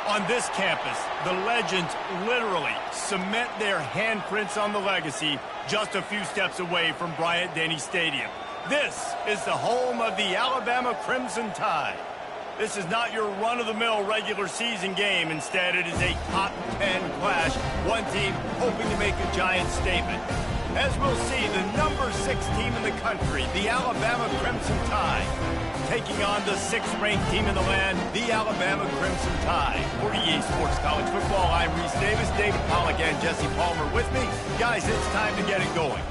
On this campus, the legends literally cement their handprints on the legacy just a few steps away from Bryant-Denny Stadium. This is the home of the Alabama Crimson Tide. This is not your run-of-the-mill regular season game. Instead, it is a top 10 clash, one team hoping to make a giant statement. As we'll see, the number 6 team in the country, the Alabama Crimson Tide, taking on the 6th-ranked team in the land, the Alabama Crimson Tide. For EA Sports College Football, I'm Reese Davis, David Pollack, and Jesse Palmer with me. Guys, it's time to get it going.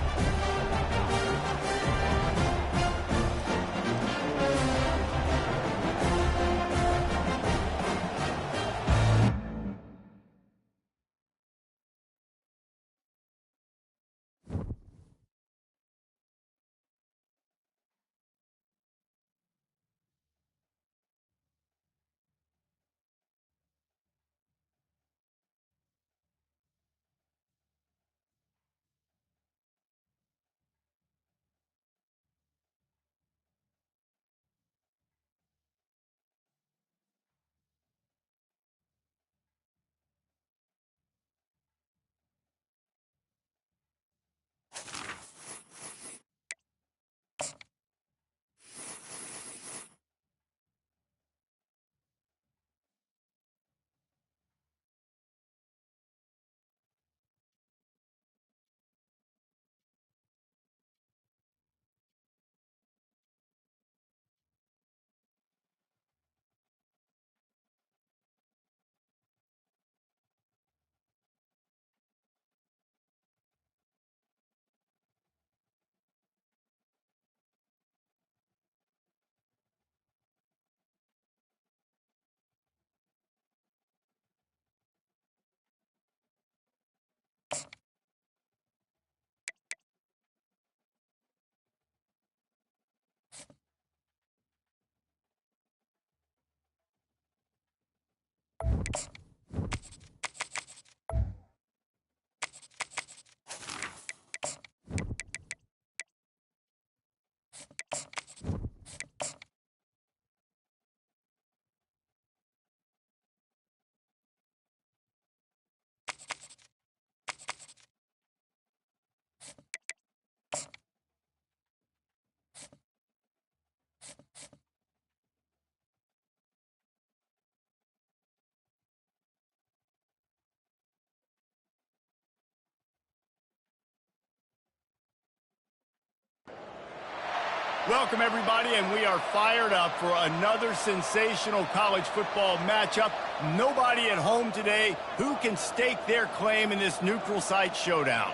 Welcome, everybody, and we are fired up for another sensational college football matchup. Nobody at home today who can stake their claim in this neutral site showdown.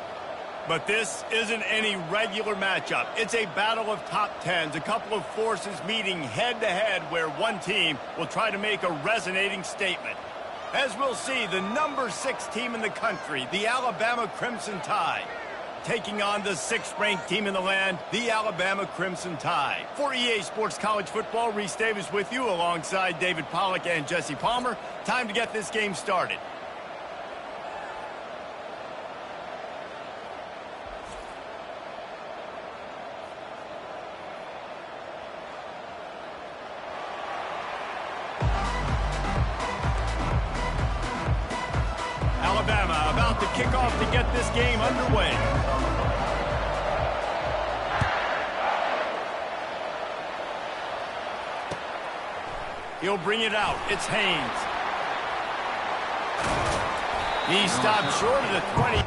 But this isn't any regular matchup. It's a battle of top tens, a couple of forces meeting head-to-head where one team will try to make a resonating statement. As we'll see, the number 6 team in the country, the Alabama Crimson Tide, taking on the 6th-ranked team in the land, the Alabama Crimson Tide. For EA Sports College Football, Reese Davis with you alongside David Pollack and Jesse Palmer. Time to get this game started. Alabama about to kick off to get this game underway. He'll bring it out. It's Haynes. He stopped short of the 20.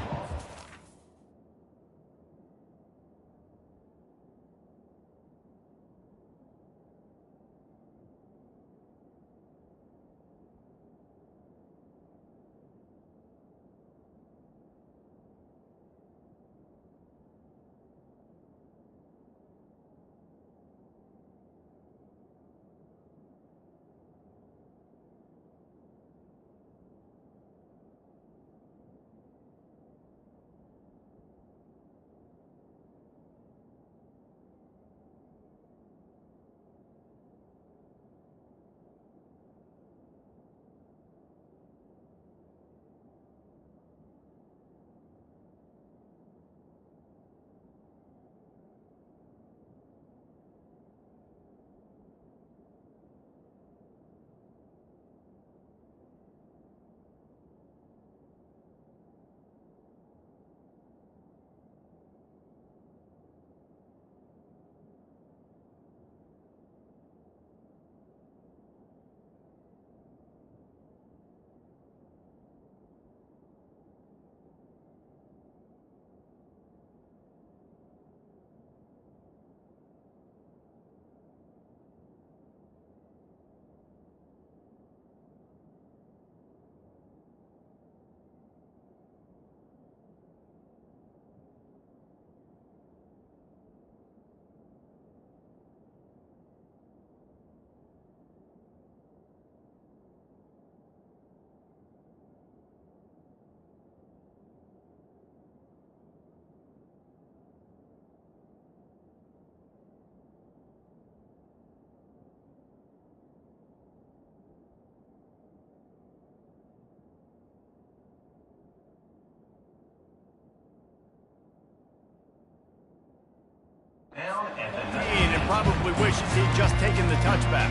And probably wishes he'd just taken the touchback.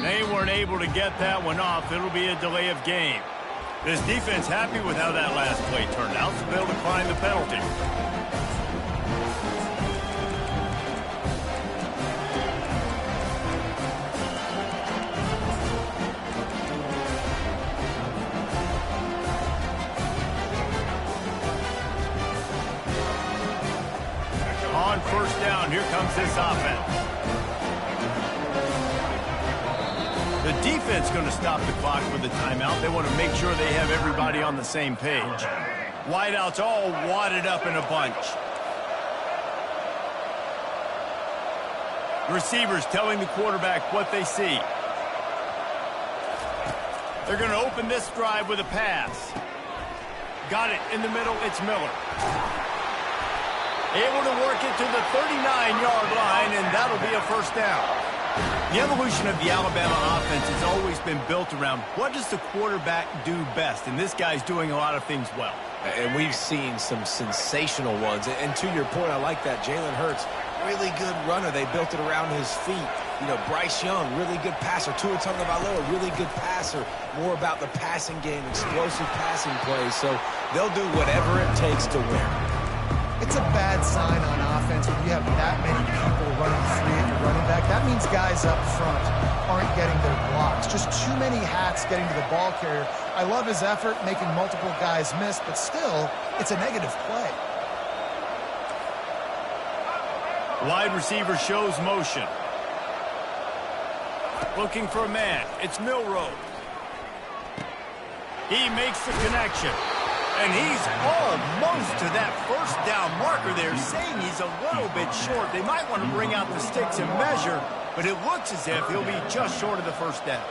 They weren't able to get that one off. It'll be a delay of game. This defense happy with how that last play turned out, so they'll decline the penalty. On first down, here comes this offense. The defense going to stop the clock with the timeout. They want to make sure they have everybody on the same page. Wideouts all wadded up in a bunch. Receivers telling the quarterback what they see. They're going to open this drive with a pass. Got it in the middle. It's Miller. Able to work it to the 39-yard line, and that'll be a first down. The evolution of the Alabama offense has always been built around what does the quarterback do best, and this guy's doing a lot of things well. And we've seen some sensational ones. And to your point, I like that. Jalen Hurts, really good runner. They built it around his feet. You know, Bryce Young, really good passer. Tua Tagovailoa, really good passer. More about the passing game, explosive passing plays. So they'll do whatever it takes to win. It's a bad sign on offense when you have that many people running free at your running back. That means guys up front aren't getting their blocks. Just too many hats getting to the ball carrier. I love his effort, making multiple guys miss, but still, it's a negative play. Wide receiver shows motion. Looking for a man. It's Milroe. He makes the connection. And he's almost to that first down marker there, saying he's a little bit short. They might want to bring out the sticks and measure, but it looks as if he'll be just short of the first down.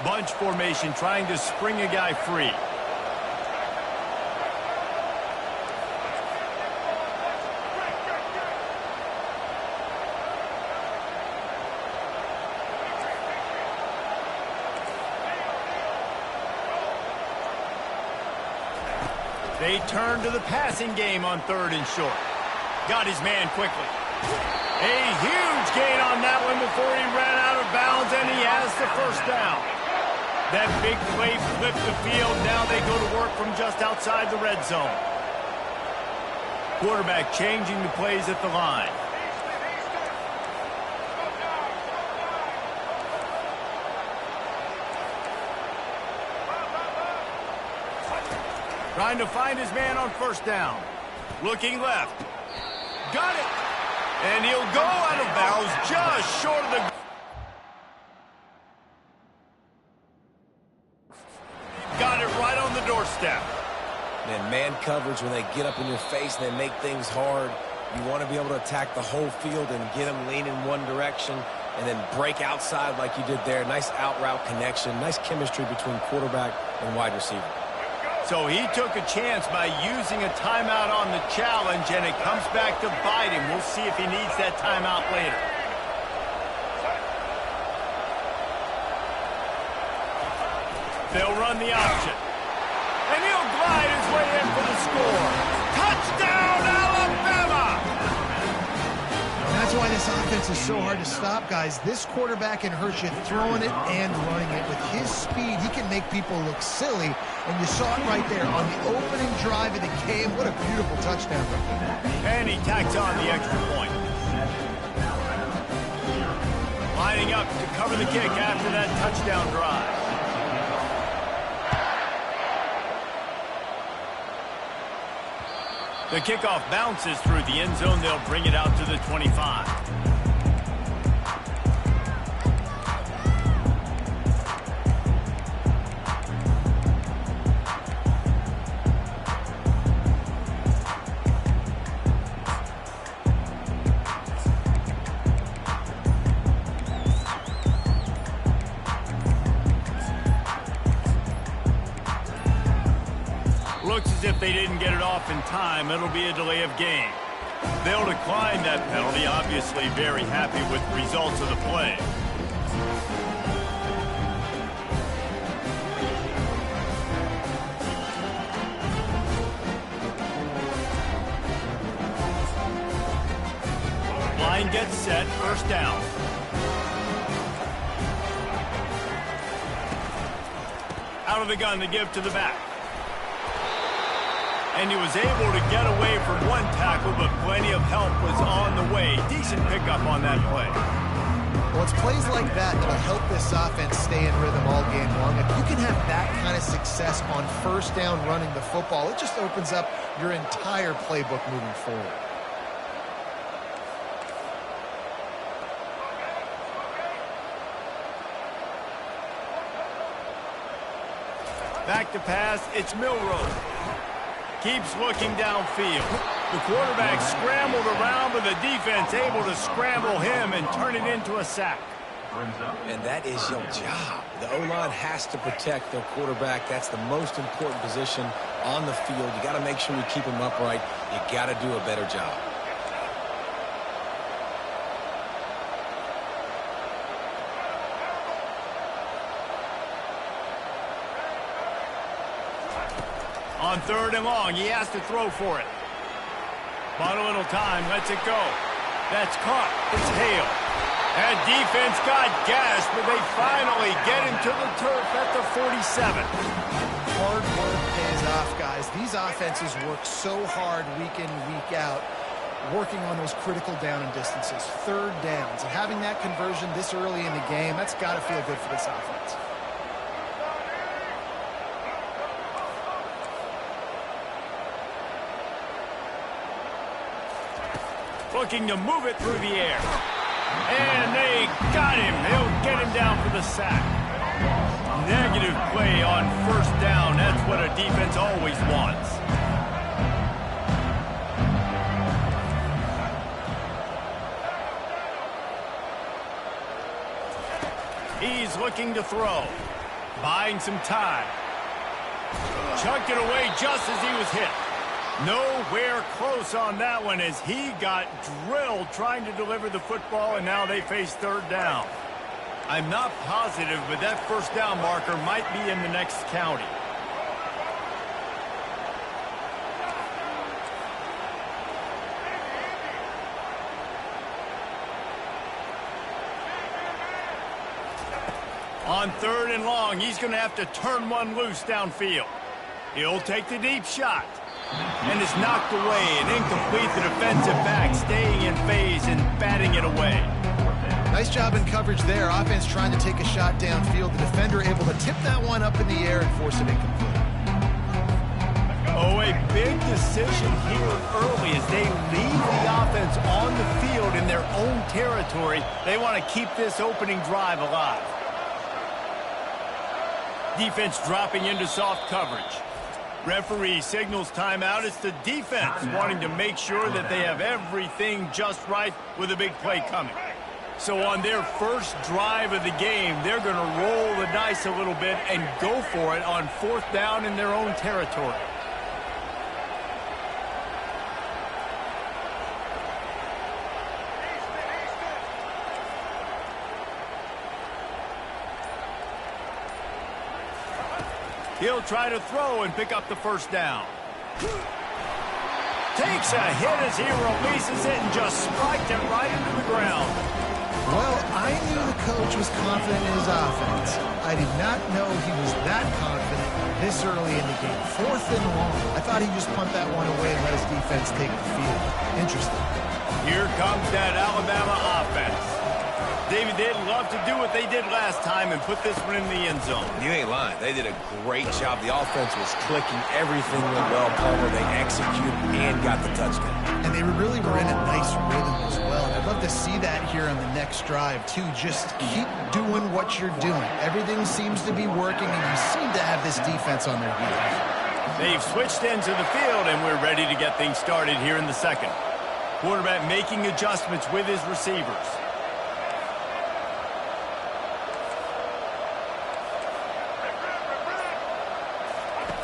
Bunch formation trying to spring a guy free. They turn to the passing game on third and short. Got his man quickly. A huge gain on that one before he ran out of bounds, and he has the first down. That big play flipped the field. Now they go to work from just outside the red zone. Quarterback changing the plays at the line. Trying to find his man on first down. Looking left. Got it. And he'll go out of bounds just short of the... Got it right on the doorstep. Man coverage, when they get up in your face and they make things hard, you want to be able to attack the whole field and get them leaning one direction and then break outside like you did there. Nice out route connection. Nice chemistry between quarterback and wide receiver. So he took a chance by using a timeout on the challenge, and it comes back to bite him. We'll see if he needs that timeout later. They'll run the option. And he'll glide his way in for the score. Touchdown, Alabama! And that's why this offense is so hard to stop, guys. This quarterback can hurt you throwing it and running it. With his speed, he can make people look silly. And you saw it right there on the opening drive of the game. What a beautiful touchdown. And he tacks on the extra point. Lining up to cover the kick after that touchdown drive. The kickoff bounces through the end zone. They'll bring it out to the 25. Looks as if they didn't get it off in time. It'll be a delay of game. They'll decline that penalty, obviously very happy with the results of the play. Line gets set, first down. Out of the gun to give to the back. And he was able to get away from one tackle, but plenty of help was on the way. Decent pickup on that play. Well, it's plays like that that'll help this offense stay in rhythm all game long. If you can have that kind of success on first down running the football, it just opens up your entire playbook moving forward. Back to pass, it's Milroe. Keeps looking downfield. The quarterback scrambled around, but the defense able to scramble him and turn it into a sack. And that is your job. The O-line has to protect their quarterback. That's the most important position on the field. You got to make sure you keep him upright. You got to do a better job. On third and long, he has to throw for it. Bought a little time, lets it go. That's caught. It's Hale. That defense got gassed, but they finally get him to the turf at the 47. Hard work pays off, guys. These offenses work so hard week in, week out, working on those critical down and distances, third downs. And having that conversion this early in the game, that's got to feel good for this offense. Looking to move it through the air. And they got him. They'll get him down for the sack. Negative play on first down. That's what a defense always wants. He's looking to throw. Buying some time. Chucked it away just as he was hit. Nowhere close on that one as he got drilled trying to deliver the football, and now they face third down. I'm not positive, but that first down marker might be in the next county. On third and long, he's going to have to turn one loose downfield. He'll take the deep shot. And is knocked away and incomplete. The defensive back staying in phase and batting it away. Nice job in coverage there. Offense trying to take a shot downfield. The defender able to tip that one up in the air and force it incomplete. Oh, a big decision here early as they leave the offense on the field in their own territory. They want to keep this opening drive alive. Defense dropping into soft coverage. Referee signals timeout. It's the defense wanting to make sure that they have everything just right with a big play coming. So on their first drive of the game, they're going to roll the dice a little bit and go for it on fourth down in their own territory. He'll try to throw and pick up the first down. Takes a hit as he releases it and just spiked it right into the ground. Well, I knew the coach was confident in his offense. I did not know he was that confident this early in the game. Fourth and long. I thought he'd just punt that one away and let his defense take the field. Interesting. Here comes that Alabama offense. David, they'd love to do what they did last time and put this one in the end zone. You ain't lying. They did a great job. The offense was clicking. Everything went well, Palmer. They executed and got the touchdown. And they really were in a nice rhythm as well. And I'd love to see that here on the next drive, too. Just keep doing what you're doing. Everything seems to be working, and you seem to have this defense on their heels. They've switched into the field, and we're ready to get things started here in the second. Quarterback making adjustments with his receivers.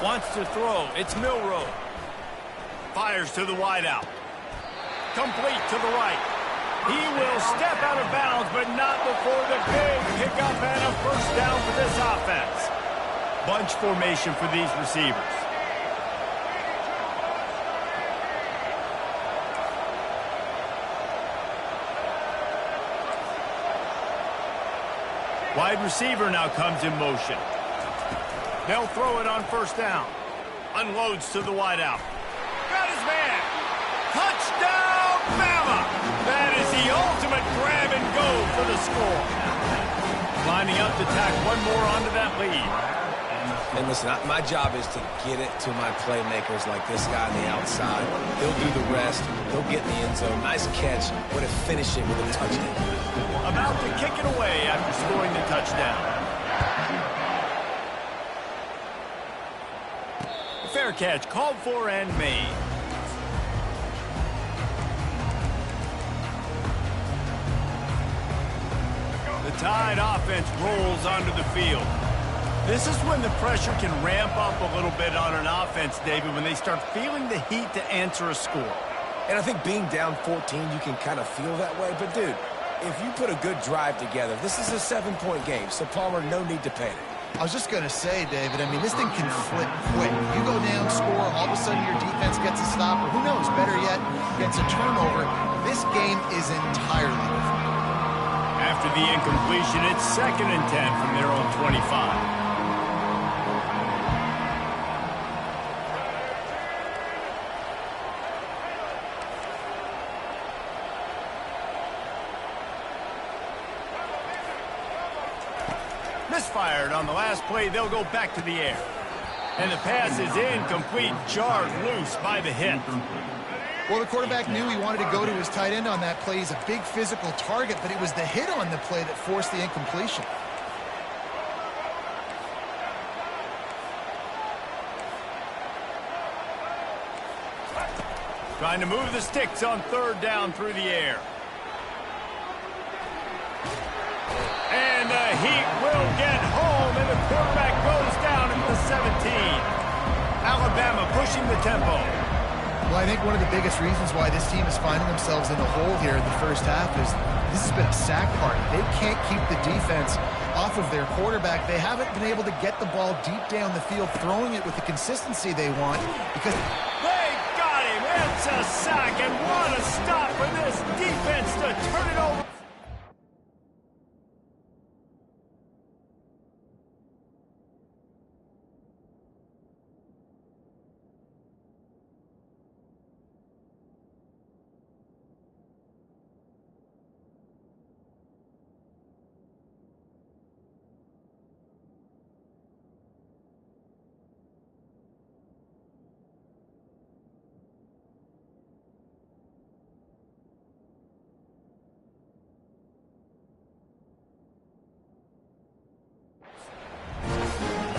Wants to throw. It's Milroe. Fires to the wideout. Complete to the right. He will step out of bounds, but not before the big pickup and a first down for this offense. Bunch formation for these receivers. Wide receiver now comes in motion. They'll throw it on first down. Unloads to the wideout. Got his man. Touchdown, Bama! That is the ultimate grab and go for the score. Lining up to tack one more onto that lead. And listen, my job is to get it to my playmakers like this guy on the outside. They'll do the rest. They'll get in the end zone. Nice catch. Way to finish it with a touchdown. About to kick it away after scoring the touchdown. Fair catch called for and made. The Tide offense rolls onto the field. This is when the pressure can ramp up a little bit on an offense, David, when they start feeling the heat to answer a score. And I think being down 14, you can kind of feel that way. But, dude, if you put a good drive together, this is a 7-point game, so Palmer, no need to panic. I was just going to say, David, I mean, this thing can flip quick. You go down, score, all of a sudden your defense gets a stop, or who knows, better yet, gets a turnover. This game is entirely different. After the incompletion, it's 2nd and 10 from their own 25. Misfired on the last play. They'll go back to the air. And the pass is incomplete, jarred loose by the hit. Well, the quarterback knew he wanted to go to his tight end on that play. He's a big physical target, but it was the hit on the play that forced the incompletion. Trying to move the sticks on 3rd down through the air. And the Heat will get home, and the quarterback goes down at the 17. Alabama pushing the tempo. Well, I think one of the biggest reasons why this team is finding themselves in the hole here in the first half is this has been a sack party. They can't keep the defense off of their quarterback. They haven't been able to get the ball deep down the field, throwing it with the consistency they want because... They got him. It's a sack, and what a stop for this defense to turn it over.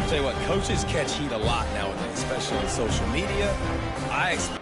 Tell you what, coaches catch heat a lot nowadays, especially on social media. I expect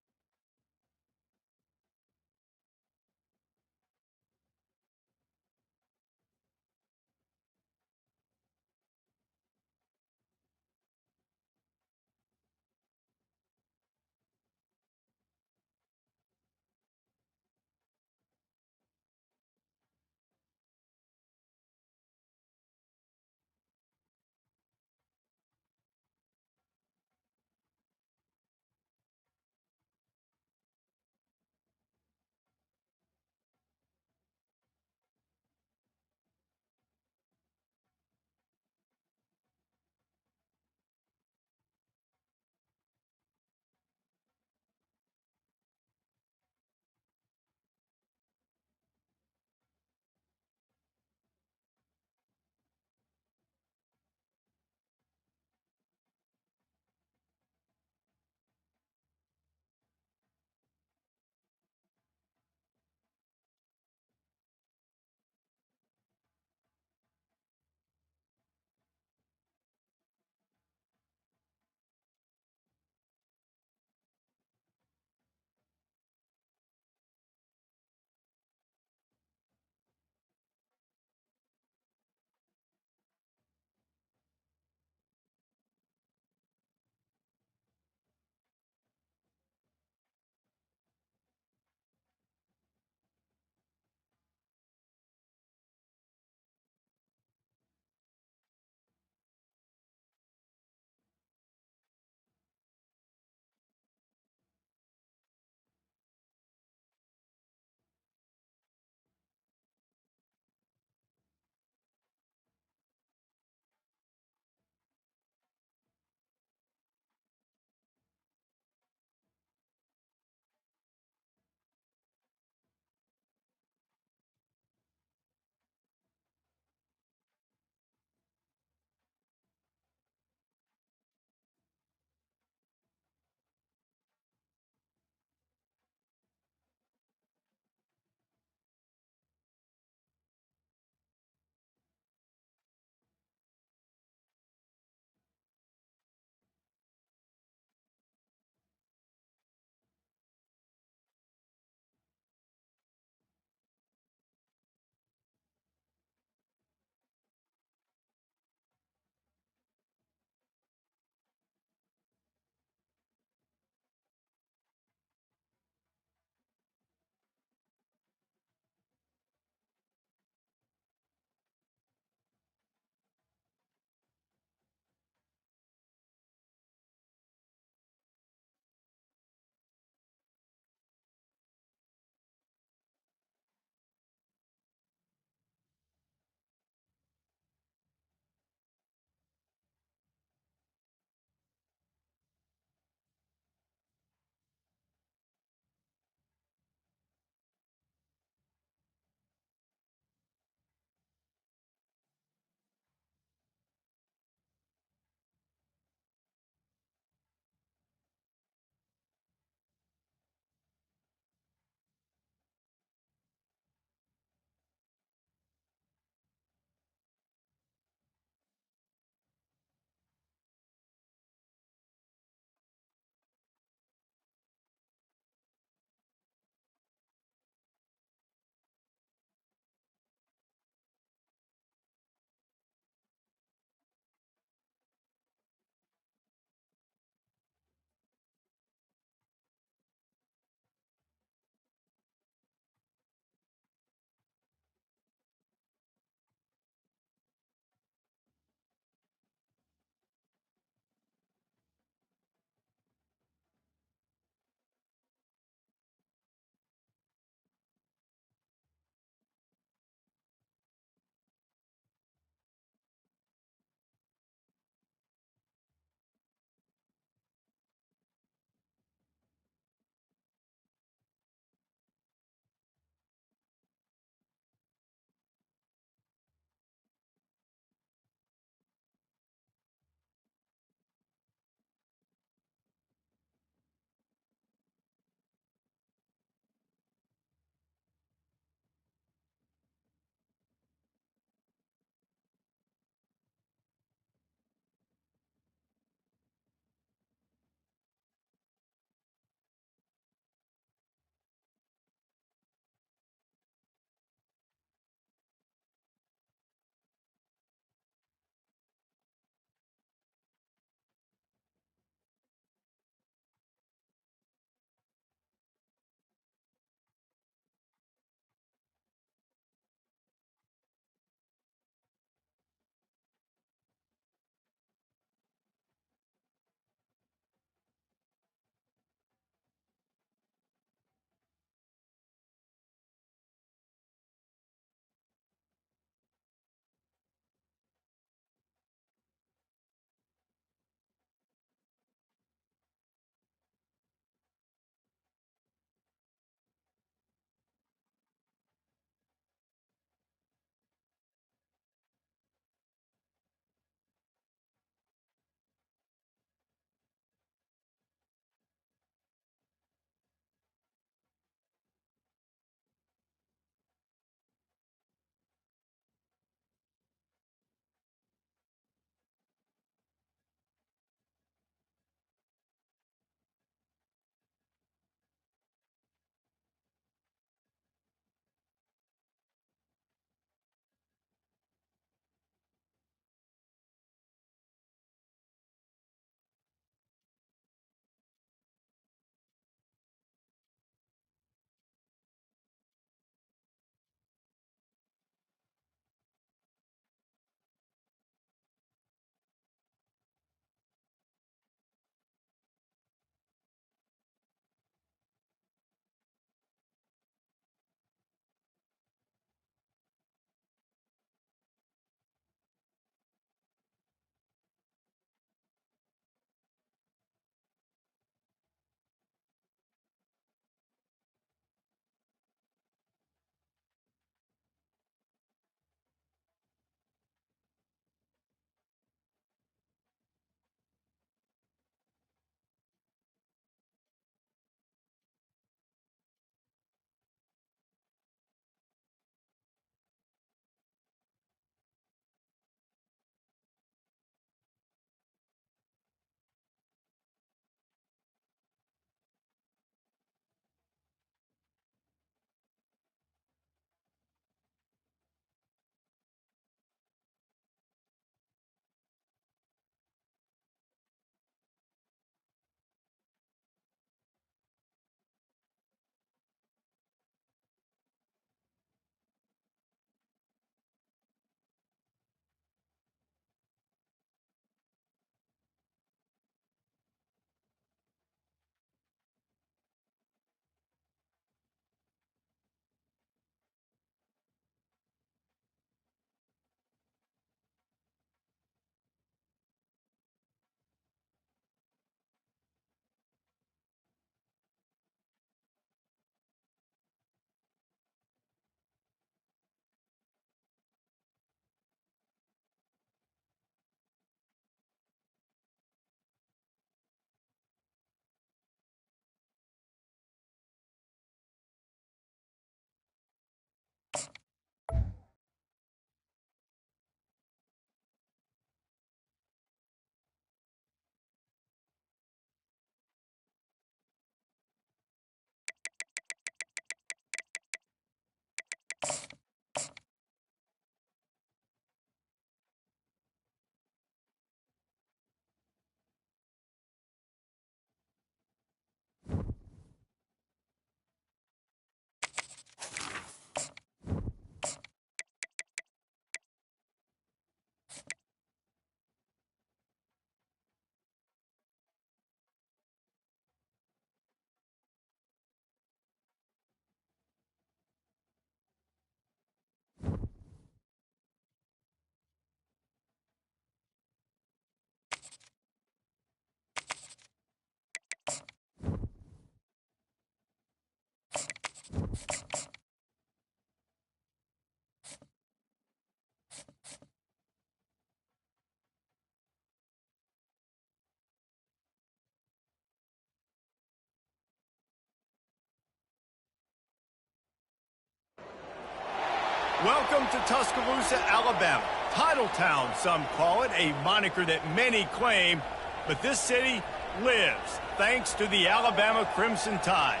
Welcome to Tuscaloosa, Alabama. Titletown, some call it, a moniker that many claim, but this city lives thanks to the Alabama Crimson Tide.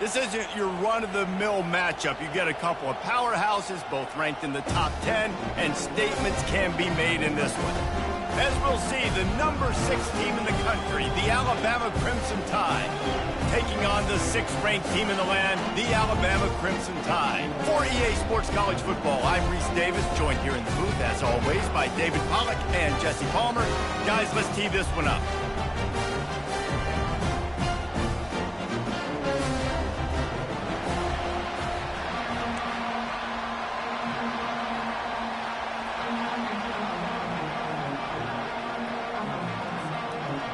This isn't your run-of-the-mill matchup. You get a couple of powerhouses, both ranked in the top 10, and statements can be made in this one. As we'll see, the number 6 team in the country, the Alabama Crimson Tide, taking on the 6th-ranked team in the land, the Alabama Crimson Tide. For EA Sports College Football, I'm Reese Davis, joined here in the booth, as always, by David Pollack and Jesse Palmer. Guys, let's tee this one up.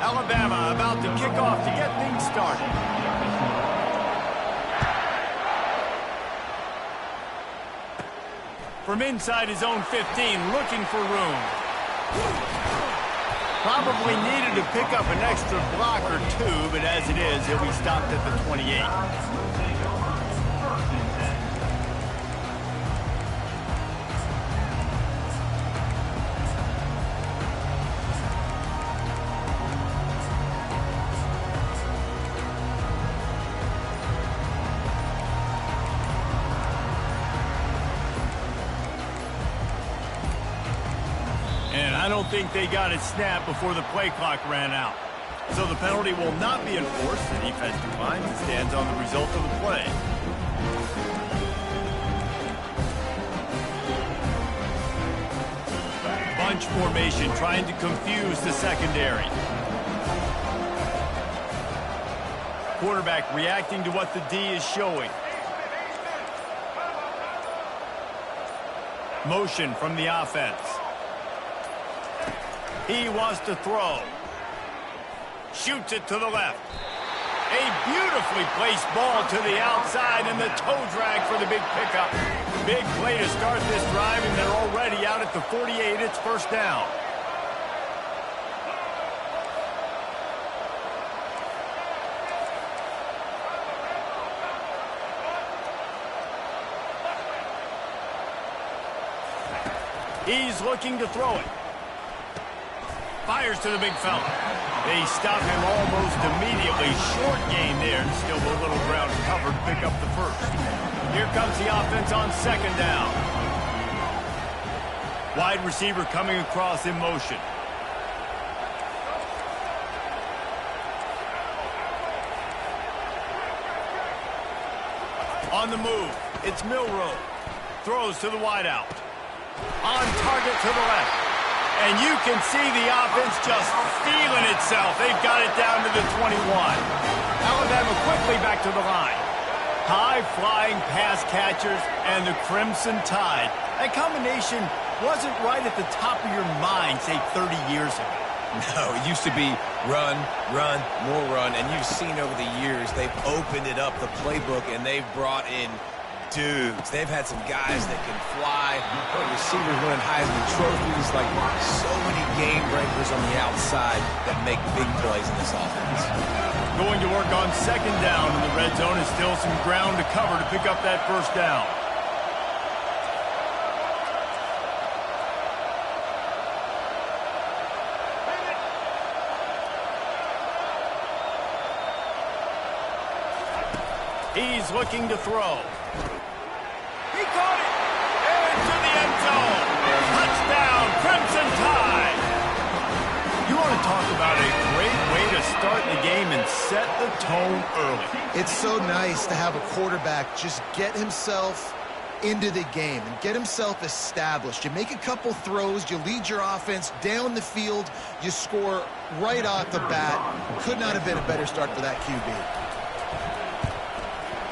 Alabama about to kick off to get things started. From inside his own 15, looking for room. Probably needed to pick up an extra block or two, but as it is, he'll be stopped at the 28. I don't think they got it snapped before the play clock ran out. So the penalty will not be enforced. The defense declines and stands on the result of the play. Bunch formation trying to confuse the secondary. Quarterback reacting to what the D is showing. Motion from the offense. He wants to throw. Shoots it to the left. A beautifully placed ball to the outside and the toe drag for the big pickup. Big play to start this drive, and they're already out at the 48. It's first down. He's looking to throw it. Fires to the big fella. They stop him almost immediately. Short gain there, and still a little ground covered to pick up the first. Here comes the offense on second down. Wide receiver coming across in motion. On the move, it's Milroe. Throws to the wideout. On target to the left. And you can see the offense just feeling itself. They've got it down to the 21. Alabama quickly back to the line. High-flying pass catchers and the Crimson Tide. That combination wasn't right at the top of your mind, say, 30 years ago. No, it used to be run, run, more run. And you've seen over the years, they've opened it up, the playbook, and they've brought in dudes. They've had some guys that can fly, receivers winning Heisman trophies, like so many game breakers on the outside that make big plays in this offense. Going to work on second down in the red zone is still some ground to cover to pick up that first down. He's looking to throw. He caught it! Into the end zone! Touchdown, Crimson Tide! You want to talk about a great way to start the game and set the tone early. It's so nice to have a quarterback just get himself into the game and get himself established. You make a couple throws, you lead your offense down the field, you score right off the bat. Could not have been a better start for that QB.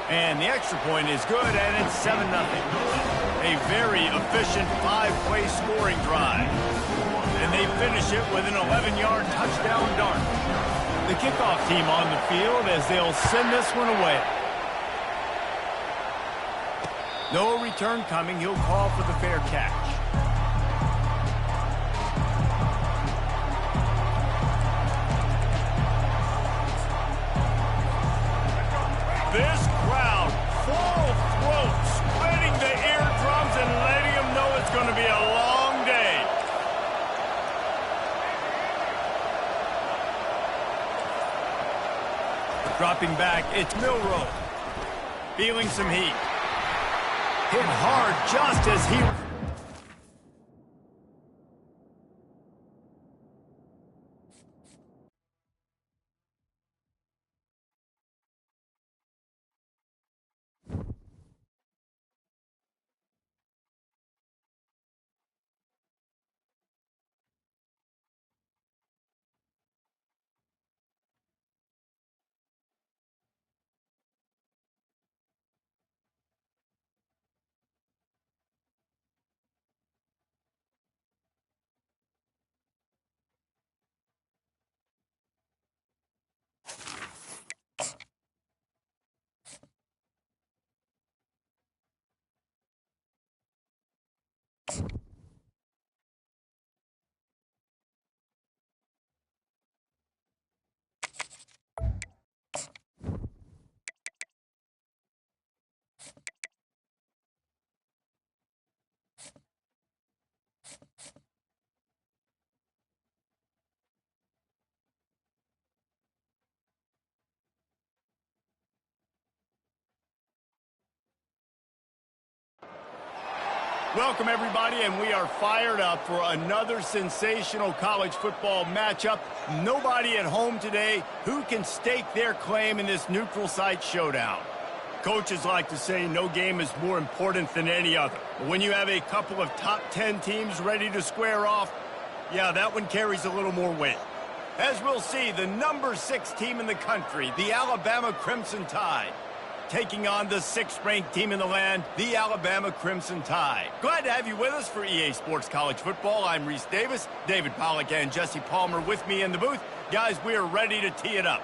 And the extra point is good, and it's 7-0. A very efficient 5-play scoring drive. And they finish it with an 11-yard touchdown dart. The kickoff team on the field as they'll send this one away. No return coming. He'll call for the fair catch. This crowd, full throat, spreading the eardrums and dropping back. It's Milroe. Feeling some heat. Hit hard just as he... Welcome, everybody, and we are fired up for another sensational college football matchup. Nobody at home today who can stake their claim in this neutral site showdown. Coaches like to say no game is more important than any other. But when you have a couple of top 10 teams ready to square off, yeah, that one carries a little more weight. As we'll see, the number 6 team in the country, the Alabama Crimson Tide, taking on the 6th-ranked team in the land, the Alabama Crimson Tide. Glad to have you with us for EA Sports College Football. I'm Reese Davis, David Pollack and Jesse Palmer with me in the booth. Guys, we are ready to tee it up.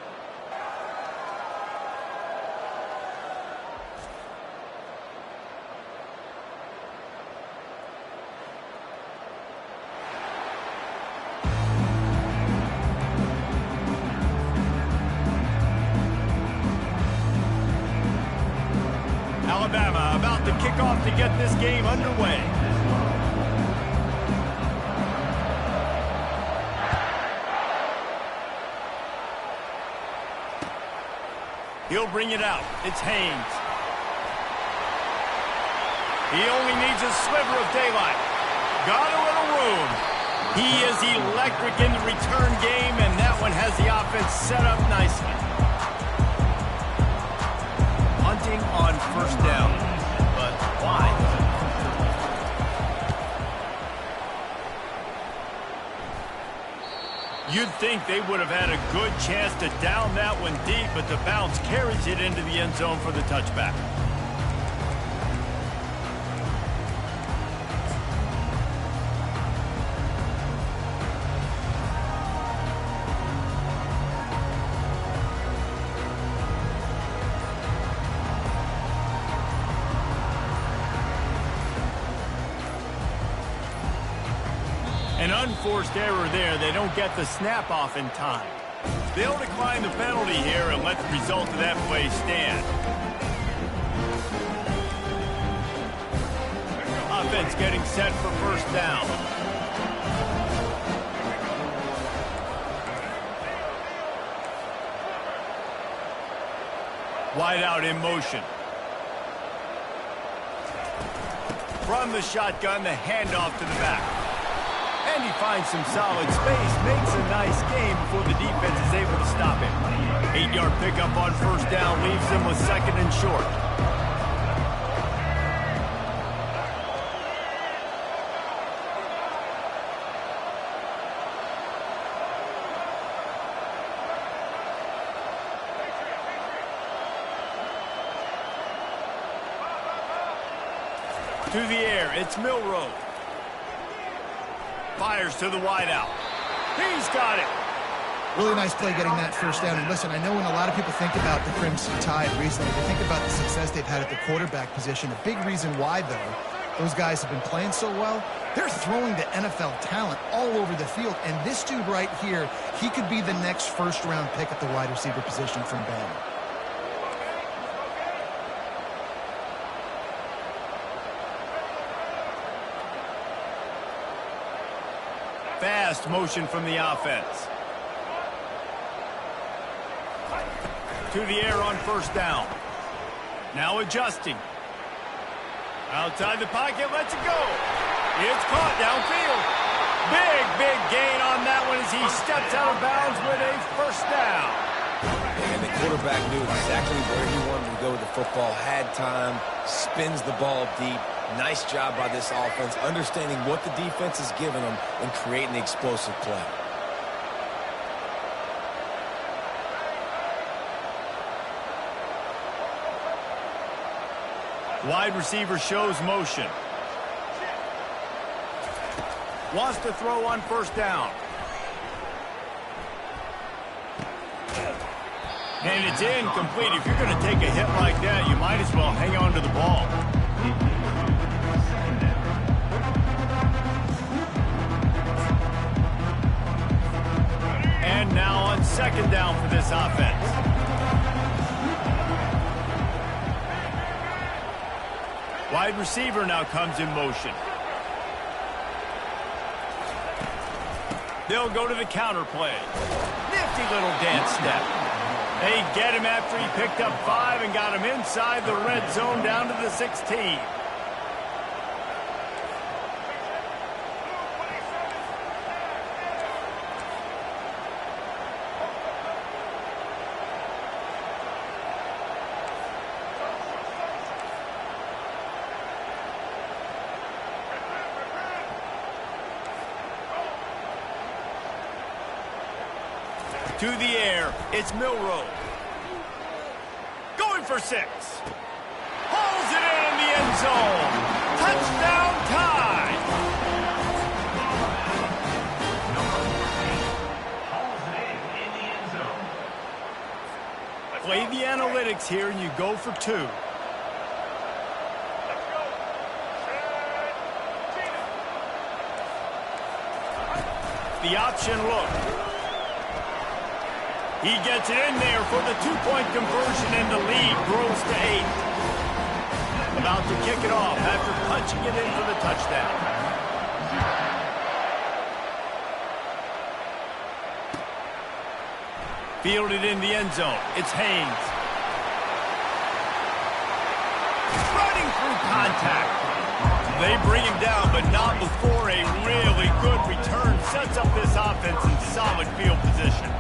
Alabama about to kick off to get this game underway. He'll bring it out. It's Haynes. He only needs a sliver of daylight. Got a little room. He is electric in the return game, and that one has the offense set up nicely. Hunting on first down, but why? You'd think they would have had a good chance to down that one deep, but the bounce carries it into the end zone for the touchback. An unforced error there. They don't get the snap off in time. They'll decline the penalty here and let the result of that play stand. Offense getting set for first down. Wide out in motion. From the shotgun, the handoff to the back. And he finds some solid space, makes a nice game before the defense is able to stop him. 8-yard pickup on first down leaves them with 2nd and short. To the air, it's Milroe. Fires to the wideout. He's got it. Really nice play getting that first down. And listen, I know when a lot of people think about the Crimson Tide recently, they think about the success they've had at the quarterback position. A big reason why, though, those guys have been playing so well, they're throwing to NFL talent all over the field. And this dude right here, he could be the next first-round pick at the wide receiver position from Bama. Fast motion from the offense. to the air on first down. Now adjusting. Outside the pocket, lets it go. It's caught downfield. Big gain on that one as he steps out of bounds with a first down. And the quarterback knew exactly where he wanted to go with the football, had time, spins the ball deep. Nice job by this offense, understanding what the defense is giving them and creating the explosive play. Wide receiver shows motion. Wants to throw on first down. And it's incomplete. If you're going to take a hit like that, you might as well hang on to the ball. And now on second down for this offense. Wide receiver now comes in motion. They'll go to the counter play. Nifty little dance step. They get him after he picked up 5 and got him inside the red zone down to the 16. To the air, it's Milroe. Going for 6. Hauls it in the end zone. Touchdown tie. Play the analytics here and you go for 2. The option look. He gets it in there for the 2-point conversion, and the lead grows to 8. About to kick it off after punching it in for the touchdown. Fielded in the end zone. It's Haynes. Running through contact. They bring him down, but not before a really good return sets up this offense in solid field position.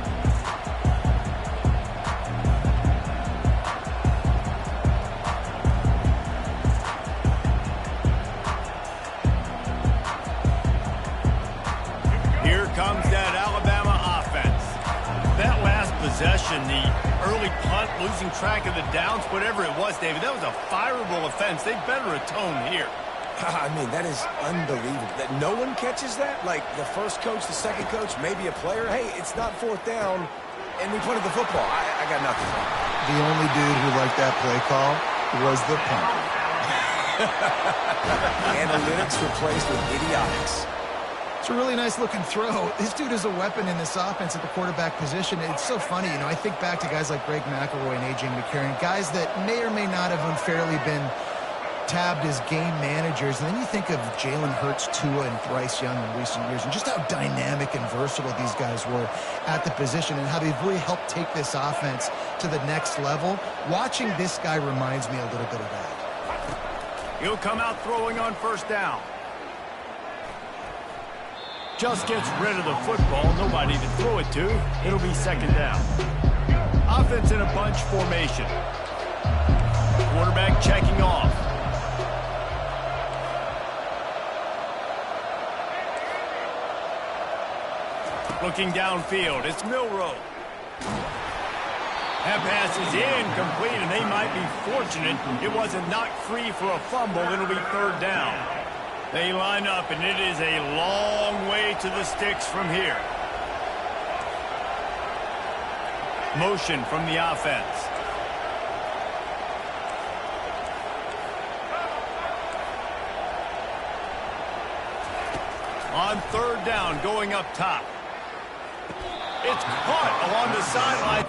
Comes that Alabama offense. That last possession, the early punt, losing track of the downs, whatever it was, David, that was a fireable offense. They better atone here. I mean, that is unbelievable. That no one catches that? Like the first coach, the second coach, maybe a player. Hey, it's not fourth down, and we punted the football. I got nothing. The only dude who liked that play call was the punter. Analytics replaced with idiotics. It's a really nice-looking throw. This dude is a weapon in this offense at the quarterback position. It's so funny, you know, I think back to guys like Greg McElroy and A.J. McCarron, guys that may or may not have unfairly been tabbed as game managers. And then you think of Jalen Hurts, Tua, and Bryce Young in recent years, and just how dynamic and versatile these guys were at the position and how they've really helped take this offense to the next level. Watching this guy reminds me a little bit of that. He'll come out throwing on first down. Just gets rid of the football, nobody to throw it to. It'll be second down. Offense in a bunch formation. Quarterback checking off. Looking downfield, it's Milroe. That pass is incomplete, and they might be fortunate it wasn't knocked free for a fumble. It'll be third down. They line up, and it is a long way to the sticks from here. Motion from the offense. On third down, going up top. It's caught along the sideline.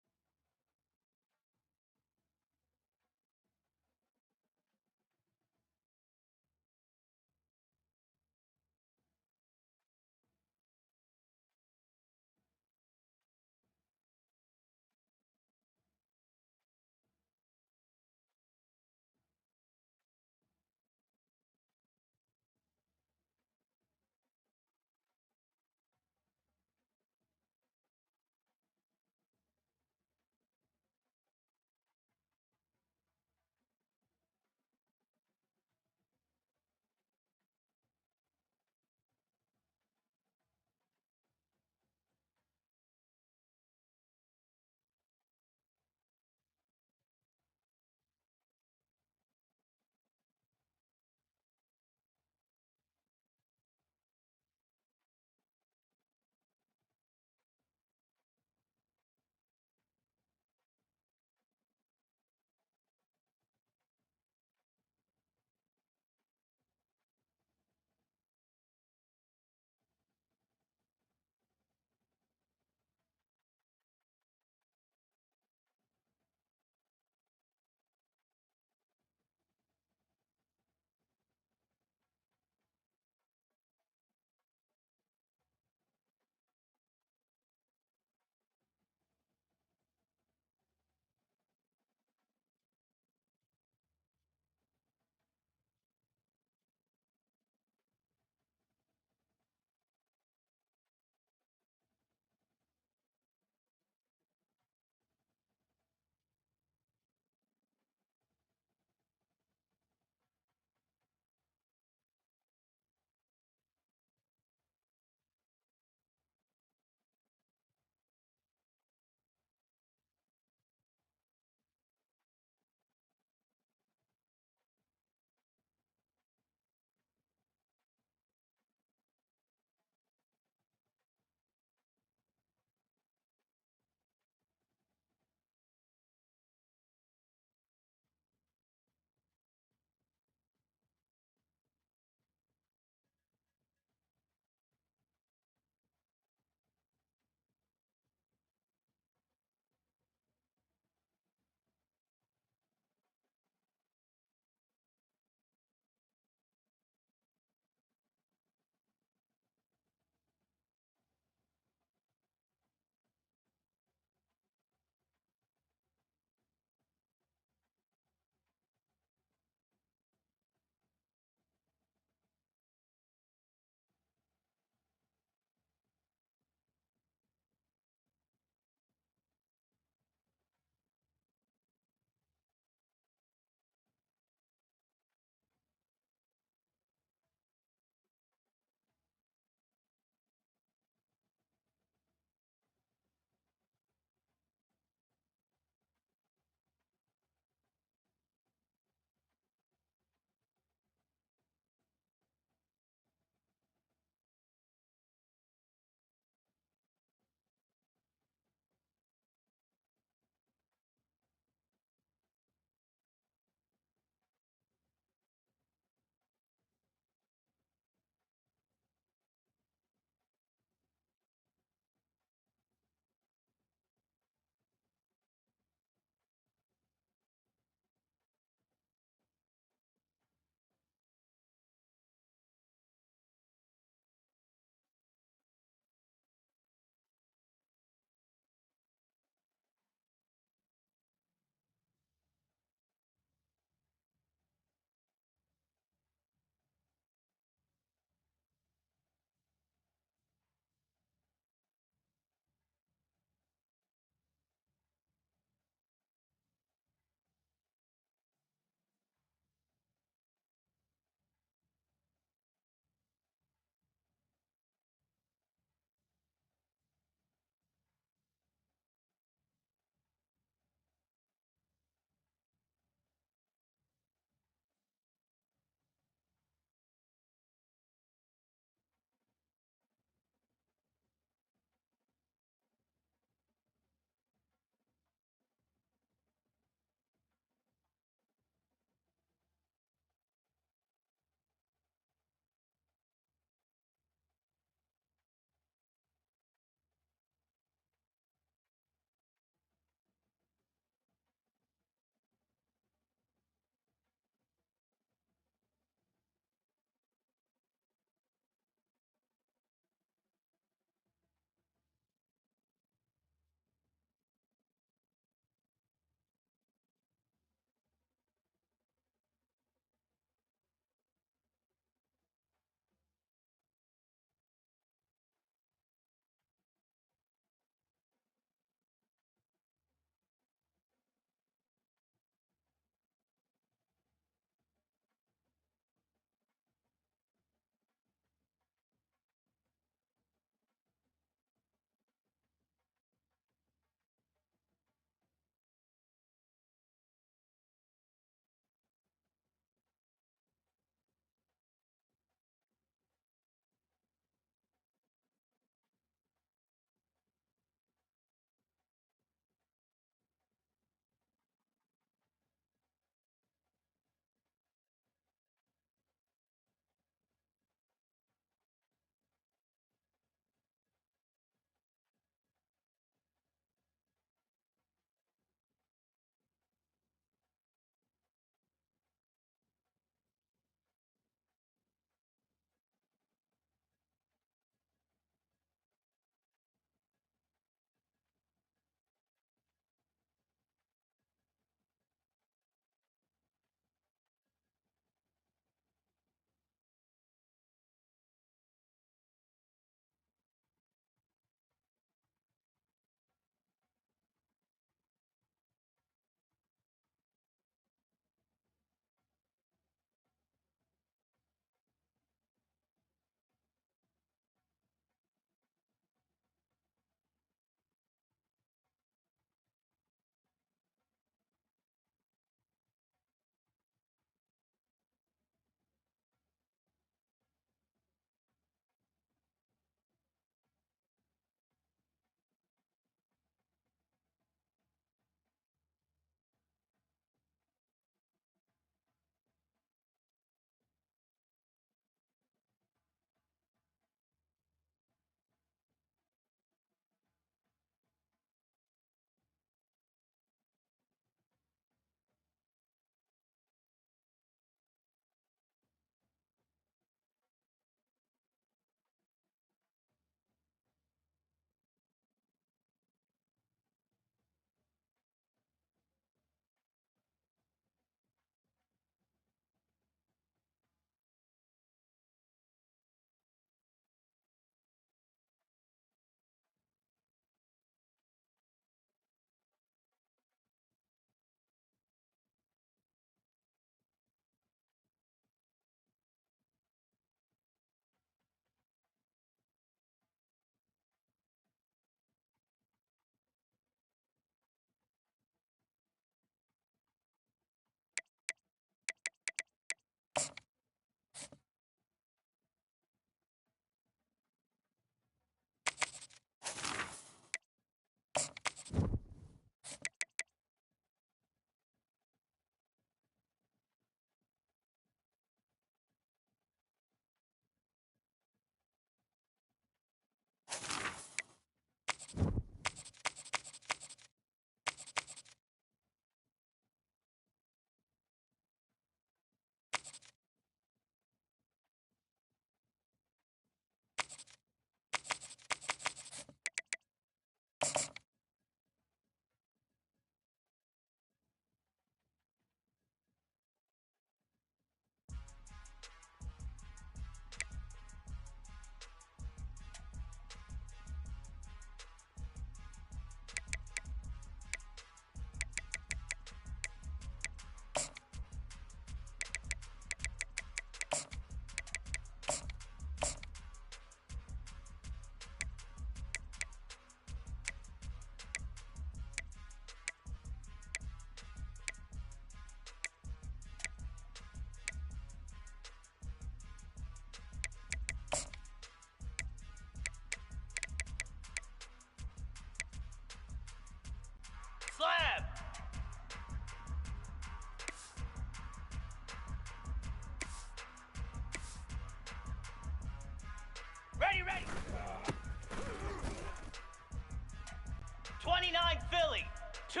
2-9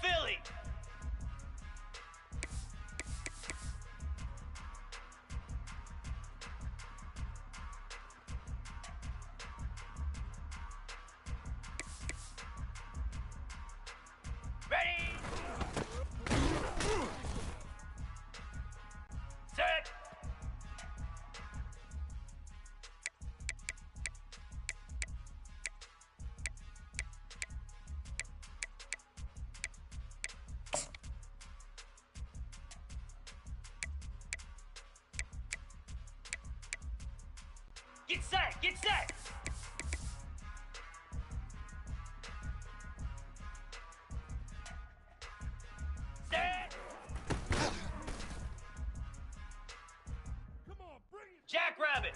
Philly. Ready? Set. Get set, get set. Set. Come on, bring it. Jackrabbit.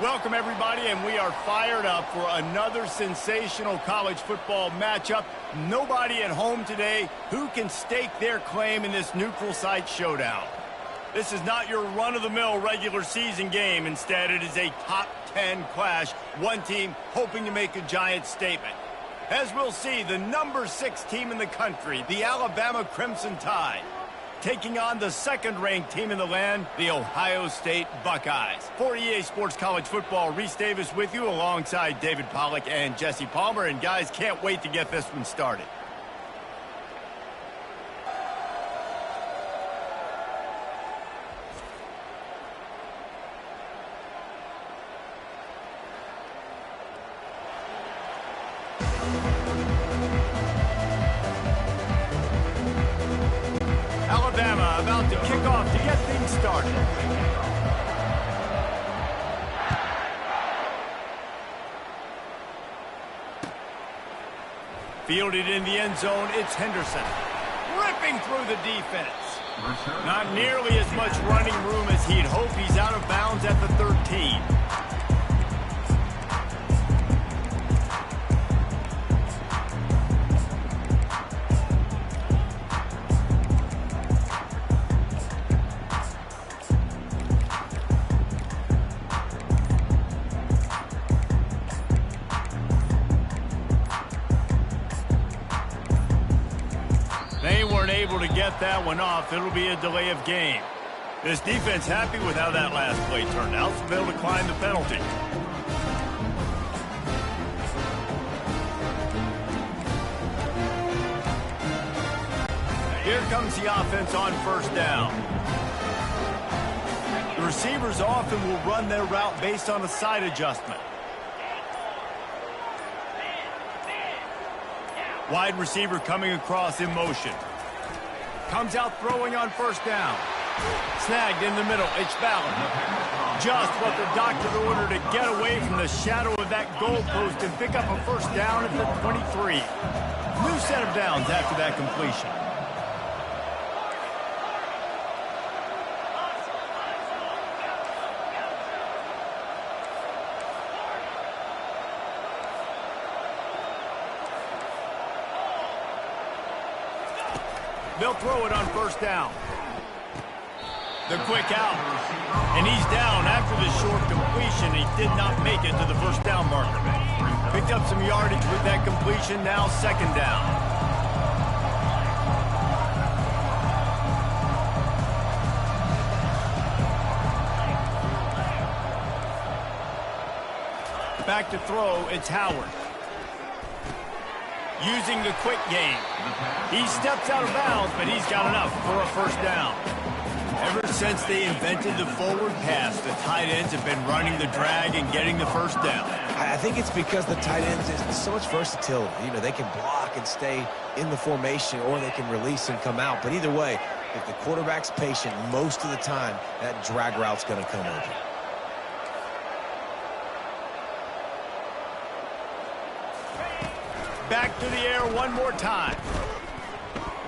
Welcome, everybody, and we are fired up for another sensational college football matchup. Nobody at home today who can stake their claim in this neutral site showdown. This is not your run-of-the-mill regular season game. Instead, it is a top 10 clash, one team hoping to make a giant statement. As we'll see, the number 6 team in the country, the Alabama Crimson Tide, taking on the second-ranked team in the land, the Ohio State Buckeyes. For EA Sports College Football, Reese Davis with you alongside David Pollack and Jesse Palmer. And guys, can't wait to get this one started. Alabama about to kick off to get things started. Fielded in the end zone, it's Henderson. Ripping through the defense. Not nearly as much running room as he'd hoped. He's out of bounds at the 13. Able to get that one off. It'll be a delay of game. This defense happy with how that last play turned out, so they'll decline the penalty. Here comes the offense on first down. The receivers often will run their route based on a side adjustment. Wide receiver coming across in motion. Comes out throwing on first down. Snagged in the middle. It's Ballard. Just what the doctor ordered to get away from in the shadow of that goalpost and pick up a first down at the 23. New set of downs after that completion. They'll throw it on first down. The quick out. And he's down after the short completion. He did not make it to the first down marker. Picked up some yardage with that completion. Now second down. Back to throw, it's Howard. Using the quick game. He steps out of bounds, but he's got enough for a first down. Ever since they invented the forward pass, the tight ends have been running the drag and getting the first down. I think it's because the tight ends is so much versatility. You know, they can block and stay in the formation, or they can release and come out. But either way, if the quarterback's patient, most of the time, that drag route's going to come open. Back to the air one more time.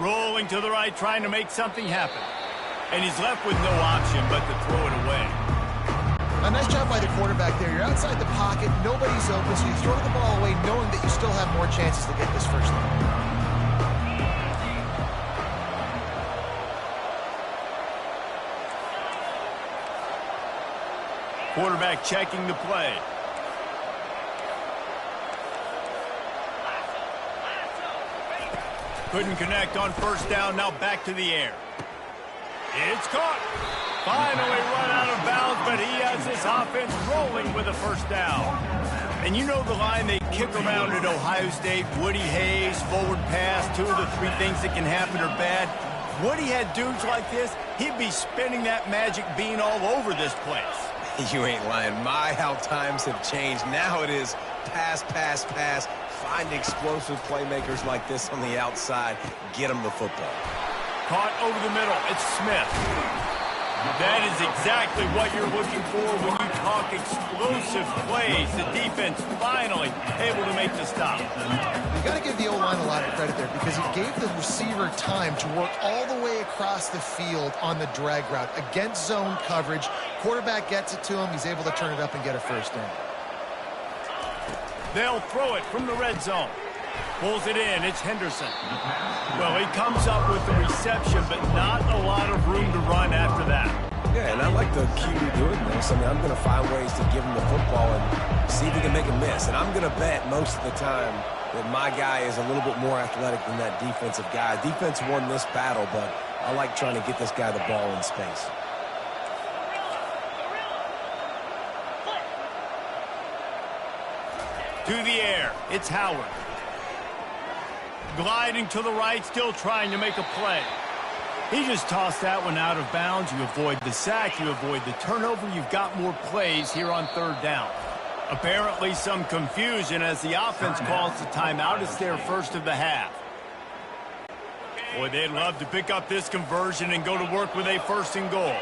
Rolling to the right, trying to make something happen. And he's left with no option but to throw it away. A nice job by the quarterback there. You're outside the pocket, nobody's open, so you throw the ball away knowing that you still have more chances to get this first down. Quarterback checking the play. Couldn't connect on first down, now back to the air. It's caught. Finally run out of bounds, but he has this offense rolling with a first down. And you know the line they kick around at Ohio State, Woody Hayes, forward pass, 2 of the 3 things that can happen are bad. Woody had dudes like this, he'd be spinning that magic bean all over this place. You ain't lying. My, how times have changed. Now it is pass, pass, pass. Find explosive playmakers like this on the outside. Get them the football. Caught over the middle. It's Smith. That is exactly what you're looking for when you talk explosive plays. The defense finally able to make the stop. You got to give the O-line a lot of credit there because he gave the receiver time to work all the way across the field on the drag route against zone coverage. Quarterback gets it to him. He's able to turn it up and get a first down. They'll throw it from the red zone. Pulls it in. It's Henderson. Well, he comes up with the reception, but not a lot of room to run after that. Yeah, and I like the QB doing this. I mean, I'm going to find ways to give him the football and see if he can make a miss. And I'm going to bet most of the time that my guy is a little bit more athletic than that defensive guy. Defense won this battle, but I like trying to get this guy the ball in space. To the air, it's Howard. Gliding to the right, still trying to make a play. He just tossed that one out of bounds. You avoid the sack, you avoid the turnover. You've got more plays here on third down. Apparently some confusion as the offense calls the timeout. It's their first of the half. Boy, they'd love to pick up this conversion and go to work with a first and goal.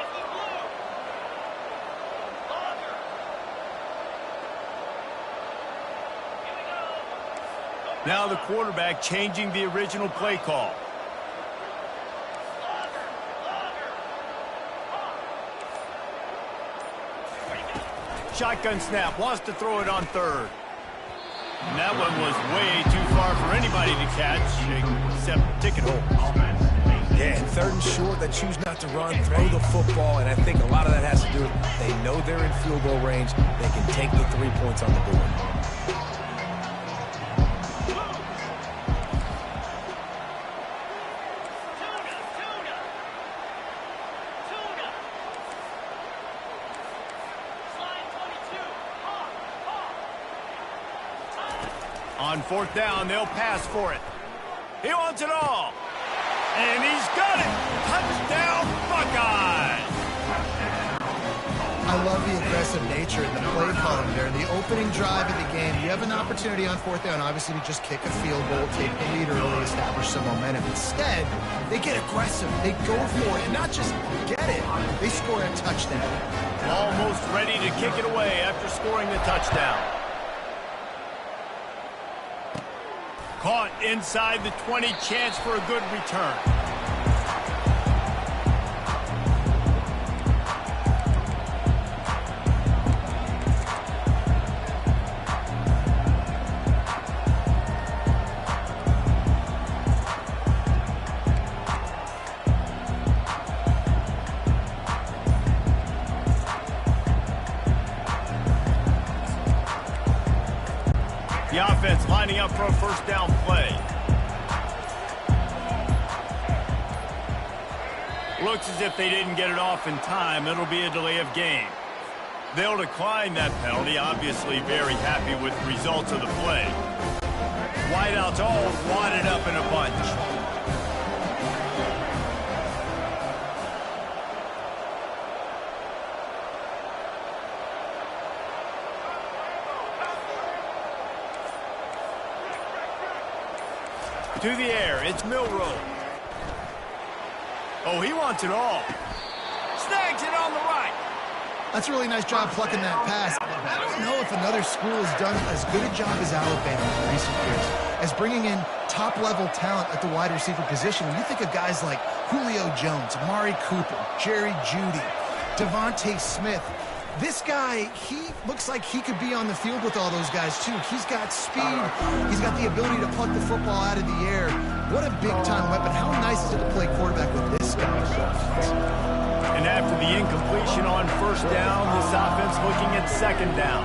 Now the quarterback changing the original play call. Shotgun snap, wants to throw it on third. And that one was way too far for anybody to catch, except ticket holders. Yeah, and third and short, they choose not to run, throw the football, and I think a lot of that has to do with they know they're in field goal range. They can take the 3 points on the board. On fourth down, they'll pass for it. He wants it all. And he's got it. Touchdown, Buckeyes. I I love the aggressive nature and the play calling there. The opening drive of the game, you have an opportunity on 4th down, obviously, to just kick a field goal, take the lead early, establish some momentum. Instead, they get aggressive. They go for it, and not just get it, they score a touchdown. Almost ready to kick it away after scoring the touchdown. Caught inside the 20, chance for a good return. The offense lining up for a first down play. Looks as if they didn't get it off in time. It'll be a delay of game. They'll decline that penalty, obviously very happy with the results of the play. Wideouts all wadded up in a bunch. To the air, it's Milroe. Oh, he wants it all. Snags it on the right. That's a really nice job plucking that pass. I don't know if another school has done as good a job as Alabama in recent years as bringing in top-level talent at the wide receiver position. When you think of guys like Julio Jones, Amari Cooper, Jerry Jeudy, Devontae Smith, this guy, he looks like he could be on the field with all those guys, too. He's got speed. He's got the ability to pluck the football out of the air. What a big-time weapon. How nice is it to play quarterback with this guy? And after the incompletion on first down, this offense looking at second down.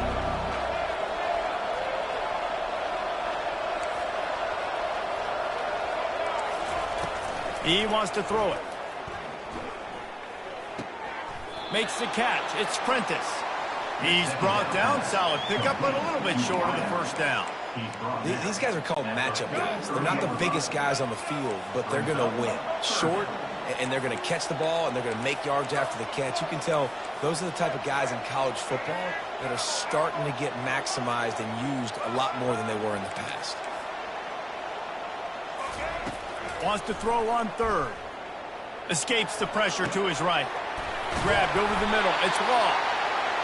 He wants to throw it. Makes the catch. It's Prentice. He's brought down. Solid pickup, but a little bit short of the first down. These guys are called matchup guys. They're not the biggest guys on the field, but they're going to win. Short, and they're going to catch the ball, and they're going to make yards after the catch. You can tell those are the type of guys in college football that are starting to get maximized and used a lot more than they were in the past. Wants to throw on third. Escapes the pressure to his right. Grabbed over the middle. It's Law.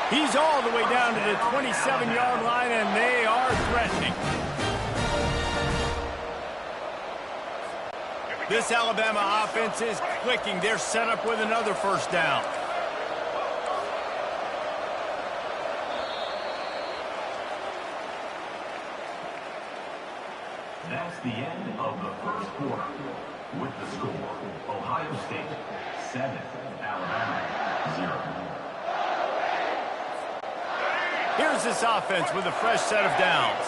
He's all the way down to the 27-yard line, and they are threatening. This Alabama offense is clicking. They're set up with another first down. That's the end of the first quarter. With the score, Ohio State 7, Alabama 0. Here's this offense with a fresh set of downs.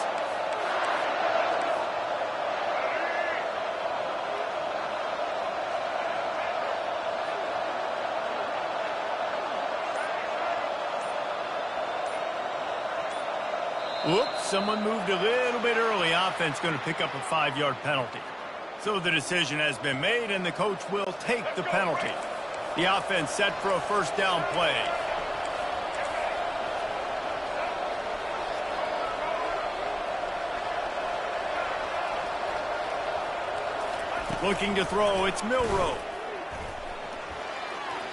Whoops, someone moved a little bit early. Offense going to pick up a 5-yard penalty. So the decision has been made, and the coach will take the penalty. The offense set for a first down play. Looking to throw, it's Milroe.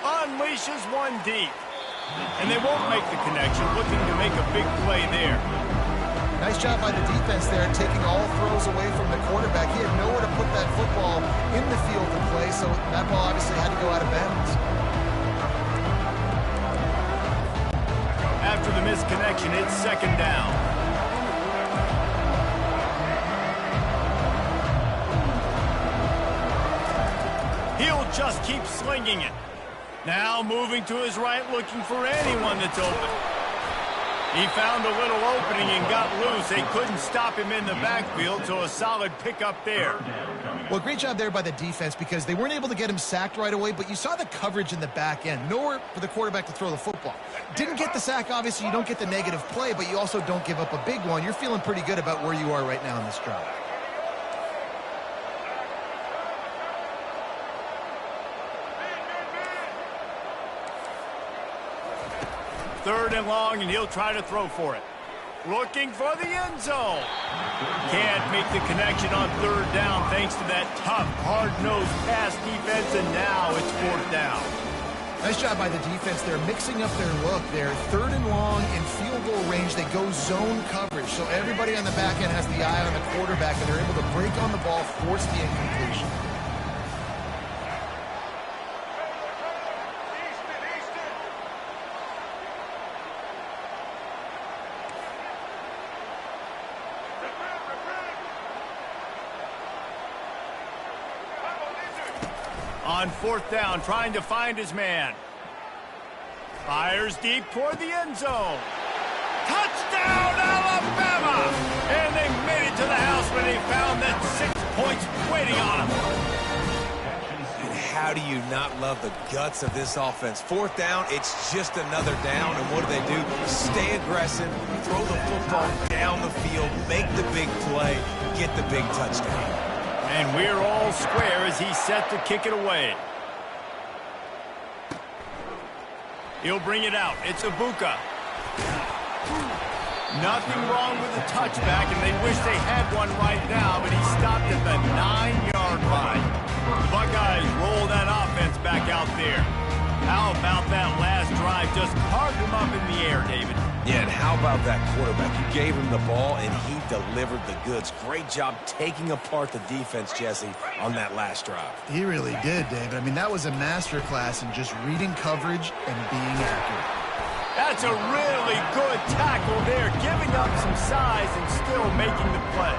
Unleashes one deep. And they won't make the connection, looking to make a big play there. Nice job by the defense there, taking all throws away from the quarterback. He had nowhere to put that football in the field to play, so that ball obviously had to go out of bounds. After the misconnection, it's second down. He'll just keep slinging it. Now moving to his right, looking for anyone that's open. He found a little opening and got loose. They couldn't stop him in the backfield, so a solid pickup there. Well, great job there by the defense because they weren't able to get him sacked right away, but you saw the coverage in the back end. Nowhere for the quarterback to throw the football. Didn't get the sack, obviously. You don't get the negative play, but you also don't give up a big one. You're feeling pretty good about where you are right now in this drive. 3rd and long, and he'll try to throw for it. Looking for the end zone. Can't make the connection on 3rd down thanks to that tough, hard-nosed pass defense, and now it's 4th down. Nice job by the defense. They're mixing up their look. They're 3rd and long in field goal range. They go zone coverage. So everybody on the back end has the eye on the quarterback, and they're able to break on the ball, force the incompletion. On 4th down, trying to find his man. Fires deep toward the end zone. Touchdown, Alabama! And they made it to the house when they found that 6 points waiting on them. And how do you not love the guts of this offense? 4th down, it's just another down, and what do? Stay aggressive, throw the football down the field, make the big play, get the big touchdown. And we're all square as he's set to kick it away. He'll bring it out. It's Ibuka. Nothing wrong with the touchback, and they wish they had one right now, but he stopped at the 9-yard line. The Buckeyes roll that offense back out there. How about that last drive? Just carved him up in the air, David. Yeah, and how about that quarterback? You gave him the ball, and he delivered the goods. Great job taking apart the defense, Jesse, on that last drive. He really did, David. I mean, that was a masterclass in just reading coverage and being accurate. That's a really good tackle there, giving up some size and still making the play.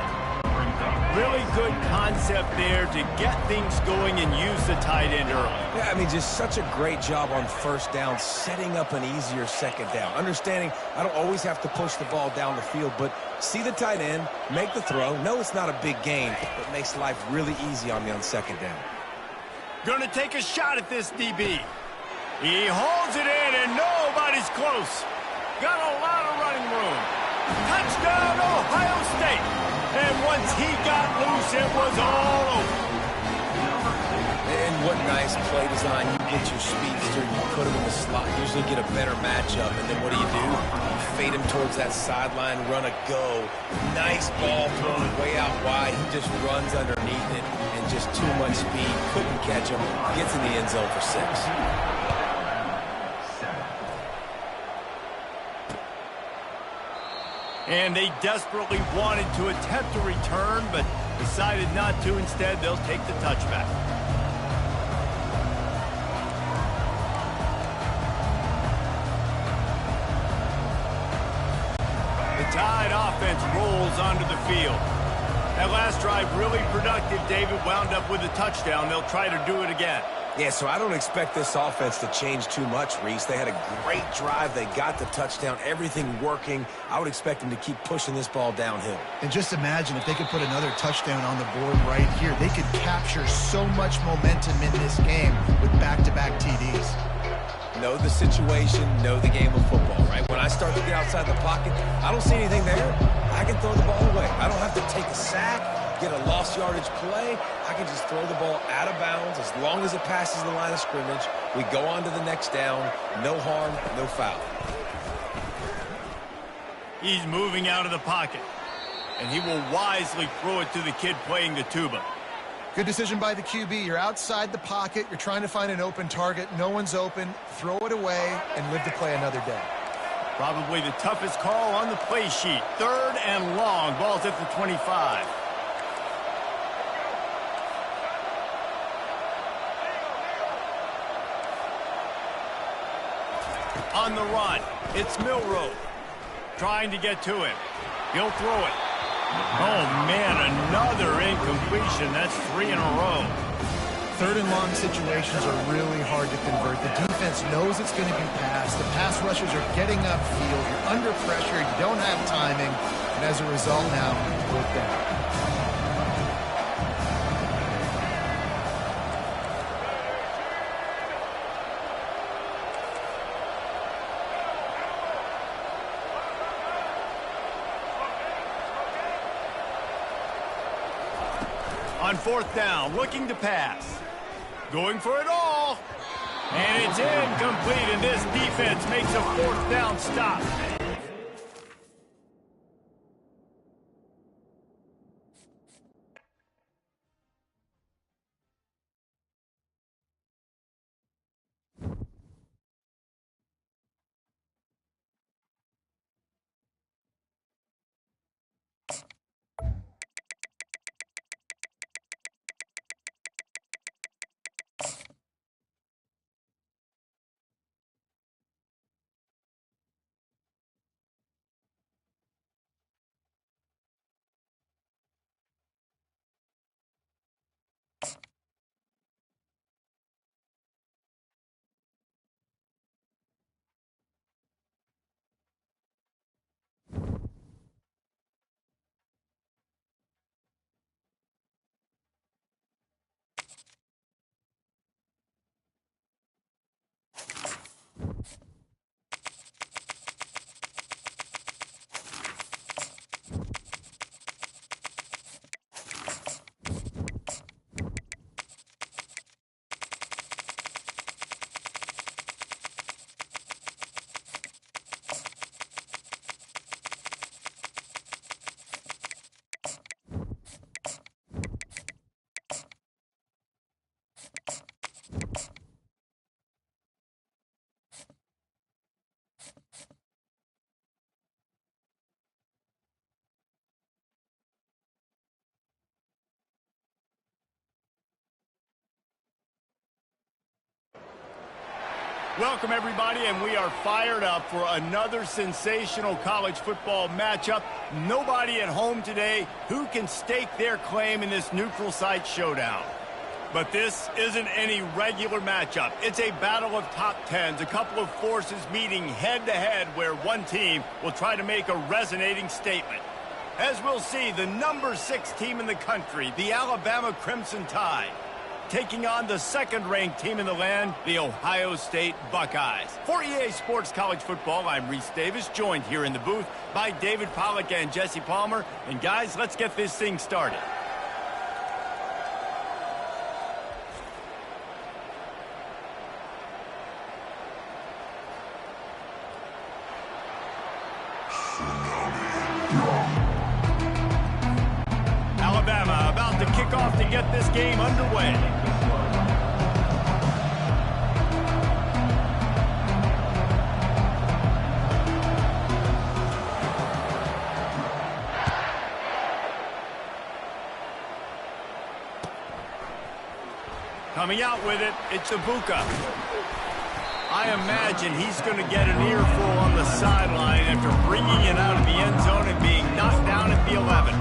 Really good concept there to get things going and use the tight end early. Yeah, I mean, just such a great job on 1st down, setting up an easier 2nd down. Understanding I don't always have to push the ball down the field, but see the tight end, make the throw. No, it's not a big gain, but makes life really easy on me on 2nd down. Gonna take a shot at this DB. He holds it in, and nobody's close. Got a lot of running room. Touchdown, Ohio State. And once he got loose, it was all over. And what nice play design. You get your speedster, you put him in the slot, usually get a better matchup, and then what do? You fade him towards that sideline, run a go. Nice ball thrown way out wide. He just runs underneath it, and just too much speed. Couldn't catch him. Gets in the end zone for 6. And they desperately wanted to attempt a return, but decided not to. Instead, they'll take the touchback. The Tide offense rolls onto the field. That last drive really productive. David wound up with a touchdown. They'll try to do it again. Yeah, so I don't expect this offense to change too much, Reese. They had a great drive. They got the touchdown, everything working. I would expect them to keep pushing this ball downhill. And just imagine if they could put another touchdown on the board right here. They could capture so much momentum in this game with back-to-back TDs. Know the situation, know the game of football, right? When I start to get outside the pocket, I don't see anything there. I can throw the ball away. I don't have to take a sack, get a lost yardage play. I can just throw the ball out of bounds as long as it passes the line of scrimmage. We go on to the next down. No harm, no foul. He's moving out of the pocket, and he will wisely throw it to the kid playing the tuba. Good decision by the QB. You're outside the pocket. You're trying to find an open target. No one's open. Throw it away and live to play another day. Probably the toughest call on the play sheet. 3rd and long. Ball's at the 25. On the run, it's Milroe. Trying to get to him. He'll throw it. Oh, man, another incompletion. That's 3 in a row. 3rd and long situations are really hard to convert. The defense knows it's going to be passed. The pass rushers are getting upfield. You're under pressure. You don't have timing. And as a result now, 4th down. On 4th down, looking to pass. Going for it all. And it's incomplete, and this defense makes a fourth down stop. Welcome, everybody, and we are fired up for another sensational college football matchup. Nobody at home today who can stake their claim in this neutral site showdown. But this isn't any regular matchup. It's a battle of top tens, a couple of forces meeting head-to-head where one team will try to make a resonating statement. As we'll see, the number 6 team in the country, the Alabama Crimson Tide, taking on the second-ranked team in the land, the Ohio State Buckeyes. For EA Sports College Football, I'm Reese Davis, joined here in the booth by David Pollack and Jesse Palmer. And guys, let's get this thing started. Alabama about to kick off to get this game underway. Coming out with it, it's Ibuka. I imagine he's going to get an earful on the sideline after bringing it out of the end zone and being knocked down at the 11.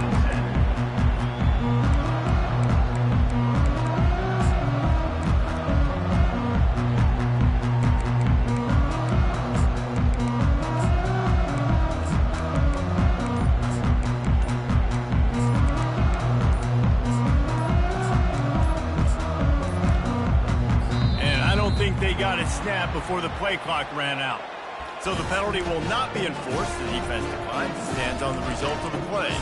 They got it snapped before the play clock ran out. So the penalty will not be enforced. The defense declines and stands on the result of the play.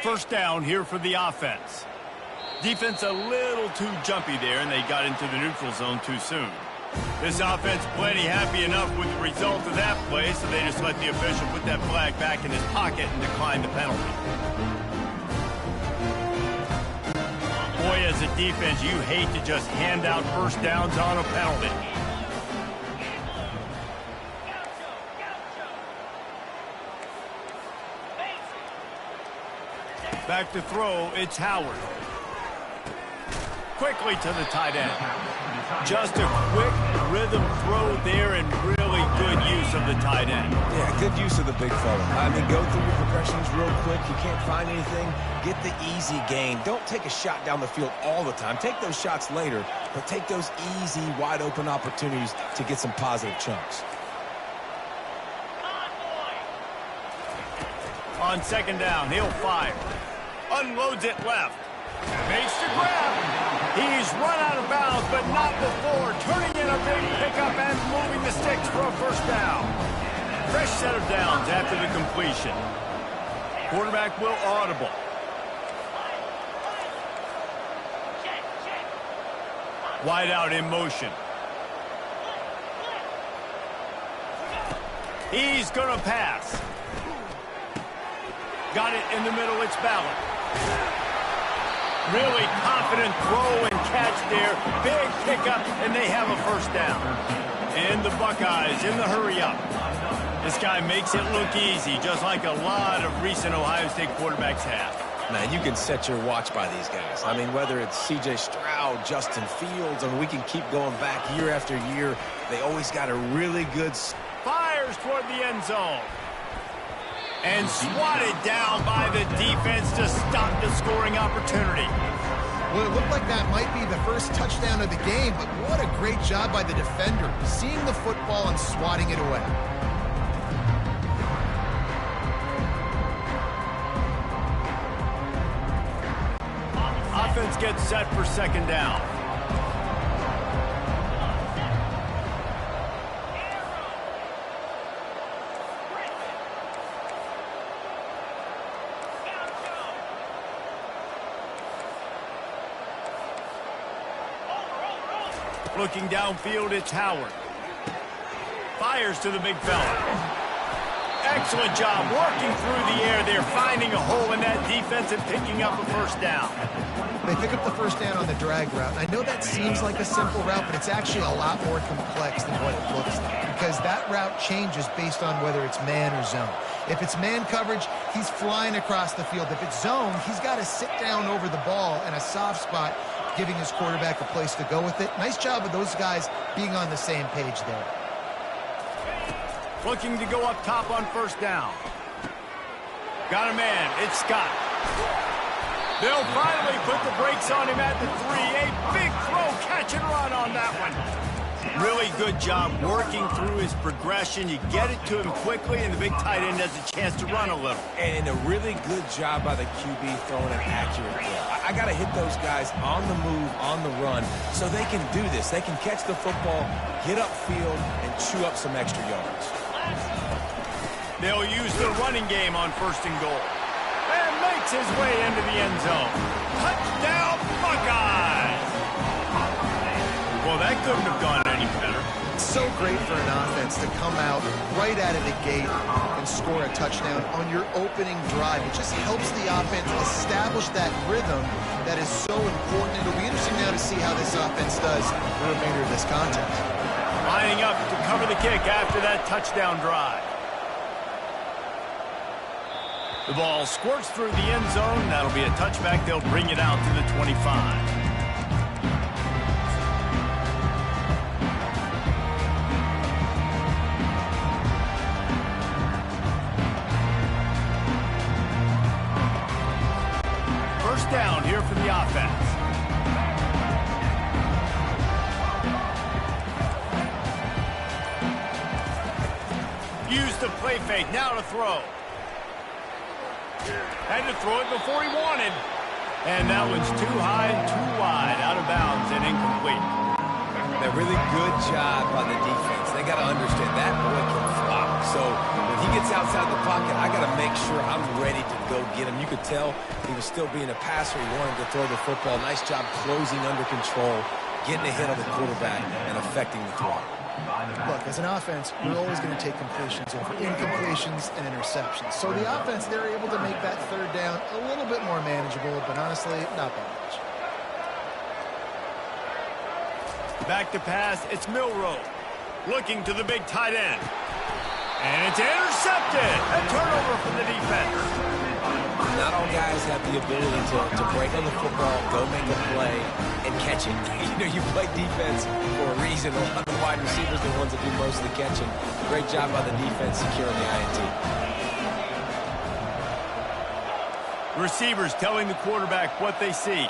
First down here for the offense. Defense a little too jumpy there, and they got into the neutral zone too soon. This offense plenty happy enough with the result of that play, so they just let the official put that flag back in his pocket and decline the penalty. Boy, as a defense, you hate to just hand out first downs on a penalty. Back to throw, it's Howard. Quickly to the tight end. Just a quick rhythm throw there and really good use of the tight end. Yeah, good use of the big fella. I mean, go through your progressions real quick. You can't find anything, get the easy gain. Don't take a shot down the field all the time. Take those shots later, but take those easy, wide-open opportunities to get some positive chunks. On second down, he'll fire. Unloads it left. Makes the grab. He's run out of bounds, but not before. Turning in a big pickup and moving the sticks for a first down. Fresh set of downs after the completion. Quarterback will audible. Wide out in motion. He's going to pass. Got it in the middle. It's Ballard. Really confident throw and catch there. Big pickup, and they have a first down. And the Buckeyes in the hurry-up. This guy makes it look easy, just like a lot of recent Ohio State quarterbacks have. Man, you can set your watch by these guys. I mean, whether it's C.J. Stroud, Justin Fields, I mean, we can keep going back year after year. They always got a really good... Fires toward the end zone. And swatted down by the defense to stop the scoring opportunity. Well, it looked like that might be the first touchdown of the game, but what a great job by the defender, seeing the football and swatting it away. Offense gets set for second down. Looking downfield, it's Howard. Fires to the big fella. Excellent job working through the air there, finding a hole in that defense and picking up a first down. They pick up the first down on the drag route. And I know that seems like a simple route, but it's actually a lot more complex than what it looks like, because that route changes based on whether it's man or zone. If it's man coverage, he's flying across the field. If it's zone, he's got to sit down over the ball in a soft spot, giving his quarterback a place to go with it. Nice job of those guys being on the same page there. Looking to go up top on first down. Got a man. It's Scott. They'll finally put the brakes on him at the 3. A big throw, catch and run on that one. Really good job working through his progression. You get it to him quickly, and the big tight end has a chance to run a little. And a really good job by the QB throwing an accurate throw. I got to hit those guys on the move, on the run, so they can do this. They can catch the football, get upfield, and chew up some extra yards. They'll use the running game on first and goal. And makes his way into the end zone. Touchdown, Buckeyes! Well, that couldn't have gone any better. It's so great for an offense to come out right out of the gate and score a touchdown on your opening drive. It just helps the offense establish that rhythm that is so important. It'll be interesting now to see how this offense does the remainder of this contest. Lining up to cover the kick after that touchdown drive. The ball squirts through the end zone. That'll be a touchback. They'll bring it out to the 25. First down here for the offense. Use the play fake. Now to throw. Had to throw it before he wanted. And that one's too high and too wide, out of bounds and incomplete. A really good job by the defense. They got to understand that boy can flop. So when he gets outside the pocket, I got to make sure I'm ready to go get him. You could tell he was still being a passer. He wanted to throw the football. Nice job closing under control, getting ahead of the quarterback, and affecting the throw. Look, as an offense, we're always going to take completions over incompletions and interceptions. So the offense, they're able to make that third down a little bit more manageable, but honestly, not that much. Back to pass, it's Milroe. Looking to the big tight end. And it's intercepted. A turnover from the defense. Not all guys have the ability to break on the football, go make a play, and catch it. You know, you play defense for a reason. A lot of the wide receivers are the ones that do most of the catching. Great job by the defense securing the INT. Receivers telling the quarterback what they see.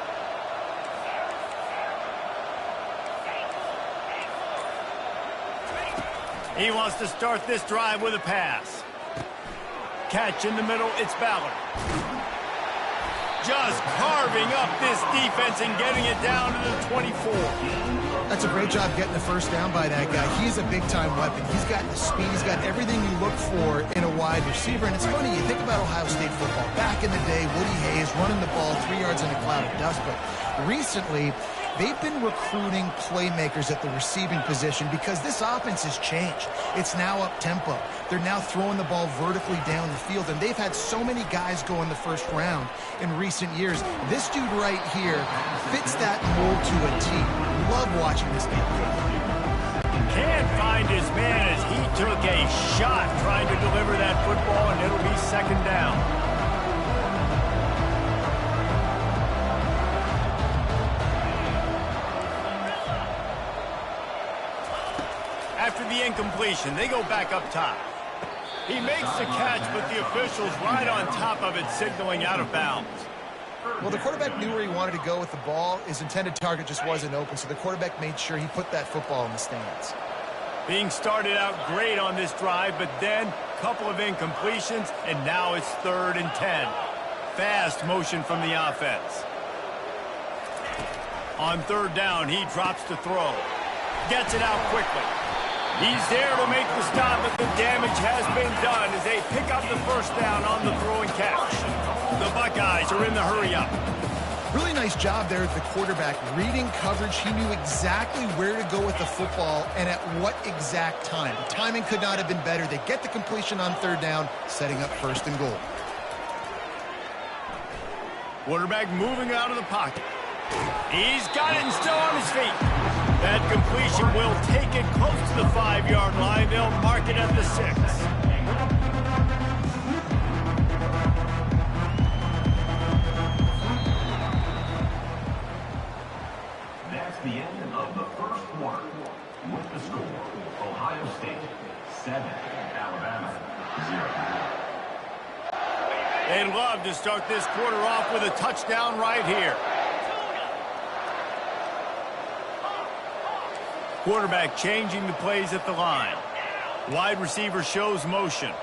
He wants to start this drive with a pass. Catch in the middle, it's Ballard. Just carving up this defense and getting it down to the 24. That's a great job getting the first down by that guy. He's a big-time weapon. He's got the speed. He's got everything you look for in a wide receiver. And it's funny, you think about Ohio State football. Back in the day, Woody Hayes running the ball 3 yards in a cloud of dust. But recently, they've been recruiting playmakers at the receiving position because this offense has changed. It's now up-tempo. They're now throwing the ball vertically down the field, and they've had so many guys go in the first round in recent years. This dude right here fits that mold to a T. Love watching this kid. Can't find his man as he took a shot trying to deliver that football, and it'll be second down. After the incompletion, they go back up top. He makes the catch, but the official's right on top of it, signaling out of bounds. Well, the quarterback knew where he wanted to go with the ball. His intended target just wasn't open, so the quarterback made sure he put that football in the stands. Being started out great on this drive, but then a couple of incompletions, and now it's 3rd and 10. Fast motion from the offense. On 3rd down, he drops to throw. Gets it out quickly. He's there to make the stop, but the damage has been done as they pick up the first down on the throw and catch. The Buckeyes are in the hurry-up. Really nice job there at the quarterback. Reading coverage, he knew exactly where to go with the football and at what exact time. The timing could not have been better. They get the completion on 3rd down, setting up 1st and goal. Quarterback moving out of the pocket. He's got it and still on his feet. That completion will take it close to the 5-yard line. They'll mark it at the 6. That's the end of the first quarter. With the score, Ohio State 7, Alabama 0. They'd love to start this quarter off with a touchdown right here. Quarterback changing the plays at the line. Wide receiver shows motion.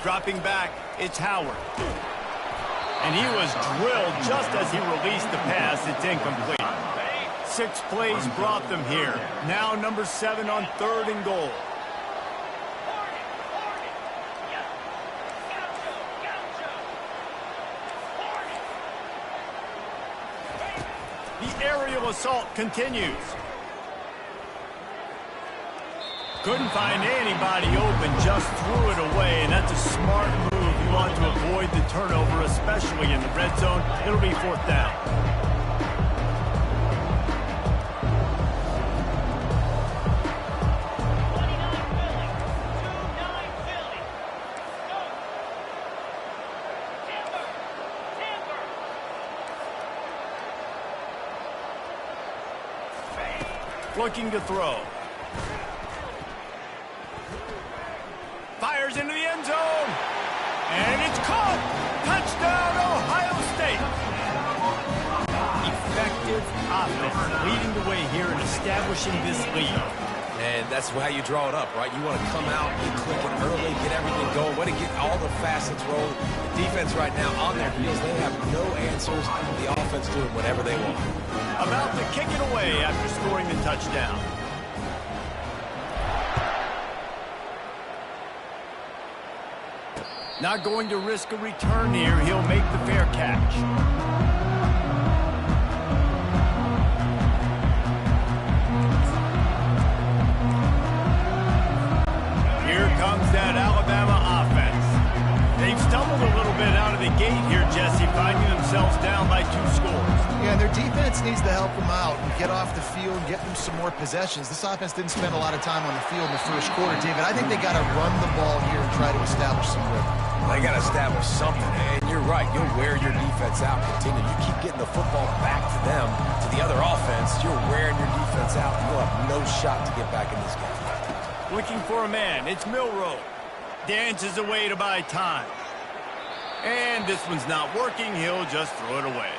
Dropping back, it's Howard. And he was drilled just as he released the pass. It's incomplete. 6 plays brought them here. Now number 7 on 3rd and goal. The aerial assault continues. Couldn't find anybody open, just threw it away, and that's a smart move. You want to avoid the turnover, especially in the red zone. It'll be 4th down. Looking to throw. Fires into the end zone. And it's caught. Touchdown, Ohio State. Effective offense leading the way here and establishing this lead. And that's how you draw it up, right? You want to come out, get clicking early, get everything going, want to get all the facets rolling. The defense right now on their heels, they have no answers. The offense doing whatever they want. About to kick it away after scoring the touchdown. Not going to risk a return here. He'll make the fair catch. Here comes that Alabama offense. They've stumbled a little bit out of the gate here, Jesse, finding themselves down by 2 scores. Yeah, and their defense needs to help them out and get off the field and get them some more possessions. This offense didn't spend a lot of time on the field in the first quarter, David. I think they got to run the ball here and try to establish some rhythm. They got to establish something, and you're right. You'll wear your defense out. Continue. You keep getting the football back to them, to the other offense. You're wearing your defense out. You'll have no shot to get back in this game. Looking for a man. It's Milroe. Dances away to buy time. And this one's not working. He'll just throw it away.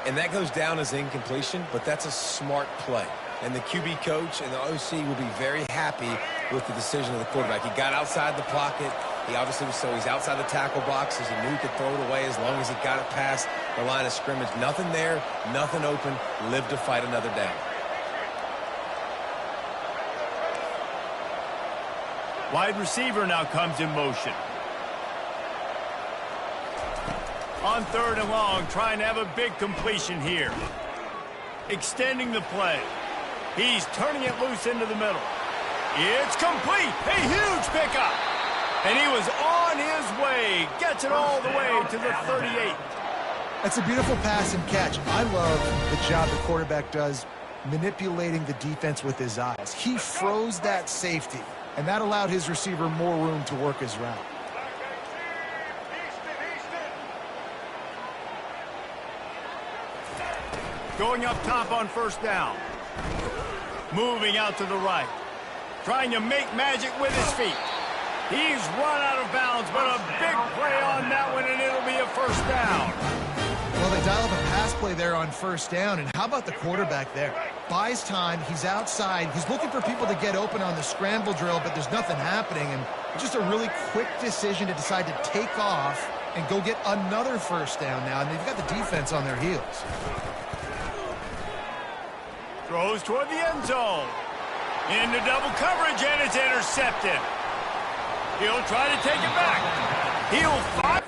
And that goes down as incompletion, but that's a smart play. And the QB coach and the OC will be very happy with the decision of the quarterback. He got outside the pocket. He obviously was, so he's outside the tackle box, so he knew he could throw it away as long as he got it past the line of scrimmage. Nothing there, nothing open, live to fight another day. Wide receiver now comes in motion. On 3rd and long, trying to have a big completion here. Extending the play. He's turning it loose into the middle. It's complete. A huge pickup. And he was on his way. Gets it all the way to the 38. That's a beautiful pass and catch. I love the job the quarterback does manipulating the defense with his eyes. He froze that safety, and that allowed his receiver more room to work his route. Going up top on 1st down. Moving out to the right. Trying to make magic with his feet. He's run out of bounds, but a big play on that one, and it'll be a 1st down. Well, they dial up a pass play there on 1st down, and how about the quarterback there? Buys time, he's outside, he's looking for people to get open on the scramble drill, but there's nothing happening, and just a really quick decision to decide to take off and go get another 1st down now, and they've got the defense on their heels. Throws toward the end zone. Into double coverage, and it's intercepted. He'll try to take it back. He'll fire.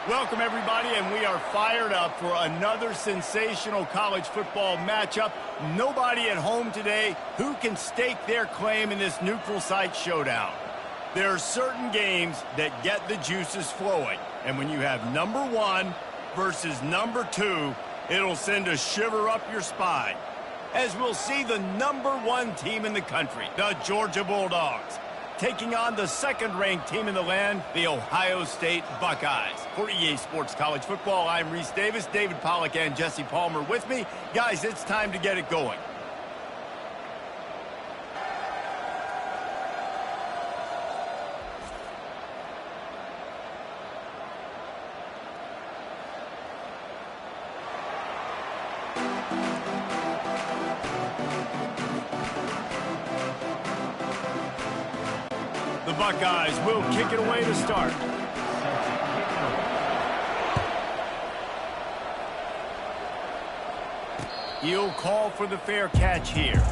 Welcome, everybody, and we are fired up for another sensational college football matchup. Nobody at home today who can stake their claim in this neutral site showdown. There are certain games that get the juices flowing, and when you have number one versus number two, it'll send a shiver up your spine. As we'll see the number one team in the country, the Georgia Bulldogs, taking on the second-ranked team in the land, the Ohio State Buckeyes. For EA Sports College Football, I'm Reese Davis, David Pollack, and Jesse Palmer with me. Guys, it's time to get it going. The Buckeyes will kick it away to start. He'll call for the fair catch here.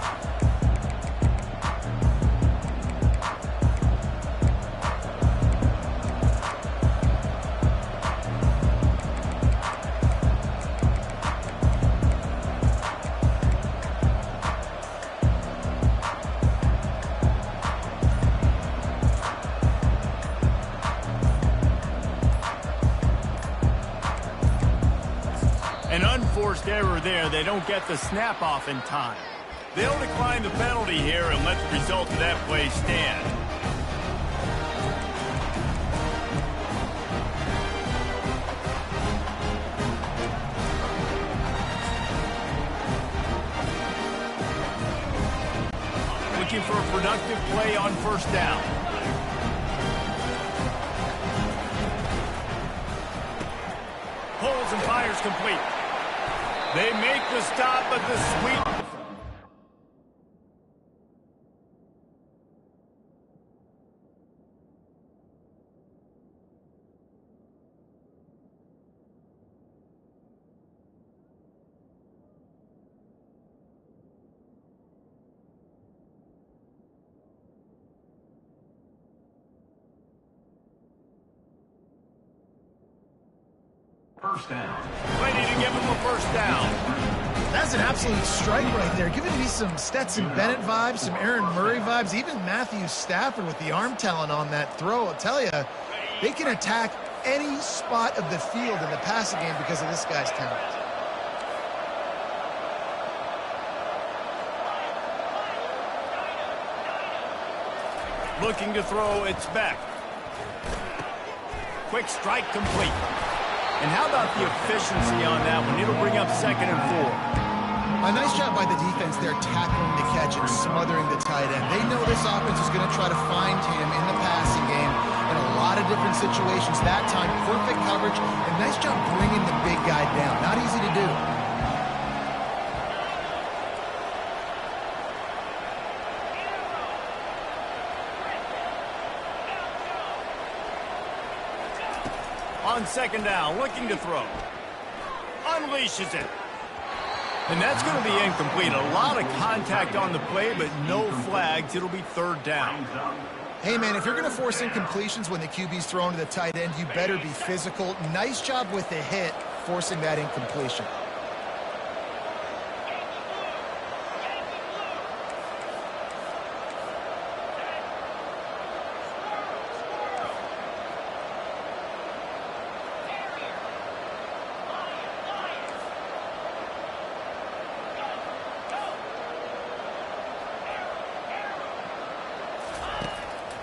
An unforced error there. They don't get the snap off in time. They'll decline the penalty here and let the result of that play stand. Looking for a productive play on first down. Pulls and fires complete. They make the stop, but the sweep. First down. Ready to give him a first down. That's an absolute strike right there. Giving me some Stetson Bennett vibes, some Aaron Murray vibes, even Matthew Stafford with the arm talent on that throw. I'll tell you, they can attack any spot of the field in the passing game because of this guy's talent. Looking to throw, it's back. Quick strike complete. And how about the efficiency on that one? It'll bring up 2nd and 4. A nice job by the defense there tackling the catch and smothering the tight end. They know this offense is going to try to find him in the passing game in a lot of different situations. That time, perfect coverage, and nice job bringing the big guy down. Not easy to do. On 2nd down, looking to throw. Unleashes it. And that's going to be incomplete. A lot of contact on the play, but no flags. It'll be 3rd down. Hey, man, if you're going to force incompletions when the QB's thrown to the tight end, you better be physical. Nice job with the hit, forcing that incompletion.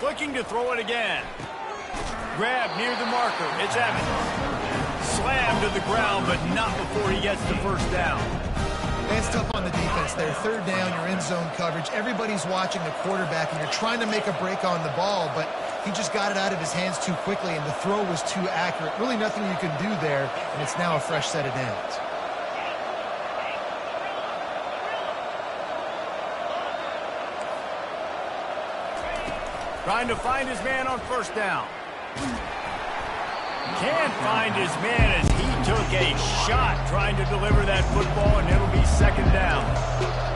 Looking to throw it again. Grab near the marker. It's Evans. Slammed to the ground, but not before he gets the first down. It's tough on the defense there. 3rd down, you're in zone coverage. Everybody's watching the quarterback, and you're trying to make a break on the ball, but he just got it out of his hands too quickly, and the throw was too accurate. Really nothing you can do there, and it's now a fresh set of downs. Trying to find his man on first down. Can't find his man as he took a shot trying to deliver that football, and it'll be 2nd down.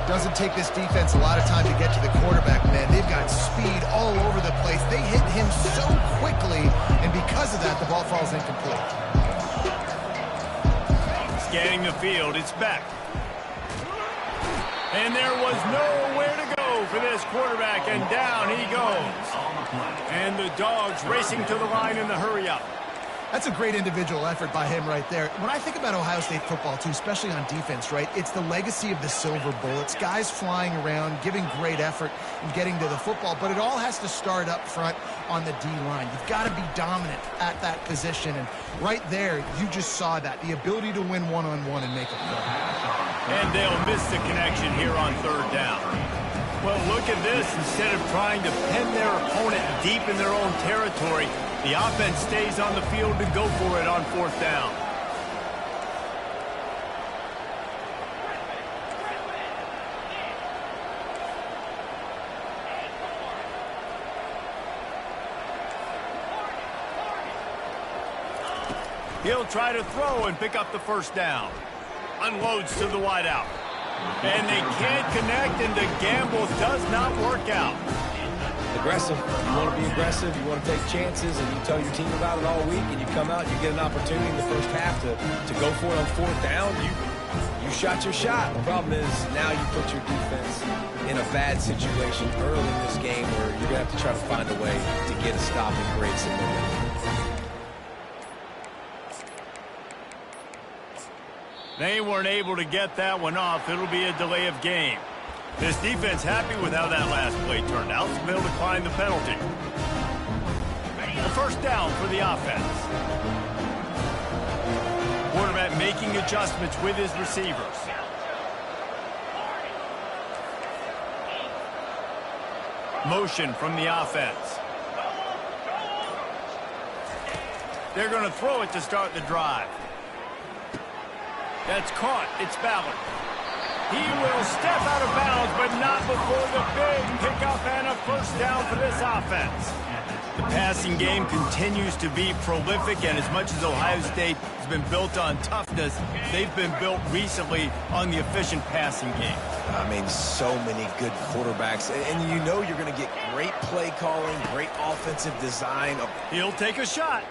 Doesn't take this defense a lot of time to get to the quarterback, man. They've got speed all over the place. They hit him so quickly, and because of that, the ball falls incomplete. Scanning the field, it's Beck. And there was nowhere to go for this quarterback, and down he goes. And the Dogs racing to the line in the hurry-up. That's a great individual effort by him right there. When I think about Ohio State football, too, especially on defense, right, it's the legacy of the Silver Bullets, guys flying around, giving great effort and getting to the football, but it all has to start up front on the D-line. You've got to be dominant at that position, and right there, you just saw that, the ability to win one-on-one and make a play. And they'll miss the connection here on third down. Well, look at this. Instead of trying to pin their opponent deep in their own territory, the offense stays on the field to go for it on fourth down. He'll try to throw and pick up the first down. Unloads to the wideout. And they can't connect, and the gamble does not work out. Aggressive. You want to be aggressive, you want to take chances, and you tell your team about it all week, and you come out and you get an opportunity in the first half to go for it on fourth down. You shot your shot. The problem is now you put your defense in a bad situation early in this game where you're going to have to try to find a way to get a stop and create some momentum. They weren't able to get that one off. It'll be a delay of game. This defense happy with how that last play turned out, so they'll decline the penalty. The first down for the offense. Quarterback making adjustments with his receivers. Motion from the offense. They're going to throw it to start the drive. That's caught. It's Ballard. He will step out of bounds, but not before the big pickup and a first down for this offense. The passing game continues to be prolific, and as much as Ohio State has been built on toughness, they've been built recently on the efficient passing game. I mean, so many good quarterbacks, and you know you're going to get great play calling, great offensive design. He'll take a shot.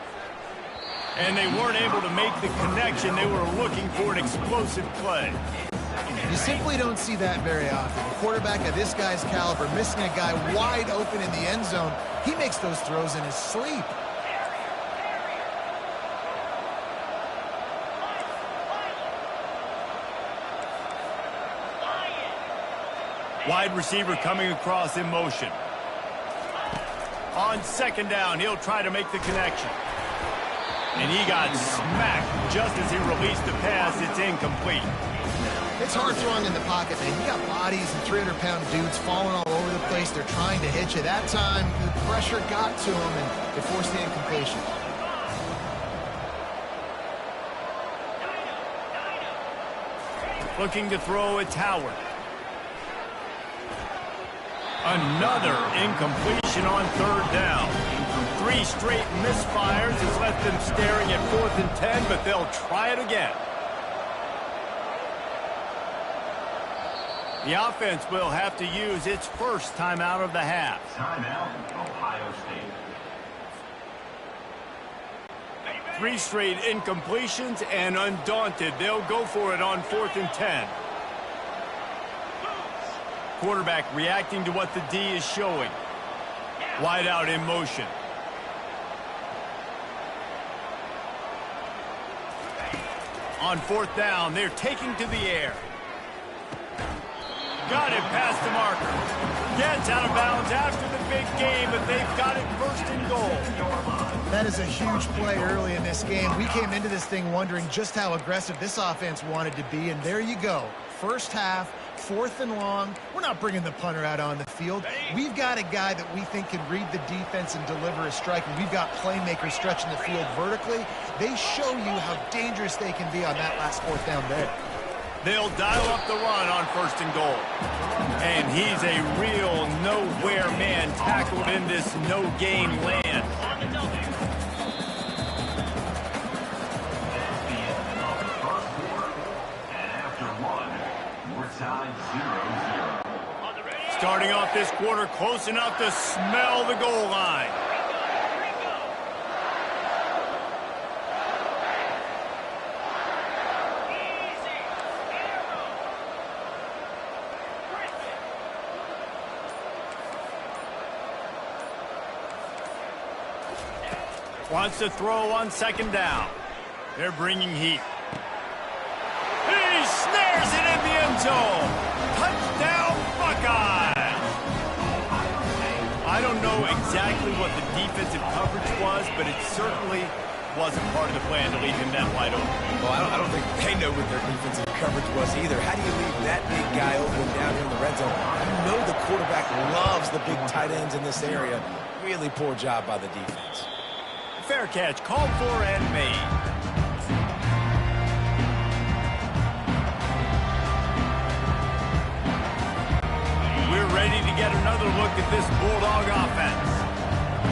And they weren't able to make the connection. They were looking for an explosive play. You simply don't see that very often. A quarterback of this guy's caliber missing a guy wide open in the end zone. He makes those throws in his sleep. Wide receiver coming across in motion. On second down, he'll try to make the connection. And he got smacked just as he released the pass. It's incomplete. It's hard throwing in the pocket, man. You got bodies and 300-pound dudes falling all over the place. They're trying to hit you. That time, the pressure got to him, and it forced the incompletion. Looking to throw, it's Howard. Another incompletion on third down. 3 straight misfires has left them staring at 4th and 10, but they'll try it again. The offense will have to use its first timeout of the half. Timeout, Ohio State. 3 straight incompletions, and undaunted, they'll go for it on 4th and 10. Quarterback reacting to what the D is showing. Wide out in motion. On 4th down, they're taking to the air. Got it past the marker. Gets out of bounds after the big game, but they've got it first and goal. That is a huge play early in this game. We came into this thing wondering just how aggressive this offense wanted to be, and there you go. First half, 4th and long. We're not bringing the punter out on the field. We've got a guy that we think can read the defense and deliver a strike, and we've got playmakers stretching the field vertically. They show you how dangerous they can be on that last 4th down there. They'll dial up the run on 1st and goal. And he's a real nowhere man tackled in this no-game land. Starting off this quarter close enough to smell the goal line. Wants to throw on second down. They're bringing heat. He snares it in the end zone. Touchdown, Buckeyes. I don't know exactly what the defensive coverage was, but it certainly wasn't part of the plan to leave him that wide open. Well, I don't think they know what their defensive coverage was either. How do you leave that big guy open down here in the red zone? You know the quarterback loves the big tight ends in this area. Really poor job by the defense. Fair catch, called for and made. We're ready to get another look at this Bulldog offense.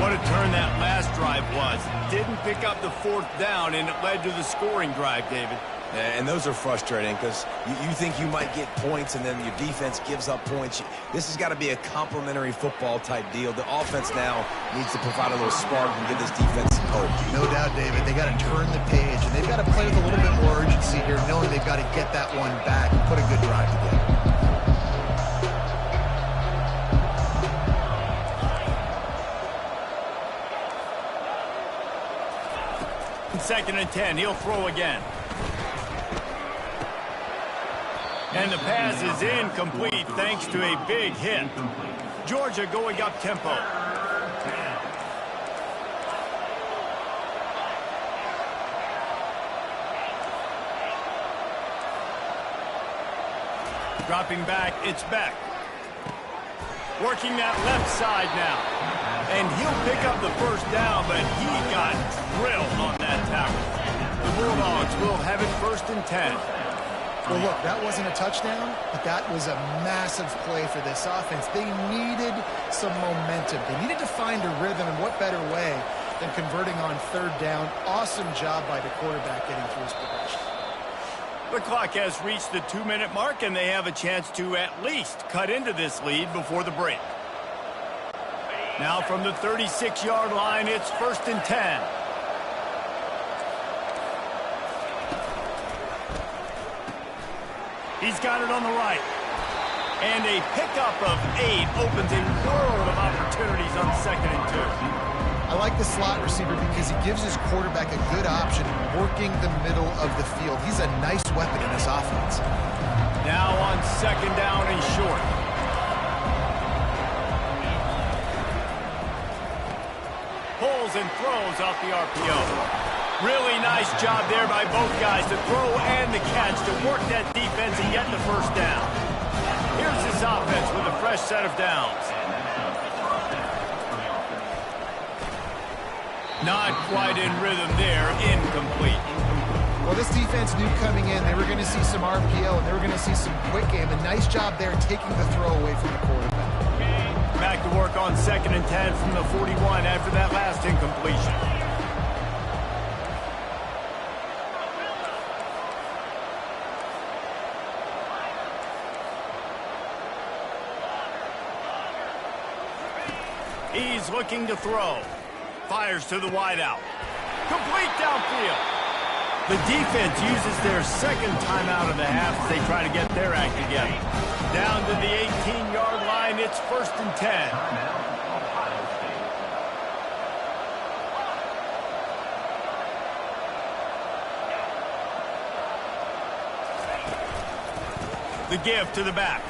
What a turn that last drive was. Didn't pick up the fourth down, and it led to the scoring drive, David. And those are frustrating because you think you might get points and then your defense gives up points. This has got to be a complementary football type deal. The offense now needs to provide a little spark and give this defense some hope. No doubt, David. They got to turn the page, and they've got to play with a little bit more urgency here, knowing they've got to get that one back and put a good drive together. Second and 10. He'll throw again. And the pass is incomplete thanks to a big hit. Georgia going up tempo. Dropping back, it's Beck. Working that left side now. And he'll pick up the first down, but he got drilled on that tackle. The Bulldogs will have it first and 10. Well, look, that wasn't a touchdown, but that was a massive play for this offense. They needed some momentum. They needed to find a rhythm, and what better way than converting on third down. Awesome job by the quarterback getting through his progression. The clock has reached the 2-minute mark, and they have a chance to at least cut into this lead before the break. Now from the 36-yard line, it's first and 10. He's got it on the right. And a pickup of 8 opens a world of opportunities on second and 2. I like the slot receiver because he gives his quarterback a good option working the middle of the field. He's a nice weapon in this offense. Now on second down and short. Pulls and throws off the RPO. Really nice job there by both guys to throw and the catch to work that defense and get the first down. Here's his offense with a fresh set of downs. Not quite in rhythm there, incomplete. Well, this defense knew coming in they were going to see some RPO and they were going to see some quick game. A nice job there taking the throw away from the quarterback. Back to work on second and 10 from the 41 after that last incompletion. He's looking to throw. Fires to the wideout. Complete downfield. The defense uses their second timeout of the half as they try to get their act together. Down to the 18-yard line, it's first and 10. The give to the back.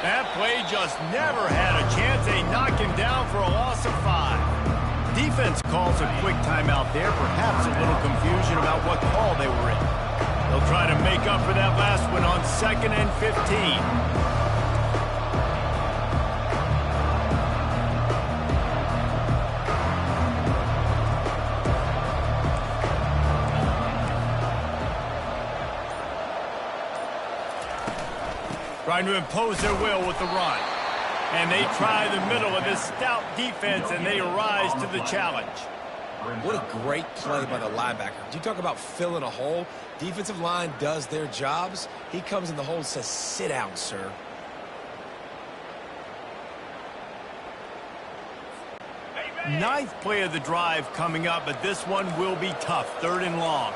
That play just never had a chance. They knock him down for a loss of 5. Defense calls a quick timeout there. Perhaps a little confusion about what call they were in. They'll try to make up for that last one on second and 15. Trying to impose their will with the run. And they try the middle of this stout defense, and they rise to the challenge. What a great play by the linebacker. You talk about filling a hole. Defensive line does their jobs. He comes in the hole and says, sit down, sir. Ninth play of the drive coming up, but this one will be tough. Third and long.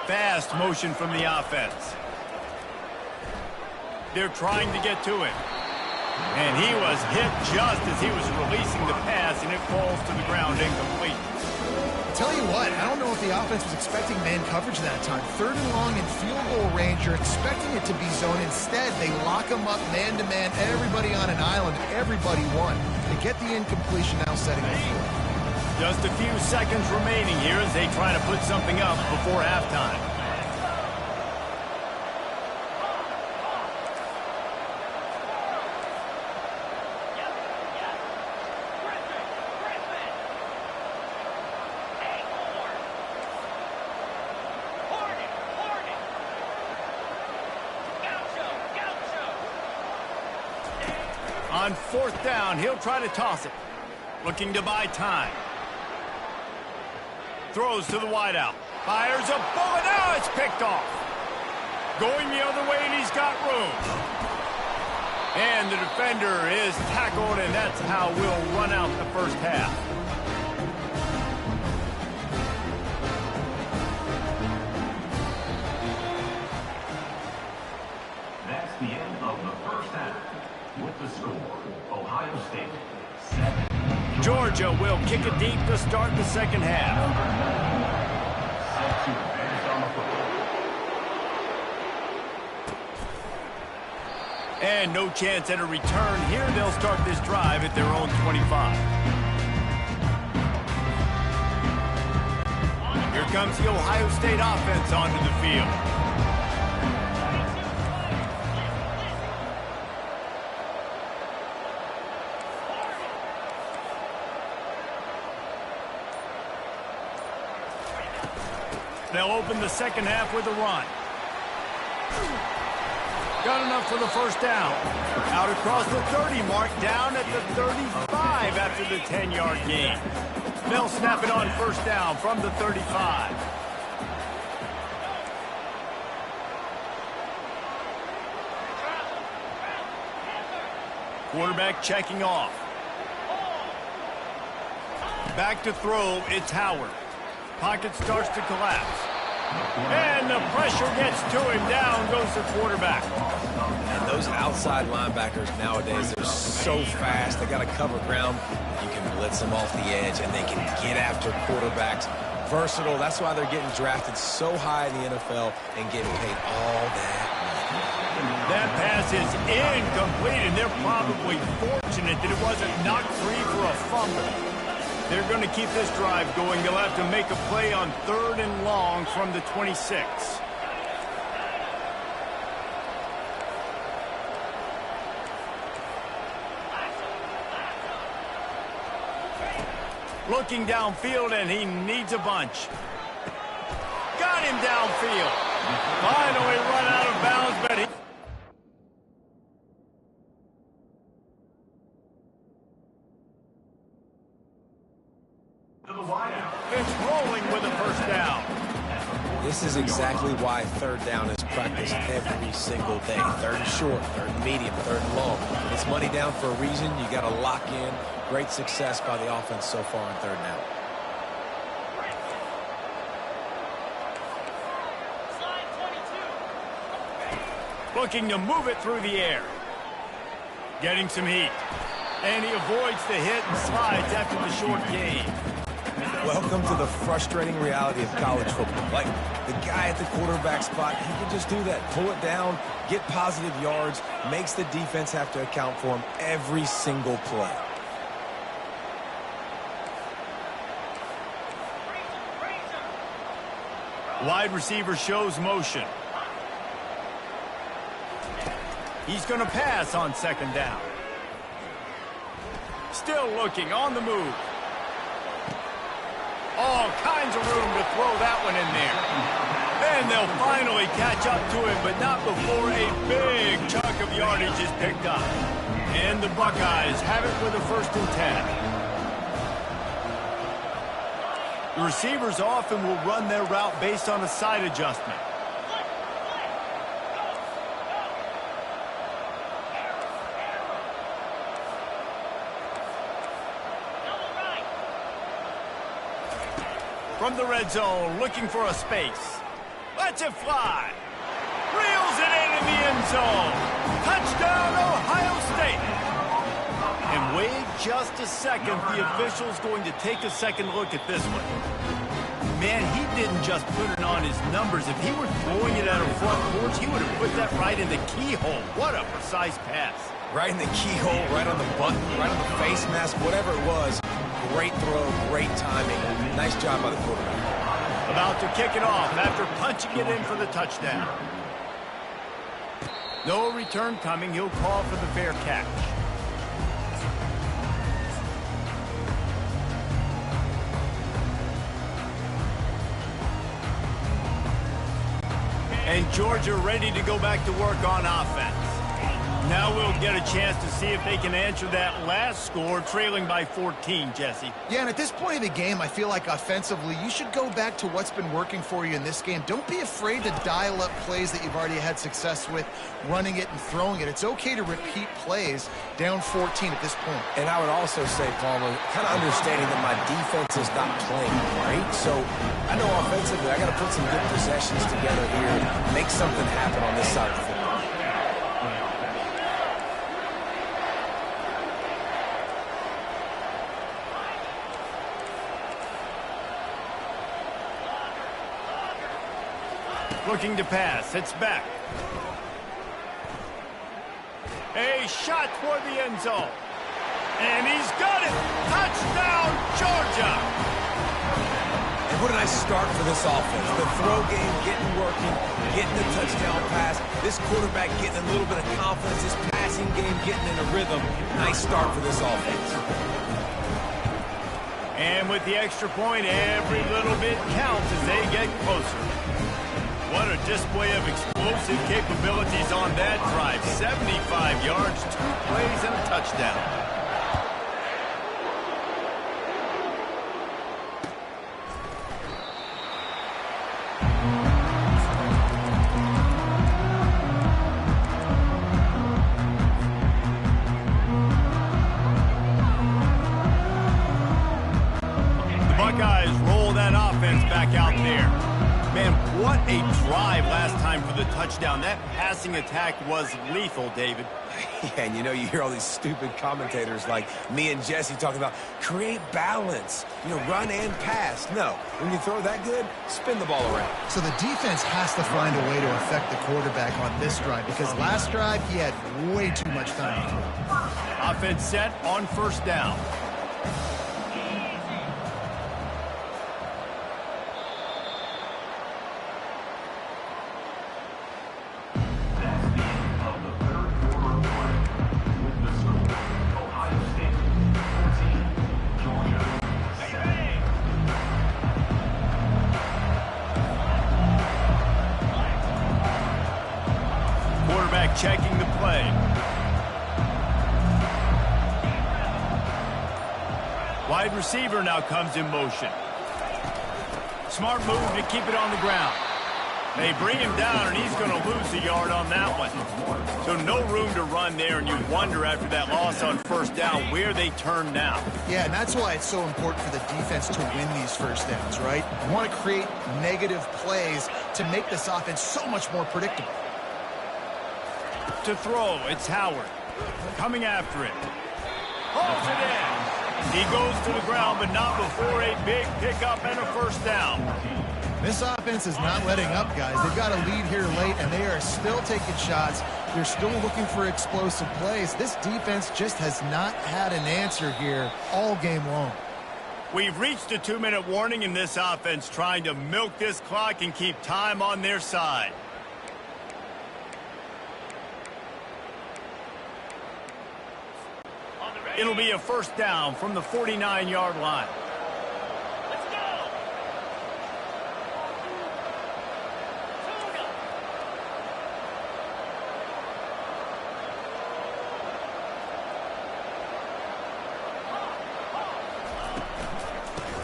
fast motion from the offense. They're trying to get to him. And he was hit just as he was releasing the pass, and it falls to the ground incomplete. Tell you what, I don't know if the offense was expecting man coverage that time. 3rd and long in field goal range, you're expecting it to be zone. Instead, they lock him up man-to-man, everybody on an island, everybody won. They get the incompletion, now setting the field. Just a few seconds remaining here as they try to put something up before halftime. On 4th down, he'll try to toss it. Looking to buy time. Throws to the wideout. Fires a bullet. Now it's picked off. Going the other way, and he's got room. And the defender is tackled, and that's how we'll run out the first half. That's the end of the first half. With the score, Ohio State 7. Georgia will kick it deep to start the second half. Set to advance on the football. And no chance at a return here. They'll start this drive at their own 25. Here comes the Ohio State offense onto the field. They'll open the second half with a run. Got enough for the first down. Out across the 30 mark, down at the 35 after the 10-yard gain. They'll snap it on first down from the 35. Quarterback checking off. Back to throw, it's Howard. Pocket starts to collapse. And the pressure gets to him. Down goes the quarterback. And those outside linebackers nowadays, they're so fast. They got to cover ground. You can blitz them off the edge, and they can get after quarterbacks. Versatile. That's why they're getting drafted so high in the NFL and getting paid all that money. That pass is incomplete, and they're probably fortunate that it wasn't knocked free for a fumble. They're going to keep this drive going. They'll have to make a play on 3rd and long from the 26. Looking downfield, and he needs a bunch. Got him downfield. Finally run out of bounds, but he... It's rolling with a first down. This is exactly why 3rd down is practiced every single day. 3rd and short, 3rd and medium, 3rd and long. It's money down for a reason. You got to lock in. Great success by the offense so far on 3rd down. Looking to move it through the air. Getting some heat. And he avoids the hit and slides after the short gain. Welcome to the frustrating reality of college football. Like, the guy at the quarterback spot, he can just do that. Pull it down, get positive yards, makes the defense have to account for him every single play. Wide receiver shows motion. He's going to pass on 2nd down. Still looking on the move. All kinds of room to throw that one in there. And they'll finally catch up to him, but not before a big chunk of yardage is picked up. And the Buckeyes have it with a 1st and 10. The receivers often will run their route based on a side adjustment. From the red zone, looking for a space. Lets it fly. Reels it into the end zone. Touchdown, Ohio State. And wait just a second. The official's going to take a second look at this one. Man, he didn't just put it on his numbers. If he were throwing it at a front porch, he would have put that right in the keyhole. What a precise pass. Right in the keyhole, right on the button, right on the face mask, whatever it was. Great throw, great timing. Nice job by the quarterback. About to kick it off after punching it in for the touchdown. No return coming. He'll call for the fair catch. And Georgia ready to go back to work on offense. Now we'll get a chance to see if they can answer that last score, trailing by 14, Jesse. Yeah, and at this point of the game, I feel like offensively, you should go back to what's been working for you in this game. Don't be afraid to dial up plays that you've already had success with, running it and throwing it. It's okay to repeat plays down 14 at this point. And I would also say, Palmer, kind of understanding that my defense is not playing great. So I know offensively, I got to put some good possessions together here, make something happen on this side of the football. Looking to pass. It's back. A shot toward the end zone. And he's got it. Touchdown, Georgia. And what a nice start for this offense. The throw game getting working, getting the touchdown pass. This quarterback getting a little bit of confidence. This passing game getting in a rhythm. Nice start for this offense. And with the extra point, every little bit counts as they get closer. What a display of explosive capabilities on that drive. 75 yards, 2 plays, and a touchdown. The Buckeyes roll that offense back out there. Man, what a drive last time for the touchdown. That passing attack was lethal, David. Yeah, and you know, you hear all these stupid commentators like me and Jesse talking about create balance, you know, run and pass. No, when you throw that good, spin the ball around. So the defense has to find a way to affect the quarterback on this drive because last drive he had way too much time to throw. Offense set on first down. Checking the play. Wide receiver now comes in motion. Smart move to keep it on the ground. They bring him down, and he's going to lose a yard on that one. So no room to run there, and you wonder after that loss on first down where they turn now. Yeah, and that's why it's so important for the defense to win these first downs, right? You want to create negative plays to make this offense so much more predictable. To throw, it's Howard. Coming after it. Hauls it in. He goes to the ground, but not before a big pickup and a first down. This offense is not letting up, guys. They've got a lead here late, and they are still taking shots. They're still looking for explosive plays. This defense just has not had an answer here all game long. We've reached a 2-minute warning in this offense, trying to milk this clock and keep time on their side. It'll be a first down from the 49-yard line. Let's go.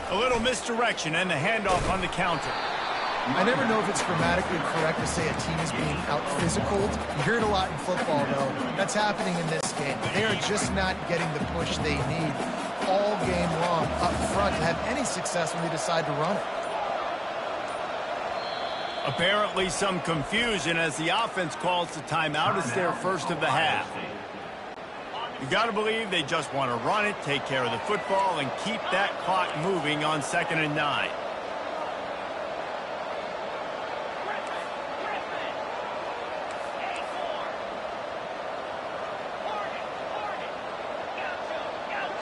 A little misdirection and the handoff on the counter. I never know if it's grammatically correct to say a team is being out-physicaled. You hear it a lot in football, though. That's happening in this game. They are just not getting the push they need all game long up front to have any success when they decide to run it. Apparently some confusion as the offense calls the timeout. It's their first of the half. You got to believe they just want to run it, take care of the football, and keep that clock moving on 2nd and 9.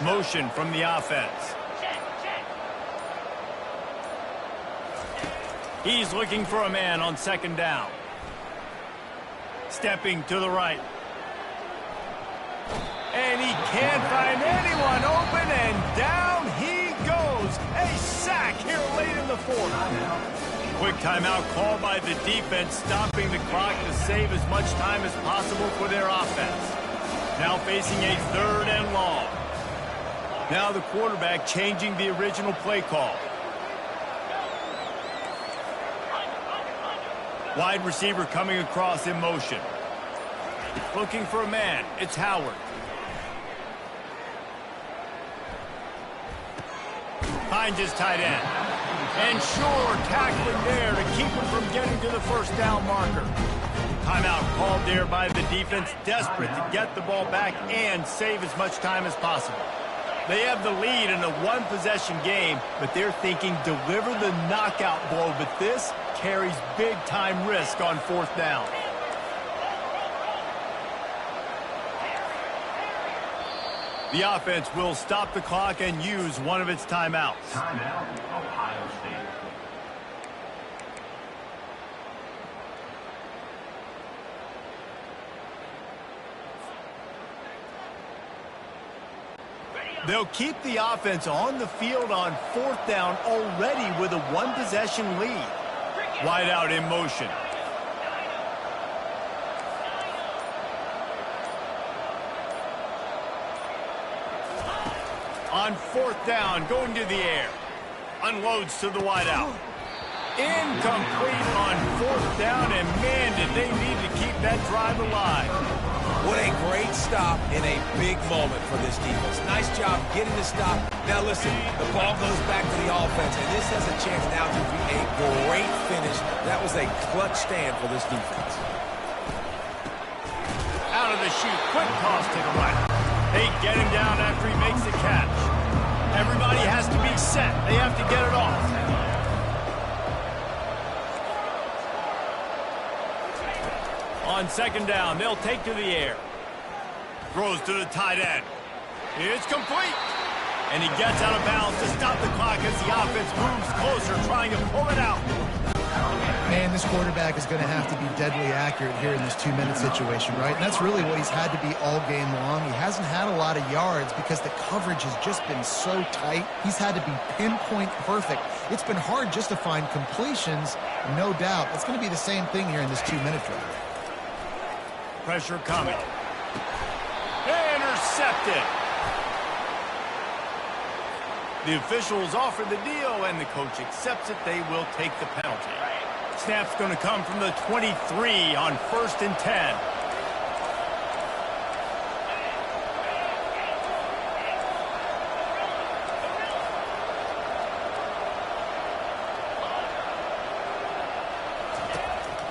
Motion from the offense. He's looking for a man on 2nd down. Stepping to the right. And he can't find anyone open, and down he goes. A sack here late in the 4th. Quick timeout called by the defense, stopping the clock to save as much time as possible for their offense. Now facing a 3rd and long. Now the quarterback changing the original play call. Wide receiver coming across in motion. Looking for a man. It's Howard. Finds his tight end. And sure, tackling there to keep him from getting to the 1st down marker. Timeout called there by the defense, desperate to get the ball back and save as much time as possible. They have the lead in a one-possession game, but they're thinking deliver the knockout blow, but this carries big-time risk on 4th down. The offense will stop the clock and use one of its timeouts. Timeout, Ohio State. They'll keep the offense on the field on 4th down already with a one-possession lead. Wide out in motion. On 4th down, going to the air. Unloads to the wide out. Incomplete on 4th down, and man, did they need to keep that drive alive. What a great stop in a big moment for this defense. Nice job getting the stop. Now listen, the ball goes back to the offense, and this has a chance now to be a great finish. That was a clutch stand for this defense. Out of the chute, quick toss to the right. They get him down after he makes the catch. Everybody has to be set. They have to get it off. On 2nd down, they'll take to the air. Throws to the tight end. It's complete. And he gets out of bounds to stop the clock as the offense moves closer, trying to pull it out. Man, this quarterback is going to have to be deadly accurate here in this 2-minute situation, right? And that's really what he's had to be all game long. He hasn't had a lot of yards because the coverage has just been so tight. He's had to be pinpoint perfect. It's been hard just to find completions, no doubt. It's going to be the same thing here in this 2-minute drive. Pressure coming. Intercepted. The officials offer the deal, and the coach accepts it. They will take the penalty. Snap's going to come from the 23 on 1st and 10.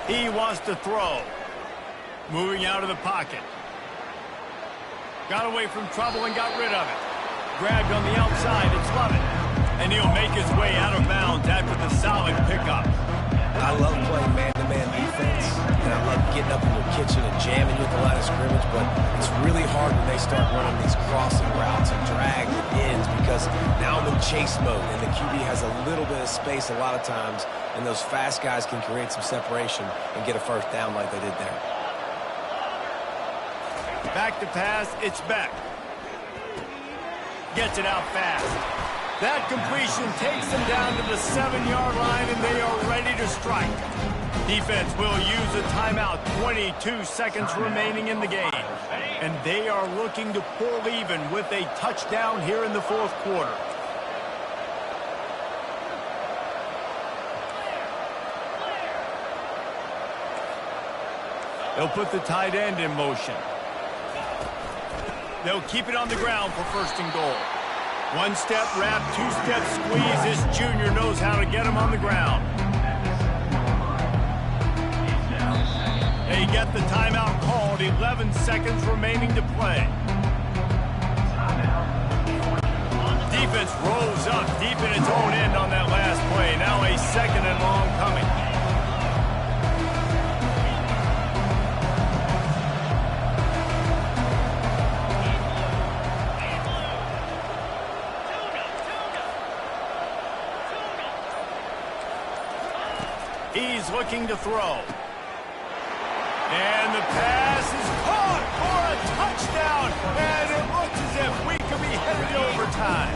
He wants to throw. Moving out of the pocket. Got away from trouble and got rid of it. Grabbed on the outside. It's Lovett. And he'll make his way out of bounds after the solid pickup. I love playing man-to-man defense, and I love getting up in your kitchen and jamming you at the line of scrimmage, but it's really hard when they start running these crossing routes and drag the ends because now I'm in chase mode, and the QB has a little bit of space a lot of times, and those fast guys can create some separation and get a 1st down like they did there. Back to pass, it's Beck. Gets it out fast. That completion takes them down to the 7-yard line, and they are ready to strike. Defense will use a timeout, 22 seconds remaining in the game. And they are looking to pull even with a touchdown here in the 4th quarter. They'll put the tight end in motion. They'll keep it on the ground for 1st and goal. 1-step wrap, 2-step squeeze. This junior knows how to get him on the ground. They get the timeout called. 11 seconds remaining to play. Defense rolls up deep in its own end on that last play. Now a second and long coming. He's looking to throw. And the pass is caught for a touchdown. And it looks as if we could be headed to overtime.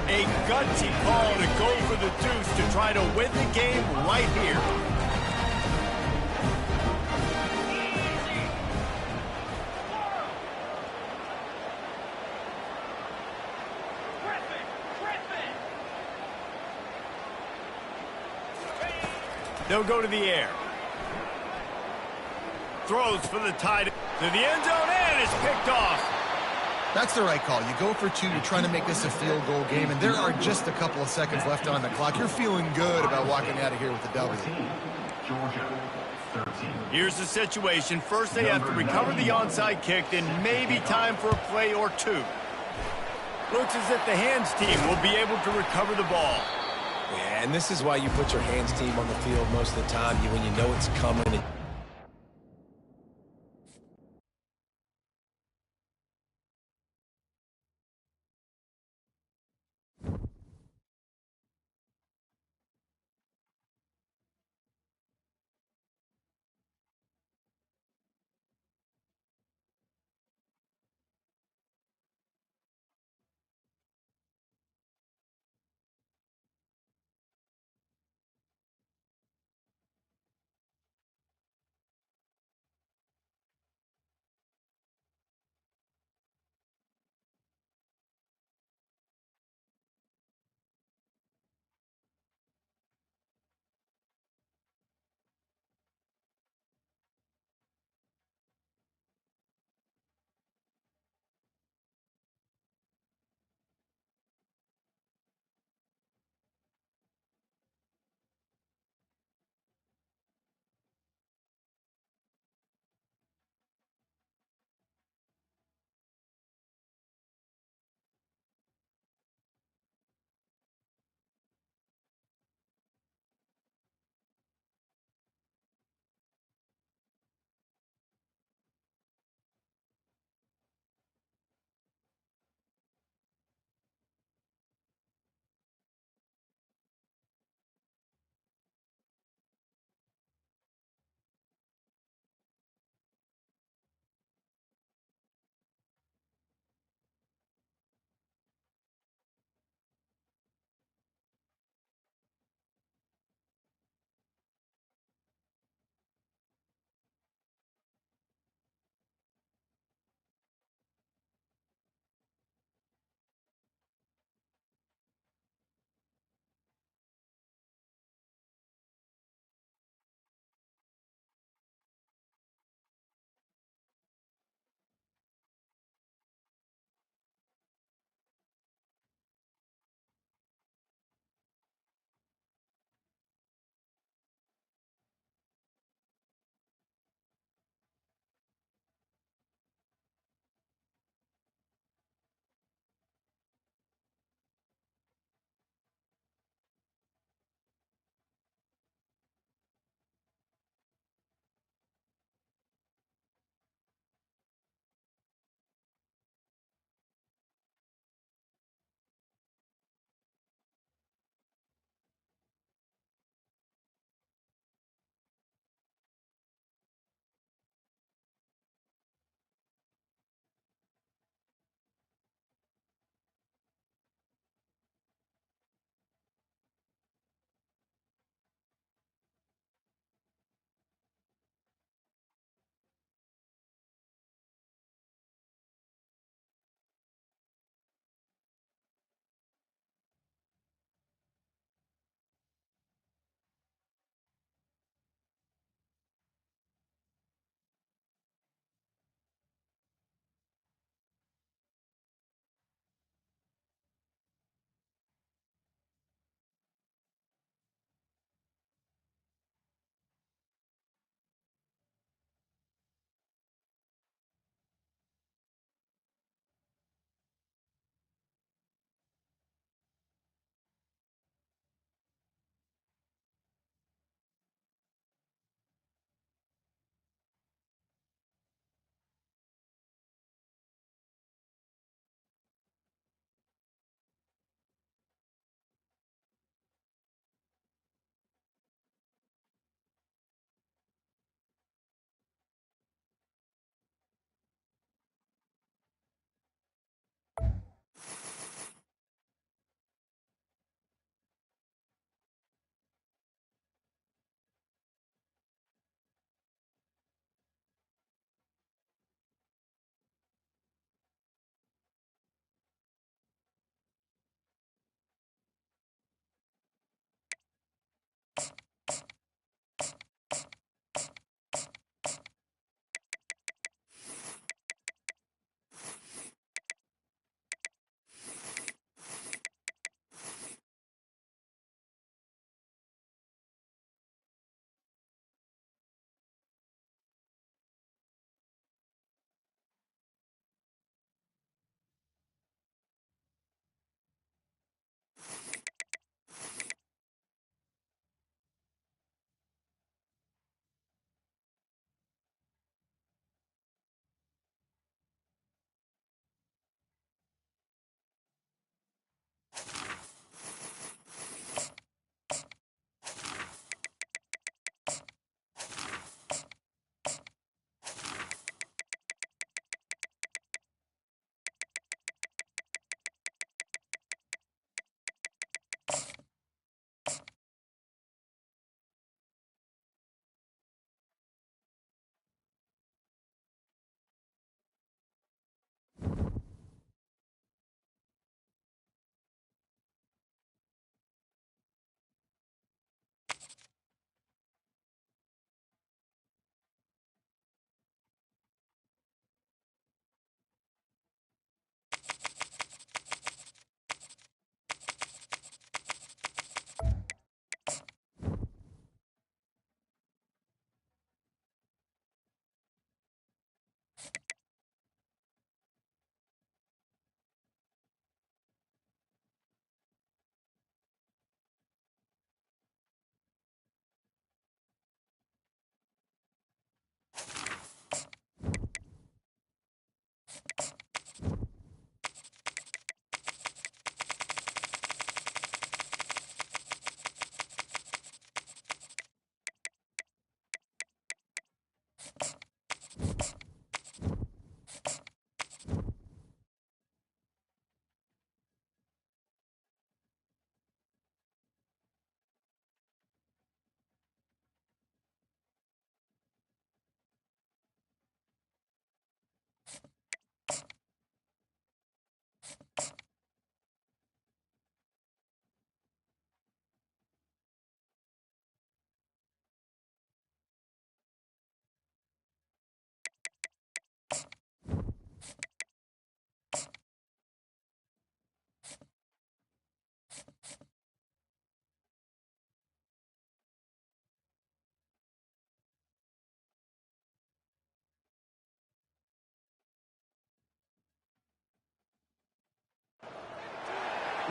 A gutsy call to go for the deuce to try to win the game right here. They'll go to the air. Throws for the tight to the end zone and is picked off. That's the right call. You go for two. You're trying to make this a field goal game, and there are just a couple of seconds left on the clock. You're feeling good about walking out of here with the W. Georgia, 13. Here's the situation. First, they have to recover the onside kick, then maybe time for a play or two. Looks as if the hands team will be able to recover the ball. Yeah, and this is why you put your hands team on the field most of the time when you know it's coming.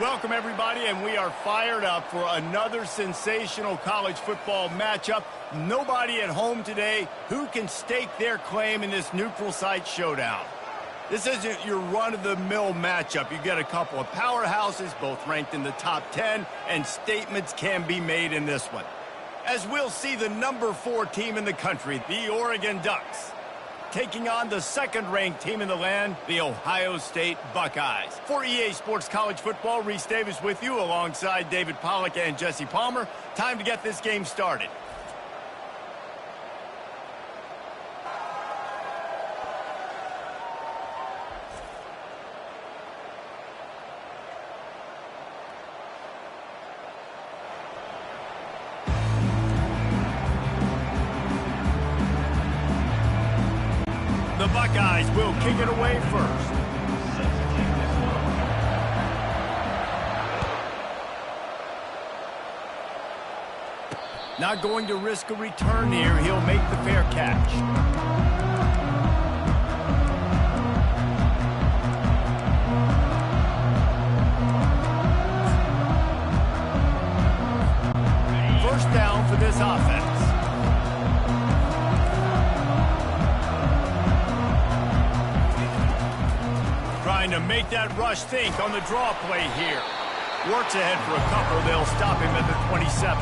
Welcome, everybody, and we are fired up for another sensational college football matchup. Nobody at home today who can stake their claim in this neutral site showdown. This isn't your run-of-the-mill matchup. You get a couple of powerhouses, both ranked in the top 10, and statements can be made in this one. As we'll see the number 4 team in the country, the Oregon Ducks, taking on the second-ranked team in the land, the Ohio State Buckeyes. For EA Sports College Football, Reese Davis with you alongside David Pollack and Jesse Palmer. Time to get this game started. The Buckeyes will kick it away first. Not going to risk a return here. He'll make the fair catch. First down for this offense. Trying to make that rush think on the draw play here. Works ahead for a couple. They'll stop him at the 27.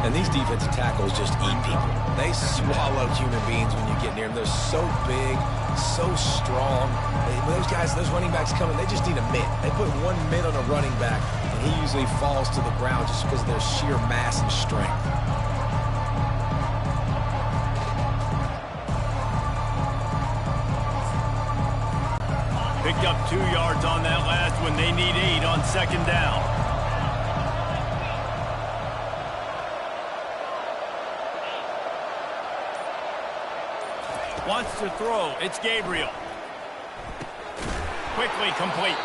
And these defensive tackles just eat people. They swallow human beings when you get near them. They're so big, so strong. When those running backs come in, they just need a mitt. They put one mitt on a running back, and he usually falls to the ground just because of their sheer mass and strength. Picked up 2 yards on that last one. They need 8 on second down. Wants to throw. It's Gabriel. Quickly complete.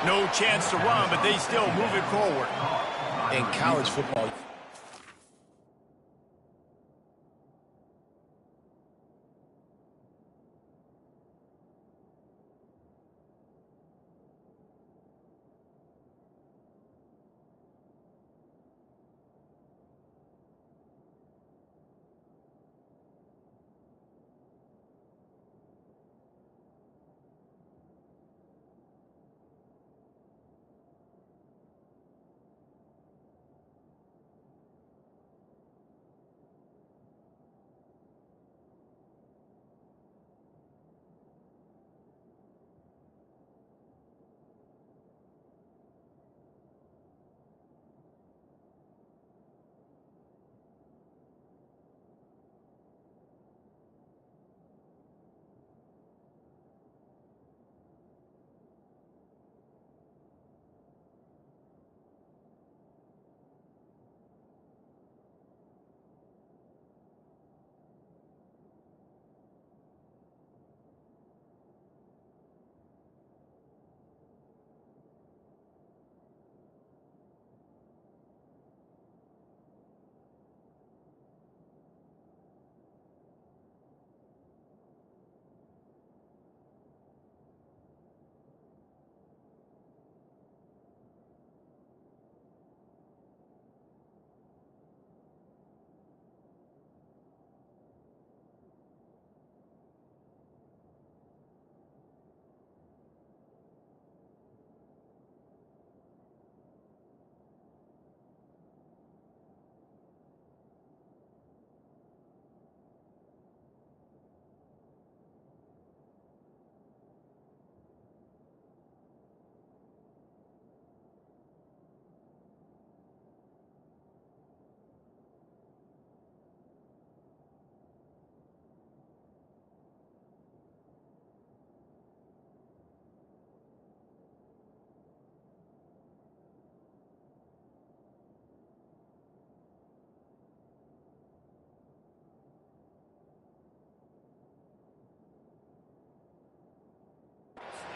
No chance to run, but they still move it forward. In college football,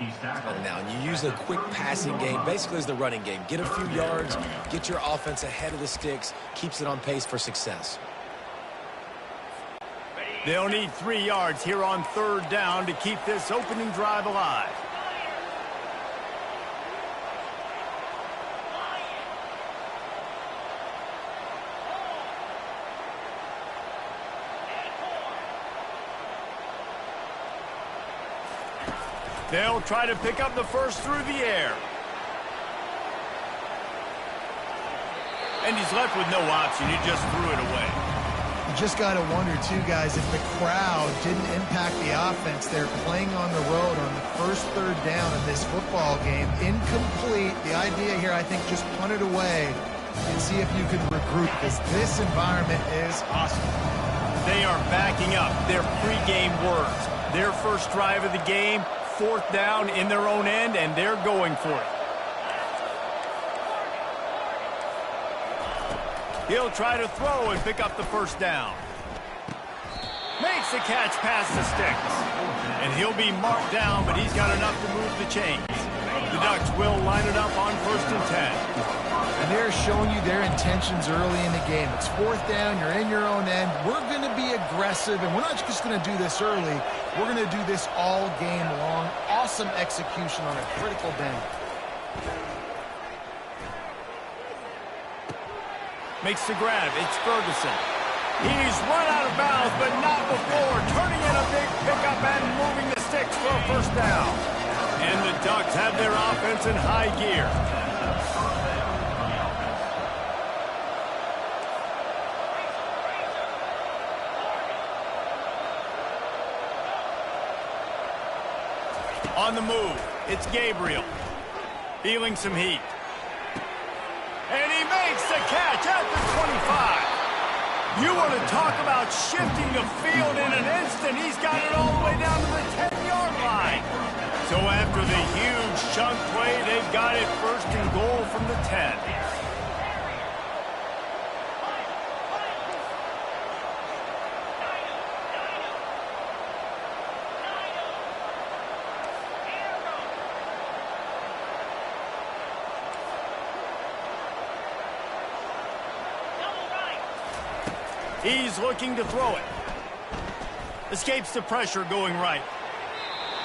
He's tackled. And now you use a quick passing game, basically as the running game. Get a few yards, get your offense ahead of the sticks, keeps it on pace for success. They'll need 3 yards here on 3rd down to keep this opening drive alive. They'll try to pick up the first through the air. And he's left with no option. He just threw it away. You just got to wonder, too, guys, if the crowd didn't impact the offense. They're playing on the road on the first 3rd down of this football game. Incomplete. The idea here, I think, just punt it away and see if you can regroup, because this environment is awesome. They are backing up their pregame words. Their first drive of the game, 4th down in their own end, and they're going for it. He'll try to throw and pick up the first down. Makes the catch past the sticks. And he'll be marked down, but he's got enough to move the chains. The Ducks will line it up on 1st and 10. And they're showing you their intentions early in the game. It's 4th down, you're in your own end. We're going to be aggressive, and we're not just going to do this early. We're going to do this all game long. Awesome execution on a critical down. Makes the grab. It's Ferguson. He's run out of bounds, but not before turning in a big pickup and moving the sticks for a first down. And the Ducks have their offense in high gear. On the move, it's Gabriel. Feeling some heat. And he makes the catch at the 25. You want to talk about shifting the field in an instant. He's got it all the way down to the 10-yard line. So after the huge chunk play, they've got it 1st and goal from the 10. He's looking to throw it. Escapes the pressure going right.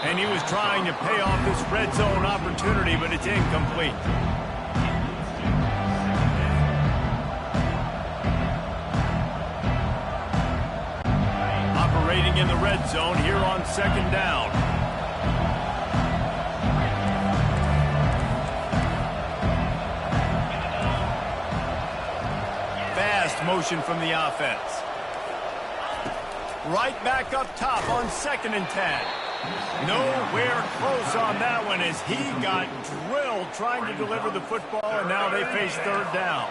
And he was trying to pay off this red zone opportunity, but it's incomplete. Operating in the red zone here on 2nd down. Motion from the offense. Right back up top on 2nd and 10. Nowhere close on that one as he got drilled trying to deliver the football, and now they face 3rd down.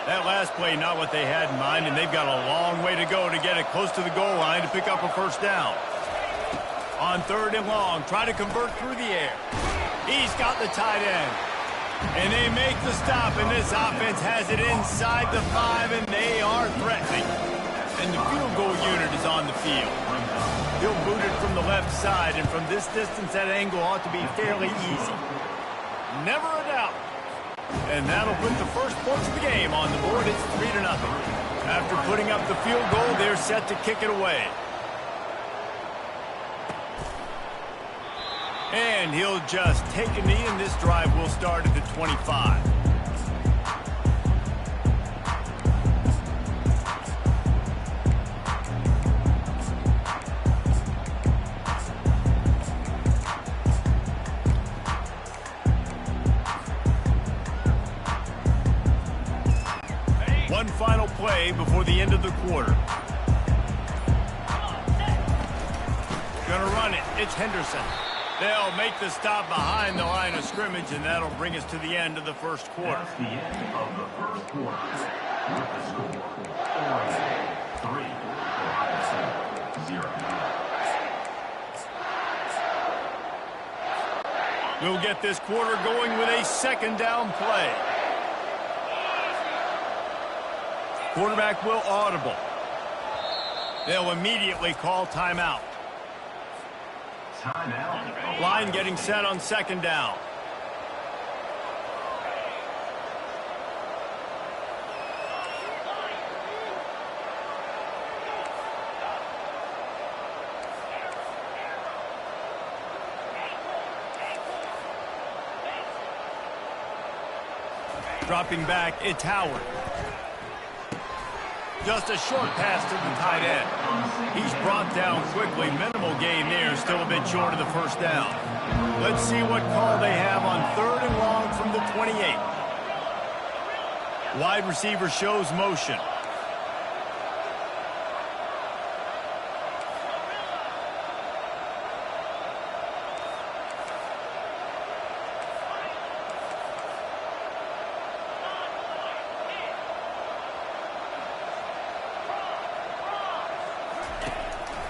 That last play, not what they had in mind, and they've got a long way to go to get it close to the goal line to pick up a first down. On 3rd and long, try to convert through the air. He's got the tight end. And they make the stop, and this offense has it inside the 5, and they are threatening. And the field goal unit is on the field. He'll boot it from the left side, and from this distance, that angle ought to be fairly easy. Never a doubt. And that'll put the first points of the game on the board. It's 3-0. After putting up the field goal, they're set to kick it away. And he'll just take a knee, and this drive will start at the 25. One final play before the end of the quarter. Gonna run it. It's Henderson. They'll make the stop behind the line of scrimmage, and that'll bring us to the end of the first quarter. That's the end of the first quarter. With the score, Oregon 3, Ohio State 0. We'll get this quarter going with a 2nd down play. Quarterback will audible. They'll immediately call timeout. Timeout. Line getting set on second down. Dropping back, it's Howard. Just a short pass to the tight end. He's brought down quickly. Minimal gain there, still a bit short of the first down. Let's see what call they have on 3rd and long from the 28. Wide receiver shows motion.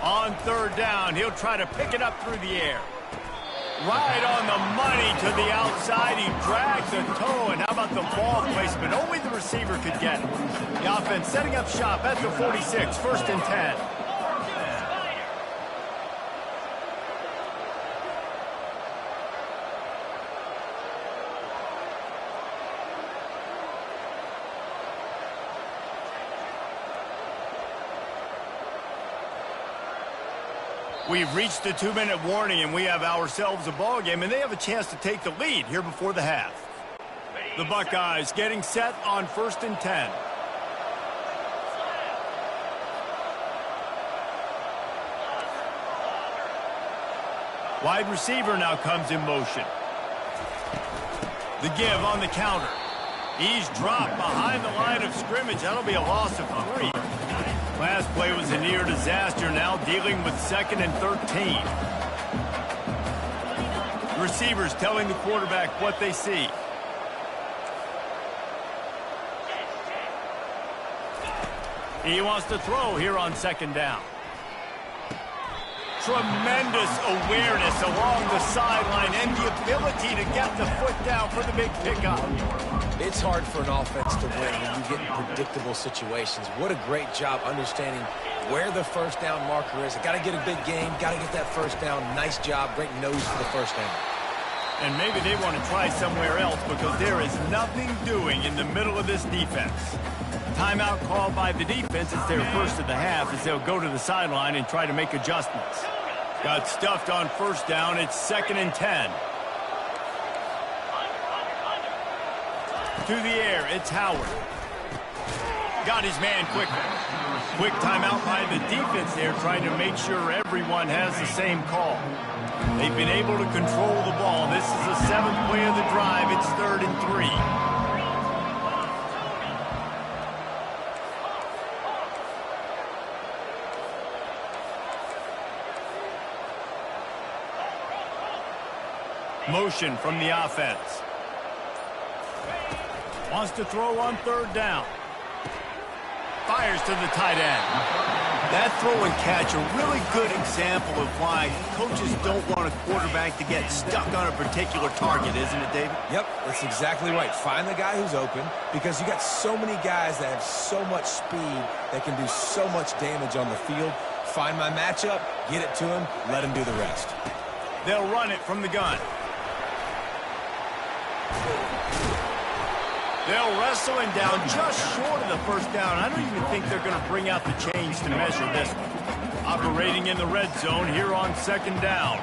On 3rd down, he'll try to pick it up through the air. Right on the money to the outside. He drags a toe, and how about the ball placement? Only the receiver could get it. The offense setting up shop at the 46, 1st and 10. We've reached the 2-minute warning, and we have ourselves a ball game, and they have a chance to take the lead here before the half. The Buckeyes getting set on 1st and 10. Wide receiver now comes in motion. The give on the counter. He's dropped behind the line of scrimmage. That'll be a loss of 3. Last play was a near disaster, now dealing with 2nd and 13. Receivers telling the quarterback what they see. He wants to throw here on 2nd down. Tremendous awareness along the sideline and the ability to get the foot down for the big pickup. It's hard for an offense to win when you get in predictable situations. What a great job understanding where the 1st down marker is. Got to get a big game, got to get that 1st down. Nice job, great nose for the 1st down. And maybe they want to try somewhere else because there is nothing doing in the middle of this defense. Timeout called by the defense. It's their first of the half as they'll go to the sideline and try to make adjustments. Got stuffed on 1st down. It's 2nd and 10. To the air, it's Howard. Got his man quickly. Quick timeout by the defense there, trying to make sure everyone has the same call. They've been able to control the ball. This is the 7th play of the drive. It's 3rd and 3. Motion from the offense. Wants to throw on 3rd down. Fires to the tight end. That throw and catch, a really good example of why coaches don't want a quarterback to get stuck on a particular target, isn't it, David? Yep, that's exactly right. Find the guy who's open because you got so many guys that have so much speed that can do so much damage on the field. Find my matchup, get it to him, let him do the rest. They'll run it from the gun. They'll wrestle him down just short of the 1st down. I don't even think they're going to bring out the chains to measure this one. Operating in the red zone here on 2nd down.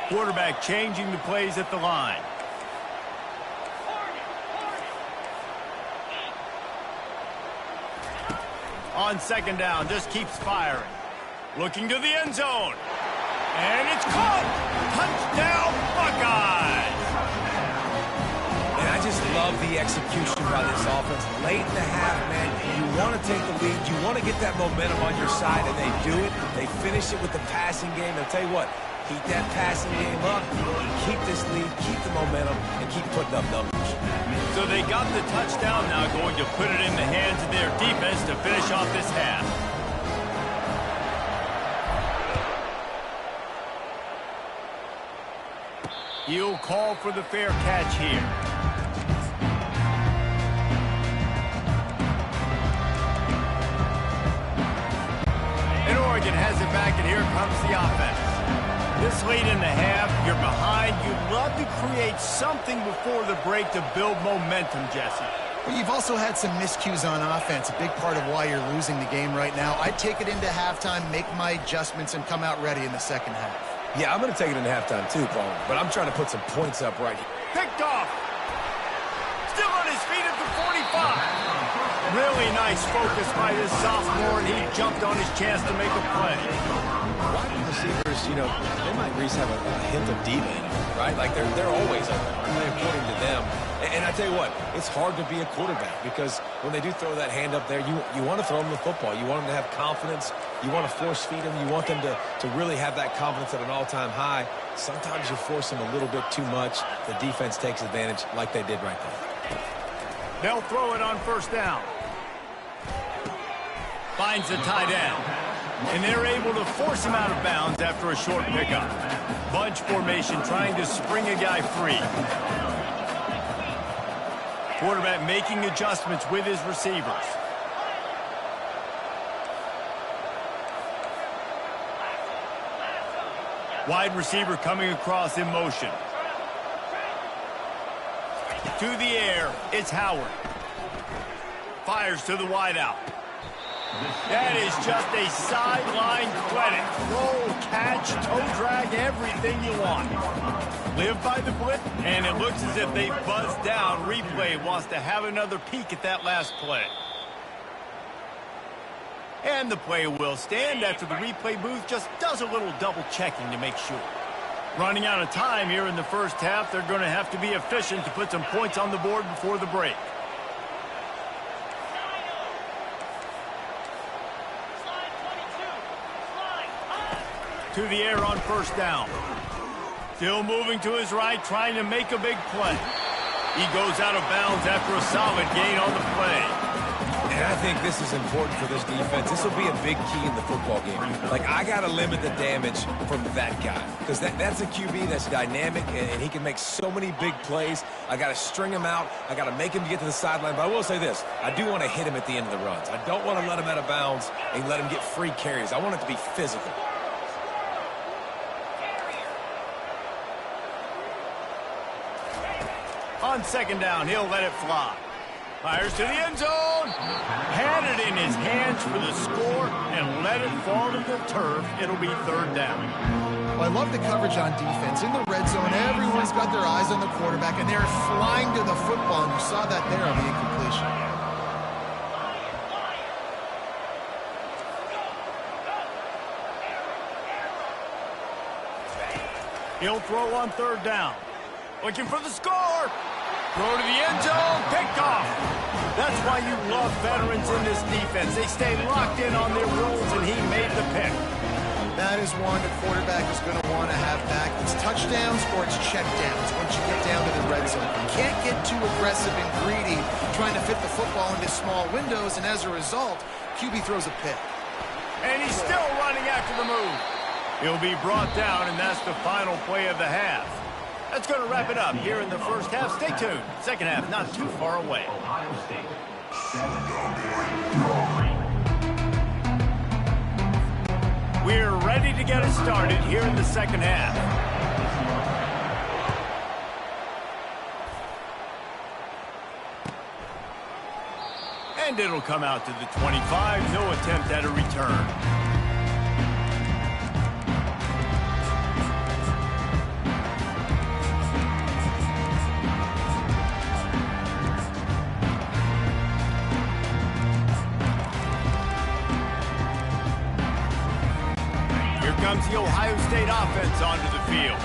Quarterback changing the plays at the line. On 2nd down, just keeps firing. Looking to the end zone. And it's caught! Touchdown, Buckeyes! And I just love the execution by this offense. Late in the half, man, you want to take the lead. You want to get that momentum on your side, and they do it. They finish it with the passing game. I'll tell you what, keep that passing game up, keep this lead, keep the momentum, and keep putting up numbers. So they got the touchdown now, going to put it in the hands of their defense to finish off this half. He'll call for the fair catch here. and here comes the offense. This late in the half, you're behind. You'd love to create something before the break to build momentum, Jesse. But you've also had some miscues on offense, a big part of why you're losing the game right now. I'd take it into halftime, make my adjustments, and come out ready in the second half. Yeah, I'm going to take it into halftime too, Paul, but I'm trying to put some points up right here. Picked off. Still on his feet at the 45. Really nice focus by this sophomore, and he jumped on his chance to make a play. Wide receivers, you know, they might at least have a hint of diva in them, right? Like they're always open, aren't they, according to them? And I tell you what, it's hard to be a quarterback because when they do throw that hand up there, you want to throw them the football. You want them to have confidence. You want to force feed them. You want them to really have that confidence at an all-time high. Sometimes you force them a little bit too much. The defense takes advantage like they did right there. They'll throw it on first down. Finds the tight end. And they're able to force him out of bounds after a short pickup. Bunch formation trying to spring a guy free. Quarterback making adjustments with his receivers. Wide receiver coming across in motion. To the air, it's Howard. Fires to the wideout. That is just a sideline credit. Roll, catch, toe drag, everything you want. Live by the blitz, and it looks as if they buzzed down. Replay wants to have another peek at that last play. And the play will stand after the replay booth just does a little double checking to make sure. Running out of time here in the first half, they're going to have to be efficient to put some points on the board before the break. To the air on first down. Still moving to his right, trying to make a big play. He goes out of bounds after a solid gain on the play. And I think this is important for this defense. This will be a big key in the football game. Like, I got to limit the damage from that guy. Because that's a QB that's dynamic, and he can make so many big plays. I got to string him out. I got to make him get to the sideline. But I will say this. I do want to hit him at the end of the runs. I don't want to let him out of bounds and let him get free carries. I want it to be physical. On second down, he'll let it fly. Fires to the end zone. Had it in his hands for the score and let it fall to the turf. It'll be third down. Well, I love the coverage on defense. In the red zone, everyone's got their eyes on the quarterback, and they're flying to the football, and you saw that there on the incompletion. He'll throw on third down. Looking for the score. Throw to the end zone. Picked off. That's why you love veterans in this defense. They stay locked in on their roles, and he made the pick. That is one the quarterback is going to want to have back. It's touchdowns or it's checkdowns once you get down to the red zone. You can't get too aggressive and greedy trying to fit the football into small windows, and as a result, QB throws a pick. And he's still running after the move. He'll be brought down, and that's the final play of the half. That's going to wrap it up here in the first half. Stay tuned. Second half not too far away. Ohio State, 7. We're ready to get it started here in the second half. And it'll come out to the 25. No attempt at a return. Comes the Ohio State offense onto the field.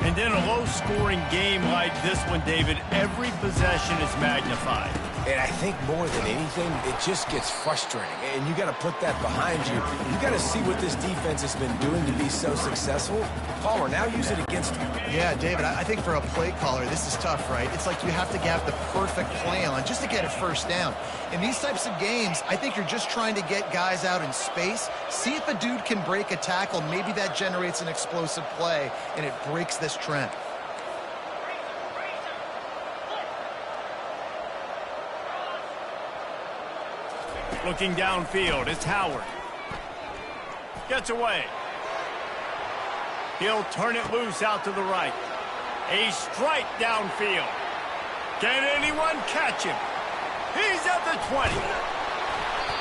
And in a low-scoring game like this one, David, every possession is magnified. And I think more than anything, it just gets frustrating. And you got to put that behind you. You got to see what this defense has been doing to be so successful. Palmer, now use it against him. Yeah, David, I think for a play caller, this is tough, right? It's like you have to have the perfect play on just to get a first down. In these types of games, I think you're just trying to get guys out in space, see if a dude can break a tackle. Maybe that generates an explosive play, and it breaks this trend. Looking downfield, it's Howard. Gets away. He'll turn it loose out to the right. A strike downfield. Can anyone catch him? He's at the 20.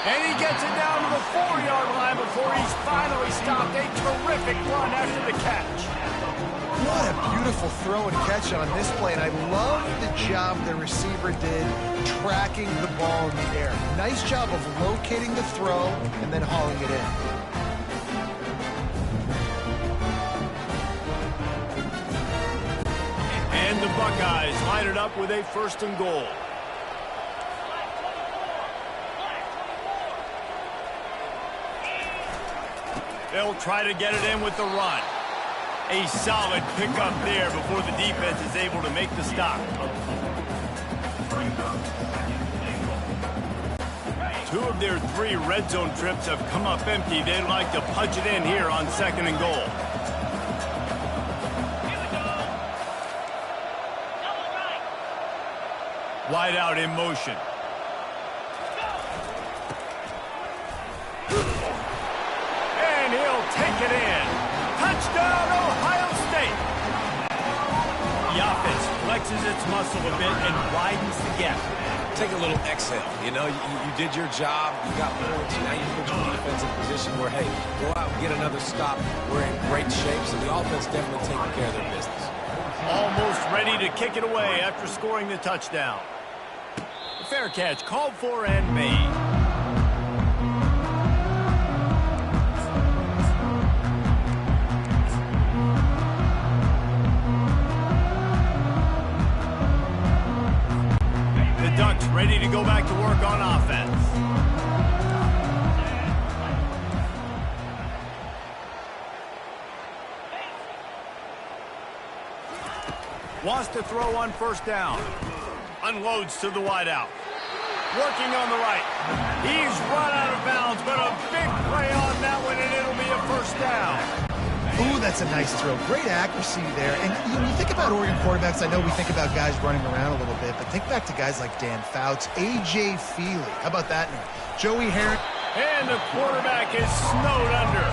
And he gets it down to the 4-yard line before he's finally stopped. A terrific run after the catch. What a beautiful throw and catch on this play, and I love the job the receiver did tracking the ball in the air. Nice job of locating the throw and then hauling it in. And the Buckeyes line it up with a 1st and goal. They'll try to get it in with the run. A solid pickup there before the defense is able to make the stop. 2 of their 3 red zone trips have come up empty. They'd like to punch it in here on 2nd and goal. Wide out in motion. And he'll take it in. Touchdown, Ohio State. The offense flexes its muscle a bit and widens the gap. Take a little exhale. You know, you did your job. You got points. Now you put your defense in position where, hey, go out and get another stop. We're in great shape, so the offense definitely taking care of their business. Almost ready to kick it away after scoring the touchdown. Fair catch called for and made. The Ducks ready to go back to work on offense. Wants to throw on 1st down. Unloads to the wideout. Working on the right. He's run out of bounds, but a big play on that one, and it'll be a 1st down. Ooh, that's a nice throw. Great accuracy there. And when you think about Oregon quarterbacks, I know we think about guys running around a little bit, but think back to guys like Dan Fouts, A.J. Feely. How about that name? Joey Herring. And the quarterback is snowed under.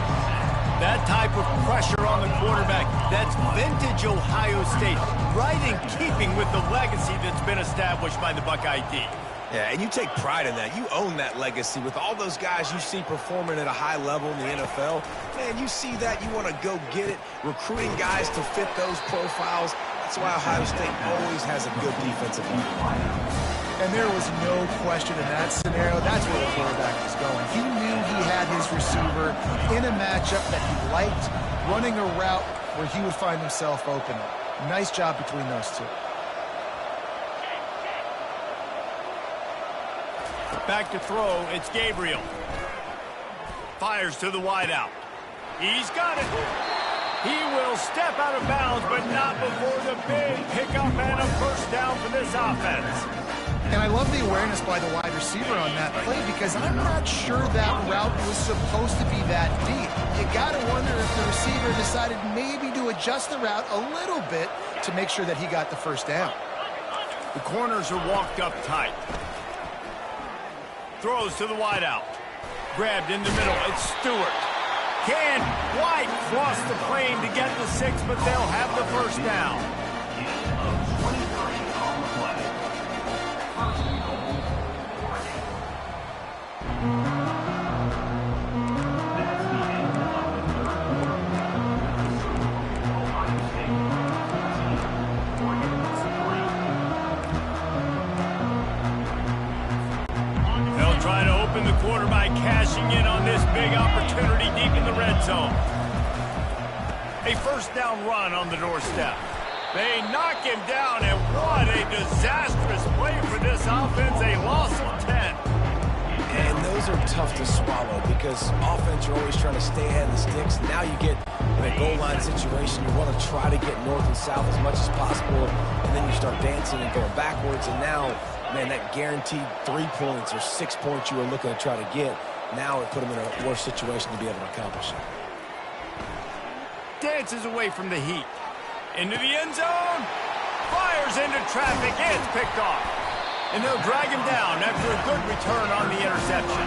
That type of pressure on the quarterback, that's vintage Ohio State, right in keeping with the legacy that's been established by the Buckeye D. Yeah, and you take pride in that. You own that legacy with all those guys you see performing at a high level in the NFL. Man, you see that, you want to go get it, recruiting guys to fit those profiles. That's why Ohio State always has a good defensive line. And there was no question in that scenario. That's where the quarterback was going. He knew he had his receiver in a matchup that he liked, running a route where he would find himself open. Nice job between those two. Back to throw, it's Gabriel. Fires to the wideout. He's got it. He will step out of bounds, but not before the big pickup and a 1st down for this offense. And I love the awareness by the wide receiver on that play because I'm not sure that route was supposed to be that deep. You got to wonder if the receiver decided maybe to adjust the route a little bit to make sure that he got the 1st down. The corners are walked up tight. Throws to the wideout. Grabbed in the middle. It's Stewart. Can White cross the plane to get the 6, but they'll have the 1st down. They'll try to open the quarter by cashing in on this big opportunity deep in the red zone. A 1st down run on the doorstep. They knock him down, and what a disastrous play for this offense. A loss of 10. And those are tough to swallow because offense, you're always trying to stay ahead of the sticks. Now you get in a goal line situation, you want to try to get north and south as much as possible, and then you start dancing and going backwards, and now, man, that guaranteed 3 points or 6 points you were looking to try to get, now it put them in a worse situation to be able to accomplish it. Dances away from the heat. Into the end zone. Fires into traffic. It's picked off. And they'll drag him down after a good return on the interception.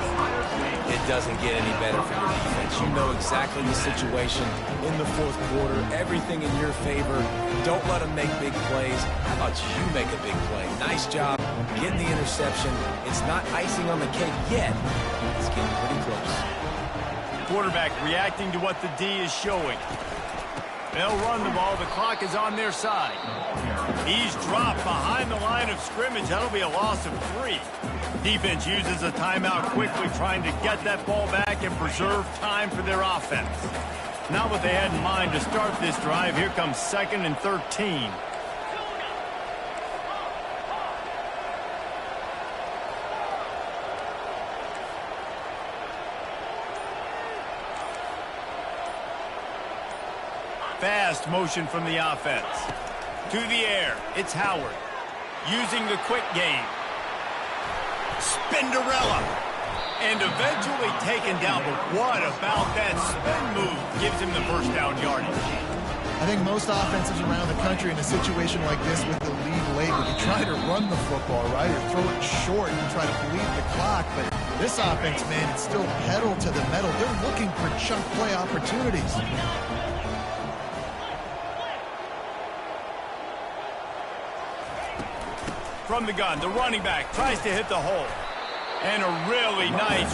It doesn't get any better for your defense. You know exactly the situation in the fourth quarter, everything in your favor. Don't let them make big plays. How about you make a big play? Nice job getting the interception. It's not icing on the cake yet. It's getting pretty close. Quarterback reacting to what the D is showing. They'll run the ball. The clock is on their side. He's dropped behind the line of scrimmage. That'll be a loss of 3. Defense uses a timeout quickly, trying to get that ball back and preserve time for their offense. Not what they had in mind to start this drive. Here comes 2nd and 13. Fast motion from the offense. To the air, it's Howard. Using the quick game. Spinderella. And eventually taken down, but what about that spin move gives him the first down yardage? I think most offenses around the country in a situation like this with the lead late would be trying to run the football, right, or throw it short and try to bleed the clock. But this offense, man, it's still pedal to the metal. They're looking for chunk play opportunities. From the gun, the running back tries to hit the hole. And a really nice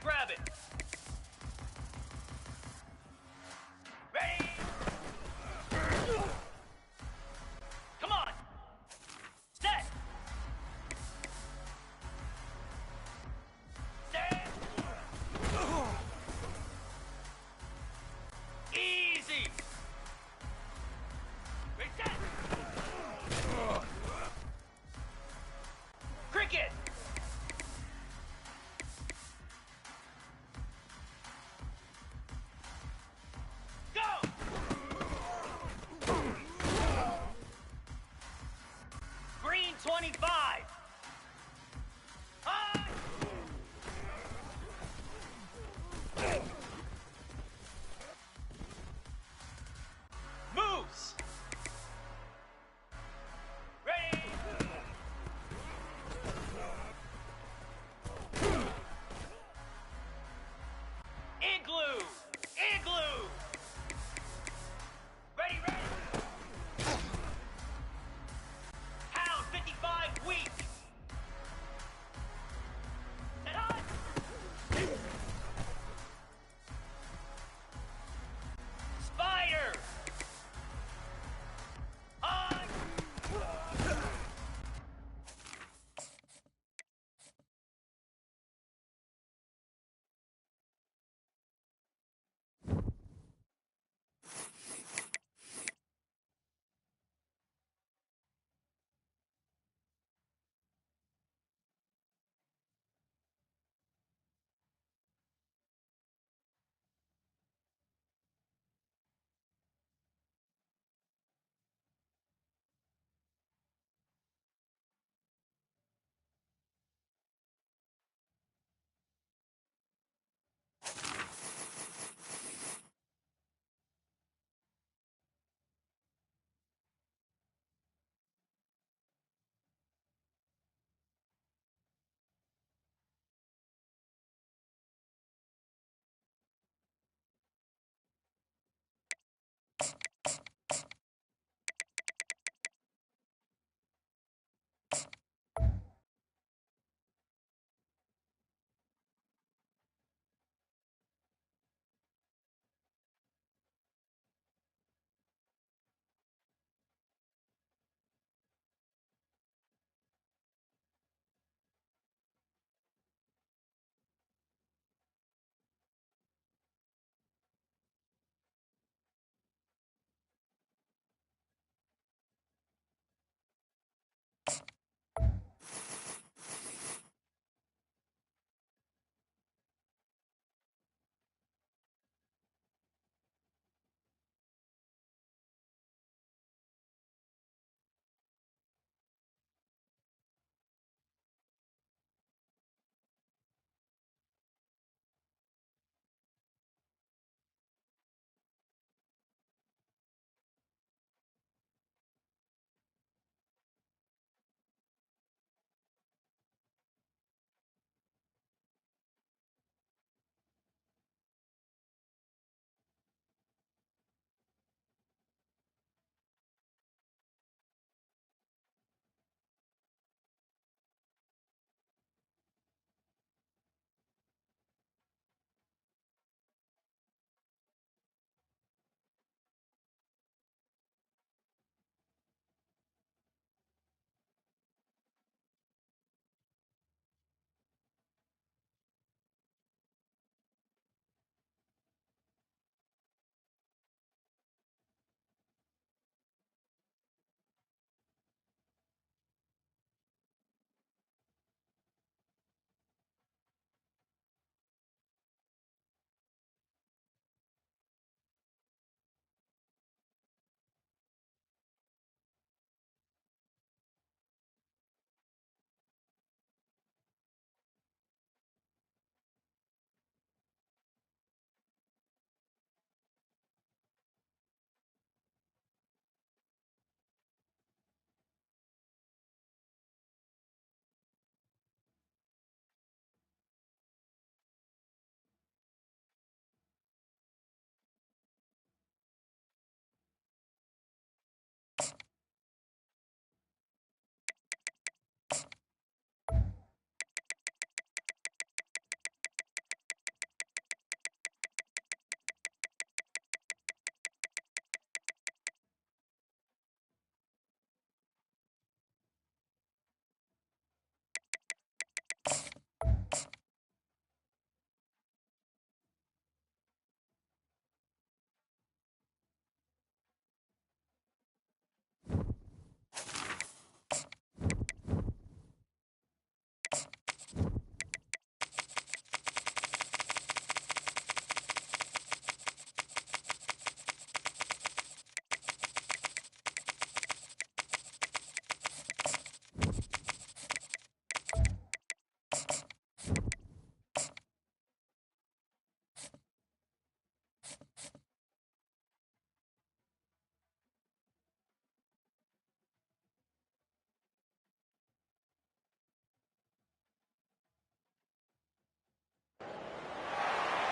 Jackrabbit. Ready? Come on. Set. Set. Easy. Reset. Cricket.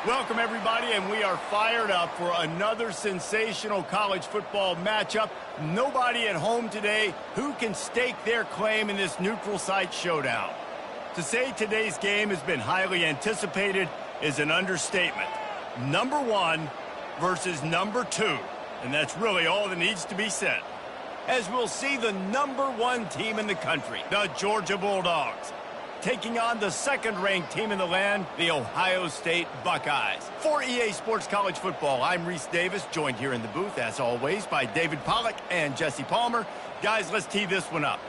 Welcome, everybody, and we are fired up for another sensational college football matchup. Nobody at home today who can stake their claim in this neutral site showdown. To say today's game has been highly anticipated is an understatement. Number 1 versus number 2, and that's really all that needs to be said. As we'll see the number 1 team in the country, the Georgia Bulldogs, taking on the second-ranked team in the land, the Ohio State Buckeyes. For EA Sports College Football, I'm Reese Davis, joined here in the booth, as always, by David Pollack and Jesse Palmer. Guys, let's tee this one up.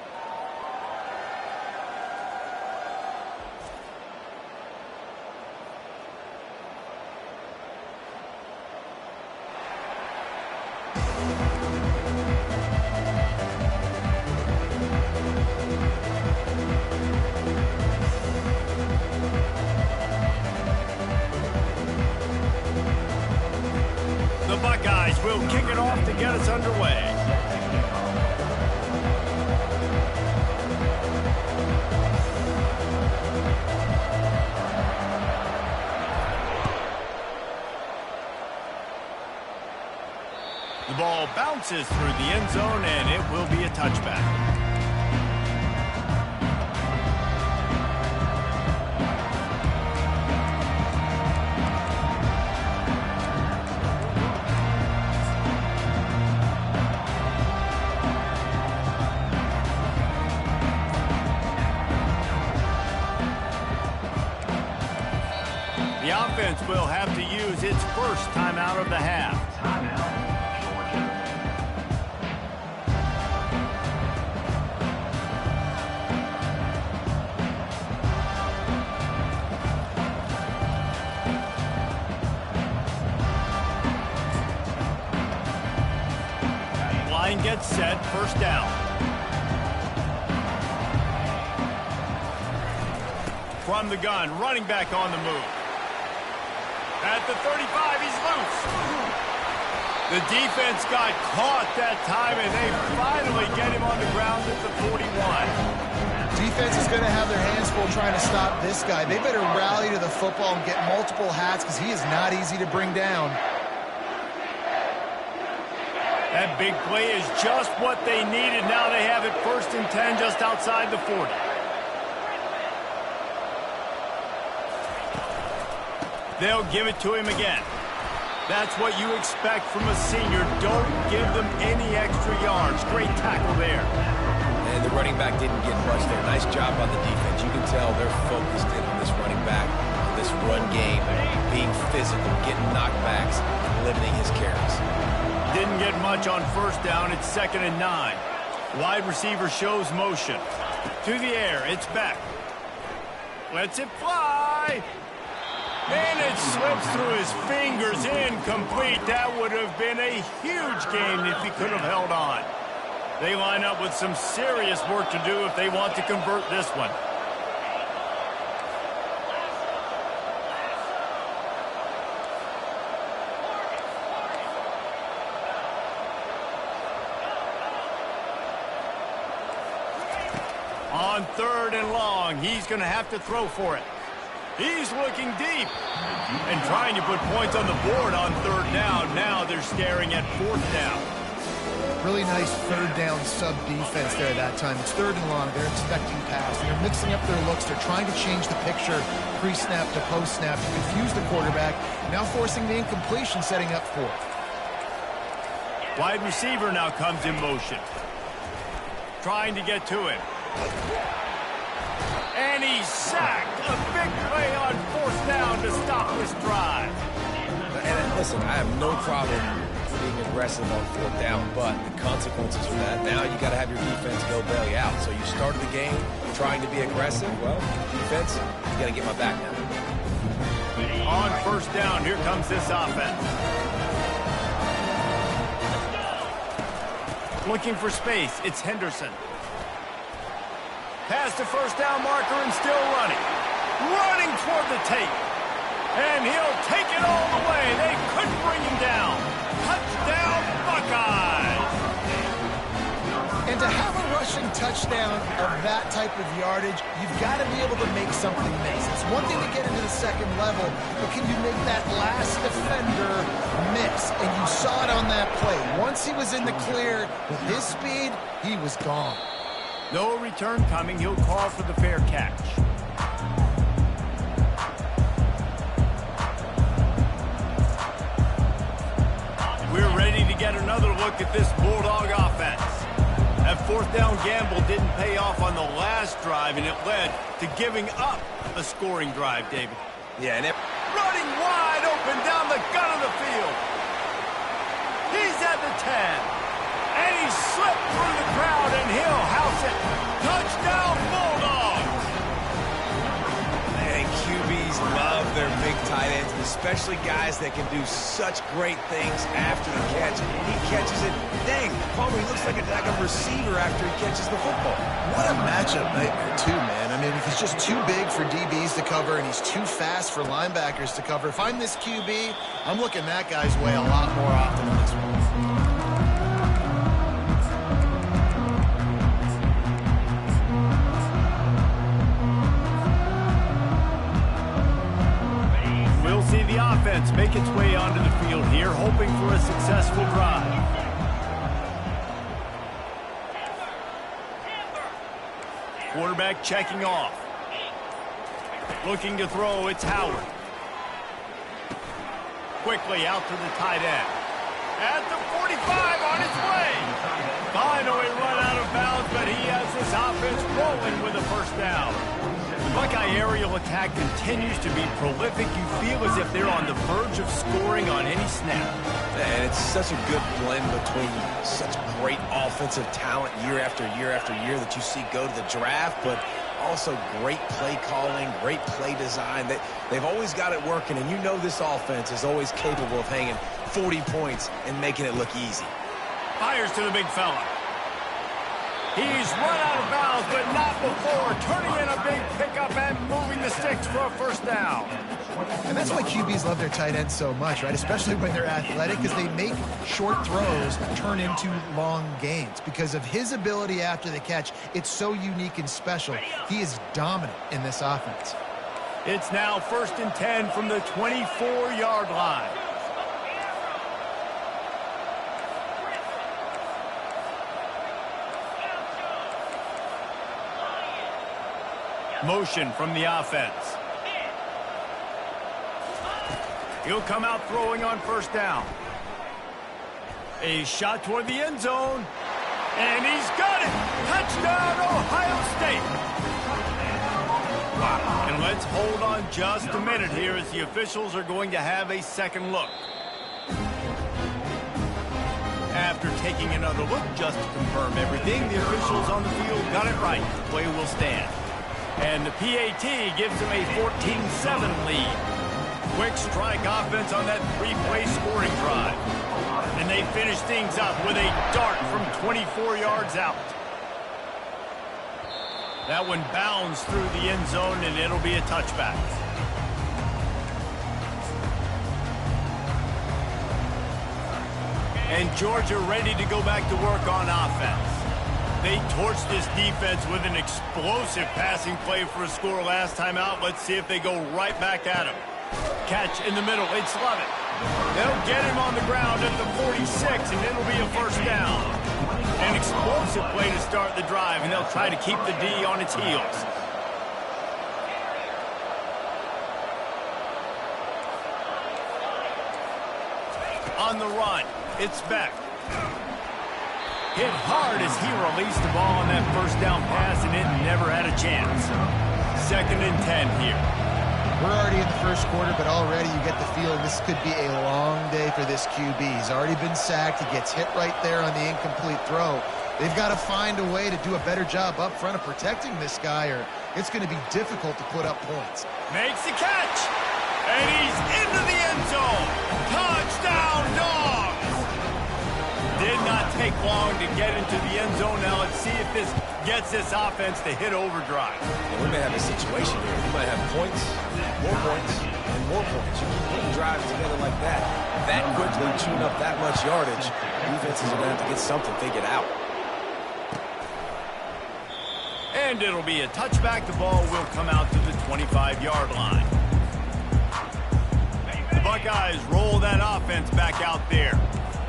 We'll kick it off to get us underway. The ball bounces through the end zone, and it will be a touchback. The offense will have to use its first timeout of the half. Timeout, Georgia. Line gets set, first down. From the gun, running back on the move. At the 35, he's loose. The defense got caught that time, and they finally get him on the ground at the 41. Defense is going to have their hands full trying to stop this guy. They better rally to the football and get multiple hats because he is not easy to bring down. That big play is just what they needed. Now they have it 1st and 10 just outside the 40. They'll give it to him again. That's what you expect from a senior. Don't give them any extra yards. Great tackle there. And the running back didn't get much there. Nice job on the defense. You can tell they're focused in on this running back, on this run game, being physical, getting knockbacks, and limiting his carries. Didn't get much on first down. It's 2nd and 9. Wide receiver shows motion. To the air. It's back. Lets it fly. And it slips through his fingers, incomplete. That would have been a huge gain if he could have held on. They line up with some serious work to do if they want to convert this one. On 3rd and long, he's going to have to throw for it. He's looking deep and trying to put points on the board on 3rd down. Now they're staring at 4th down. Really nice 3rd down sub-defense there that time. It's 3rd and long. They're expecting pass. They're mixing up their looks. They're trying to change the picture pre-snap to post-snap to confuse the quarterback. Now forcing the incompletion, setting up 4th. Wide receiver now comes in motion. Trying to get to him. And he's sacked. A big play on 4th down to stop this drive. And listen, I have no problem being aggressive on 4th down, but the consequences of that, now you got to have your defense go bail you out. So you started the game trying to be aggressive. Well, defense, you got to get my back now. On 1st down, here comes this offense. Looking for space, it's Henderson. Past the 1st down marker and still running. Running toward the tape. And he'll take it all the way. They couldn't bring him down. Touchdown, Buckeyes! And to have a rushing touchdown of that type of yardage, you've got to be able to make something miss. It's one thing to get into the second level, but can you make that last defender miss? And you saw it on that play. Once he was in the clear, with his speed, he was gone. No return coming. He'll call for the fair catch. We're ready to get another look at this Bulldog offense. That fourth down gamble didn't pay off on the last drive, and it led to giving up a scoring drive, David. Yeah, and Running wide open down the gut of the field. He's at the 10. And he slipped through the crowd, and he'll house it. Touchdown, Bulldogs! And QBs love their big tight ends, especially guys that can do such great things after the catch. He catches it. Dang, Palmer, he looks like a receiver after he catches the football. What a matchup nightmare, too, man. I mean, he's just too big for DBs to cover, and he's too fast for linebackers to cover. If I'm this QB, I'm looking that guy's way a lot more often than this one. We'll see the offense make its way onto the field here, hoping for a successful drive. Quarterback checking off. Looking to throw, it's Howard. Quickly out to the tight end. At the 45, on its way. Finally run out of bounds, but he has this offense rolling with a first down. The Buckeye aerial attack continues to be prolific. You feel as if they're on the verge of scoring on any snap. And it's such a good blend between such great offensive talent year after year after year that you see go to the draft, but also great play calling, great play design. They've always got it working, and you know this offense is always capable of hanging 40 points and making it look easy. Fires to the big fella. He's run out of bounds, but not before turning in a big pickup and moving the sticks for a first down. And that's why QBs love their tight ends so much, right? Especially when they're athletic, because they make short throws turn into long gains. Because of his ability after the catch, it's so unique and special. He is dominant in this offense. It's now 1st and 10 from the 24-yard line. Motion from the offense. He'll come out throwing on first down. A shot toward the end zone. And he's got it! Touchdown, Ohio State! And let's hold on just a minute here as the officials are going to have a second look. After taking another look just to confirm everything, the officials on the field got it right. The play will stand. And the PAT gives them a 14-7 lead. Quick strike offense on that three-play scoring drive. And they finish things up with a dart from 24 yards out. That one bounds through the end zone, and it'll be a touchback. And Georgia ready to go back to work on offense. They torched this defense with an explosive passing play for a score last time out. Let's see if they go right back at him. Catch in the middle. It's Lovett. They'll get him on the ground at the 46, and it'll be a first down. An explosive play to start the drive, and they'll try to keep the D on its heels. On the run, it's Beck. Hit hard as he released the ball on that first down pass, and it never had a chance. 2nd and 10 here. We're already in the first quarter, but already you get the feeling this could be a long day for this QB. He's already been sacked. He gets hit right there on the incomplete throw. They've got to find a way to do a better job up front of protecting this guy, or it's going to be difficult to put up points. Makes the catch, and he's into the end zone. Touchdown, Dogs! Did not take long to get into the end zone. Now let's see if this gets this offense to hit overdrive. And we may have a situation here. We might have points, and more points. You keep putting drives together like that quickly, tune up that much yardage. Defenses are going to have to get something figured out. And it'll be a touchback. The ball will come out to the 25-yard line. The Buckeyes roll that offense back out there.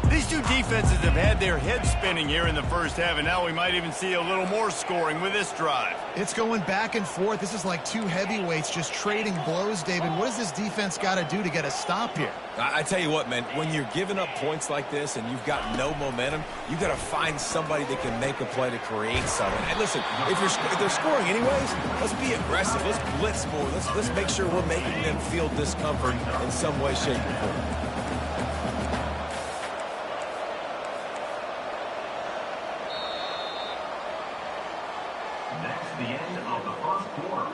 These two defenses have had their heads spinning here in the first half, and now we might even see a little more scoring with this drive. It's going back and forth. This is like two heavyweights just trading blows, David. What does this defense got to do to get a stop here? I tell you what, man, when you're giving up points like this and you've got no momentum, you got to find somebody that can make a play to create something. And listen, if they're scoring anyways, let's be aggressive. Let's blitz more. Let's make sure we're making them feel discomfort in some way, shape, or form. That's the end of the first quarter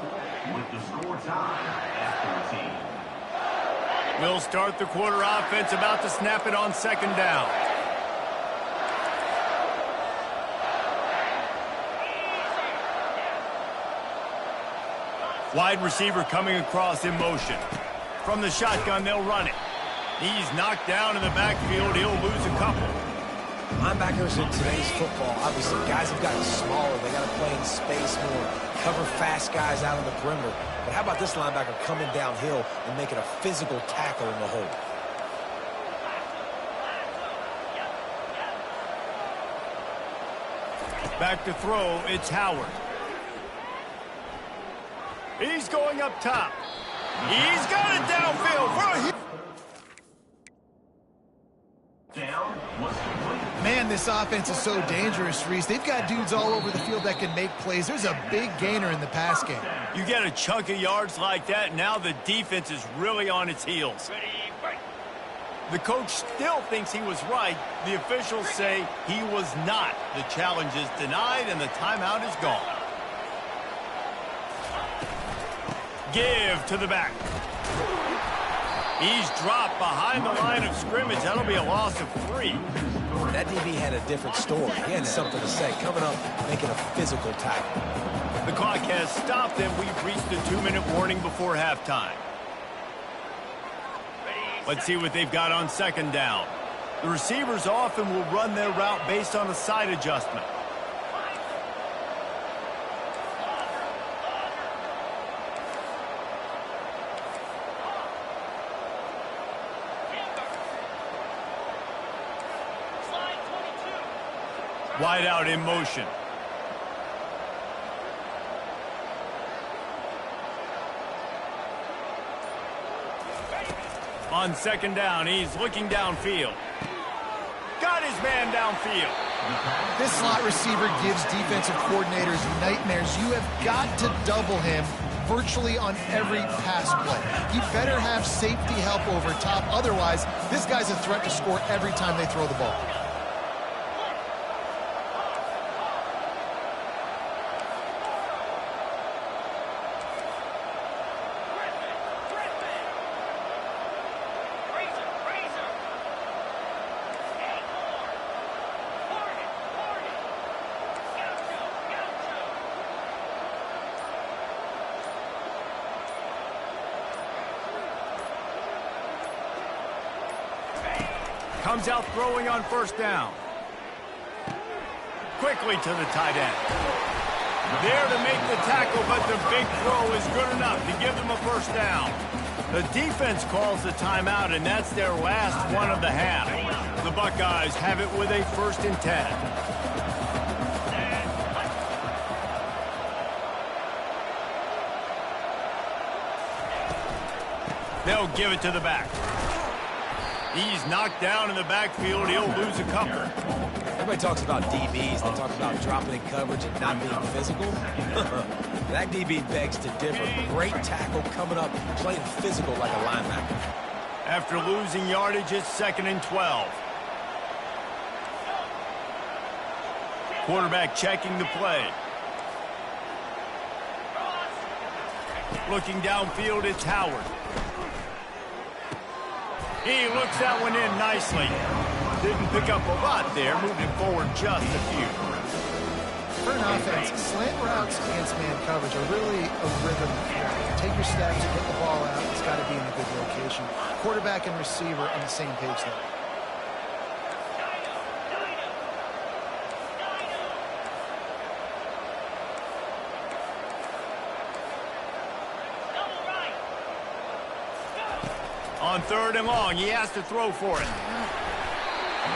with the score tied at 14. We'll start the quarter offense, about to snap it on second down. Wide receiver coming across in motion. From the shotgun, they'll run it. He's knocked down in the backfield. He'll lose a couple. Linebackers in today's football, obviously, guys have gotten smaller. They got to play in space more, cover fast guys out on the perimeter. But how about this linebacker coming downhill and making a physical tackle in the hole? Back to throw, it's Howard. He's going up top. He's got it downfield for a hit. Down was complete. Man, this offense is so dangerous, Reese. They've got dudes all over the field that can make plays. There's a big gainer in the pass game. You get a chunk of yards like that, now the defense is really on its heels. The coach still thinks he was right. The officials say he was not. The challenge is denied, and the timeout is gone. Give to the back. He's dropped behind the line of scrimmage. That'll be a loss of 3. That DB had a different story. He had something to say. Coming up, making a physical tackle. The clock has stopped, and we've reached the 2-minute warning before halftime. Let's see what they've got on second down. The receivers often will run their route based on a side adjustment. Wide out in motion. On second down, he's looking downfield. Got his man downfield. This slot receiver gives defensive coordinators nightmares. You have got to double him virtually on every pass play. You better have safety help over top. Otherwise, this guy's a threat to score every time they throw the ball. Comes out throwing on first down. Quickly to the tight end. There to make the tackle, but the big throw is good enough to give them a first down. The defense calls the timeout, and that's their last one of the half. The Buckeyes have it with a 1st and 10. They'll give it to the back. He's knocked down in the backfield. He'll lose a couple. Everybody talks about DBs. They talk about dropping in coverage and not being physical. That DB begs to differ. Great tackle coming up, playing physical like a linebacker. After losing yardage, it's 2nd and 12. Quarterback checking the play. Looking downfield, it's Howard. He looks that one in nicely. Didn't pick up a lot there, moved it forward just a few. For an offense, slant routes against man coverage are really a rhythm. Take your steps, get the ball out. It's got to be in a good location. Quarterback and receiver on the same page there. On 3rd and long, he has to throw for it.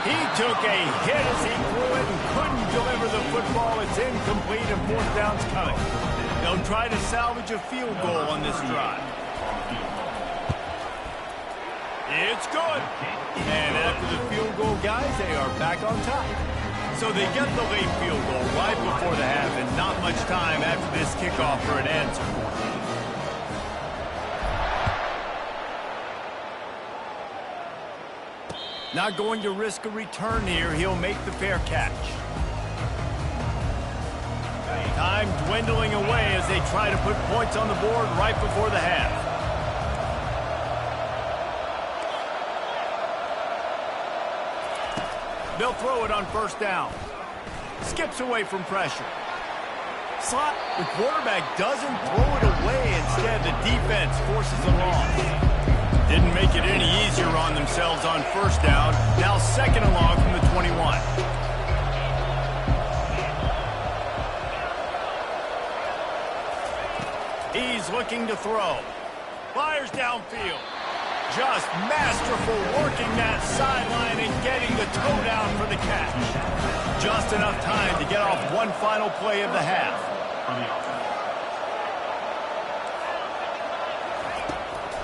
He took a hit as he threw it and couldn't deliver the football. It's incomplete and 4th down's coming. They'll try to salvage a field goal on this drive. It's good. And after the field goal, guys, they are back on top. So they get the late field goal right before the half and not much time after this kickoff for an answer. Not going to risk a return here. He'll make the fair catch. Time dwindling away as they try to put points on the board right before the half. They'll throw it on 1st down. Skips away from pressure. Slot. The quarterback doesn't throw it away. Instead, the defense forces a loss. Didn't make it any easier on themselves on 1st down. Now 2nd and long from the 21. He's looking to throw. Fires downfield. Just masterful working that sideline and getting the toe down for the catch. Just enough time to get off one final play of the half.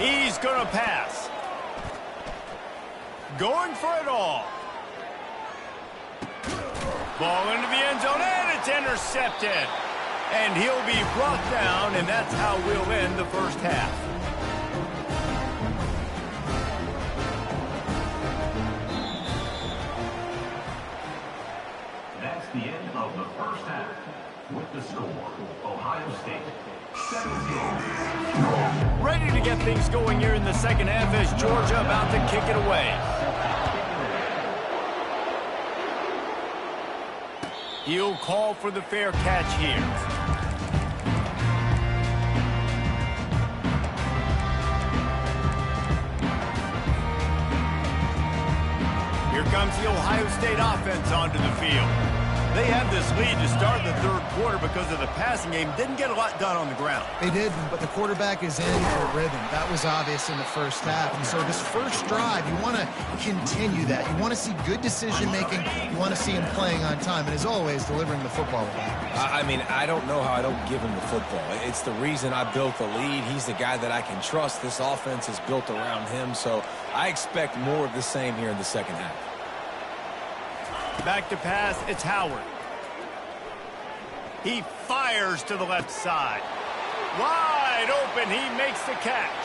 He's going to pass. Going for it all. Ball into the end zone, and it's intercepted. And he'll be brought down, and that's how we'll end the 1st half. That's the end of the 1st half. With the score, Ohio State 17. Ready to get things going here in the 2nd half as Georgia about to kick it away. He'll call for the fair catch here. Here comes the Ohio State offense onto the field. They had this lead to start the 3rd quarter because of the passing game. Didn't get a lot done on the ground. They didn't, but the quarterback is in a rhythm. That was obvious in the 1st half. And so this 1st drive, you want to continue that. You want to see good decision-making. You want to see him playing on time. And as always, delivering the football. I mean, I don't know how I don't give him the football. It's the reason I built the lead. He's the guy that I can trust. This offense is built around him. So I expect more of the same here in the 2nd half. Back to pass, it's Howard. He fires to the left side. Wide open, he makes the catch.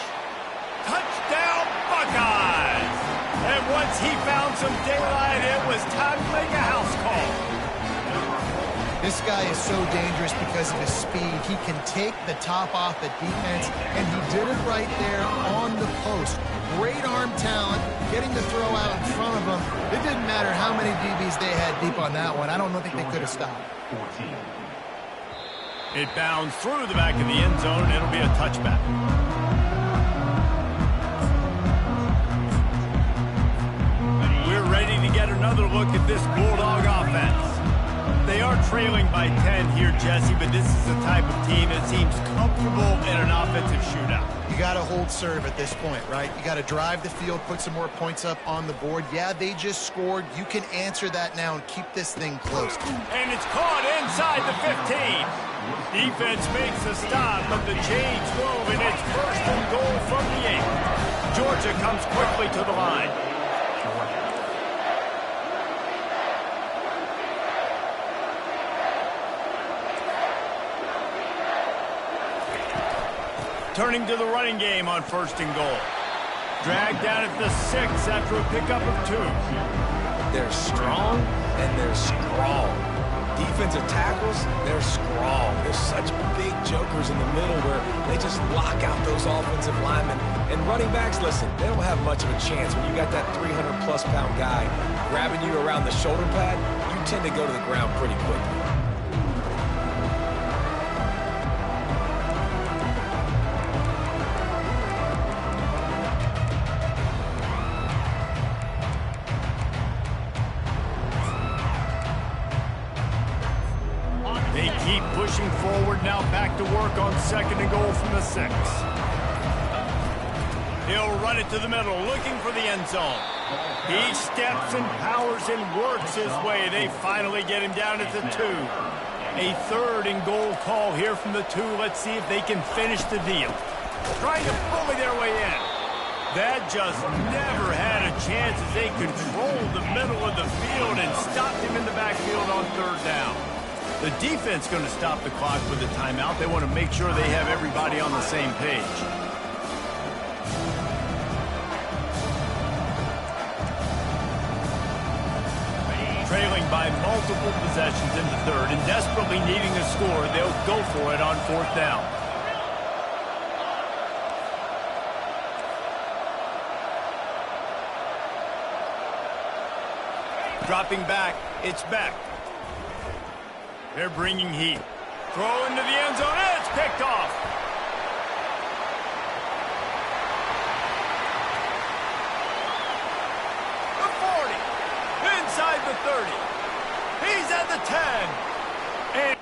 Touchdown, Buckeyes! And once he found some daylight, it was time to make a house call. This guy is so dangerous because of his speed. He can take the top off the defense, and he did it right there on the post. Great arm talent, getting the throw out in front of him. It didn't matter how many DBs they had deep on that one. I don't think they could have stopped. 14. It bounds through the back of the end zone, and it'll be a touchback. We're ready to get another look at this Bulldog offense. They are trailing by 10 here, Jesse, but this is the type of team that seems comfortable in an offensive shootout. You got to hold serve at this point, right? You got to drive the field, put some more points up on the board. Yeah, they just scored. You can answer that now and keep this thing close. And it's caught inside the 15. Defense makes a stop, but the chains move, and it's 1st and goal from the 8. Georgia comes quickly to the line. Turning to the running game on 1st and goal. Dragged down at the 6 after a pickup of 2. They're strong and they're strong. Defensive tackles, they're strong. There's such big jokers in the middle where they just lock out those offensive linemen. And running backs, listen, they don't have much of a chance. When you got that 300-plus pound guy grabbing you around the shoulder pad, you tend to go to the ground pretty quickly. Pushing forward now, back to work on 2nd and goal from the 6. He'll run it to the middle, looking for the end zone. He steps and powers and works his way. They finally get him down at the 2. A 3rd and goal call here from the 2. Let's see if they can finish the deal. Trying to bully their way in. That just never had a chance as they controlled the middle of the field and stopped him in the backfield on 3rd down. The defense going to stop the clock with a timeout. They want to make sure they have everybody on the same page. Trailing by multiple possessions in the 3rd and desperately needing a score, they'll go for it on 4th down. Dropping back, it's Beck. They're bringing heat. Throw into the end zone, and it's picked off. The 40, inside the 30. He's at the 10. And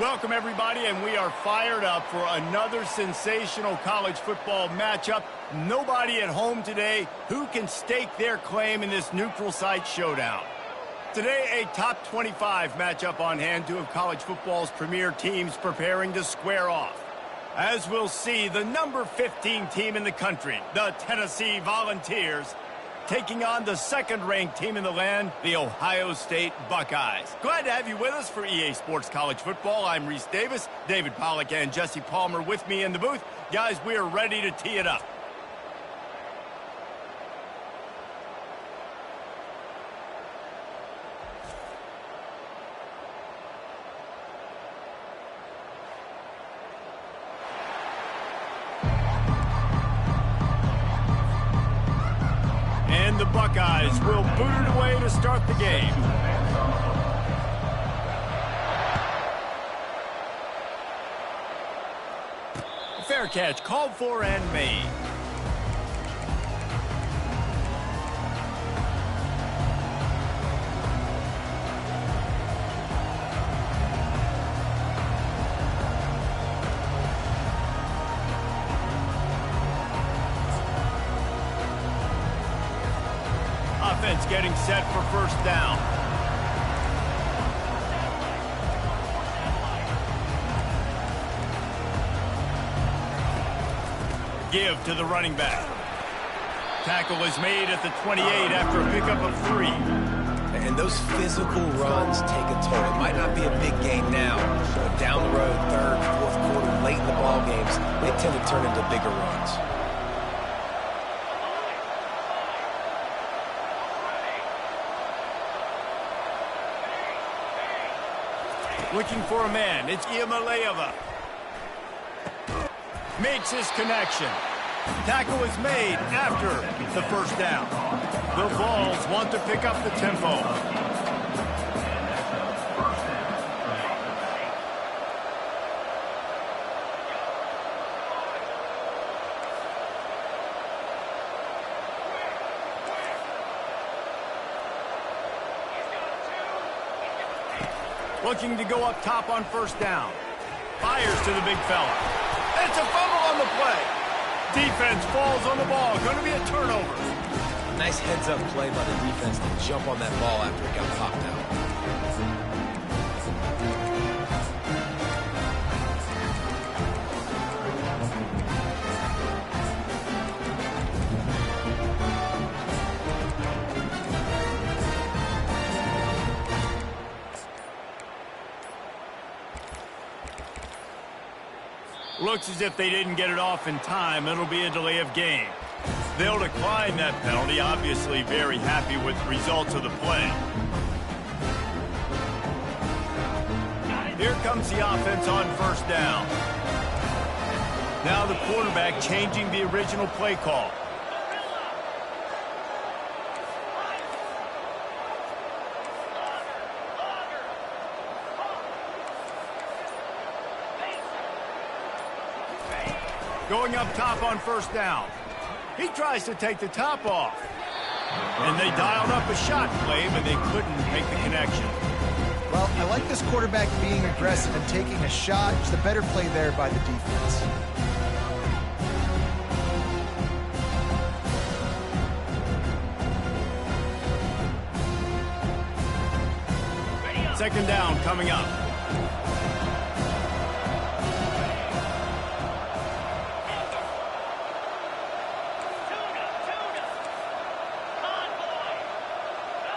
Welcome, everybody, and we are fired up for another sensational college football matchup. Nobody at home today who can stake their claim in this neutral site showdown. Today, a top 25 matchup on hand, two of college football's premier teams preparing to square off. As we'll see, the number 15 team in the country, the Tennessee Volunteers, taking on the second-ranked team in the land, the Ohio State Buckeyes. Glad to have you with us for EA Sports College Football. I'm Reese Davis, David Pollack and Jesse Palmer with me in the booth. Guys, we are ready to tee it up. The Buckeyes will boot it away to start the game. Fair catch called for and made. Offense getting set for first down. Give to the running back. Tackle is made at the 28 after a pickup of 3. And those physical runs take a toll. It might not be a big game now, but down the road, third, fourth quarter, late in the ball games, they tend to turn into bigger runs. Looking for a man. It's Iamaleava. Makes his connection. Tackle is made after the first down. The Vols want to pick up the tempo. Looking to go up top on first down. Fires to the big fella. It's a fumble on the play. Defense falls on the ball. Going to be a turnover. Nice heads-up play by the defense to jump on that ball after it got popped out. Looks as if they didn't get it off in time. It'll be a delay of game. They'll decline that penalty. Obviously very happy with the results of the play. Here comes the offense on first down. Now the quarterback changing the original play call. Going up top on first down. He tries to take the top off. And they dialed up a shot play, but they couldn't make the connection. Well, I like this quarterback being aggressive and taking a shot. It's the better play there by the defense. Second down coming up.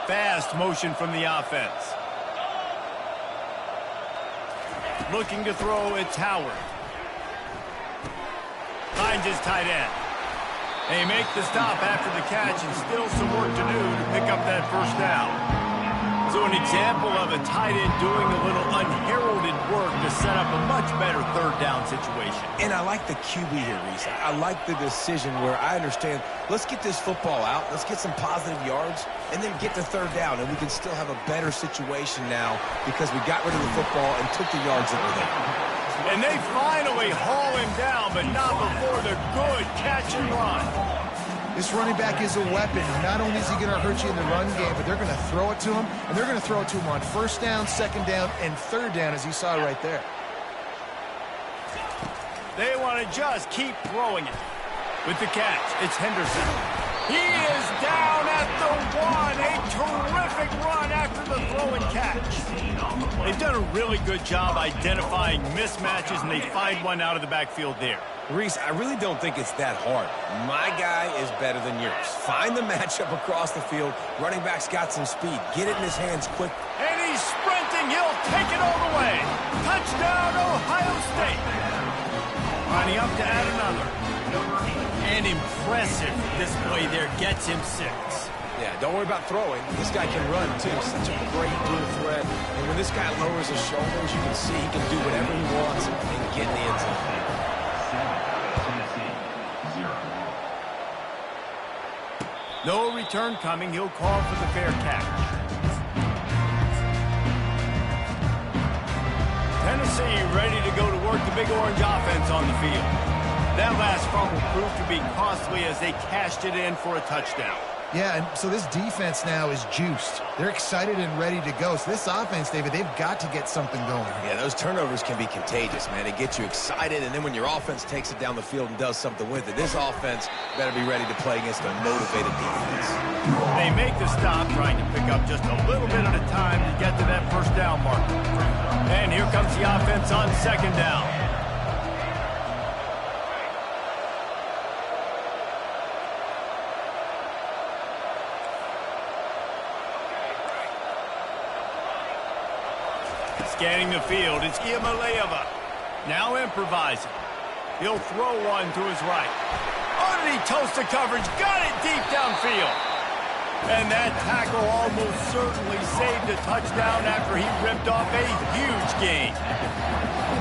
Fast motion from the offense. Looking to throw, it's Howard. Finds his tight end. They make the stop after the catch and still some work to do to pick up that first down. So an example of a tight end doing a little unheralded work to set up a much better third down situation. And I like the QB here, Reese. I like the decision where I understand, let's get this football out, let's get some positive yards, and then get to third down, and we can still have a better situation now because we got rid of the football and took the yards that were there. And they finally haul him down, but not before the good catch and run. This running back is a weapon. Not only is he going to hurt you in the run game, but they're going to throw it to him, and they're going to throw it to him on first down, second down, and third down, as you saw right there. They want to just keep throwing it. With the catch, it's Henderson. He is down at the 1. A terrific run after the throw and catch. They've done a really good job identifying mismatches, and they find one out of the backfield there. Reese, I really don't think it's that hard. My guy is better than yours. Find the matchup across the field. Running back's got some speed. Get it in his hands quick. And he's sprinting. He'll take it all the way. Touchdown, Ohio State. Lining up to add another. An impressive display there. Gets him 6. Yeah, don't worry about throwing. This guy can run, too. Such a great dual threat. And when this guy lowers his shoulders, you can see he can do whatever he wants and get in the end zone. No return coming. He'll call for the fair catch. Tennessee ready to go to work the Big Orange offense on the field. That last fumble proved to be costly as they cashed it in for a touchdown. Yeah, and so this defense now is juiced. They're excited and ready to go. So this offense, David, they've got to get something going. Yeah, those turnovers can be contagious, man. They get you excited, and then when your offense takes it down the field and does something with it, this offense better be ready to play against a motivated defense. They make the stop, trying to pick up just a little bit at a time to get to that first down marker. And here comes the offense on second down. Scanning the field, it's Iamaleava. Now improvising. He'll throw one to his right. Underneath toast to coverage, got it deep downfield. And that tackle almost certainly saved a touchdown after he ripped off a huge gain.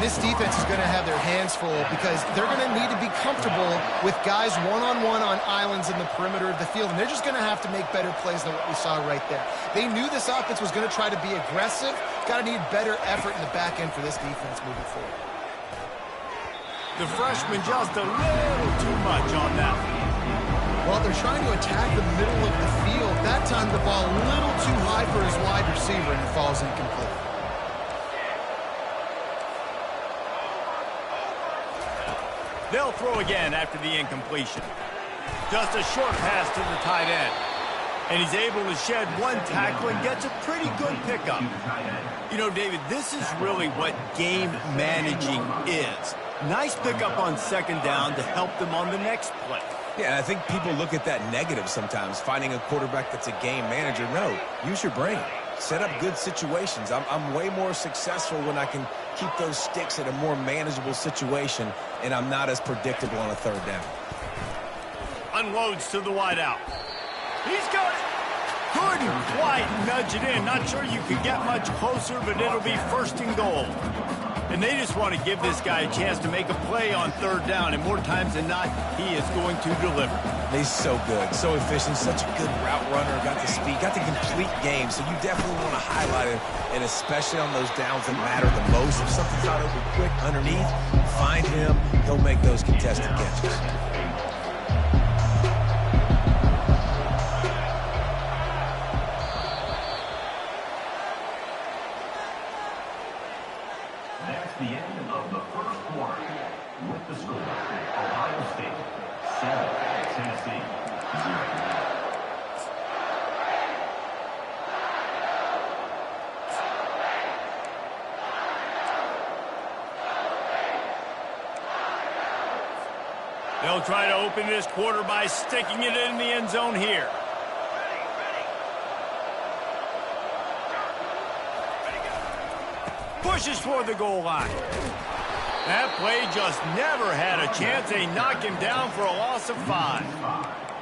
This defense is going to have their hands full because they're going to need to be comfortable with guys one-on-one on islands in the perimeter of the field, and they're just going to have to make better plays than what we saw right there. They knew this offense was going to try to be aggressive. Got to need better effort in the back end for this defense moving forward. The freshman just a little too much on that one. Well, they're trying to attack the middle of the field. That time the ball a little too high for his wide receiver, and it falls incomplete. They'll throw again after the incompletion. Just a short pass to the tight end. And he's able to shed one tackle and gets a pretty good pickup. You know, David, this is really what game managing is. Nice pickup on second down to help them on the next play. Yeah, and I think people look at that negative sometimes, finding a quarterback that's a game manager. No, use your brain. Set up good situations. I'm way more successful when I can keep those sticks at a more manageable situation, and I'm not as predictable on a third down. Unloads to the wideout. He's got it. Couldn't quite nudge it in. Not sure you could get much closer, but it'll be first and goal. And they just want to give this guy a chance to make a play on third down, and more times than not, he is going to deliver. He's so good, so efficient, such a good route runner, got the speed, got the complete game, so you definitely want to highlight it, and especially on those downs that matter the most. If something's not open quick underneath, find him, he'll make those contested catches. That's the end of the first quarter. With the score, Ohio State 7, Tennessee 0. They'll try to open this quarter by sticking it in the end zone here. Pushes for the goal line. That play just never had a chance. They knock him down for a loss of 5.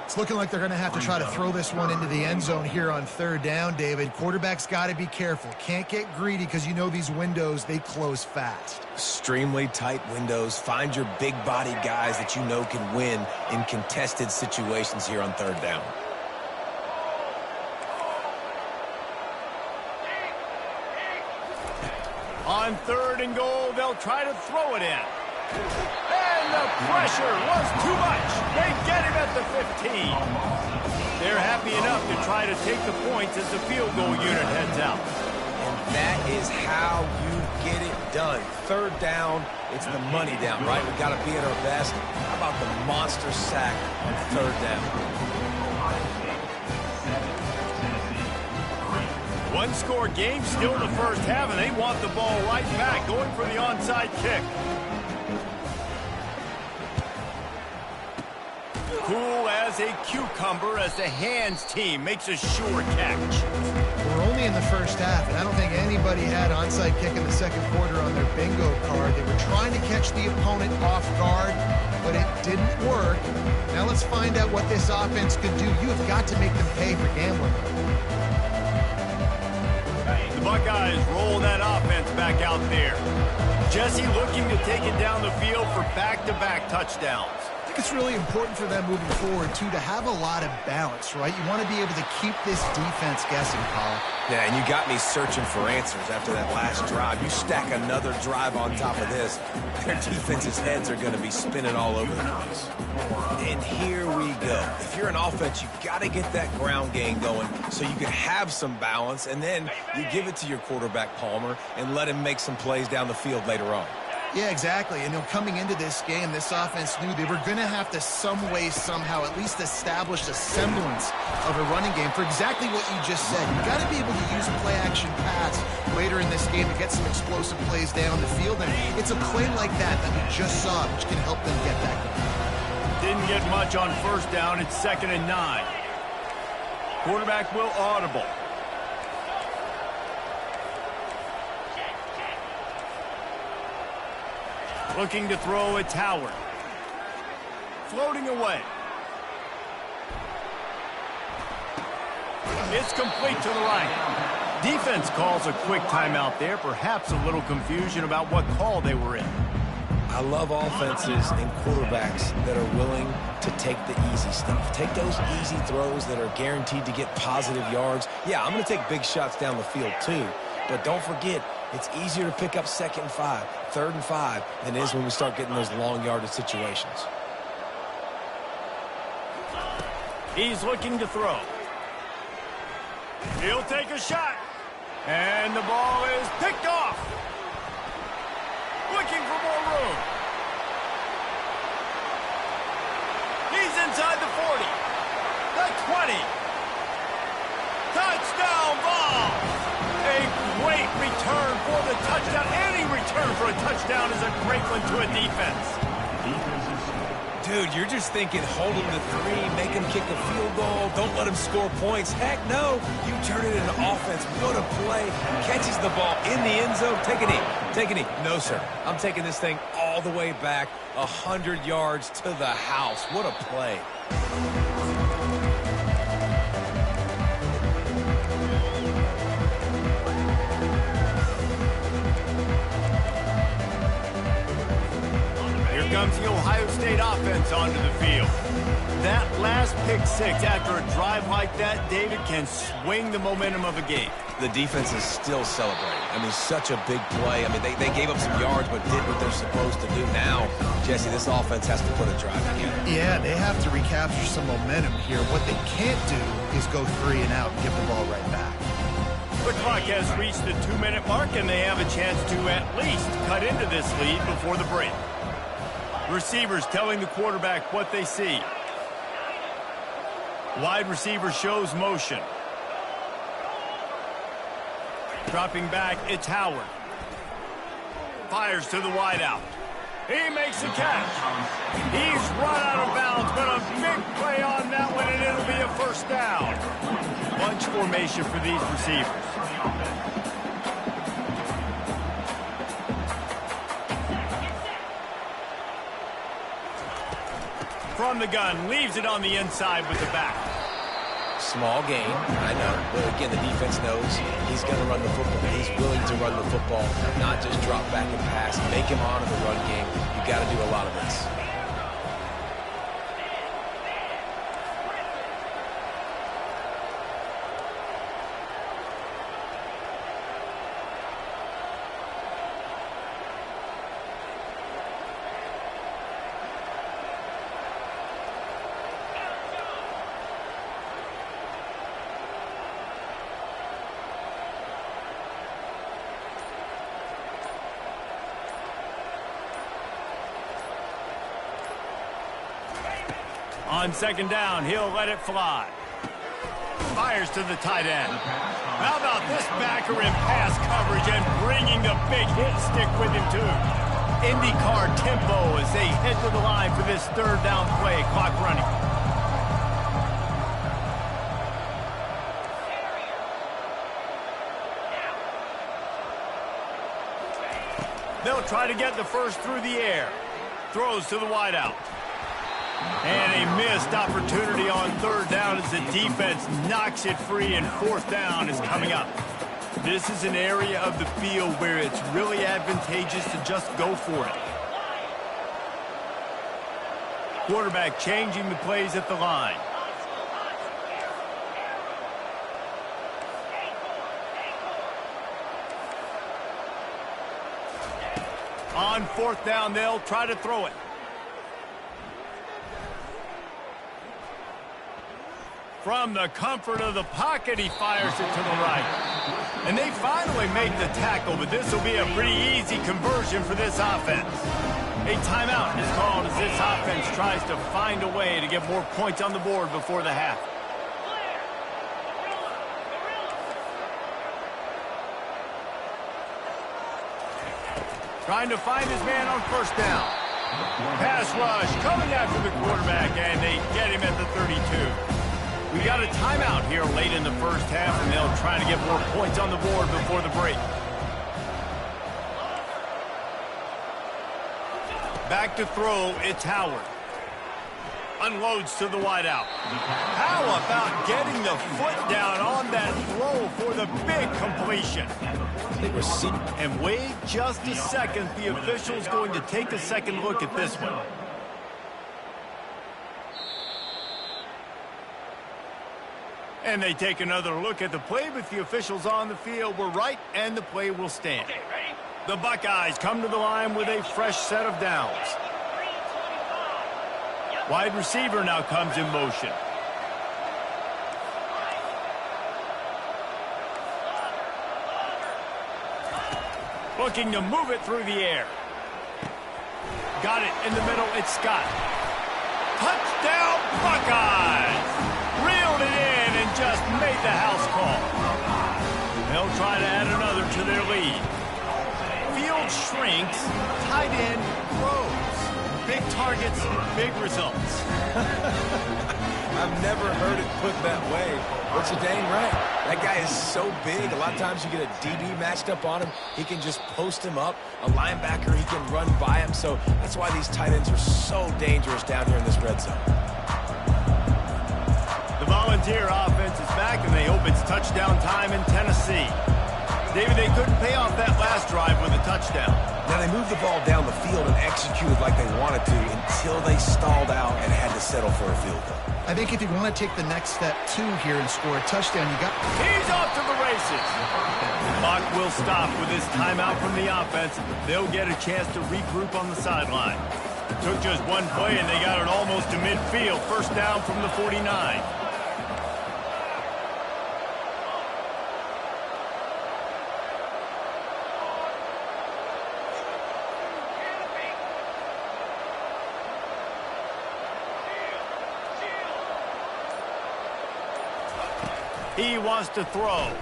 It's looking like they're going to have to try to throw this one into the end zone here on third down, David. Quarterback's got to be careful. Can't get greedy because you know these windows, they close fast. Extremely tight windows. Find your big body guys that you know can win in contested situations here on third down. On third and goal, they'll try to throw it in. And the pressure was too much. They get him at the 15. They're happy enough to try to take the points as the field goal unit heads out. And that is how you get it done. Third down, it's the money down, right? We got to be at our best. How about the monster sack on third down? One-score game still in the first half, and they want the ball right back, going for the onside kick. Cool as a cucumber as the hands team makes a sure catch. We're only in the first half, and I don't think anybody had onside kick in the second quarter on their bingo card. They were trying to catch the opponent off guard, but it didn't work. Now let's find out what this offense could do. You have got to make them pay for gambling. The Buckeyes roll that offense back out there. Jesse looking to take it down the field for back-to-back touchdowns. I think it's really important for them moving forward, too, to have a lot of balance, right? You want to be able to keep this defense guessing, Paul. Yeah, and you got me searching for answers after that last drive. You stack another drive on top of this, their defense's heads are going to be spinning all over the place. And here we go. If you're an offense, you got to get that ground game going so you can have some balance, and then you give it to your quarterback, Palmer, and let him make some plays down the field later on. Yeah, exactly. And coming into this game, this offense knew they were going to have to some way, somehow, at least establish a semblance of a running game for exactly what you just said. You got to be able to use play-action pass later in this game to get some explosive plays down the field. And it's a play like that we just saw, which can help them get that going. Didn't get much on first down. It's 2nd and 9. Quarterback will audible. Looking to throw, it's Howard. Floating away. It's complete to the right. Defense calls a quick timeout there. Perhaps a little confusion about what call they were in. I love offenses and quarterbacks that are willing to take the easy stuff. Take those easy throws that are guaranteed to get positive yards. Yeah, I'm going to take big shots down the field too. But don't forget, it's easier to pick up 2nd and 5, 3rd and 5 than it is when we start getting those long yardage situations. He's looking to throw. He'll take a shot. And the ball is picked off. Looking for more room. He's inside the 40. The 20. Touchdown ball. A great return for the touchdown. Any return for a touchdown is a great one to a defense. Dude, you're just thinking, hold him to 3, make him kick a field goal, don't let him score points. Heck no, you turn it into offense. What a play. Catches the ball in the end zone. Take a knee. Take a knee. No, sir. I'm taking this thing all the way back, 100 yards to the house. What a play. Comes the Ohio State offense onto the field. That last pick six after a drive like that, David, can swing the momentum of a game. The defense is still celebrating. I mean, such a big play. I mean, they gave up some yards but did what they're supposed to do. Now, Jesse, this offense has to put a drive together. Yeah, they have to recapture some momentum here. What they can't do is go 3 and out and give the ball right back. The clock has reached the 2-minute mark, and they have a chance to at least cut into this lead before the break. Receivers telling the quarterback what they see. Wide receiver shows motion. Dropping back, it's Howard. Fires to the wideout. He makes a catch. He's run out of bounds, but a big play on that one, and it'll be a first down. Bunch formation for these receivers. From the gun, leaves it on the inside with the back. Small gain, I know. But again, the defense knows he's going to run the football. He's willing to run the football, not just drop back and pass. Make him honor the run game. You got to do a lot of this. On second down, he'll let it fly. Fires to the tight end. How about this backer in pass coverage and bringing the big hit stick with him, too. IndyCar tempo as they head to the line for this third down play. Clock running. They'll try to get the first through the air. Throws to the wideout. And a missed opportunity on third down as the defense knocks it free, and fourth down is coming up. This is an area of the field where it's really advantageous to just go for it. Quarterback changing the plays at the line. On fourth down, they'll try to throw it. From the comfort of the pocket, he fires it to the right. And they finally make the tackle, but this will be a pretty easy conversion for this offense. A timeout is called as this offense tries to find a way to get more points on the board before the half. Trying to find his man on first down. Pass rush coming after the quarterback, and they get him at the 32. We got a timeout here late in the first half, and they'll try to get more points on the board before the break. Back to throw, it's Howard. Unloads to the wideout. How about getting the foot down on that throw for the big completion? And wait just a second. The official's going to take a second look at this one. And they take another look at the play, but the officials on the field were right, and the play will stand. Okay, ready? The Buckeyes come to the line with a fresh set of downs. Wide receiver now comes in motion. Looking to move it through the air. Got it in the middle, it's Scott. Touchdown, Buckeyes! Reeled it in and just made the house call. They'll try to add another to their lead. Field shrinks, tight end grows. Big targets, big results. I've never heard it put that way, but you're dang right. That guy is so big. A lot of times you get a DB matched up on him. He can just post him up. A linebacker, he can run by him. So that's why these tight ends are so dangerous down here in this red zone. The Volunteer offense is back, and they hope it's touchdown time in Tennessee. David, they couldn't pay off that last drive with a touchdown. Now, they moved the ball down the field and executed like they wanted to until they stalled out and had to settle for a field goal. I think if you want to take the next step, too, here and score a touchdown, you got... He's off to the races. Clock will stop with this timeout from the offense. They'll get a chance to regroup on the sideline. Took just one play, and they got it almost to midfield. First down from the 49. He wants to throw.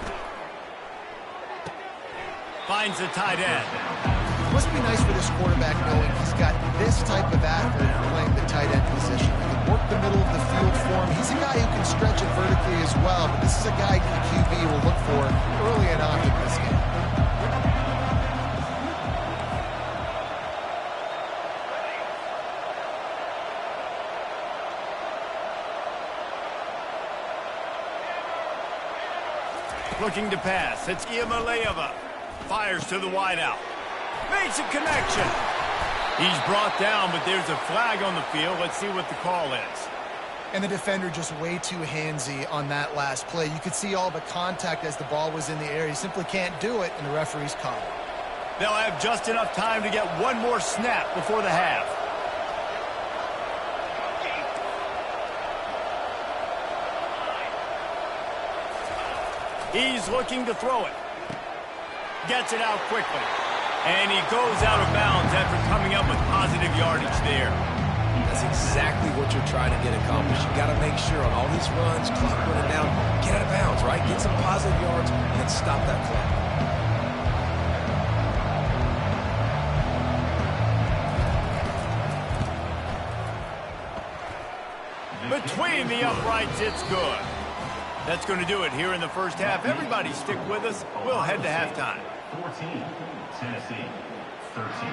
Finds the tight end. It must be nice for this quarterback knowing he's got this type of athlete playing the tight end position. He can work the middle of the field for him. He's a guy who can stretch it vertically as well, but this is a guy the QB will look for early and often in this game. Looking to pass. It's Iamaleava. Fires to the wideout. Makes a connection. He's brought down, but there's a flag on the field. Let's see what the call is. And the defender just way too handsy on that last play. You could see all the contact as the ball was in the air. He simply can't do it, and the referee's call it. They'll have just enough time to get one more snap before the half. He's looking to throw it. Gets it out quickly. And he goes out of bounds after coming up with positive yardage there. That's exactly what you're trying to get accomplished. You got to make sure on all these runs, clock running down, get out of bounds, right? Get some positive yards and stop that clock. Between the uprights, it's good. That's going to do it here in the first half. Everybody stick with us. We'll head to halftime. 14, Tennessee, 13.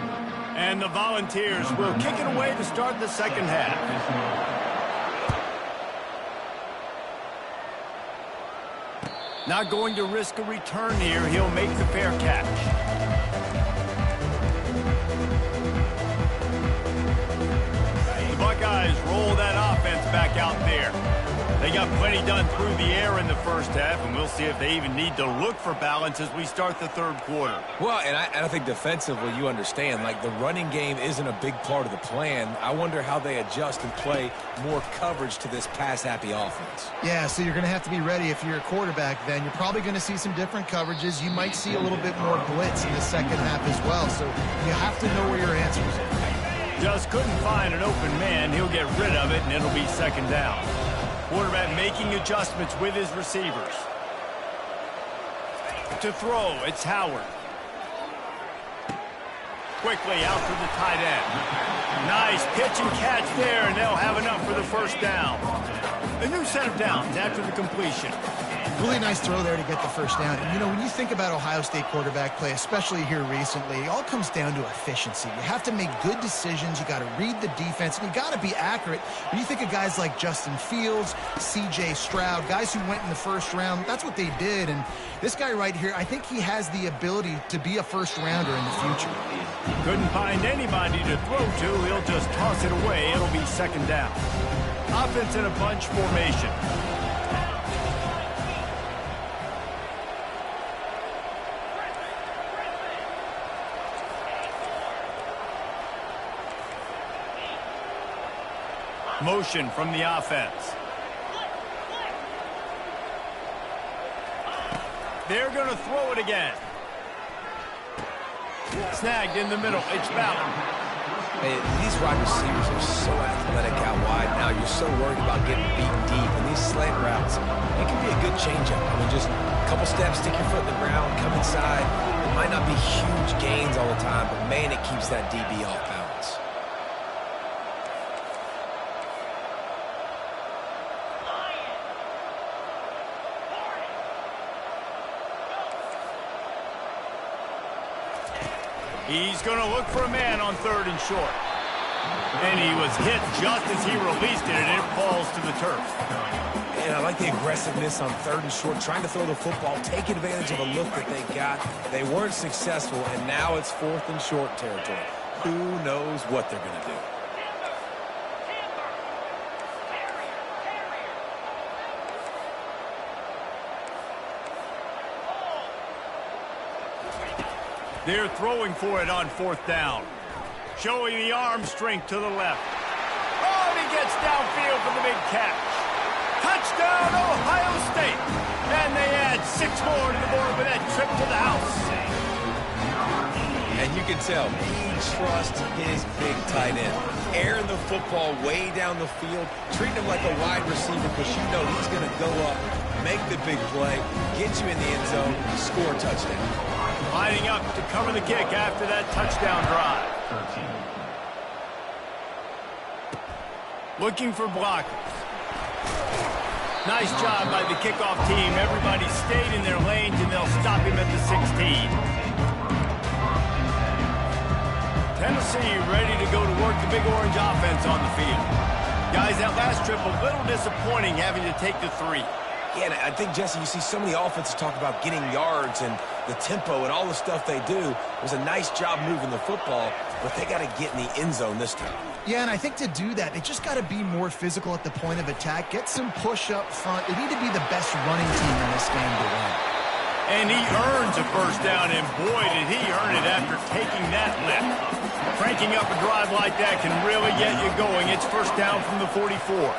And the Volunteers will kick it away to start the second half. Not going to risk a return here. He'll make the fair catch. Buckeyes roll that offense back out there. They got plenty done through the air in the first half, and we'll see if they even need to look for balance as we start the third quarter. Well, and I think defensively, you understand, like the running game isn't a big part of the plan. I wonder how they adjust and play more coverage to this pass-happy offense. Yeah, so you're going to have to be ready if you're a quarterback then. You're probably going to see some different coverages. You might see a little bit more blitz in the second half as well, so you have to know where your answers are. Just couldn't find an open man. He'll get rid of it, and it'll be second down. Quarterback making adjustments with his receivers. To throw, it's Howard. Quickly out to the tight end. Nice pitch and catch there, and they'll have enough for the first down. A new set of downs after the completion. Really nice throw there to get the first down. And, you know, when you think about Ohio State quarterback play, especially here recently, it all comes down to efficiency. You have to make good decisions. You got to read the defense, and you got to be accurate. When you think of guys like Justin Fields, C.J. Stroud, guys who went in the first round, that's what they did. And this guy right here, I think he has the ability to be a first-rounder in the future. Couldn't find anybody to throw to. He'll just toss it away. It'll be second down. Offense in a bunch formation. Motion from the offense. They're going to throw it again. Snagged in the middle. It's Ballard. Hey, these wide receivers are so athletic out wide now. You're so worried about getting beat deep. And these slant routes, it can be a good changeup. I mean, just a couple steps, stick your foot in the ground, come inside. It might not be huge gains all the time, but, man, it keeps that DB off balance. He's going to look for a man on third and short. And he was hit just as he released it, and it falls to the turf. And I like the aggressiveness on third and short, trying to throw the football, take advantage of a look that they got. They weren't successful, and now it's fourth and short territory. Who knows what they're going to do? They're throwing for it on fourth down. Showing the arm strength to the left. Oh, and he gets downfield for the big catch. Touchdown, Ohio State. And they add 6 more to the board with that trip to the house. And you can tell he trusts his big tight end. Airing the football way down the field, treating him like a wide receiver because you know he's going to go up, make the big play, get you in the end zone, score a touchdown. Lining up to cover the kick after that touchdown drive. 13. Looking for blockers. Nice job by the kickoff team. Everybody stayed in their lanes, and they'll stop him at the 16. Tennessee ready to go to work the Big Orange offense on the field. Guys, that last trip a little disappointing having to take the 3. Yeah, and I think, Jesse, you see so many offenses talk about getting yards and the tempo and all the stuff they do. It was a nice job moving the football, but they got to get in the end zone this time. Yeah, and I think to do that, they just got to be more physical at the point of attack, get some push up front. They need to be the best running team in this game to win. And he earns a first down, and boy, did he earn it after taking that lift. Cranking up a drive like that can really get you going. It's first down from the 44.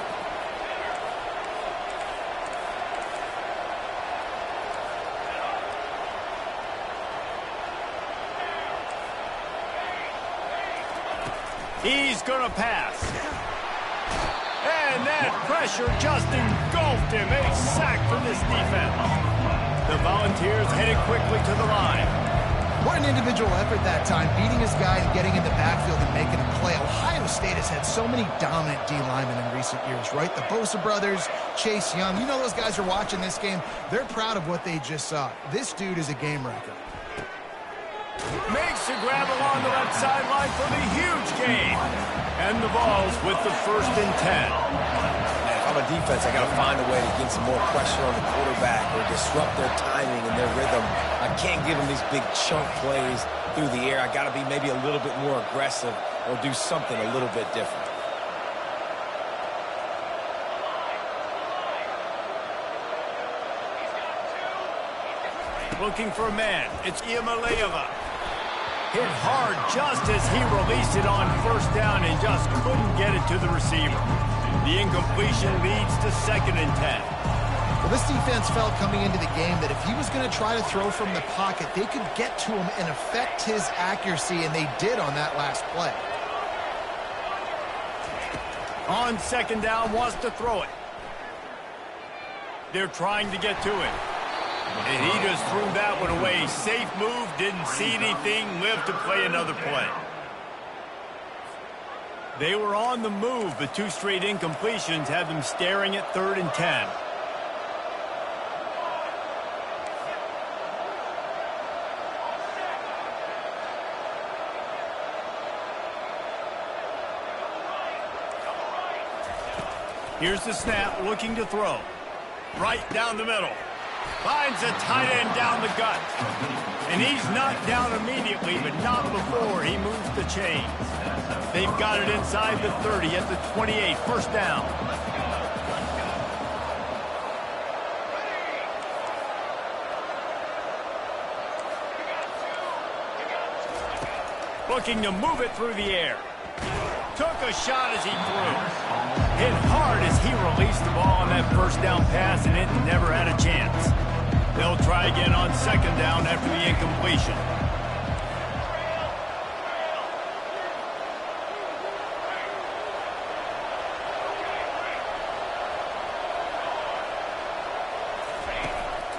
He's going to pass. And that pressure just engulfed him. A sack for this defense. The Volunteers headed quickly to the line. What an individual effort that time, beating his guy and getting in the backfield and making a play. Ohio State has had so many dominant D linemen in recent years, right? The Bosa brothers, Chase Young. You know those guys are watching this game. They're proud of what they just saw. This dude is a game wrecker. Makes a grab along the left sideline for the huge gain. And the Vols with the 1st and 10. If I'm a defense, I got to find a way to get some more pressure on the quarterback or disrupt their timing and their rhythm. I can't give them these big chunk plays through the air. I got to be maybe a little bit more aggressive or do something a little bit different. Looking for a man. It's Iamaleava. Hit hard just as he released it on 1st down and just couldn't get it to the receiver. The incompletion leads to 2nd and 10. Well, this defense felt coming into the game that if he was going to try to throw from the pocket, they could get to him and affect his accuracy, and they did on that last play. On 2nd down, wants to throw it. They're trying to get to it. And he just threw that one away. Safe move, didn't see anything, lived to play another play. They were on the move, but 2 straight incompletions have them staring at 3rd and 10. Here's the snap, looking to throw. Right down the middle. Finds a tight end down the gut. And he's knocked down immediately, but not before he moves the chains. They've got it inside the 30 at the 28, 1st down. Looking to move it through the air. Took a shot as he threw. Hit hard as he released the ball on that 1st down pass, and it never had a chance. They'll try again on 2nd down after the incompletion.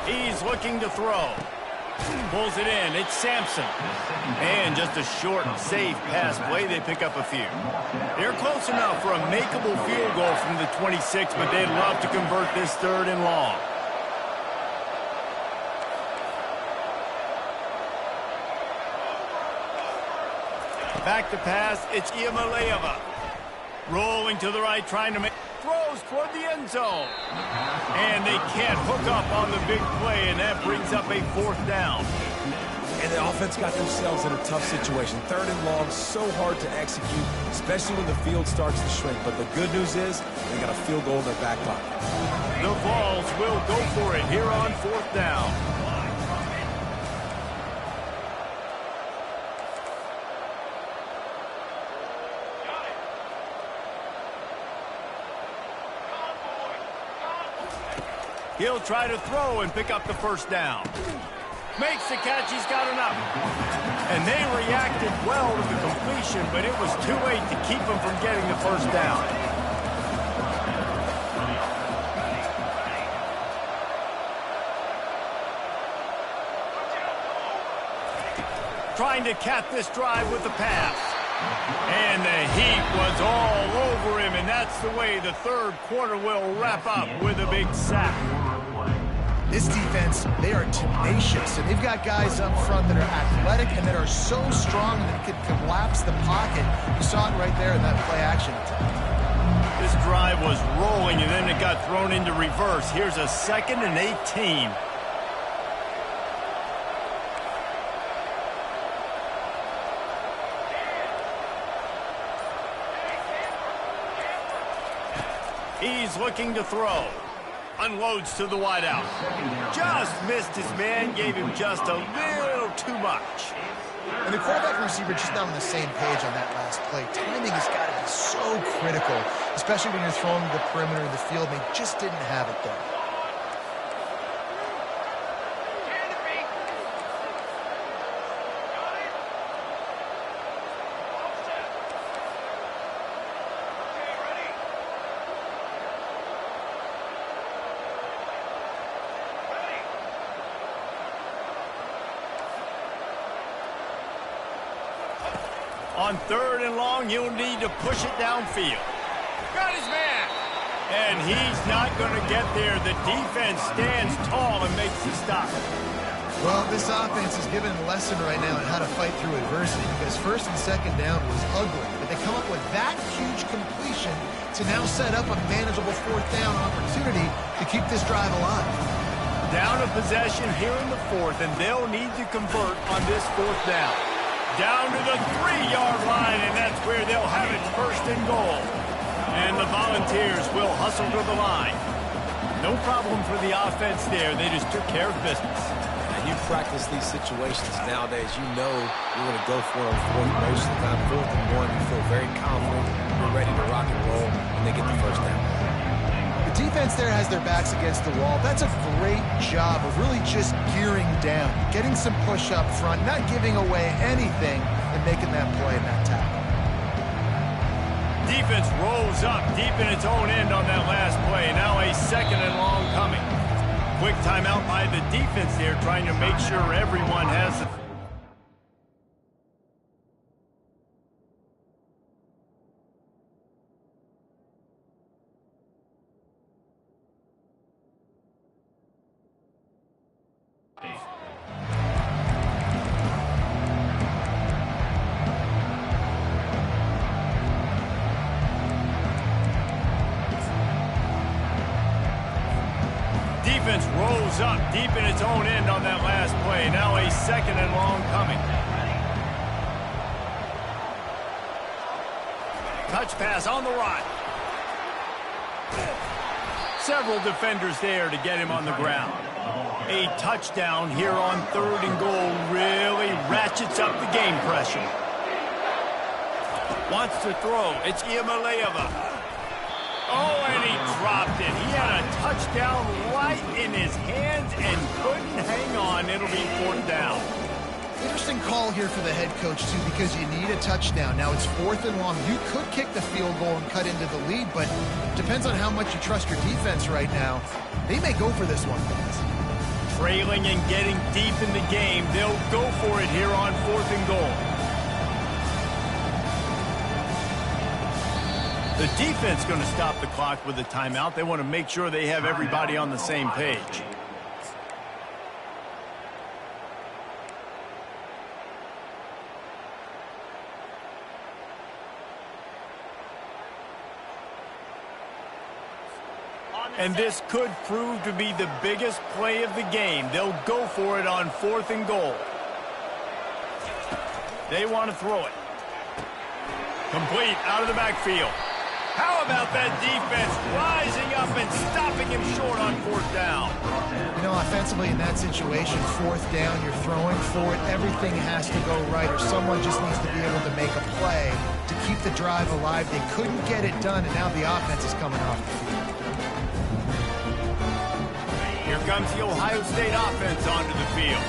He's looking to throw. Pulls it in. It's Sampson. And just a short, safe pass play. They pick up a few. They're close enough for a makeable field goal from the 26, but they'd love to convert this 3rd and long. Back to pass. It's Iamaleava. Rolling to the right, trying to make throws toward the end zone. And they can't hook up on the big play, and that brings up a 4th down. And the offense got themselves in a tough situation. 3rd and long, so hard to execute, especially when the field starts to shrink. But the good news is they got a field goal in their back pocket. The Vols will go for it here on 4th down. He'll try to throw and pick up the 1st down. Makes the catch, he's got enough. And they reacted well to the completion, but it was too late to keep him from getting the 1st down. Trying to cap this drive with the pass. And the heat was all over him, and that's the way the 3rd quarter will wrap up with a big sack. This defense, they are tenacious, and they've got guys up front that are athletic and that are so strong that it can collapse the pocket. You saw it right there in that play action attempt. This drive was rolling, and then it got thrown into reverse. Here's a 2nd and 18. He's looking to throw. Unloads to the wideout. Just missed his man, gave him just a little too much. And the quarterback and receiver just not on the same page on that last play. Timing has got to be so critical, especially when you're throwing to the perimeter of the field. They just didn't have it there. On 3rd and long, you'll need to push it downfield. Got his man. And he's not going to get there. The defense stands tall and makes the stop. Well, this offense is given a lesson right now on how to fight through adversity because 1st and 2nd down was ugly. But they come up with that huge completion to now set up a manageable 4th down opportunity to keep this drive alive. Down a possession here in the 4th, and they'll need to convert on this 4th down. Down to the 3-yard line, and that's where they'll have it 1st and goal. And the Volunteers will hustle to the line. No problem for the offense there. They just took care of business. And you practice these situations nowadays. You know you're going to go for it on 4th most of the time. 4th and 1, you feel very confident. You're ready to rock and roll, and they get the 1st down. The defense there has their backs against the wall. That's a great job of really just gearing down, getting some push up front, not giving away anything, and making that play in that tackle. Defense rolls up deep in its own end on that last play. Now a 2nd and long coming. Quick timeout by the defense there, trying to make sure everyone has the... Defense rolls up deep in its own end on that last play. Now a 2nd and long coming. Touch pass on the run. Several defenders there to get him on the ground. A touchdown here on 3rd and goal really ratchets up the game pressure. Wants to throw. It's Iamaleava. Oh, and he dropped it. He had a touchdown right in his hands and couldn't hang on. It'll be 4th down. Interesting call here for the head coach, too, because you need a touchdown. Now it's 4th and long. You could kick the field goal and cut into the lead, but depends on how much you trust your defense right now. They may go for this one, guys. Trailing and getting deep in the game. They'll go for it here on 4th and goal. The defense going to stop the clock with a timeout. They want to make sure they have everybody on the same page. And this could prove to be the biggest play of the game. They'll go for it on 4th and goal. They want to throw it. Complete out of the backfield. How about that defense rising up and stopping him short on 4th down? You know, offensively in that situation, 4th down, you're throwing for it. Everything has to go right, or someone just needs to be able to make a play to keep the drive alive. They couldn't get it done, and now the offense is coming off the field. Here comes the Ohio State offense onto the field.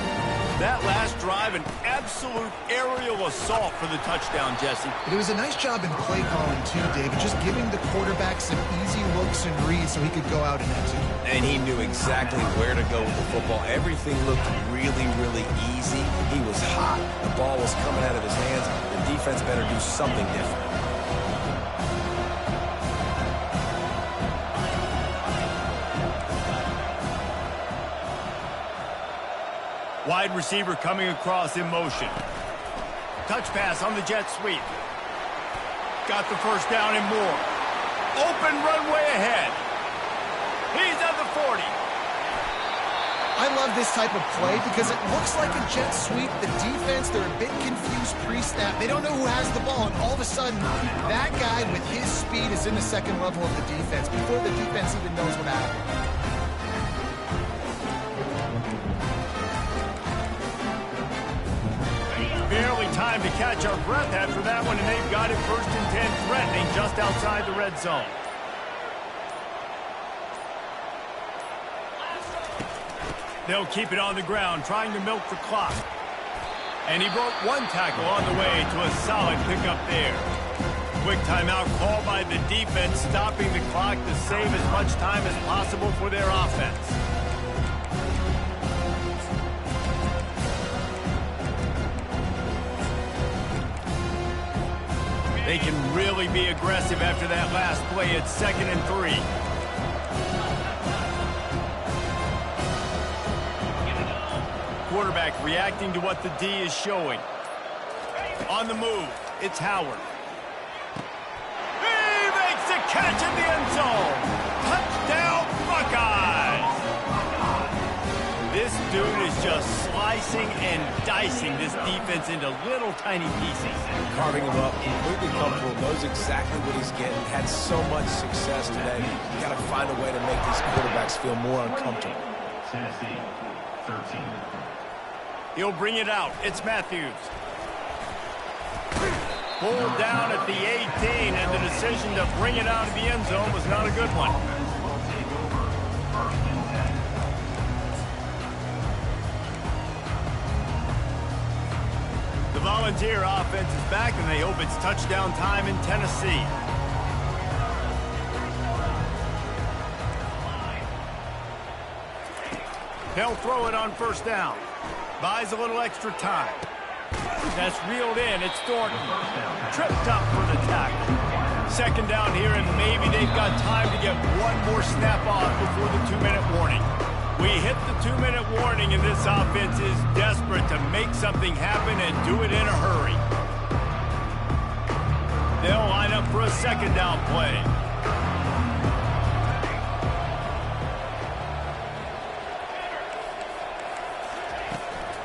That last drive, an absolute aerial assault for the touchdown, Jesse. It was a nice job in play calling, too, David, just giving the quarterback some easy looks and reads so he could go out and execute. And he knew exactly where to go with the football. Everything looked really, really easy. He was hot. The ball was coming out of his hands. The defense better do something different. Wide receiver coming across in motion. Touch pass on the jet sweep. Got the 1st down and more. Open runway ahead. He's at the 40. I love this type of play because it looks like a jet sweep. The defense, they're a bit confused pre-snap. They don't know who has the ball, and all of a sudden, that guy with his speed is in the 2nd level of the defense before the defense even knows what happened. Barely time to catch our breath after that one, and they've got it 1st and 10, threatening just outside the red zone. They'll keep it on the ground, trying to milk the clock. And he broke one tackle on the way to a solid pickup there. Quick timeout called by the defense, stopping the clock to save as much time as possible for their offense. They can really be aggressive after that last play. It's 2nd and 3. Quarterback reacting to what the D is showing. On the move, it's Howard. He makes a catch in the end zone. Touchdown, Buckeyes! This dude is just slicing and dicing this defense into little tiny pieces. Carving him up, completely comfortable, knows exactly what he's getting, had so much success today. You got to find a way to make these quarterbacks feel more uncomfortable. Tennessee, 13. He'll bring it out. It's Matthews. Pulled down at the 18, and the decision to bring it out of the end zone was not a good one. The Volunteer offense is back, and they hope it's touchdown time in Tennessee. They'll throw it on 1st down. Buys a little extra time. That's reeled in. It's Thornton. Tripped up for the tackle. 2nd down here, and maybe they've got time to get one more snap off before the 2-minute warning. We hit the 2-minute warning, and this offense is desperate to make something happen and do it in a hurry. They'll line up for a 2nd down play.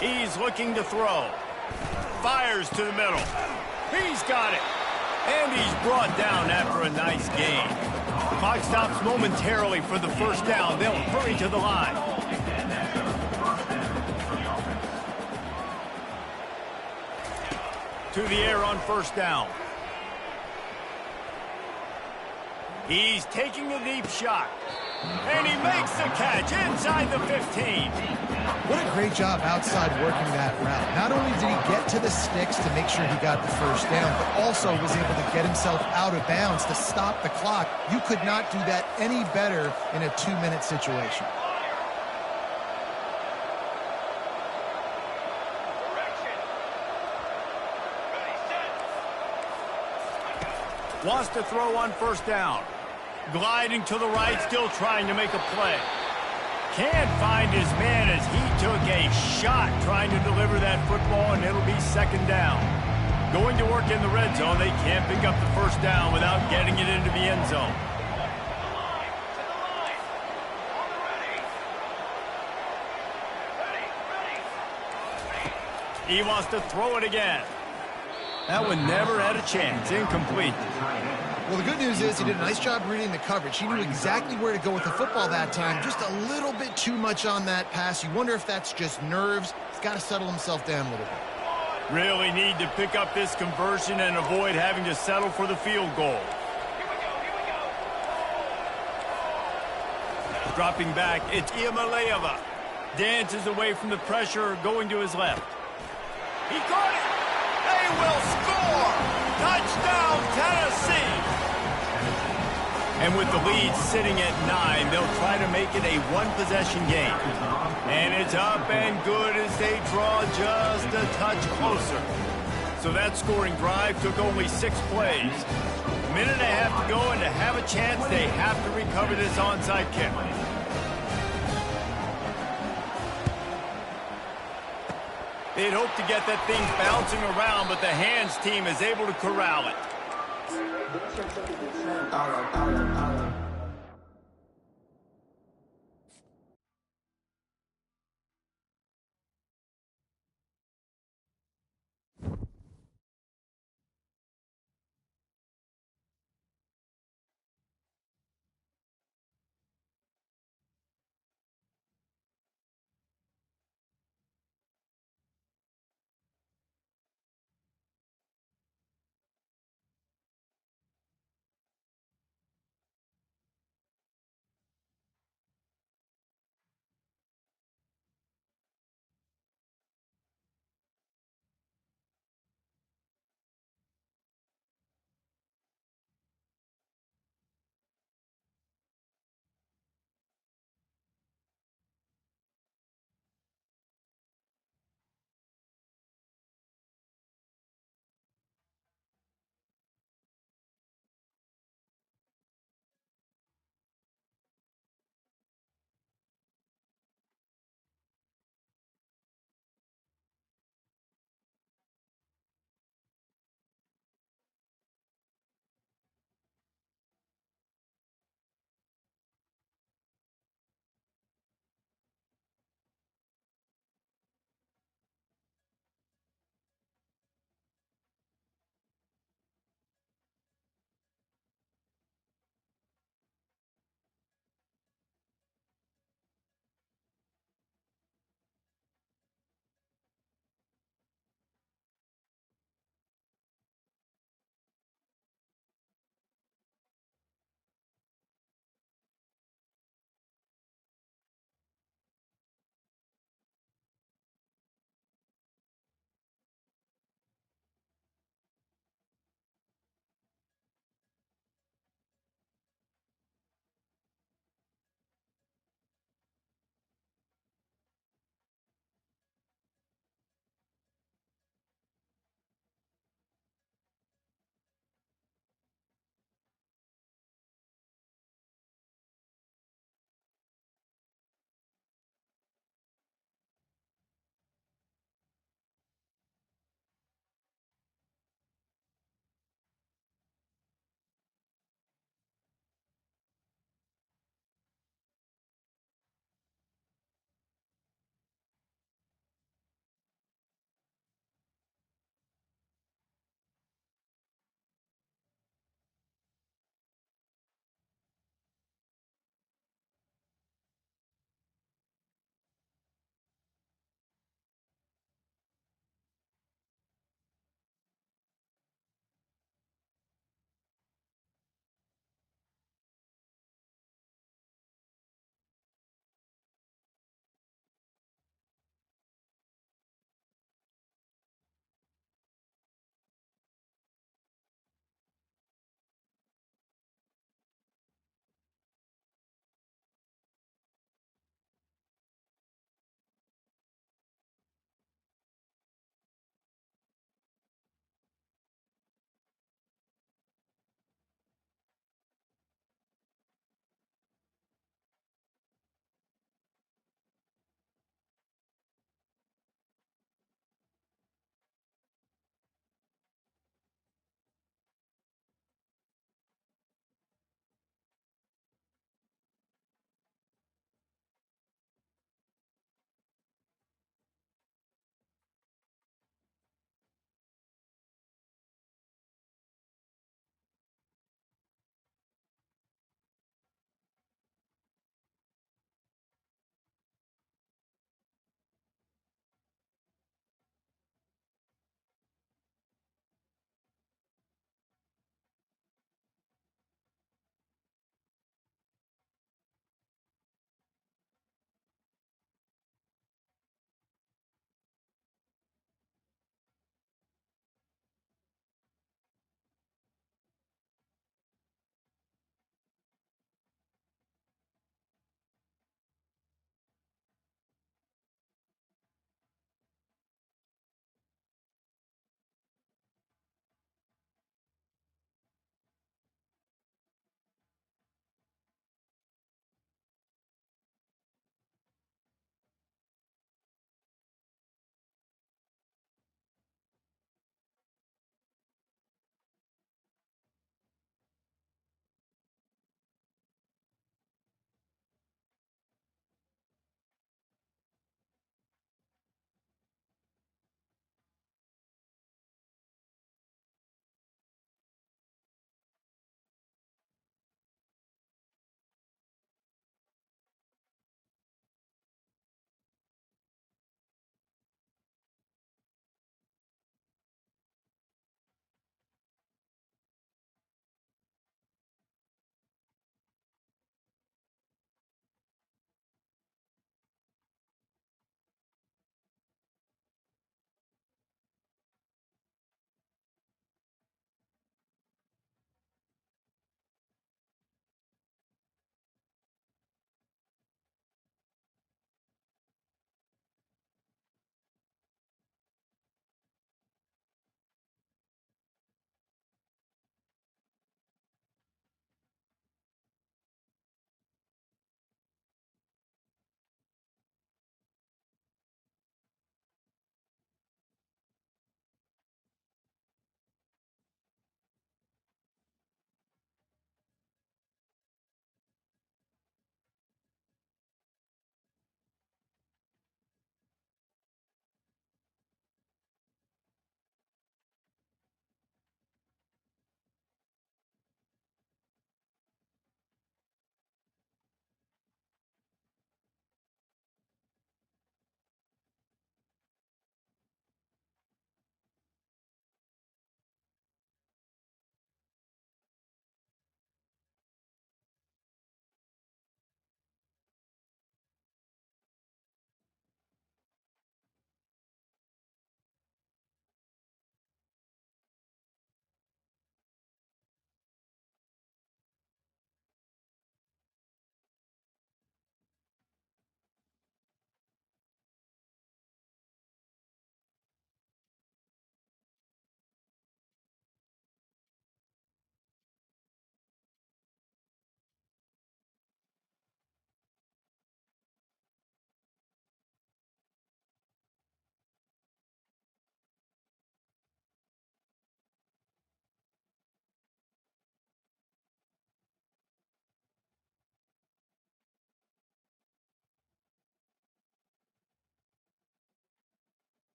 He's looking to throw. Fires to the middle. He's got it. And he's brought down after a nice gain. Clock stops momentarily for the 1st down. They'll hurry to the line. To the air on 1st down. He's taking a deep shot. And he makes the catch inside the 15. What a great job outside working that route. Not only did he get to the sticks to make sure he got the 1st down, but also was able to get himself out of bounds to stop the clock. You could not do that any better in a 2-minute situation. Wants to throw on 1st down. Gliding to the right, still trying to make a play. Can't find his man as he took a shot trying to deliver that football, and it'll be 2nd down. Going to work in the red zone, they can't pick up the 1st down without getting it into the end zone. He wants to throw it again. That one never had a chance. Incomplete. Well, the good news is he did a nice job reading the coverage. He knew exactly where to go with the football that time. Just a little bit too much on that pass. You wonder if that's just nerves. He's got to settle himself down a little bit. Really need to pick up this conversion and avoid having to settle for the field goal. Dropping back, it's Iamaleava. Dances away from the pressure, going to his left. He caught it! They will score! Touchdown, Tennessee! And with the lead sitting at 9, they'll try to make it a one-possession game. And it's up and good as they draw just a touch closer. So that scoring drive took only 6 plays. A minute and a half to go, and to have a chance, they have to recover this onside kick. They'd hope to get that thing bouncing around, but the hands team is able to corral it.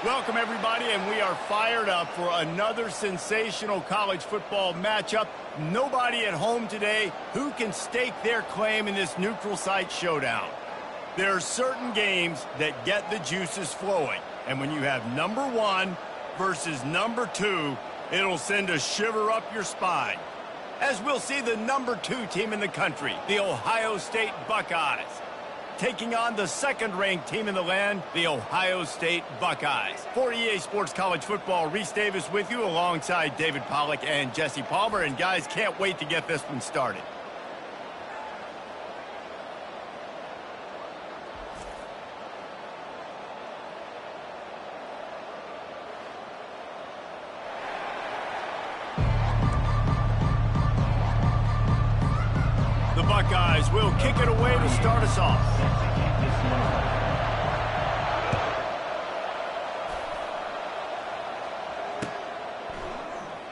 Welcome, everybody, and we are fired up for another sensational college football matchup. Nobody at home today who can stake their claim in this neutral site showdown. There are certain games that get the juices flowing, and when you have number one versus number two, it'll send a shiver up your spine. As we'll see the number two team in the country, the Ohio State Buckeyes, taking on the second-ranked team in the land, the Ohio State Buckeyes. For EA Sports College Football, Reese Davis with you alongside David Pollack and Jesse Palmer. And guys, can't wait to get this one started. The Buckeyes will kick it away to start us off.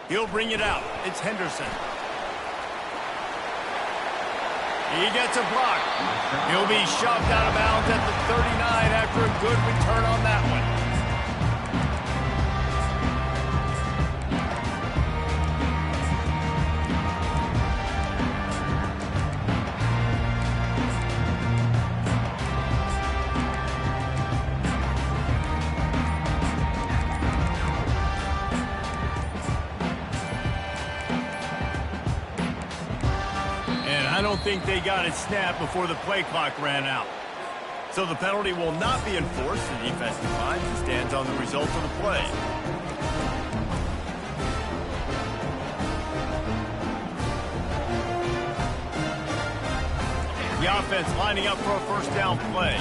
He'll bring it out. It's Henderson. He gets a block. He'll be shoved out of bounds at the 39 after a good return on that one. I don't think they got it snapped before the play clock ran out. So the penalty will not be enforced. The defense declines and stands on the result of the play. The offense lining up for a first down play.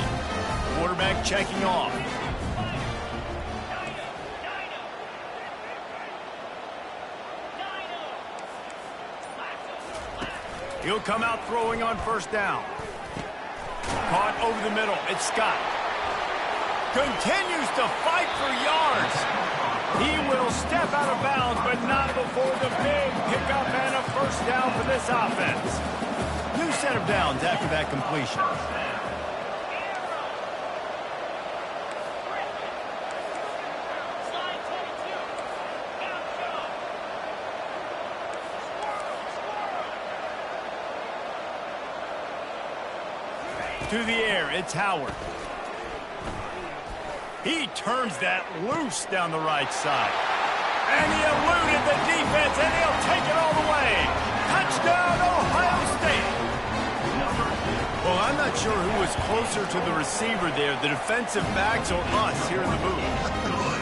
Quarterback checking off. He'll come out throwing on first down. Caught over the middle. It's Scott. Continues to fight for yards. He will step out of bounds, but not before the big pickup and a first down for this offense. New set of downs after that completion. To the air, it's Howard. He turns that loose down the right side. And he eluded the defense, and he'll take it all the way. Touchdown, Ohio State. Well, I'm not sure who was closer to the receiver there, the defensive backs or us here in the booth.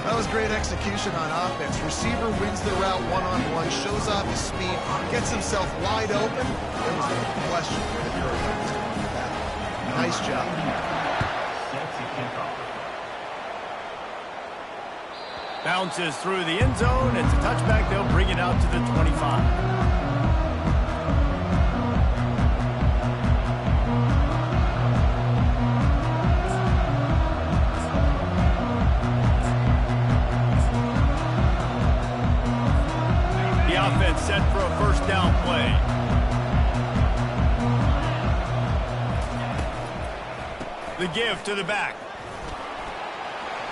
That was great execution on offense. Receiver wins the route one-on-one, shows off his speed, gets himself wide open. There was no question where the quarterback was going with that. Nice job. Bounces through the end zone. It's a touchback. They'll bring it out to the 25. offense set for a first down play. The give to the back.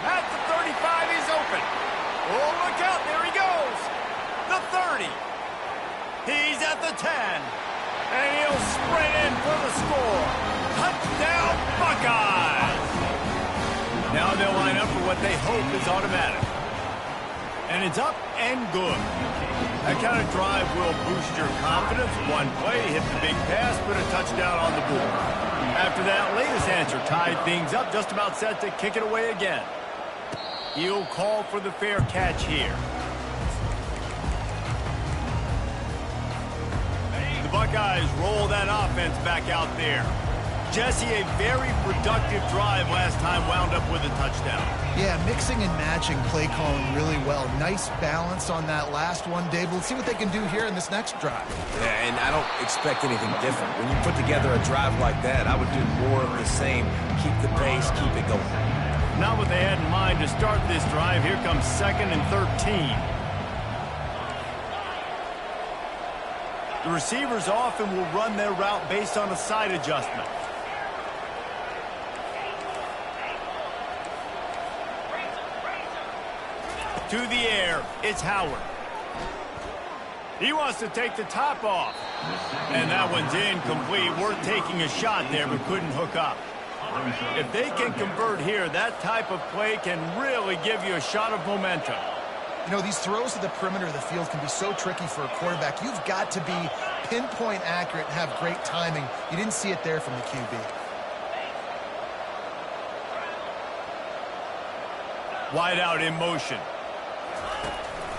At the 35, he's open. Oh, look out, there he goes. The 30. He's at the 10. And he'll sprint in for the score. Touchdown, Buckeyes. Now they'll line up for what they hope is automatic. And it's up and good. That kind of drive will boost your confidence. One play, hit the big pass, put a touchdown on the board. After that latest answer, tied things up, just about set to kick it away again. He'll call for the fair catch here. The Buckeyes roll that offense back out there. Jesse, a very productive drive last time, wound up with a touchdown. Yeah, mixing and matching play calling really well. Nice balance on that last one, Dave. Let's see what they can do here in this next drive. Yeah, and I don't expect anything different. When you put together a drive like that, I would do more of the same. Keep the pace, keep it going. Not what they had in mind to start this drive. Here comes 2nd and 13. The receivers often will run their route based on a side adjustment. To the air, it's Howard. He wants to take the top off. And that one's incomplete. Worth taking a shot there, but couldn't hook up. If they can convert here, that type of play can really give you a shot of momentum. You know, these throws to the perimeter of the field can be so tricky for a quarterback. You've got to be pinpoint accurate and have great timing. You didn't see it there from the QB. Wide out in motion.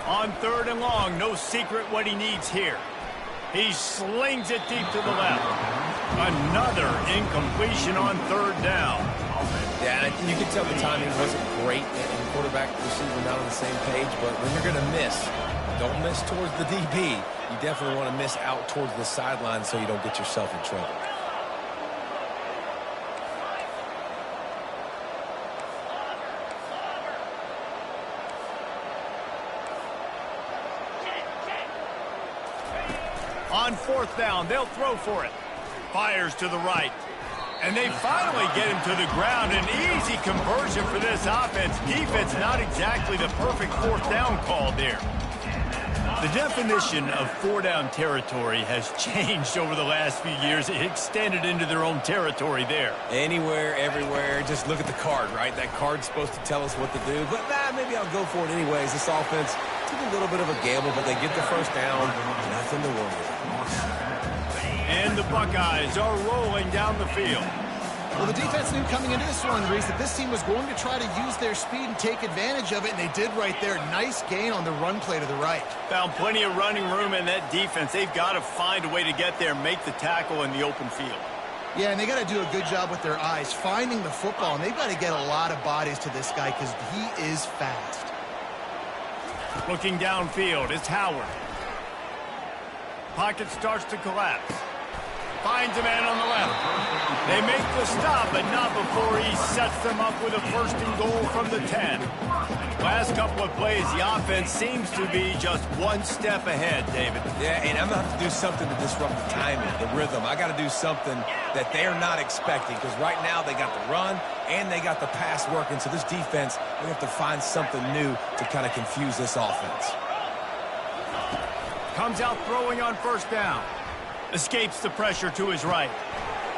On 3rd and long, no secret what he needs here. He slings it deep to the left. Another incompletion on 3rd down. Yeah, and you can tell the timing wasn't great and quarterback and receiver not on the same page, but when you're going to miss, don't miss towards the DB. You definitely want to miss out towards the sideline so you don't get yourself in trouble. On 4th down, they'll throw for it. Fires to the right. And they finally get him to the ground. An easy conversion for this offense. Defense not exactly the perfect 4th down call there. The definition of 4-down territory has changed over the last few years. It extended into their own territory there. Anywhere, everywhere, just look at the card, right? That card's supposed to tell us what to do, but maybe I'll go for it anyways. This offense took a little bit of a gamble, but they get the first down. Nothing to worry about. And the Buckeyes are rolling down the field. Well, the defense knew coming into this one, Reese, that this team was going to try to use their speed and take advantage of it, and they did right there. Nice gain on the run play to the right. Found plenty of running room in that defense. They've got to find a way to get there, make the tackle in the open field. Yeah, and they got to do a good job with their eyes, finding the football, and they've got to get a lot of bodies to this guy because he is fast. Looking downfield, it's Howard. Pocket starts to collapse. Finds a man on the left. They make the stop, but not before he sets them up with a 1st and goal from the 10. Last couple of plays, the offense seems to be just one step ahead, David. Yeah, and I'm going to have to do something to disrupt the timing, the rhythm. I got to do something that they're not expecting because right now they got the run and they got the pass working. So this defense, we have to find something new to kind of confuse this offense. Comes out throwing on 1st down. Escapes the pressure to his right.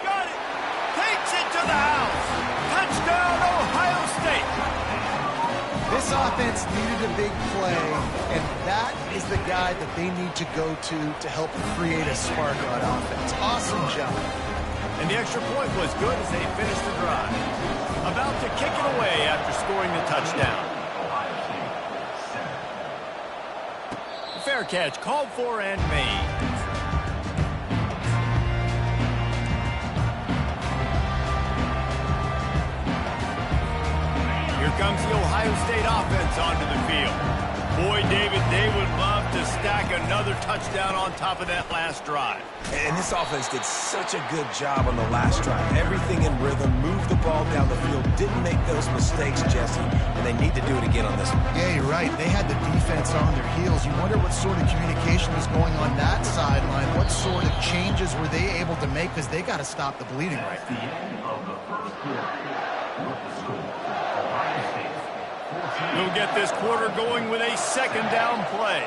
Got it! Takes it to the house! Touchdown, Ohio State! This offense needed a big play, and that is the guy that they need to go to help create a spark on offense. Awesome job. And the extra point was good as they finished the drive. About to kick it away after scoring the touchdown. Fair catch called for and made. Here comes the Ohio State offense onto the field. Boy, David, they would love to stack another touchdown on top of that last drive. And this offense did such a good job on the last drive. Everything in rhythm, moved the ball down the field, didn't make those mistakes, Jesse, and they need to do it again on this one. Yeah, you're right. They had the defense on their heels. You wonder what sort of communication was going on that sideline. What sort of changes were they able to make, because they got to stop the bleeding right At the end of the first quarter, with the score, Ohio State 14. We'll get this quarter going with a second down play.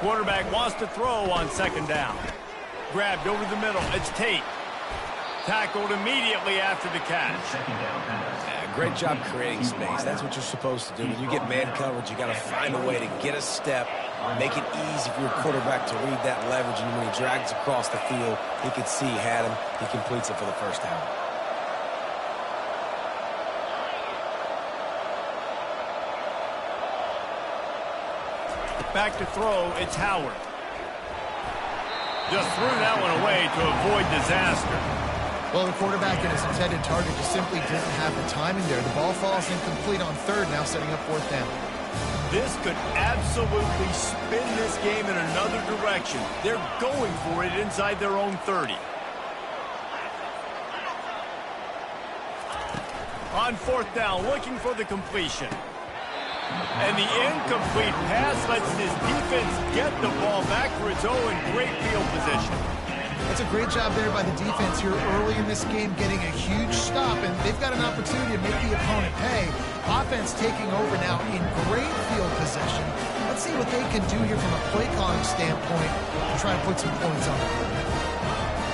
Quarterback wants to throw on second down. Grabbed over the middle. It's Tate. Tackled immediately after the catch. Second down pass. Yeah, great job creating space. That's what you're supposed to do. When you get man coverage, you got to find a way to get a step, make it easy for your quarterback to read that leverage, and when he drags across the field, he could see he had him. He completes it for the first down. Back to throw, it's Howard. Just threw that one away to avoid disaster. Well, the quarterback and his intended target just simply didn't have the timing there. The ball falls incomplete on third, now setting up fourth down. This could absolutely spin this game in another direction. They're going for it inside their own 30. On fourth down, looking for the completion. And the incomplete pass lets his defense get the ball back for its own great field position. That's a great job there by the defense here early in this game, getting a huge stop, and they've got an opportunity to make the opponent pay. Offense taking over now in great field possession. Let's see what they can do here from a play calling standpoint to try to put some points on it.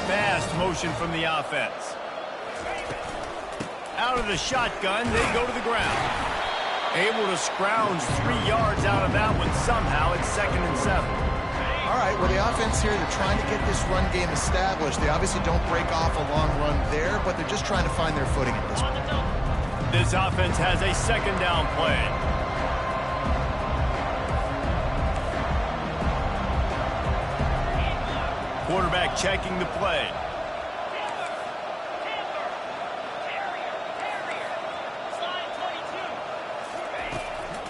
Fast motion from the offense. Out of the shotgun, they go to the ground. Able to scrounge 3 yards out of that one somehow. It's 2nd and 7. All right, well, the offense here, they're trying to get this run game established. They obviously don't break off a long run there, but they're just trying to find their footing at this point. This offense has a second down play. Quarterback checking the play.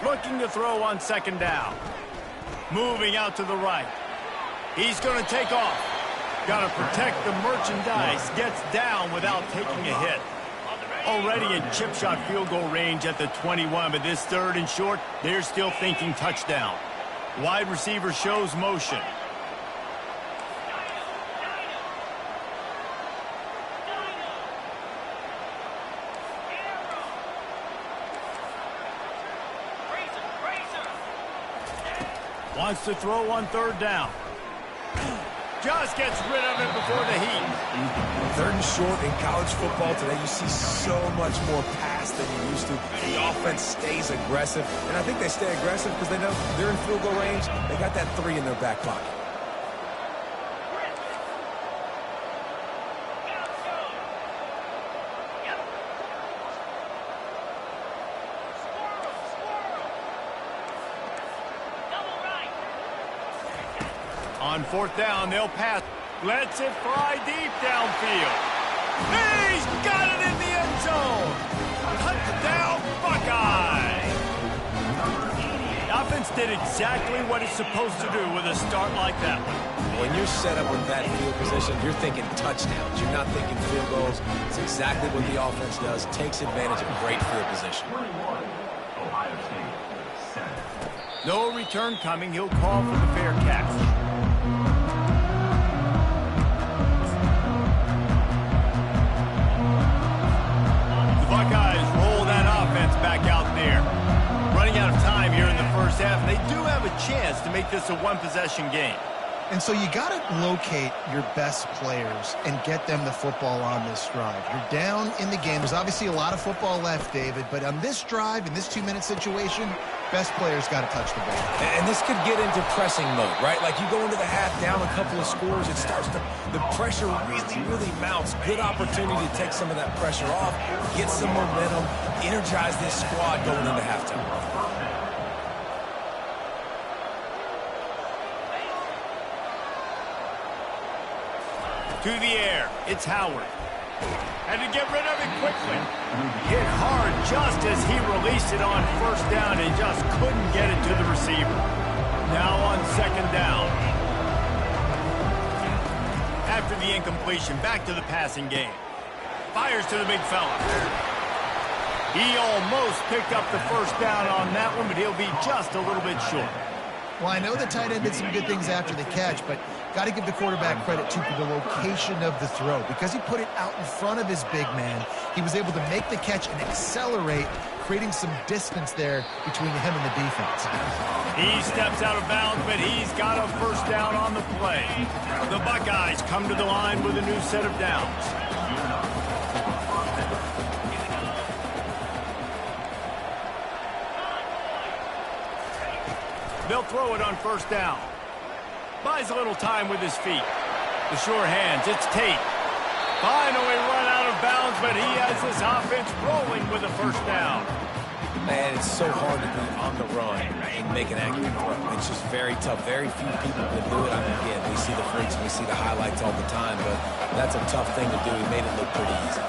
Looking to throw on second down. Moving out to the right. He's going to take off. Got to protect the merchandise. Gets down without taking a hit. Already in chip shot field goal range at the 21, but this third and short, they're still thinking touchdown. Wide receiver shows motion. Wants to throw on third down. Just gets rid of it before the heat. Third and short in college football today, you see so much more pass than you used to. The offense stays aggressive, and I think they stay aggressive because they know they're in field goal range. They got that 3 in their back pocket. On fourth down, they'll pass. Lets it fly deep downfield. He's got it in the end zone. Touchdown, Buckeye. The offense did exactly what it's supposed to do with a start like that one. When you're set up with that field position, you're thinking touchdowns. You're not thinking field goals. It's exactly what the offense does. Takes advantage of great field position. 21, Ohio State 7. No return coming. He'll call for the fair catch. Buckeyes roll that offense back out there. Running out of time here in the first half. They do have a chance to make this a one-possession game. And so you got to locate your best players and get them the football on this drive. You're down in the game. There's obviously a lot of football left, David, but on this drive, in this 2-minute situation, best players got to touch the ball. And this could get into pressing mode, right? Like you go into the half down a couple of scores, it starts to, the pressure really mounts. Good opportunity to take some of that pressure off, get some momentum, energize this squad going into halftime. To the air, it's Howard. Had to get rid of it quickly. Hit hard just as he released it on first down and just couldn't get it to the receiver. Now on second down. After the incompletion, back to the passing game. Fires to the big fella. He almost picked up the first down on that one, but he'll be just a little bit short. Well, I know the tight end did some good things after the catch, but got to give the quarterback credit, too, for the location of the throw. Because he put it out in front of his big man, he was able to make the catch and accelerate, creating some distance there between him and the defense. He steps out of bounds, but he's got a first down on the play. The Buckeyes come to the line with a new set of downs. They'll throw it on first down. Buys a little time with his feet. The sure hands, it's Tate. Finally run out of bounds, but he has this offense rolling with a first down. Man, it's so hard to be on the run and make an accurate throw. It's just very tough. Very few people can do it. I mean, again, we see the freaks, we see the highlights all the time, but that's a tough thing to do. He made it look pretty easy.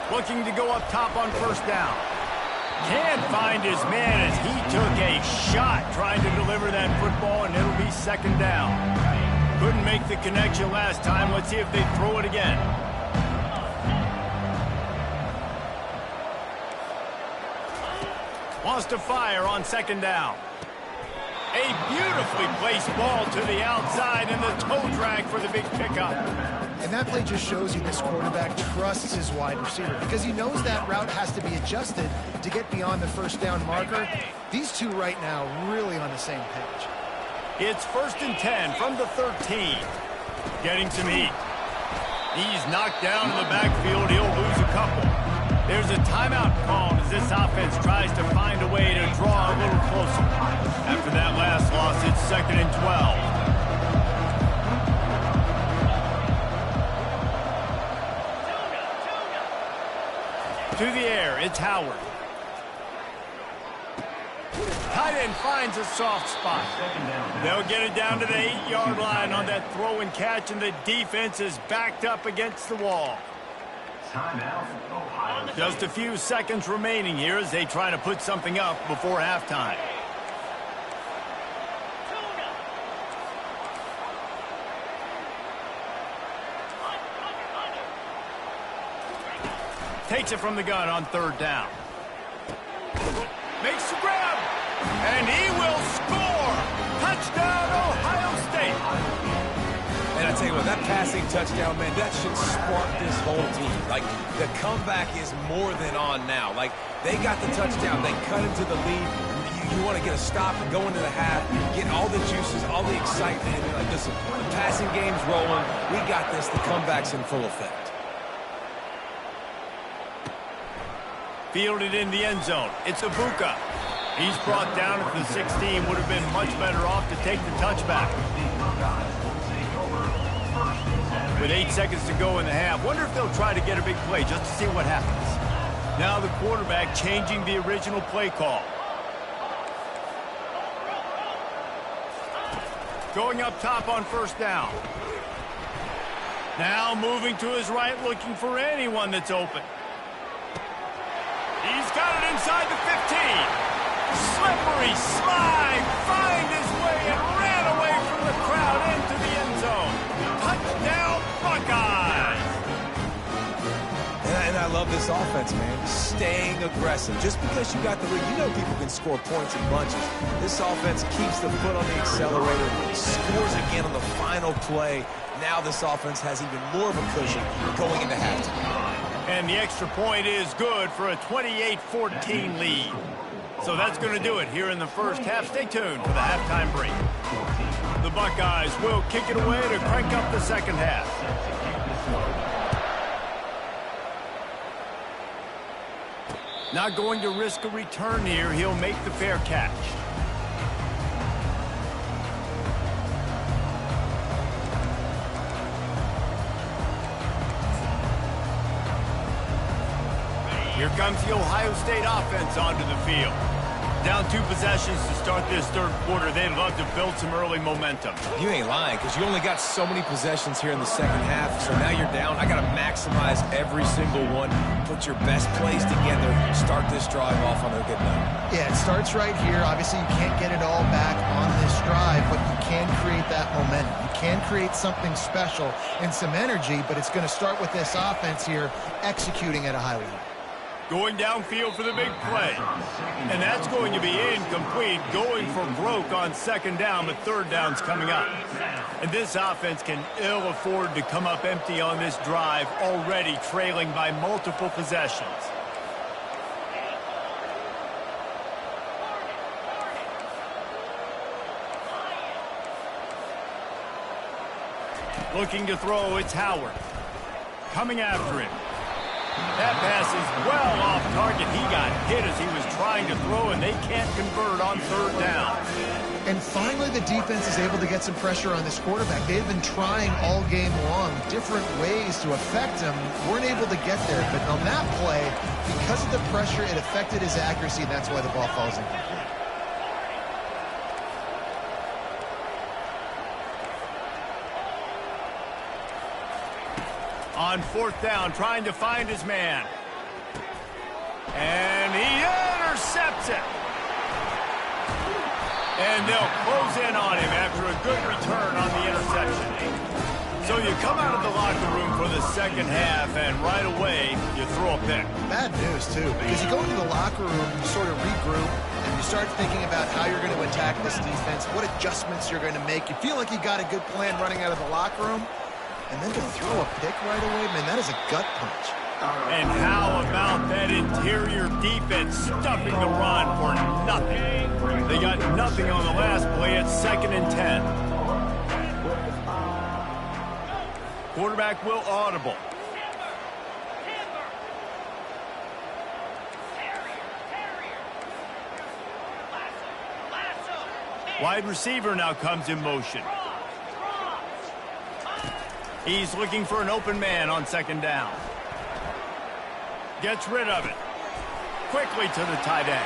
Looking to go up top on first down. Can't find his man as he took a shot trying to deliver that football, and it'll be second down. Couldn't make the connection last time. Let's see if they throw it again. Wants to fire on second down. A beautifully placed ball to the outside, and the toe drag for the big pickup. And that play just shows you this quarterback trusts his wide receiver because he knows that route has to be adjusted to get beyond the first down marker. These two right now really on the same page. It's 1st and 10 from the 13. Getting some heat. He's knocked down in the backfield. He'll lose a couple. There's a timeout called as this offense tries to find a way to draw a little closer. After that last loss, it's 2nd and 12. To the air, it's Howard. Tight end finds a soft spot. They'll get it down to the 8-yard line on that throw and catch, and the defense is backed up against the wall. Just a few seconds remaining here as they try to put something up before halftime. Takes it from the gun on third down. Makes the grab. And he will score. Touchdown, Ohio State. And I tell you what, that passing touchdown, man, that should spark this whole team. Like, the comeback is more than on now. Like, they got the touchdown. They cut into the lead. You want to get a stop and go into the half, get all the juices, all the excitement. And you're like, listen, the passing game's rolling. We got this. The comeback's in full effect. Fielded in the end zone. It's Ibuka. He's brought down at the 16. Would have been much better off to take the touchback. With 8 seconds to go in the half, wonder if they'll try to get a big play just to see what happens. Now the quarterback changing the original play call. Going up top on first down. Now moving to his right, looking for anyone that's open. He's got it inside the 15. Slippery slide, find his way and ran away from the crowd into the end zone. Touchdown, Buckeyes. And I love this offense, man. Staying aggressive. Just because you got the lead, you know people can score points in bunches. This offense keeps the foot on the accelerator, scores again on the final play. Now this offense has even more of a cushion going into halftime. And the extra point is good for a 28-14 lead. So that's going to do it here in the first half. Stay tuned for the halftime break. The Buckeyes will kick it away to crank up the second half. Not going to risk a return here. He'll make the fair catch. Here comes the Ohio State offense onto the field. Down 2 possessions to start this third quarter. They'd love to build some early momentum. You ain't lying, because you only got so many possessions here in the second half, so now you're down. I got to maximize every single one, put your best plays together, start this drive off on a good note. Yeah, it starts right here. Obviously, you can't get it all back on this drive, but you can create that momentum. You can create something special and some energy, but it's going to start with this offense here executing at a high level. Going downfield for the big play. And that's going to be incomplete. Going for broke on second down, but third down's coming up. And this offense can ill afford to come up empty on this drive, already trailing by multiple possessions. Looking to throw, it's Howard. Coming after him. That pass is well off target. He got hit as he was trying to throw, and they can't convert on third down. And finally, the defense is able to get some pressure on this quarterback. They've been trying all game long different ways to affect him. Weren't able to get there, but on that play, because of the pressure, it affected his accuracy, and that's why the ball falls incomplete. On fourth down, trying to find his man. And he intercepts it. And they'll close in on him after a good return on the interception. So you come out of the locker room for the second half, and right away, you throw a pick. Bad news, too, because you go into the locker room, you sort of regroup, and you start thinking about how you're going to attack this defense, what adjustments you're going to make. You feel like you got a good plan running out of the locker room. And then to throw a pick right away, man, that is a gut punch. And how about that interior defense stuffing the run for nothing? They got nothing on the last play. It's 2nd and 10. Quarterback will audible. Wide receiver now comes in motion. He's looking for an open man on second down. Gets rid of it. Quickly to the tight end.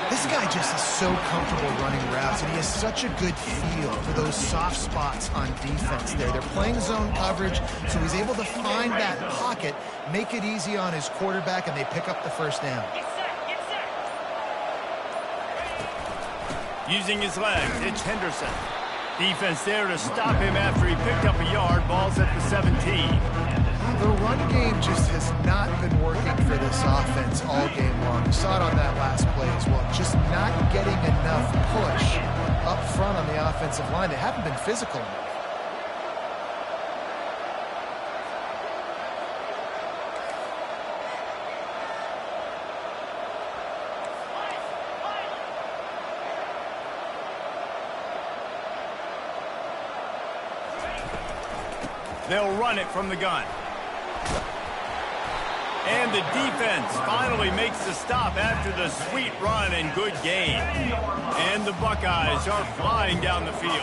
This guy just is so comfortable running routes, and he has such a good feel for those soft spots on defense there. They're playing zone coverage, so he's able to find that pocket, make it easy on his quarterback, and they pick up the first down. Using his legs, it's Henderson. Defense there to stop him after he picked up a yard. Ball's at the 17. The run game just has not been working for this offense all game long. You saw it on that last play as well. Just not getting enough push up front on the offensive line. They haven't been physical enough. They'll run it from the gun. And the defense finally makes the stop after the sweet run and good gain. And the Buckeyes are flying down the field.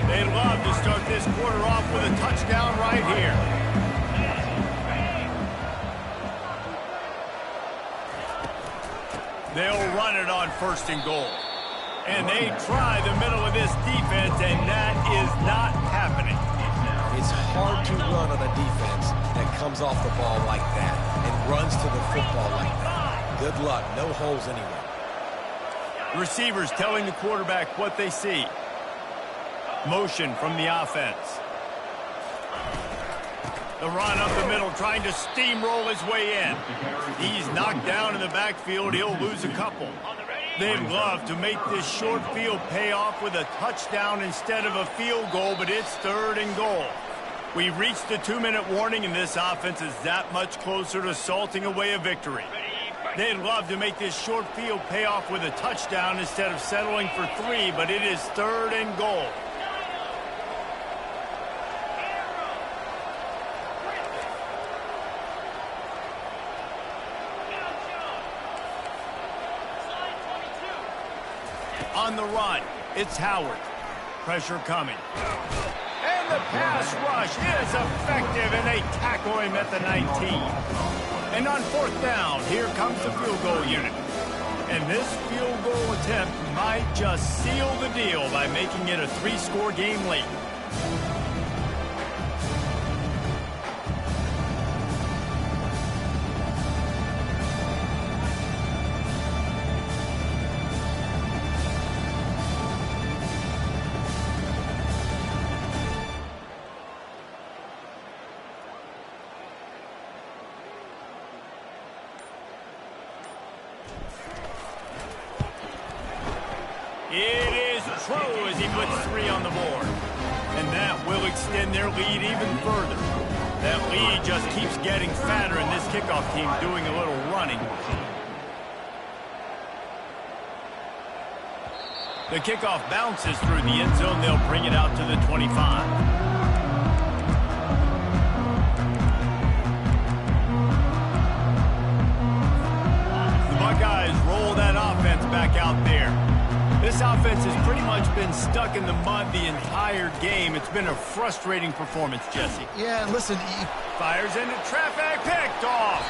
They'd love to start this quarter off with a touchdown right here. They'll run it on 1st and goal. And they try the middle of this defense, and that is not happening. It's hard to run on a defense that comes off the ball like that and runs to the football like that. Good luck. No holes anywhere. Receivers telling the quarterback what they see. Motion from the offense. The run up the middle, trying to steamroll his way in. He's knocked down in the backfield. He'll lose a couple. They'd love to make this short field pay off with a touchdown instead of a field goal, but it's 3rd and goal. We've reached the 2-minute warning, and this offense is that much closer to salting away a victory. They'd love to make this short field pay off with a touchdown instead of settling for 3, but it is 3rd and goal. On on the run. It's Howard. Pressure coming. And the pass rush is effective, and they tackle him at the 19. And on fourth down, here comes the field goal unit. And this field goal attempt might just seal the deal by making it a 3-score game late. It is True as he puts 3 on the board. And that will extend their lead even further. That lead just keeps getting fatter, and this kickoff team doing a little running. The kickoff bounces through the end zone. They'll bring it out to the 25. Buckeyes roll that offense back out there. This offense has pretty much been stuck in the mud the entire game. It's been a frustrating performance, Jesse. Yeah, and listen, Fires into traffic, picked off.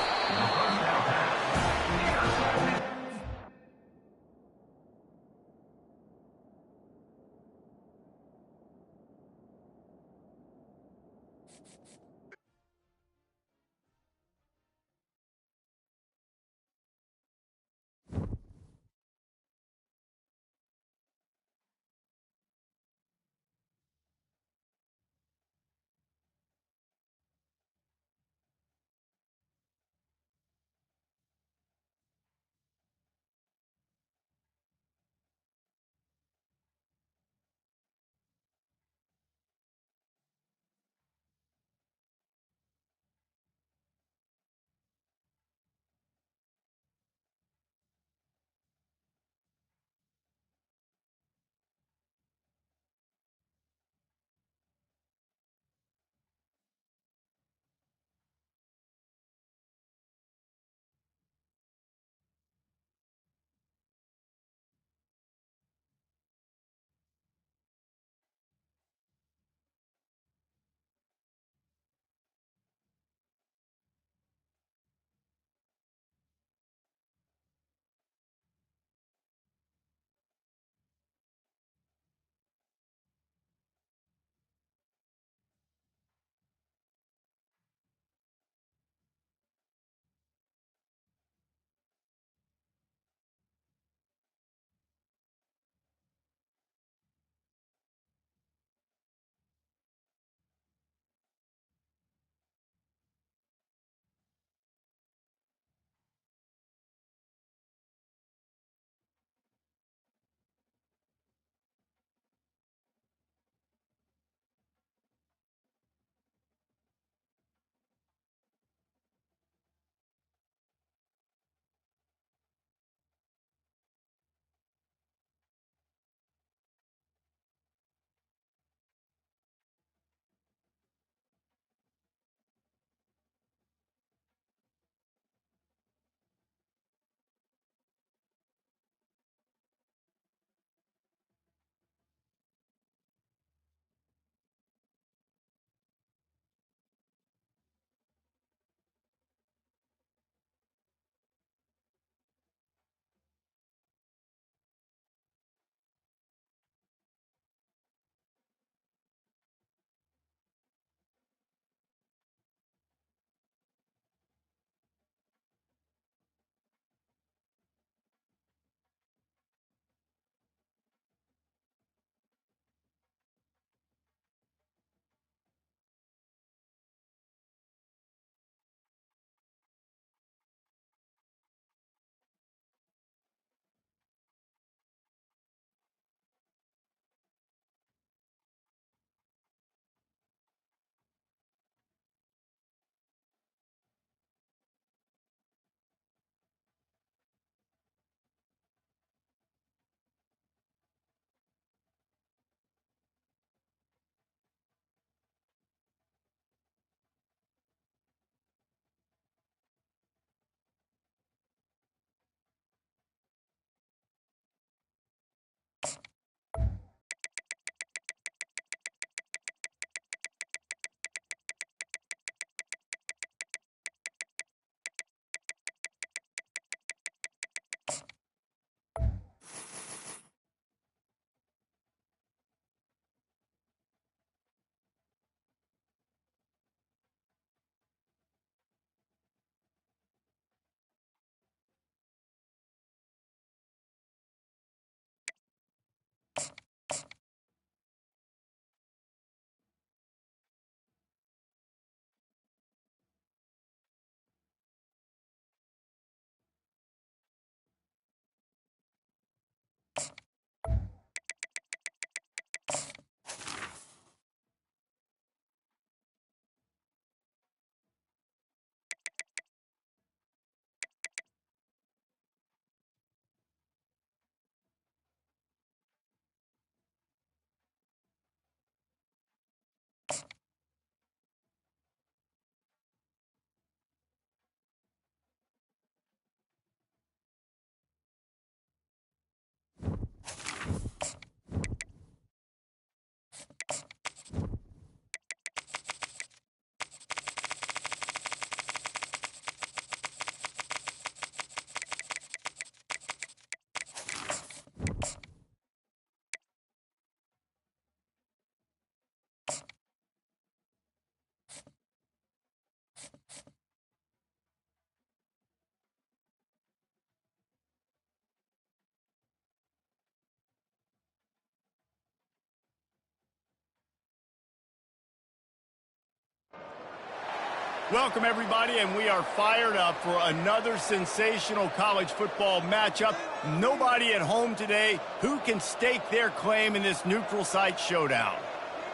Welcome, everybody, and we are fired up for another sensational college football matchup. Nobody at home today who can stake their claim in this neutral site showdown.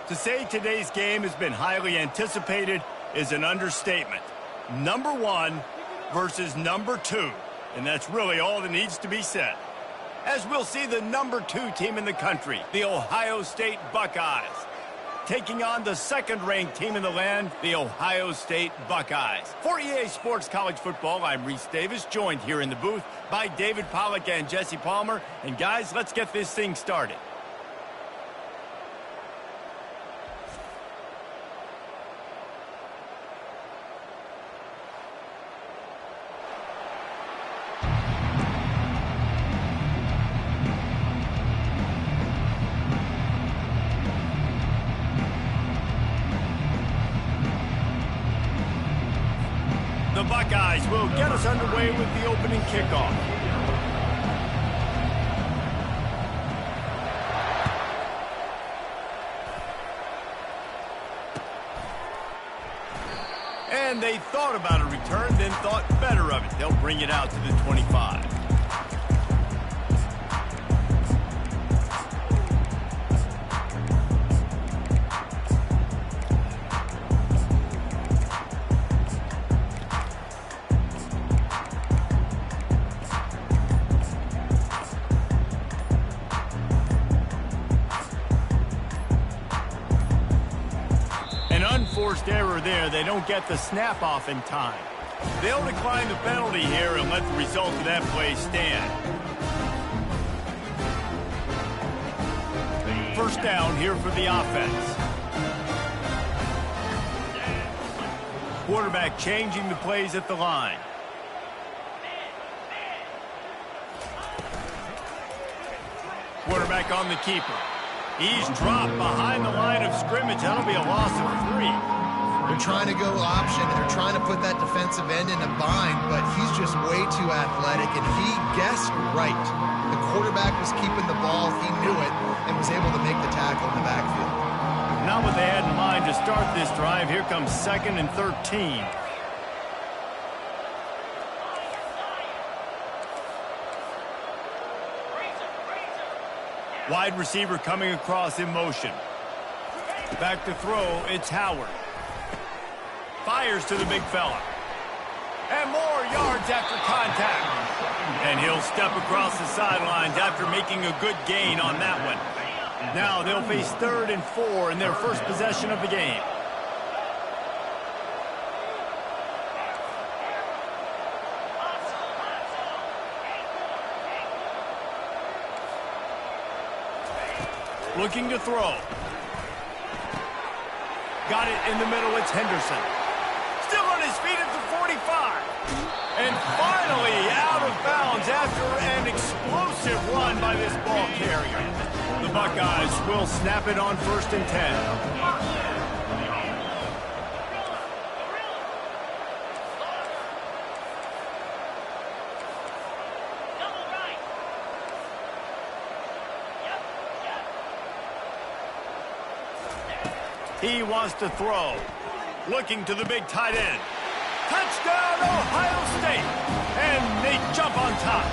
To say today's game has been highly anticipated is an understatement. Number 1 versus number 2, and that's really all that needs to be said. As we'll see the number 2 team in the country, the Ohio State Buckeyes, taking on the second-ranked team in the land, the Ohio State Buckeyes. For EA Sports College Football, I'm Reese Davis, joined here in the booth by David Pollack and Jesse Palmer. And guys, let's get this thing started. The Buckeyes will get us underway with the opening kickoff. And they thought about a return, then thought better of it. They'll bring it out to the 25. Unforced error there. They don't get the snap off in time. They'll decline the penalty here and let the result of that play stand. First down here for the offense. Quarterback changing the plays at the line. Quarterback on the keeper. He's dropped behind the line of scrimmage. That'll be a loss of 3. They're trying to go option, and they're trying to put that defensive end in a bind, but he's just way too athletic, and he guessed right. The quarterback was keeping the ball. He knew it and was able to make the tackle in the backfield. Not what they had in mind to start this drive. Here comes 2nd and 13. Wide receiver coming across in motion. Back to throw, it's Howard. Fires to the big fella. And more yards after contact. And he'll step across the sidelines after making a good gain on that one. Now they'll face 3rd and 4 in their first possession of the game. Looking to throw. Got it in the middle, it's Henderson. Still on his feet at the 45. And finally out of bounds after an explosive run by this ball carrier. The Buckeyes will snap it on 1st and 10. He wants to throw. Looking to the big tight end. Touchdown, Ohio State! And they jump on top.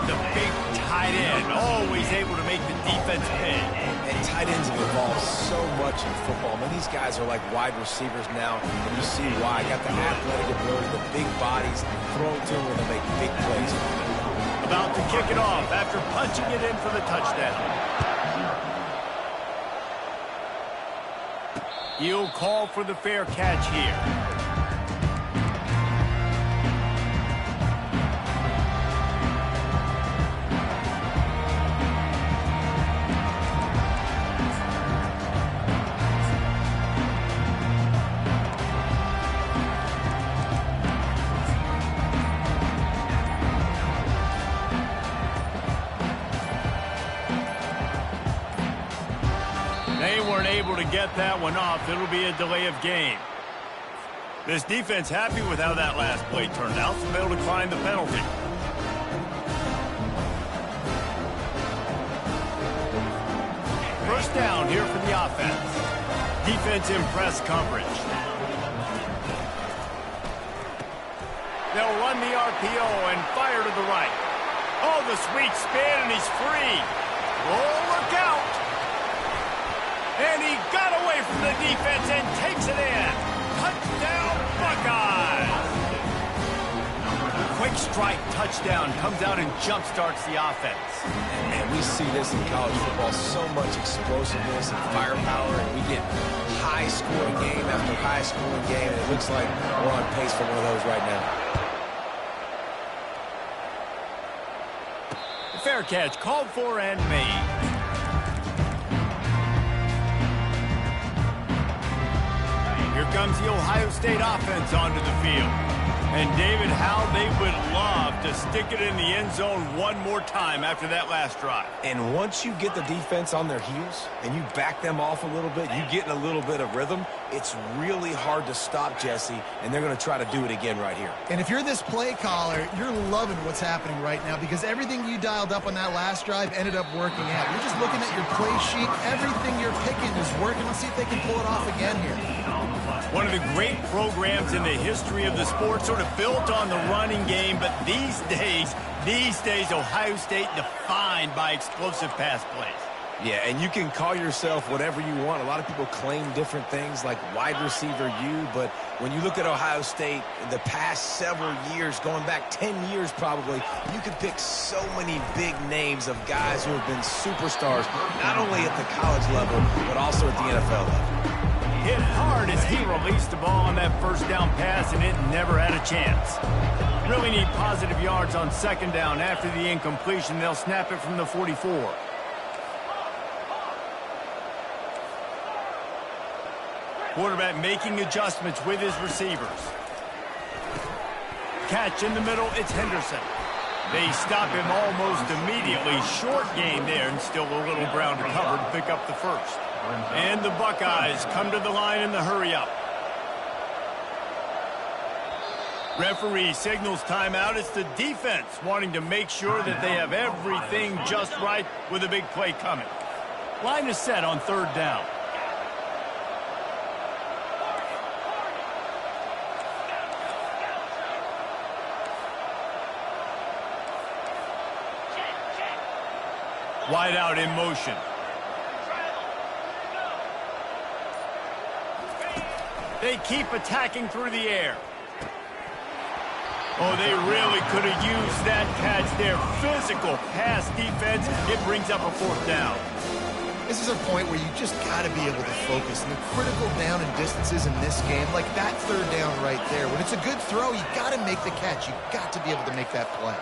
The big tight end, always able to make the defense pay. And tight ends have evolved so much in football. I mean, these guys are like wide receivers now, and you see why. Got the athletic ability, the big bodies, throw to them when they make big plays. About to kick it off after punching it in for the touchdown. He'll call for the fair catch here. They weren't able to get that one off. It'll be a delay of game. This defense happy with how that last play turned out, so they'll decline the penalty. First down here for the offense. Defense in press coverage. They'll run the RPO and fire to the right. Oh, the sweet spin, and he's free. Oh, look out. And he got away from the defense and takes it in. Touchdown, Buckeyes. Quick strike touchdown comes out and jump-starts the offense. And man, we see this in college football, so much explosiveness and firepower, and we get high-scoring game after high-scoring game, and it looks like we're on pace for one of those right now. Fair catch, called for and made. Here comes the Ohio State offense onto the field. And David, how they would love to stick it in the end zone one more time after that last drive. And once you get the defense on their heels and you back them off a little bit, you get in a little bit of rhythm, it's really hard to stop, Jesse, and they're going to try to do it again right here. And if you're this play caller, you're loving what's happening right now because everything you dialed up on that last drive ended up working out. You're just looking at your play sheet. Everything you're picking is working. Let's see if they can pull it off again here. One of the great programs in the history of the sport, sort of built on the running game, but these days, Ohio State defined by explosive pass plays. Yeah, and you can call yourself whatever you want. A lot of people claim different things like wide receiver U, but when you look at Ohio State the past several years, going back 10 years probably, you can pick so many big names of guys who have been superstars, not only at the college level, but also at the NFL level. Hit hard as he released the ball on that first down pass, and it never had a chance. Really need positive yards on second down. After the incompletion, they'll snap it from the 44. Quarterback making adjustments with his receivers. Catch in the middle, it's Henderson. They stop him almost immediately. Short gain there, and still a little ground to cover to pick up the first. And the Buckeyes come to the line in the hurry-up. Referee signals timeout. It's the defense wanting to make sure that they have everything just right with a big play coming. Line is set on third down. Wide out in motion. They keep attacking through the air. Oh, they really could have used that catch there. Physical pass defense. It brings up a fourth down. This is a point where you just got to be able to focus. And the critical down and distances in this game, like that third down right there. When it's a good throw, you got to make the catch. You got to be able to make that play.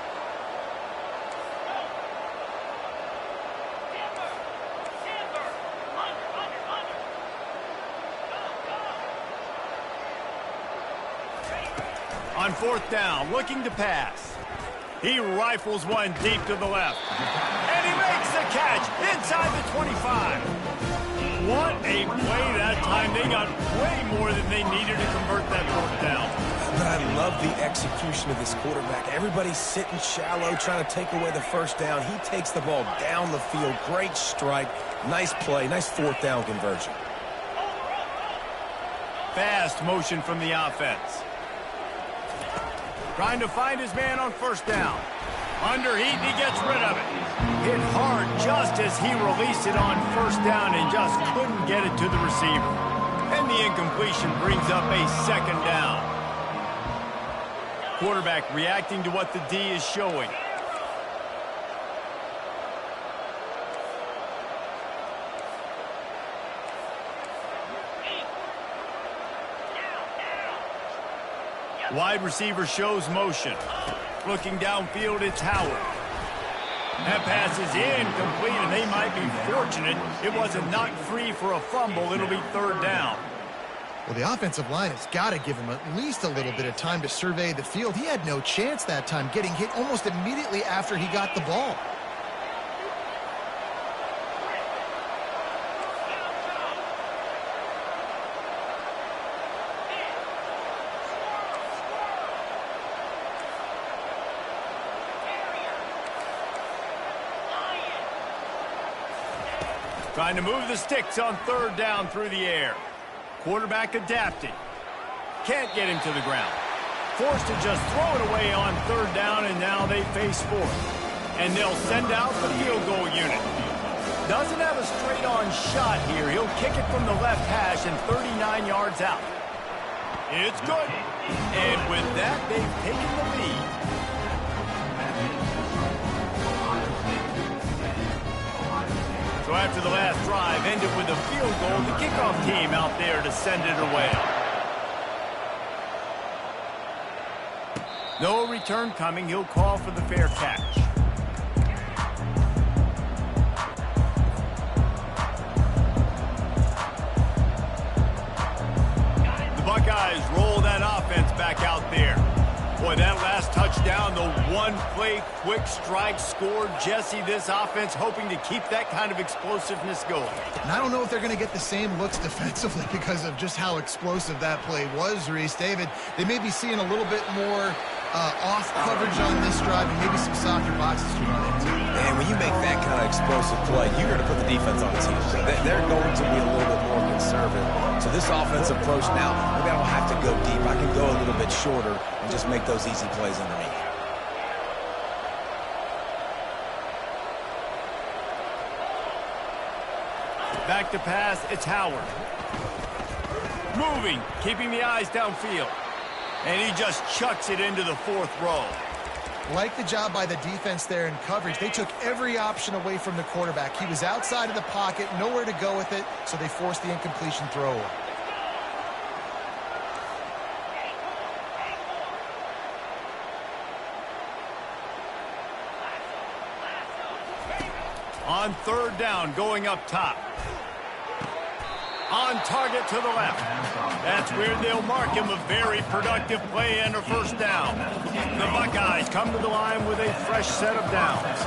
On fourth down, looking to pass. He rifles one deep to the left. And he makes the catch inside the 25. What a play that time. They got way more than they needed to convert that fourth down. But I love the execution of this quarterback. Everybody's sitting shallow, trying to take away the first down. He takes the ball down the field. Great strike. Nice play. Nice fourth down conversion. Fast motion from the offense. Trying to find his man on first down. Under heat, he gets rid of it. Hit hard just as he released it on first down and just couldn't get it to the receiver. And the incompletion brings up a second down. Quarterback reacting to what the D is showing. Wide receiver shows motion. Looking downfield, it's Howard. That pass is incomplete, and they might be fortunate it wasn't knocked free for a fumble. It'll be third down. Well, the offensive line has got to give him at least a little bit of time to survey the field. He had no chance that time, getting hit almost immediately after he got the ball. Trying to move the sticks on third down through the air. Quarterback adapting. Can't get him to the ground. Forced to just throw it away on third down, and now they face fourth. And they'll send out the field goal unit. Doesn't have a straight-on shot here. He'll kick it from the left hash and 39 yards out. It's good. And with that, they've taken the lead. So after the last drive ended with a field goal, the kickoff team out there to send it away. No return coming. He'll call for the fair catch. The Buckeyes roll that offense back out there. Boy, that last touchdown, the one-play quick strike scored. Jesse, this offense hoping to keep that kind of explosiveness going. And I don't know if they're going to get the same looks defensively because of just how explosive that play was, Reese. David, they may be seeing a little bit more off coverage on this drive and maybe some softer boxes to run into. And when you make that kind of explosive play, you're going to put the defense on its heels. They're going to be a little bit more conservative. So this offensive approach now, maybe I don't have to go deep. I can go a little bit shorter and just make those easy plays underneath. Back to pass, it's Howard. Moving, keeping the eyes downfield. And he just chucks it into the fourth row. Like the job by the defense there in coverage. They took every option away from the quarterback. He was outside of the pocket, nowhere to go with it, so they forced the incompletion throw. On third down, going up top. On target to the left. That's where they'll mark him. A very productive play and a first down. The Buckeyes come to the line with a fresh set of downs.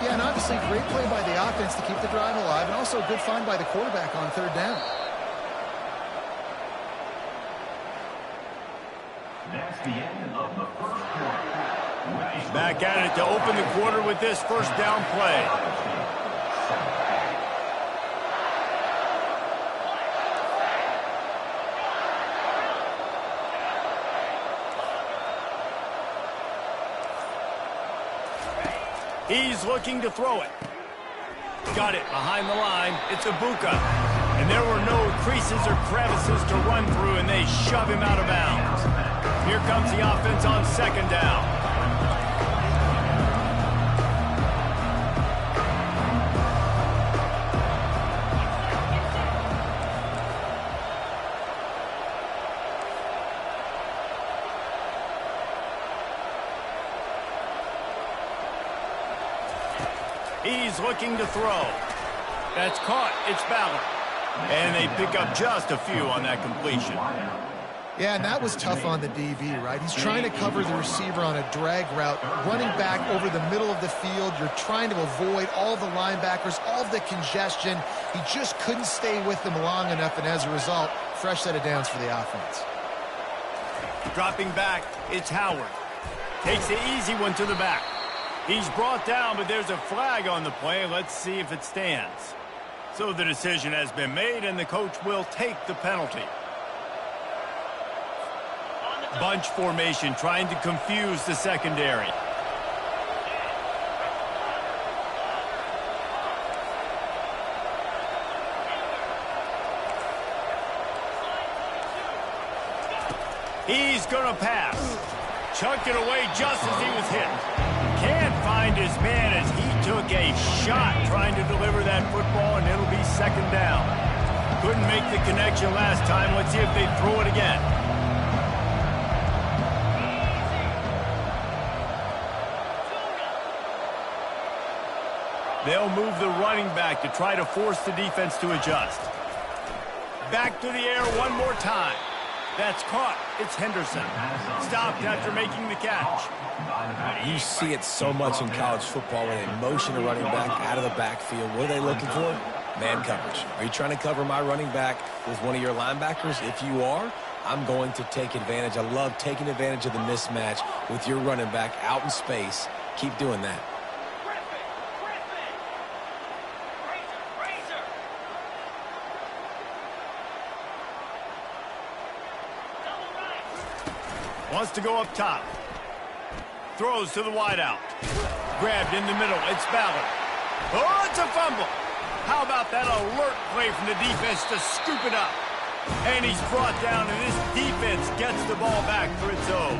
Yeah, and obviously great play by the offense to keep the drive alive, and also a good find by the quarterback on third down. That's the end of the first quarter. Back at it to open the quarter with this first down play. He's looking to throw it. Got it behind the line. It's Ibuka. And there were no creases or crevices to run through, and they shove him out of bounds. Here comes the offense on second down. He's looking to throw. That's caught. It's Ballard. And they pick up just a few on that completion. Yeah, and that was tough on the DB, right? He's trying to cover the receiver on a drag route, running back over the middle of the field. You're trying to avoid all the linebackers, all the congestion. He just couldn't stay with them long enough, and as a result, fresh set of downs for the offense. Dropping back, it's Howard. Takes the easy one to the back. He's brought down, but there's a flag on the play. Let's see if it stands. So the decision has been made, and the coach will take the penalty. Bunch formation, trying to confuse the secondary. He's going to pass. Chucked it away just as he was hit. Can't find his man as he took a shot trying to deliver that football, and it'll be second down. Couldn't make the connection last time. Let's see if they throw it again. They'll move the running back to try to force the defense to adjust. Back to the air one more time. That's caught. It's Henderson. Stopped after making the catch. You see it so much in college football when they motion a running back out of the backfield. What are they looking for? Man coverage. Are you trying to cover my running back with one of your linebackers? If you are, I'm going to take advantage. I love taking advantage of the mismatch with your running back out in space. Keep doing that. Wants to go up top. Throws to the wideout. Grabbed in the middle. It's Ballard. Oh, it's a fumble. How about that alert play from the defense to scoop it up? And he's brought down, and this defense gets the ball back for its own.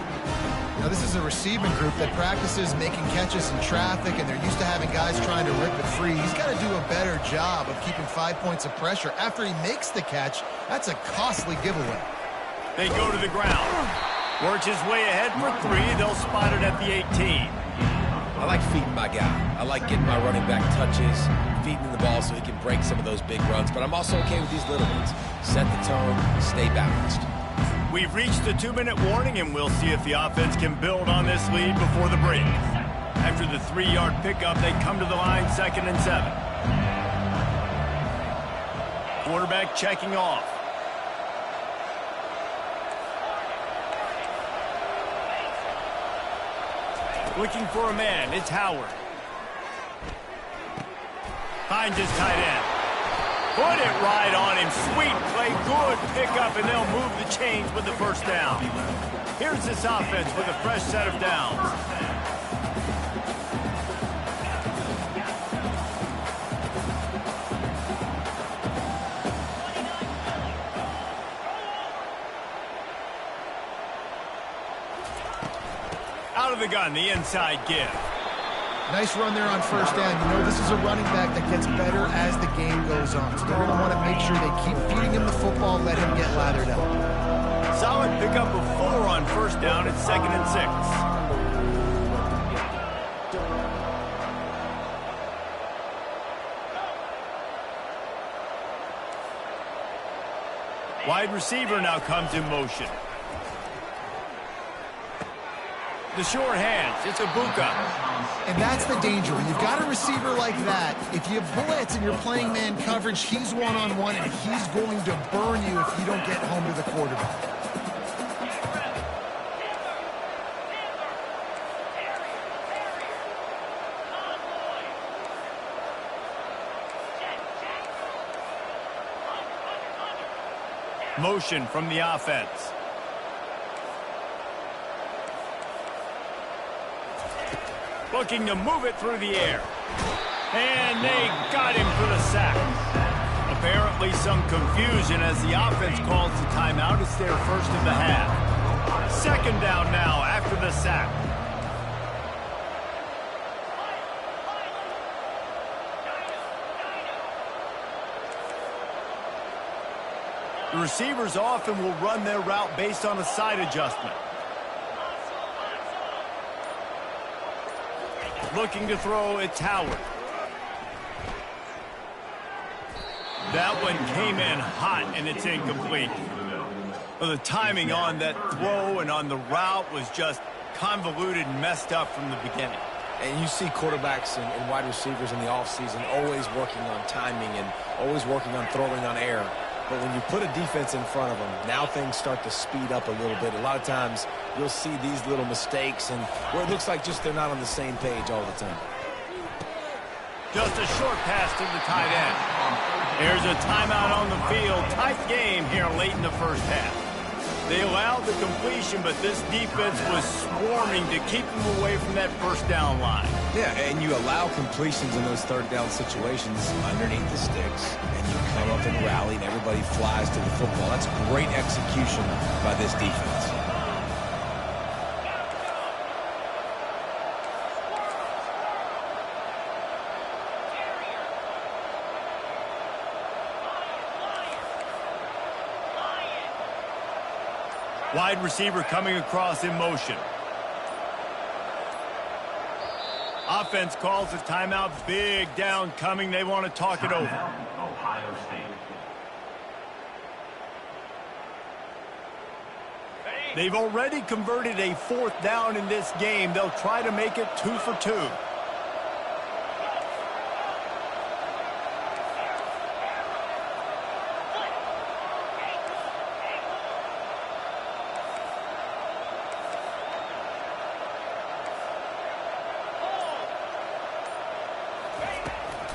Now, this is a receiving group that practices making catches in traffic, and they're used to having guys trying to rip it free. He's got to do a better job of keeping 5 points of pressure. After he makes the catch, that's a costly giveaway. They go to the ground. Works his way ahead for 3. They'll spot it at the 18. I like feeding my guy. I like getting my running back touches, feeding him the ball so he can break some of those big runs. But I'm also okay with these little ones. Set the tone, stay balanced. We've reached the 2-minute warning, and we'll see if the offense can build on this lead before the break. After the 3-yard pickup, they come to the line 2nd and 7. Quarterback checking off. Looking for a man. It's Howard. Finds his tight end. Put it right on him. Sweet play. Good pickup, and they'll move the chains with the first down. Here's this offense with a fresh set of downs. Out of the gun, the inside give. Nice run there on first down. You know, this is a running back that gets better as the game goes on. So they're going to want to make sure they keep feeding him the football, let him get lathered up. Solid pickup of 4 on first down. It's 2nd and 6. Wide receiver now comes in motion. The short hands. It's Ibuka. And that's the danger. When you've got a receiver like that, if you blitz and you're playing man coverage, he's one-on-one, and he's going to burn you if you don't get home to the quarterback. Motion from the offense. Looking to move it through the air. And they got him for the sack. Apparently some confusion as the offense calls the timeout. It's their first of the half. 2nd down now after the sack. The receivers often will run their route based on a side adjustment. Looking to throw, it's Howard. That one came in hot, and it's incomplete. Well, the timing on that throw and on the route was just convoluted and messed up from the beginning. And you see quarterbacks and wide receivers in the offseason always working on timing and always working on throwing on air. But when you put a defense in front of them, now things start to speed up a little bit. A lot of times you'll see these little mistakes and where it looks like just they're not on the same page all the time. Just a short pass to the tight end. There's a timeout on the field. Tight game here late in the first half. They allowed the completion, but this defense was swarming to keep them away from that first down line. Yeah, and you allow completions in those 3rd down situations underneath the sticks, and you come up and rally, and everybody flies to the football. That's great execution by this defense. Wide receiver coming across in motion. Offense calls a timeout. Big down coming. They want to talk it over. Ohio State. They've already converted a 4th down in this game. They'll try to make it 2 for 2.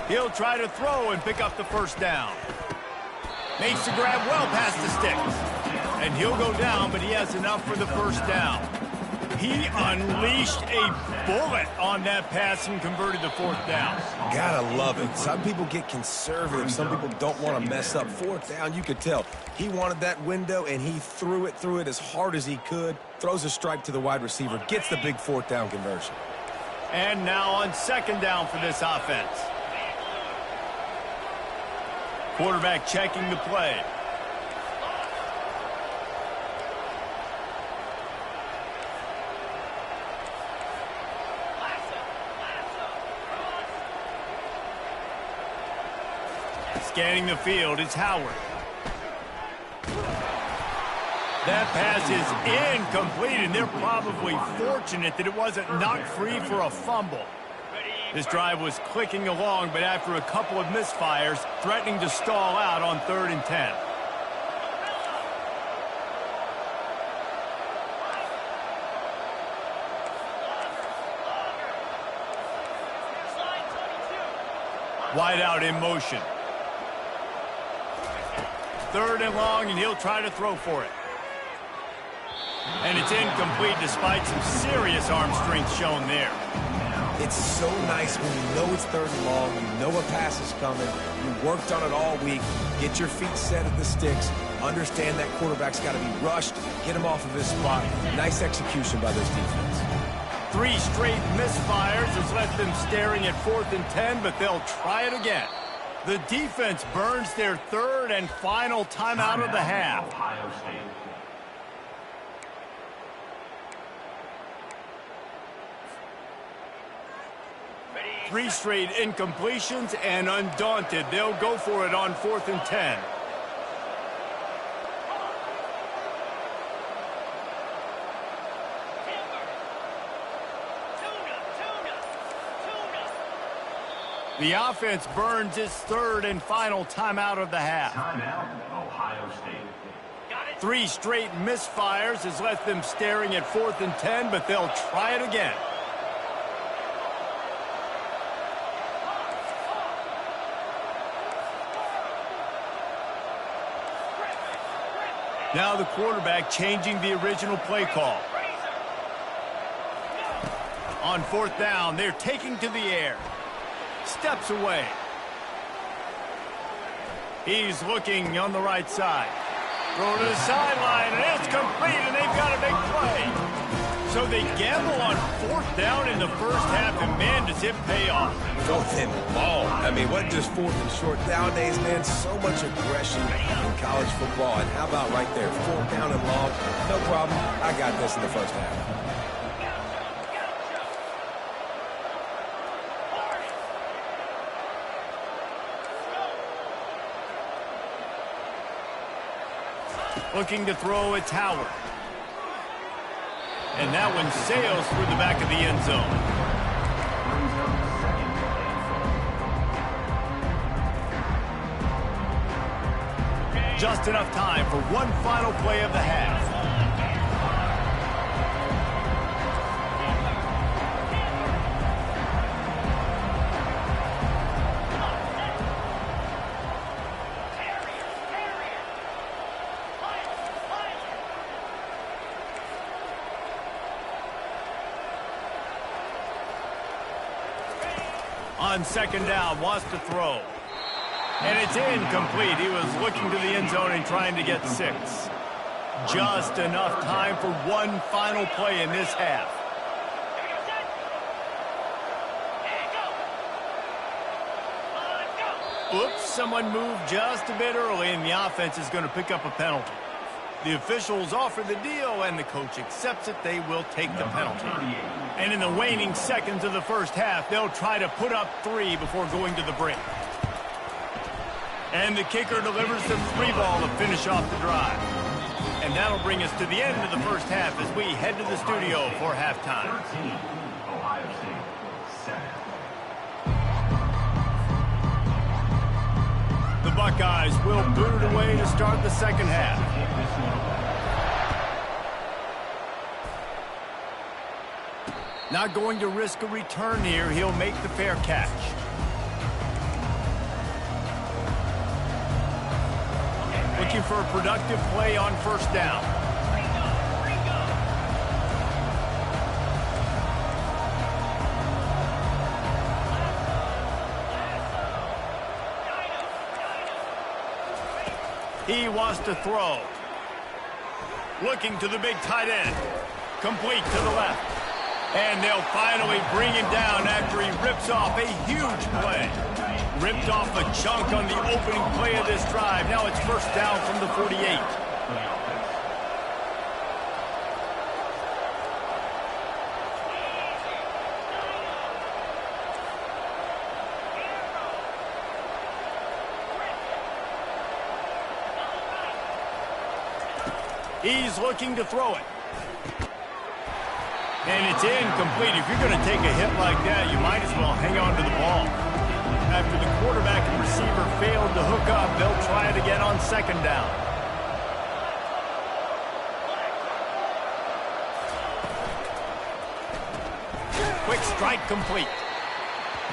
He'll try to throw and pick up the first down. Makes the grab well past the sticks. And he'll go down, but he has enough for the first down. He unleashed a bullet on that pass and converted the fourth down. Gotta love it. Some people get conservative. Some people don't want to mess up. Fourth down, you could tell. He wanted that window, and he threw it as hard as he could. Throws a strike to the wide receiver. Gets the big fourth down conversion. And now on second down for this offense. Quarterback checking the play. Scanning the field, it's Howard. That pass is incomplete, and they're probably fortunate that it wasn't knocked free for a fumble. This drive was clicking along, but after a couple of misfires, threatening to stall out on 3rd and 10. Wide out in motion. 3rd and long, and he'll try to throw for it. And it's incomplete despite some serious arm strength shown there. It's so nice when you know it's 3rd and long, you know a pass is coming, you worked on it all week, get your feet set at the sticks, understand that quarterback's got to be rushed, get him off of his spot. Nice execution by this defense. 3 straight misfires has left them staring at 4th and 10, but they'll try it again. The defense burns their 3rd and final timeout of the half. Ohio State. Three straight incompletions, and undaunted, they'll go for it on 4th and 10. The offense burns its 3rd and final timeout of the half. Timeout, Ohio State. 3 straight misfires has left them staring at 4th and 10, but they'll try it again. Now the quarterback changing the original play call. On 4th down, they're taking to the air. Steps away. He's looking on the right side. Throw to the sideline, and it's complete, and they've got a big play. So they gamble on 4th down in the first half, and man, does it pay off. 4th and long. I mean, what just 4th and short? Nowadays, man, so much aggression in college football. And how about right there, 4th down and long? No problem. I got this in the first half. Looking to throw, it's Howard. And that one sails through the back of the end zone. Just enough time for one final play of the half. On 2nd down, wants to throw. And it's incomplete. He was looking to the end zone and trying to get 6. Just enough time for one final play in this half. Oops, someone moved just a bit early, and the offense is going to pick up a penalty. The officials offer the deal, and the coach accepts it. They will take the penalty. And in the waning seconds of the first half, they'll try to put up 3 before going to the break. And the kicker delivers the 3 ball to finish off the drive. And that'll bring us to the end of the first half as we head to the studio for halftime. 13, Ohio State, 7. The Buckeyes will boot it away to start the second half. Not going to risk a return here. He'll make the fair catch. looking for a productive play on first down. He wants to throw. Looking to the big tight end. Complete to the left. And they'll finally bring him down after he rips off a huge play. Ripped off a chunk on the opening play of this drive. Now it's first down from the 48. He's looking to throw it. And it's incomplete. If you're going to take a hit like that, you might as well hang on to the ball. After the quarterback and receiver failed to hook up, they'll try it again on second down. Quick strike complete.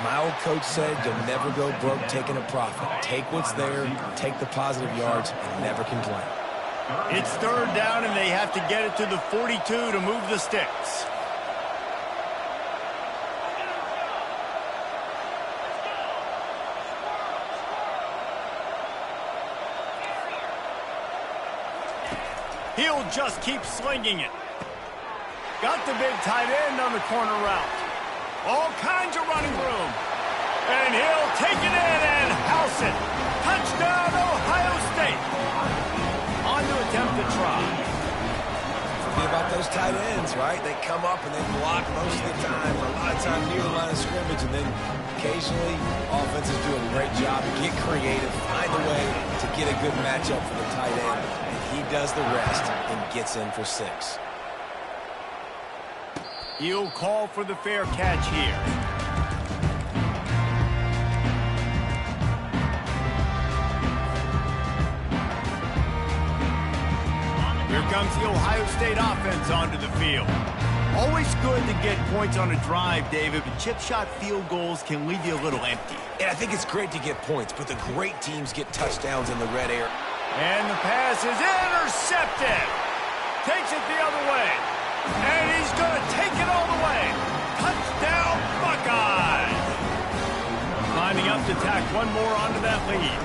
My old coach said you'll never go broke taking a profit. Take what's there, take the positive yards, and never complain. It's third down, and they have to get it to the 42 to move the sticks. He'll just keep slinging it. Got the big tight end on the corner route. All kinds of running room. And he'll take it in and house it. Touchdown, Ohio State. On to attempt to try. Forget about those tight ends, right? They come up and they block most of the time, a lot of times near the line of scrimmage, and then occasionally offenses do a great job to get creative, find a way to get a good matchup for the tight end, and he does the rest and gets in for 6. He'll call for the fair catch here. Here comes the Ohio State offense onto the field. Always good to get points on a drive, David, but chip shot field goals can leave you a little empty. And I think it's great to get points, but the great teams get touchdowns in the red area. And the pass is intercepted. Takes it the other way. And he's going to take it all the way. Touchdown, Buckeyes. Lining up to tack one more onto that lead.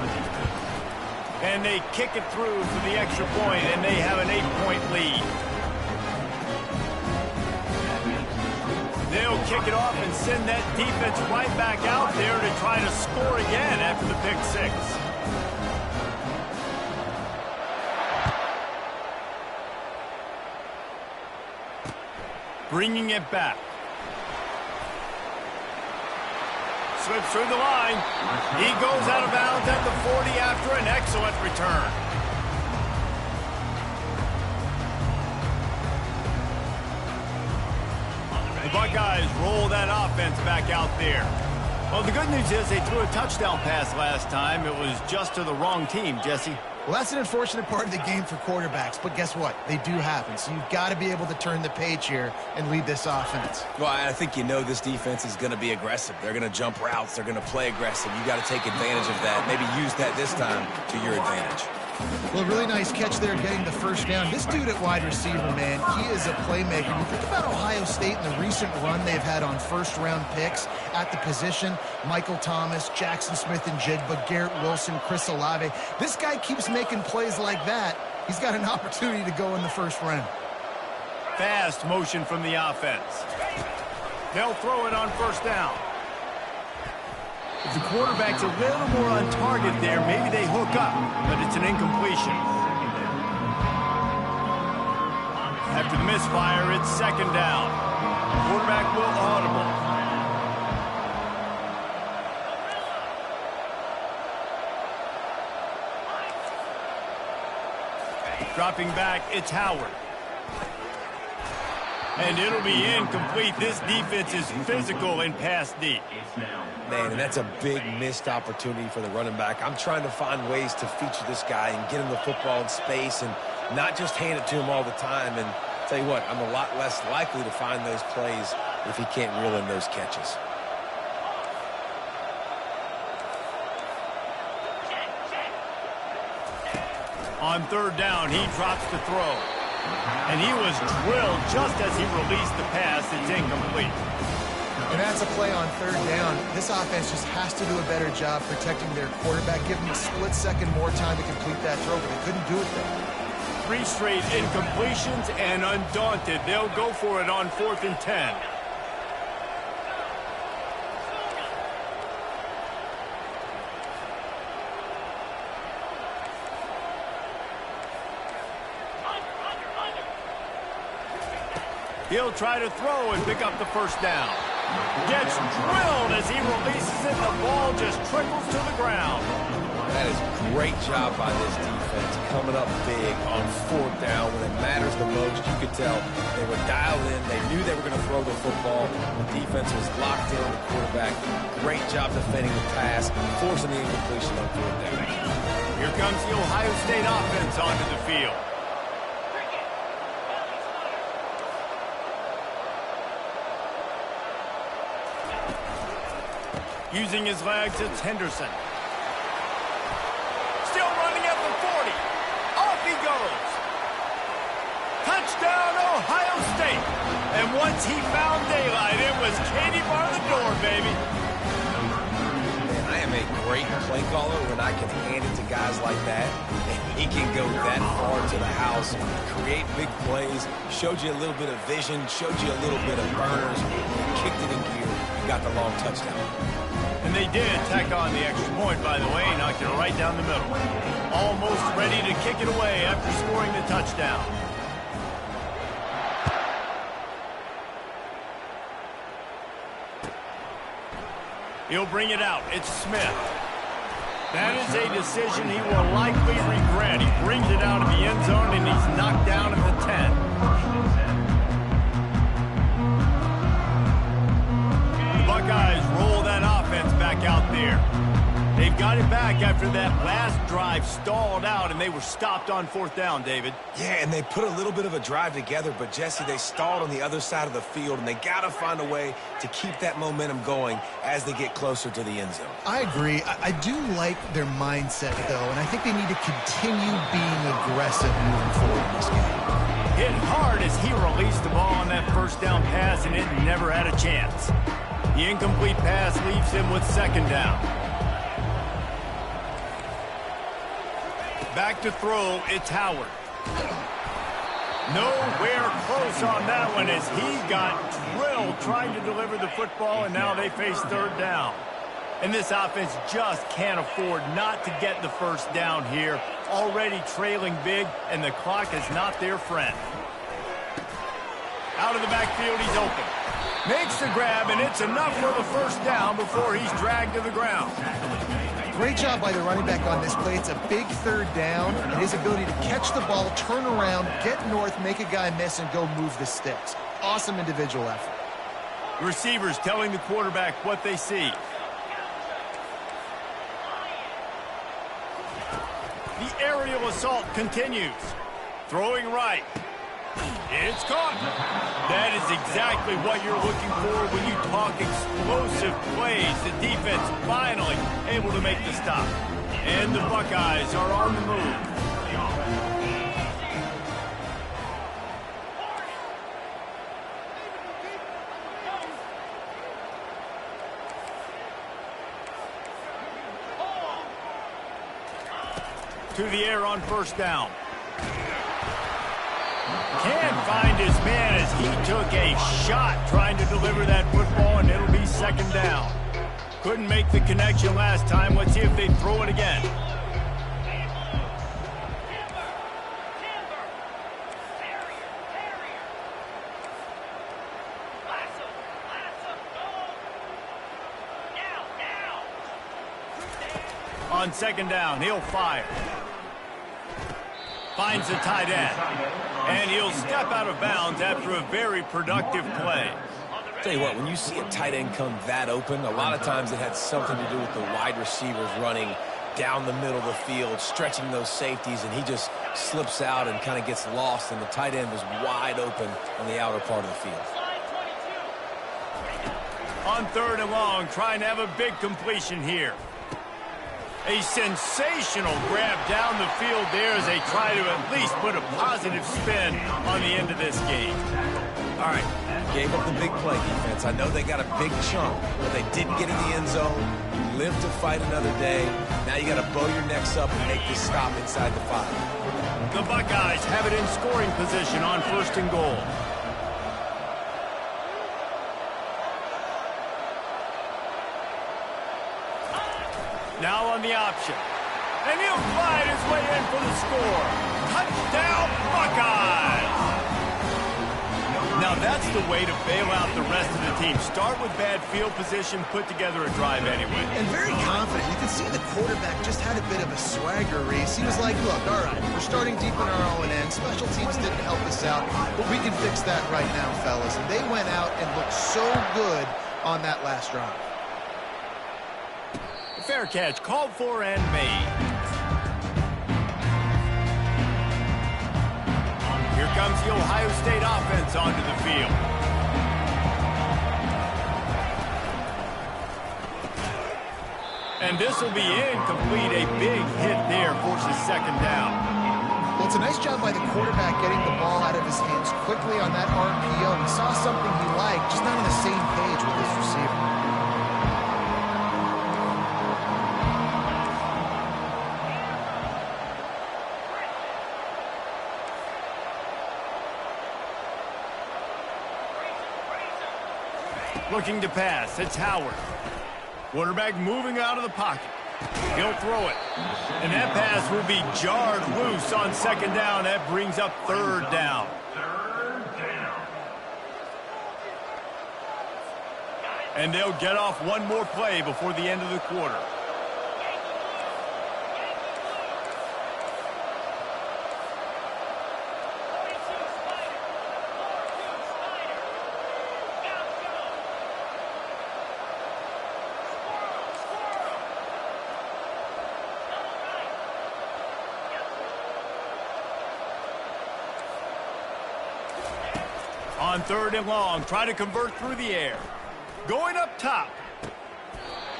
And they kick it through for the extra point, and they have an 8-point lead. They'll kick it off and send that defense right back out there to try to score again after the pick 6. Bringing it back. Slips through the line. He goes out of bounds at the 40 after an excellent return. The Buckeyes roll that offense back out there. Well, the good news is they threw a touchdown pass last time. It was just to the wrong team, Jesse. Well, that's an unfortunate part of the game for quarterbacks, but guess what? They do happen, so you've got to be able to turn the page here and lead this offense. Well, I think you know this defense is going to be aggressive. They're going to jump routes. They're going to play aggressive. You got to take advantage of that. Maybe use that this time to your advantage. Well, really nice catch there getting the first down. This dude at wide receiver, man, he is a playmaker. You think about Ohio State and the recent run they've had on first-round picks at the position. Michael Thomas, Jackson Smith and Jigba, Garrett Wilson, Chris Olave. This guy keeps making plays like that. He's got an opportunity to go in the first round. Fast motion from the offense. They'll throw it on first down. If the quarterback's a little more on target there, maybe they hook up, but it's an incompletion. After the misfire, it's second down. Quarterback will audible. Dropping back, it's Howard. And it'll be incomplete. This defense is physical and pass deep. Man, and that's a big missed opportunity for the running back. I'm trying to find ways to feature this guy and get him the football in space and not just hand it to him all the time. And tell you what, I'm a lot less likely to find those plays if he can't reel in those catches. On third down, he drops the throw. And he was drilled just as he released the pass. It's incomplete. And that's a play on third down. This offense just has to do a better job protecting their quarterback, give him a split second more time to complete that throw, but they couldn't do it there. 3 straight incompletions, and undaunted, they'll go for it on 4th and 10. He'll try to throw and pick up the first down. Gets drilled as he releases it. The ball just trickles to the ground. That is a great job by this defense, coming up big on 4th down when it matters the most. You could tell they were dialed in. They knew they were going to throw the football. The defense was locked in on the quarterback. Great job defending the pass, forcing the incompletion on 4th down. Here comes the Ohio State offense onto the field. Using his legs, it's Henderson. Still running at the 40. Off he goes. Touchdown, Ohio State. And once he found daylight, it was Katie bar the door, baby. Man, I am a great play caller when I can hand it to guys like that. And he can go that far to the house, create big plays, showed you a little bit of vision, showed you a little bit of burners, kicked it in gear, and got the long touchdown. And they did tack on the extra point, by the way, knocked it right down the middle. Almost ready to kick it away after scoring the touchdown. He'll bring it out. It's Smith. That is a decision he will likely regret. He brings it out of the end zone, and he's knocked down at the 10. Buckeyes roll that offense back out there. They've got it back after that last drive stalled out, and they were stopped on 4th down, David. Yeah, and they put a little bit of a drive together, but, Jesse, they stalled on the other side of the field, and they got to find a way to keep that momentum going as they get closer to the end zone. I agree. I do like their mindset, though, and I think they need to continue being aggressive moving forward in this game. Hit hard as he released the ball on that first down pass, and it never had a chance. The incomplete pass leaves him with 2nd down. Back to throw, it's Howard. Nowhere close on that one as he got drilled trying to deliver the football, and now they face 3rd down. And this offense just can't afford not to get the first down here. Already trailing big, and the clock is not their friend. Out of the backfield, he's open. Makes the grab, and it's enough for the first down before he's dragged to the ground. Great job by the running back on this play. It's a big 3rd down, and his ability to catch the ball, turn around, get north, make a guy miss, and go move the sticks. Awesome individual effort. Receivers telling the quarterback what they see. The aerial assault continues. Throwing right. It's caught. That is exactly what you're looking for when you talk explosive plays. The defense finally able to make the stop. And the Buckeyes are on the move. To the air on 1st down. Can't find his man as he took a shot trying to deliver that football, and it'll be 2nd down. Couldn't make the connection last time. Let's see if they throw it again. On 2nd down, he'll fire. Finds the tight end. And he'll step out of bounds after a very productive play. Tell you what, when you see a tight end come that open, a lot of times it had something to do with the wide receivers running down the middle of the field, stretching those safeties, and he just slips out and kind of gets lost, and the tight end was wide open on the outer part of the field. On 3rd and long, trying to have a big completion here. A sensational grab down the field there as they try to at least put a positive spin on the end of this game. All right, gave up the big play defense. I know they got a big chunk, but they didn't get in the end zone. Live to fight another day. Now you got to bow your necks up and make this stop inside the 5. The Buckeyes have it in scoring position on 1st and goal. Now on the option. And he'll glide his way in for the score. Touchdown, Buckeyes! Now that's the way to bail out the rest of the team. Start with bad field position, put together a drive anyway. And very confident. You can see the quarterback just had a bit of a swagger race. He was like, look, all right, we're starting deep in our own end. Special teams didn't help us out, but we can fix that right now, fellas. And they went out and looked so good on that last drive. Fair catch, called for and made. Here comes the Ohio State offense onto the field. And this will be incomplete. A big hit there forces 2nd down. Well, it's a nice job by the quarterback getting the ball out of his hands quickly on that RPO. He saw something he liked, just not on the same page with his receiver. Looking to pass, it's Howard. Quarterback moving out of the pocket. He'll throw it. And that pass will be jarred loose on 2nd down. That brings up 3rd down. And they'll get off one more play before the end of the quarter. On 3rd and long, try to convert through the air. Going up top.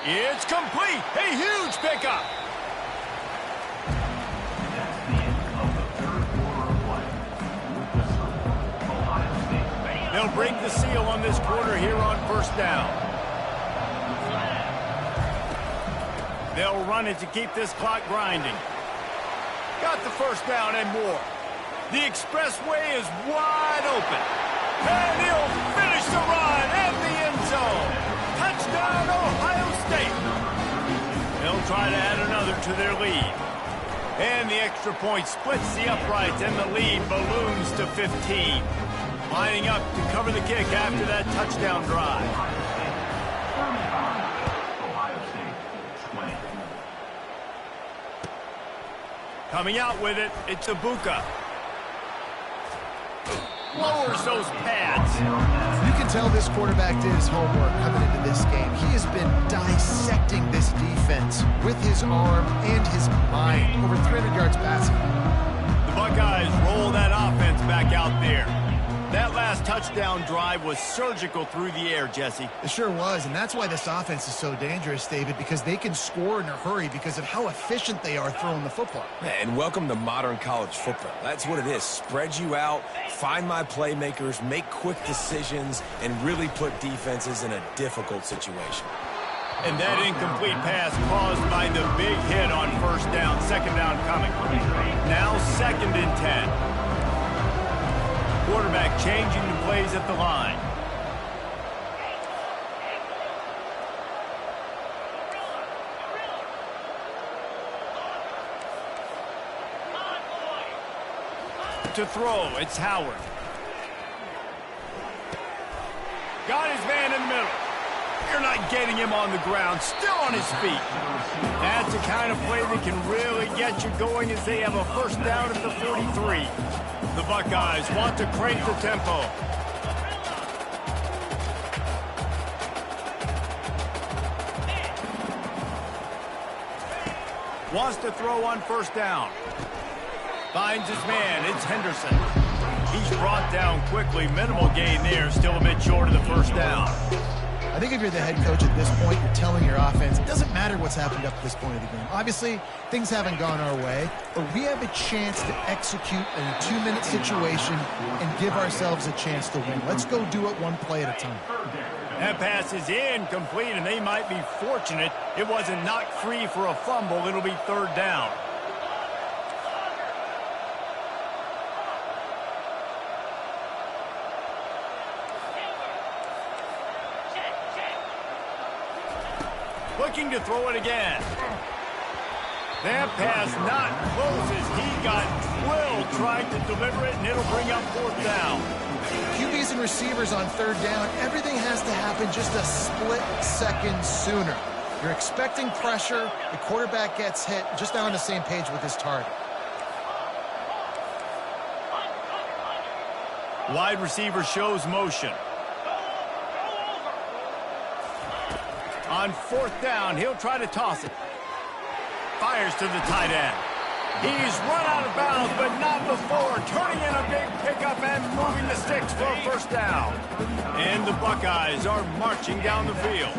It's complete. A huge pickup. That's the end of the 3rd quarter of play. With the score, Ohio State. They'll break the seal on this quarter here on 1st down. They'll run it to keep this clock grinding. Got the 1st down and more. The expressway is wide open. And he'll finish the run at the end zone. Touchdown, Ohio State. They'll try to add another to their lead. And the extra point splits the uprights, and the lead balloons to 15. Lining up to cover the kick after that touchdown drive. Ohio State 20. Coming out with it, it's Ibuka. Lowers those pads. You can tell this quarterback did his homework coming into this game. He has been dissecting this defense with his arm and his mind. Over 300 yards passing. The Buckeyes roll that offense back out there. That last touchdown drive was surgical through the air, Jesse. It sure was, and that's why this offense is so dangerous, David, because they can score in a hurry because of how efficient they are throwing the football. And welcome to modern college football. That's what it is. Spread you out, find my playmakers, make quick decisions, and really put defenses in a difficult situation. And that incomplete pass caused by the big hit on 1st down. 2nd down coming. Now 2nd and 10. Quarterback changing the plays at the line. To throw, it's Howard. Got his man in the middle. You're not getting him on the ground, still on his feet. That's the kind of play that can really get you going as they have a 1st down at the 43. The Buckeyes want to crank the tempo. Wants to throw on 1st down. Finds his man, it's Henderson. He's brought down quickly, minimal gain there, still a bit short of the 1st down. I think if you're the head coach at this point, you're telling your offense, it doesn't matter what's happened up to this point of the game. Obviously, things haven't gone our way, but we have a chance to execute in a 2-minute situation and give ourselves a chance to win. Let's go do it one play at a time. That pass is incomplete, and they might be fortunate it wasn't knocked free for a fumble. It'll be 3rd down. Looking to throw it again. That pass not close as he got drilled trying to deliver it, and it'll bring up 4th down. QBs and receivers on 3rd down, everything has to happen just a split second sooner. You're expecting pressure, the quarterback gets hit, just now on the same page with his target. Wide receiver shows motion. On 4th down, he'll try to toss it. Fires to the tight end. He's run out of bounds, but not before. Turning in a big pickup and moving the sticks for a 1st down. And the Buckeyes are marching down the field.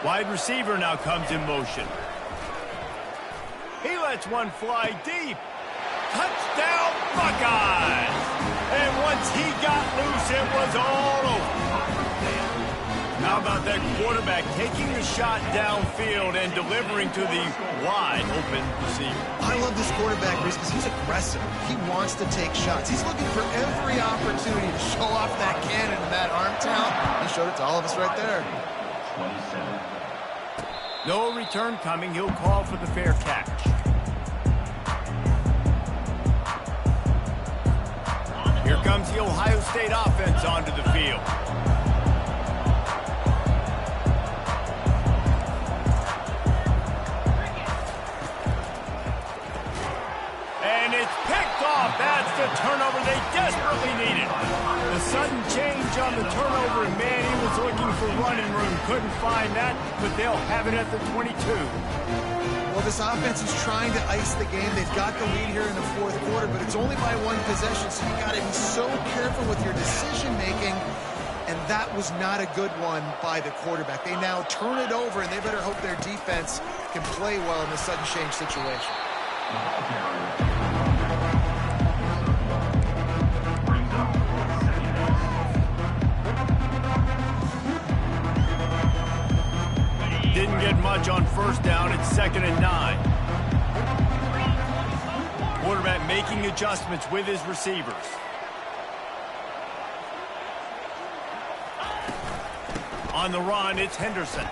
Wide receiver now comes in motion. He lets one fly deep. Touchdown, Buckeyes! And once he got loose, it was all over. How about that quarterback taking the shot downfield and delivering to the wide open receiver? I love this quarterback because he's aggressive. He wants to take shots. He's looking for every opportunity to show off that cannon and that arm talent. He showed it to all of us right there. 27. No return coming. He'll call for the fair catch. Here comes the Ohio State offense onto the field. And it's picked off. That's the turnover they desperately needed. The sudden change on the turnover, and man, he was looking for running room. Couldn't find that, but they'll have it at the 22. Well, this offense is trying to ice the game. They've got the lead here in the 4th quarter, but it's only by 1 possession, so you got to be so careful with your decision-making, and that was not a good one by the quarterback. They now turn it over, and they better hope their defense can play well in this sudden change situation. Didn't get much on 1st down. It's 2nd and 9. Quarterback making adjustments with his receivers. On the run, it's Henderson.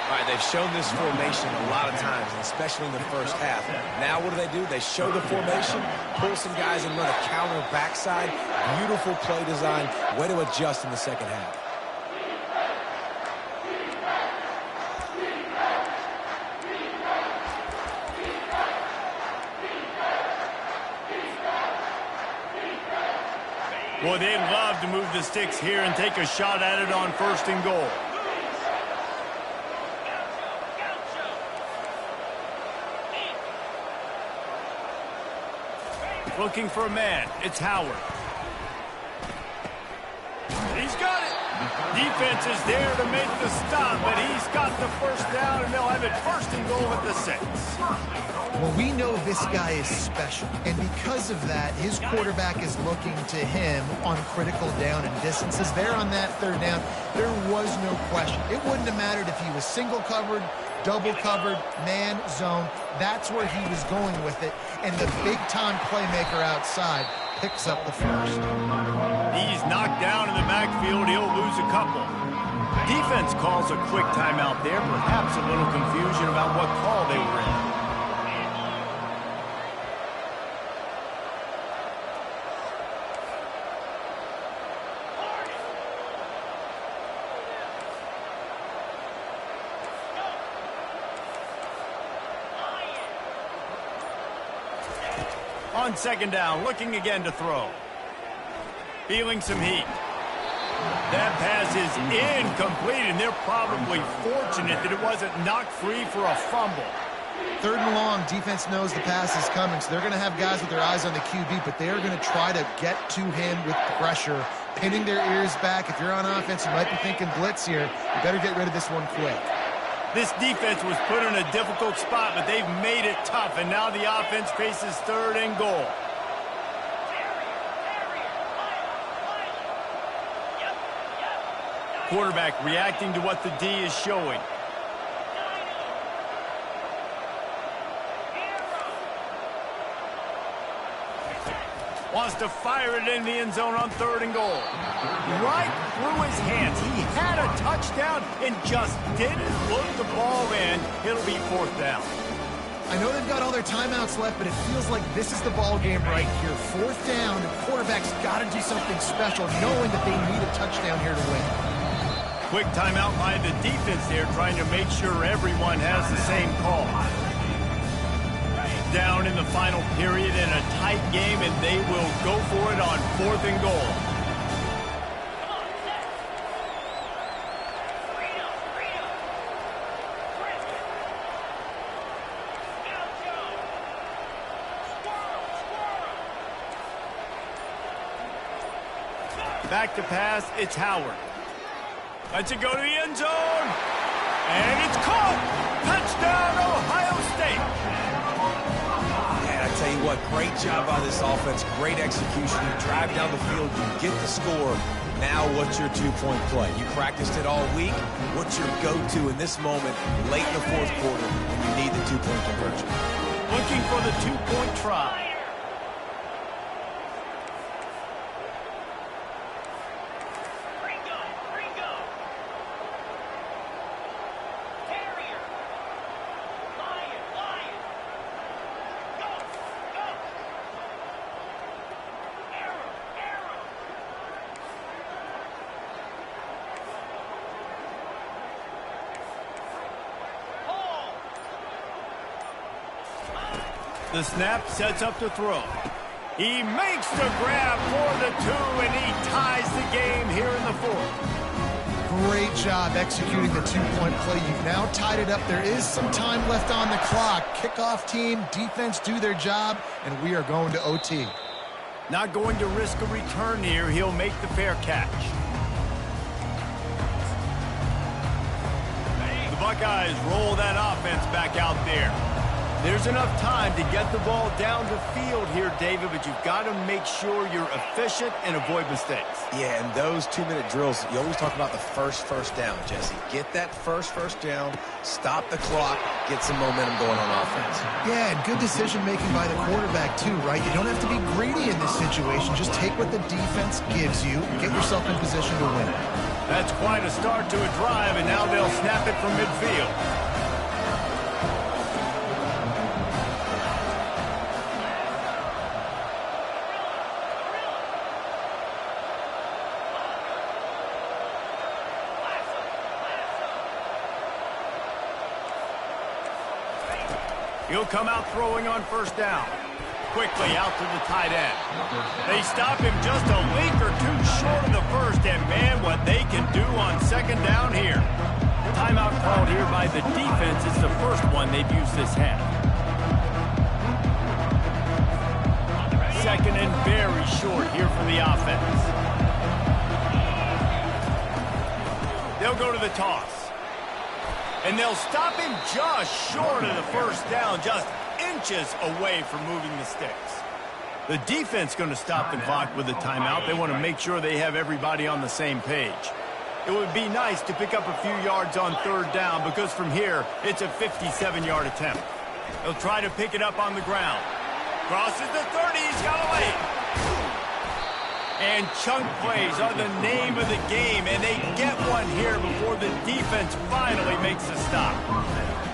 All right, they've shown this formation a lot of times, especially in the 1st half. Now what do? They show the formation, pull some guys and run a counter backside. Beautiful play design. Way to adjust in the 2nd half. Boy, they'd love to move the sticks here and take a shot at it on 1st and goal. Looking for a man. It's Howard. He's got it. Defense is there to make the stop, but he's got the 1st down, and they'll have it 1st and goal at the 6. Well, we know this guy is special, and because of that, his quarterback is looking to him on critical down and distances. There on that 3rd down, there was no question. It wouldn't have mattered if he was single covered, double covered, man, zone. That's where he was going with it, and the big-time playmaker outside picks up the 1st. He's knocked down in the backfield. He'll lose a couple. Defense calls a quick timeout there. Perhaps a little confusion about what call they were in. On 2nd down, looking again to throw. Feeling some heat. That pass is incomplete, and they're probably fortunate that it wasn't knocked free for a fumble. 3rd and long, defense knows the pass is coming, so they're going to have guys with their eyes on the QB, but they are going to try to get to him with pressure, pinning their ears back. If you're on offense, you might be thinking blitz here. You better get rid of this one quick. This defense was put in a difficult spot, but they've made it tough, and now the offense faces 3rd and goal. Quarterback reacting to what the D is showing. Wants to fire it in the end zone on 3rd and goal. Right through his hands. He had a touchdown and just didn't look the ball in. It'll be 4th down. I know they've got all their timeouts left, but it feels like this is the ball game right here. 4th down, and quarterback's got to do something special, knowing that they need a touchdown here to win. Quick timeout by the defense there, trying to make sure everyone has the same call. Down in the final period in a tight game, and they will go for it on 4th and goal. Back to pass, it's Howard. Lets it go to the end zone. And it's caught. Touchdown, Ohio State. And I tell you what, great job by this offense. Great execution. You drive down the field, you get the score. Now what's your two-point play? You practiced it all week. What's your go-to in this moment late in the 4th quarter when you need the two-point conversion? Looking for the two-point try. The snap sets up to throw. He makes the grab for the 2, and he ties the game here in the 4th. Great job executing the two-point play. You've now tied it up. There is some time left on the clock. Kickoff team, defense do their job, and we are going to OT. Not going to risk a return here. He'll make the fair catch. The Buckeyes roll that offense back out there. There's enough time to get the ball down the field here, David, but you've got to make sure you're efficient and avoid mistakes. Yeah, and those 2-minute drills, you always talk about the first down, Jesse. Get that first down, stop the clock, get some momentum going on offense. Yeah, and good decision-making by the quarterback, too, right? You don't have to be greedy in this situation. Just take what the defense gives you and get yourself in position to win. That's quite a start to a drive, and now they'll snap it from midfield. He'll come out throwing on 1st down. Quickly out to the tight end. They stop him just a link or 2 short of the 1st, and man, what they can do on 2nd down here. Timeout called here by the defense. It's the first one they've used this half. 2nd and very short here for the offense. They'll go to the toss. And they'll stop him just short of the 1st down, just inches away from moving the sticks. The defense going to stop the clock with a timeout. They want to make sure they have everybody on the same page. It would be nice to pick up a few yards on 3rd down because from here, it's a 57-yard attempt. They'll try to pick it up on the ground. Crosses the 30, he's got away. And chunk plays are the name of the game, and they get one here before the defense finally makes a stop.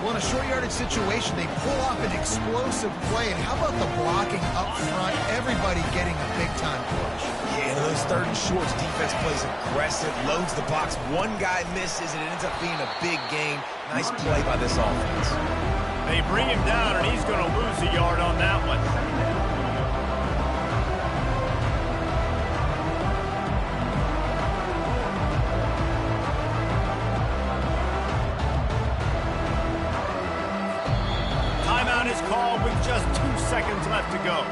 Well, in a short yardage situation, they pull off an explosive play. And how about the blocking up front? Everybody getting a big-time push. Yeah, and those 3rd and shorts, defense plays aggressive, loads the box. One guy misses, and it ends up being a big game. Nice play by this offense. They bring him down, and he's going to lose a yard on that one. seconds left to go.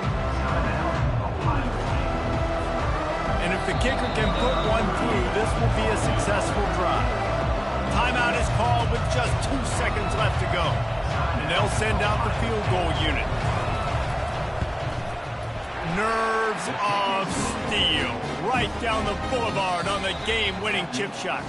And if the kicker can put one through, this will be a successful drive. Timeout is called with just 2 seconds left to go. And they'll send out the field goal unit. Nerves of steel. Right down the boulevard on the game-winning chip shot.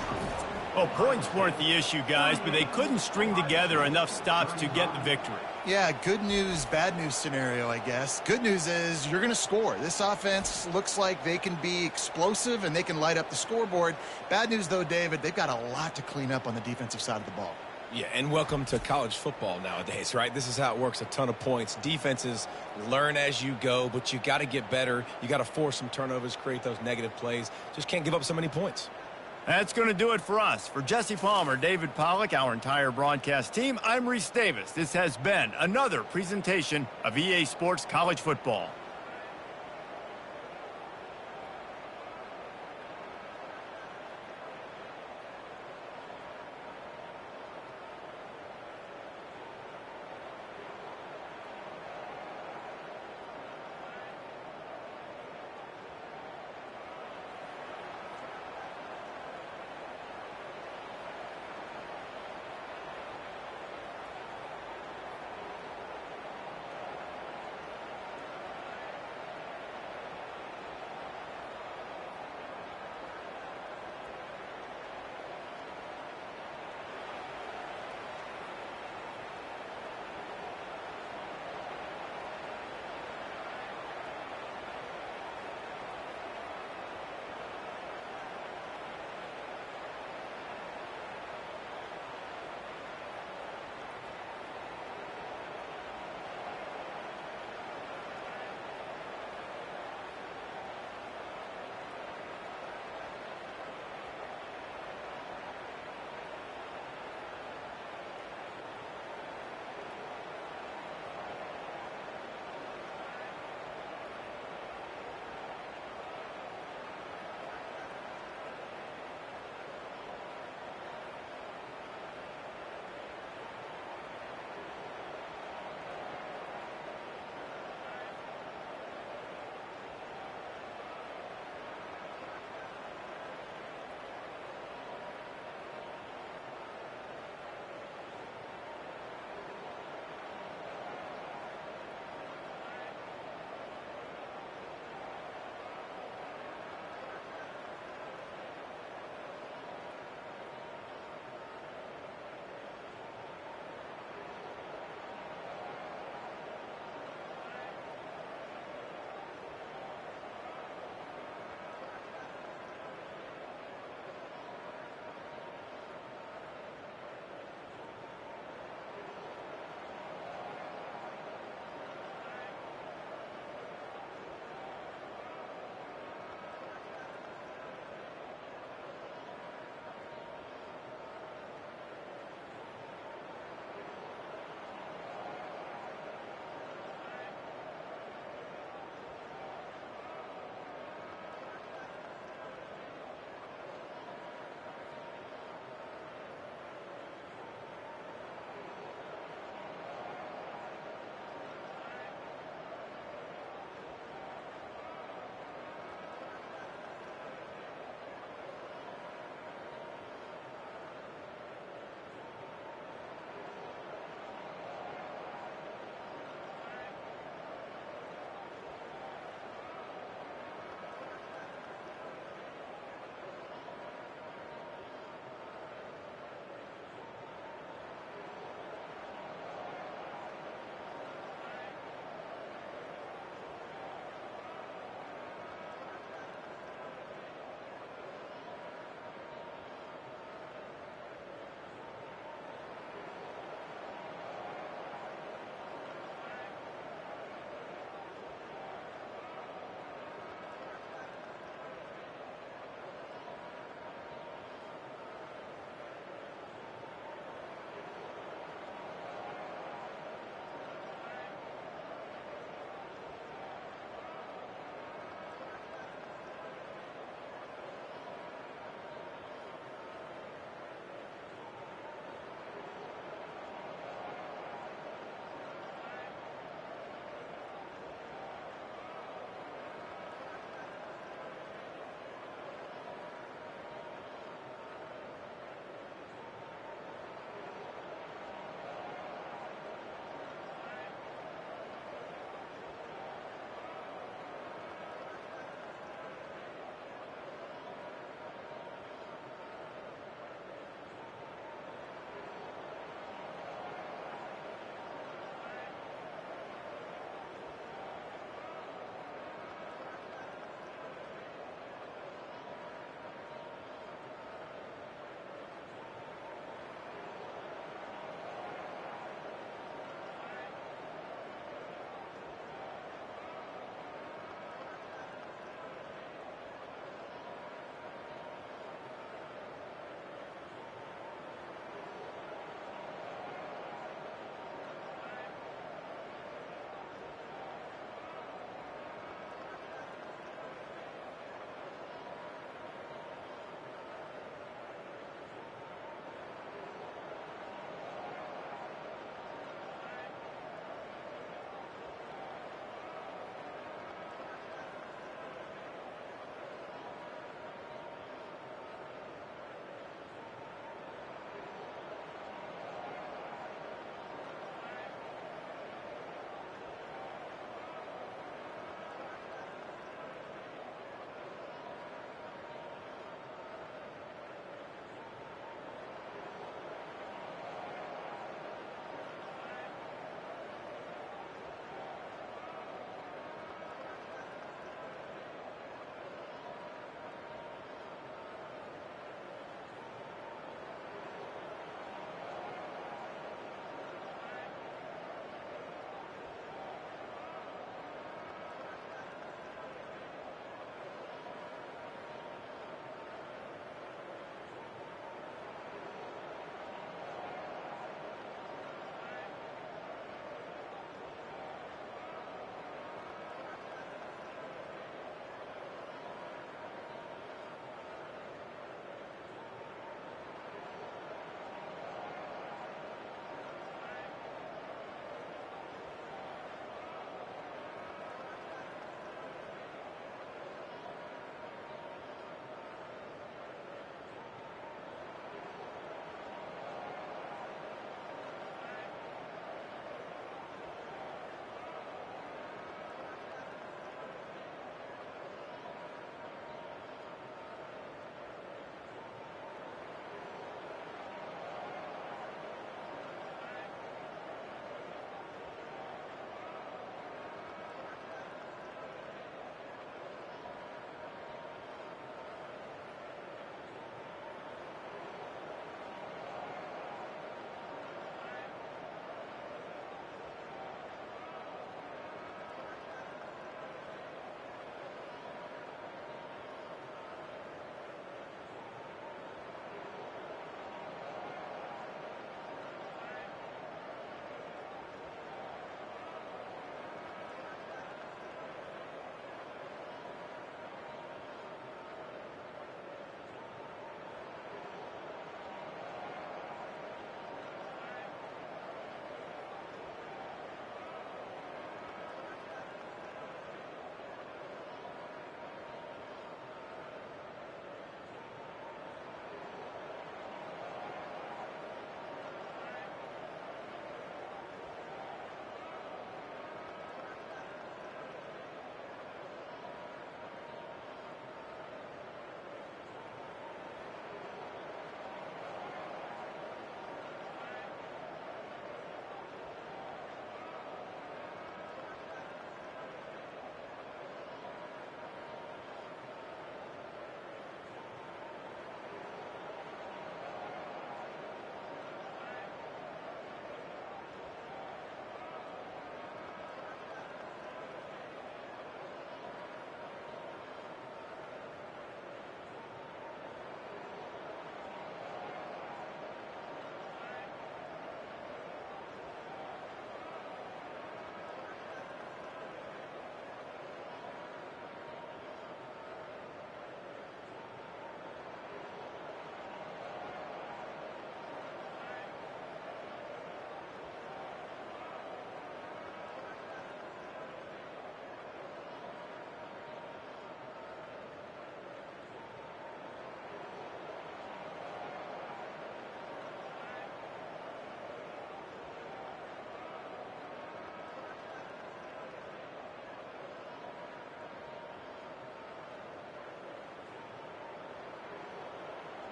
Well, points weren't the issue, guys, but they couldn't string together enough stops to get the victory. Yeah, good news, bad news scenario, I guess. Good news is you're going to score. This offense looks like they can be explosive and they can light up the scoreboard. Bad news, though, David, they've got a lot to clean up on the defensive side of the ball. Yeah, and welcome to college football nowadays, right? This is how it works, a ton of points. Defenses learn as you go, but you got to get better. You got to force some turnovers, create those negative plays. Just can't give up so many points. That's going to do it for us. For Jesse Palmer, David Pollack, our entire broadcast team, I'm Reese Davis. This has been another presentation of EA Sports College Football.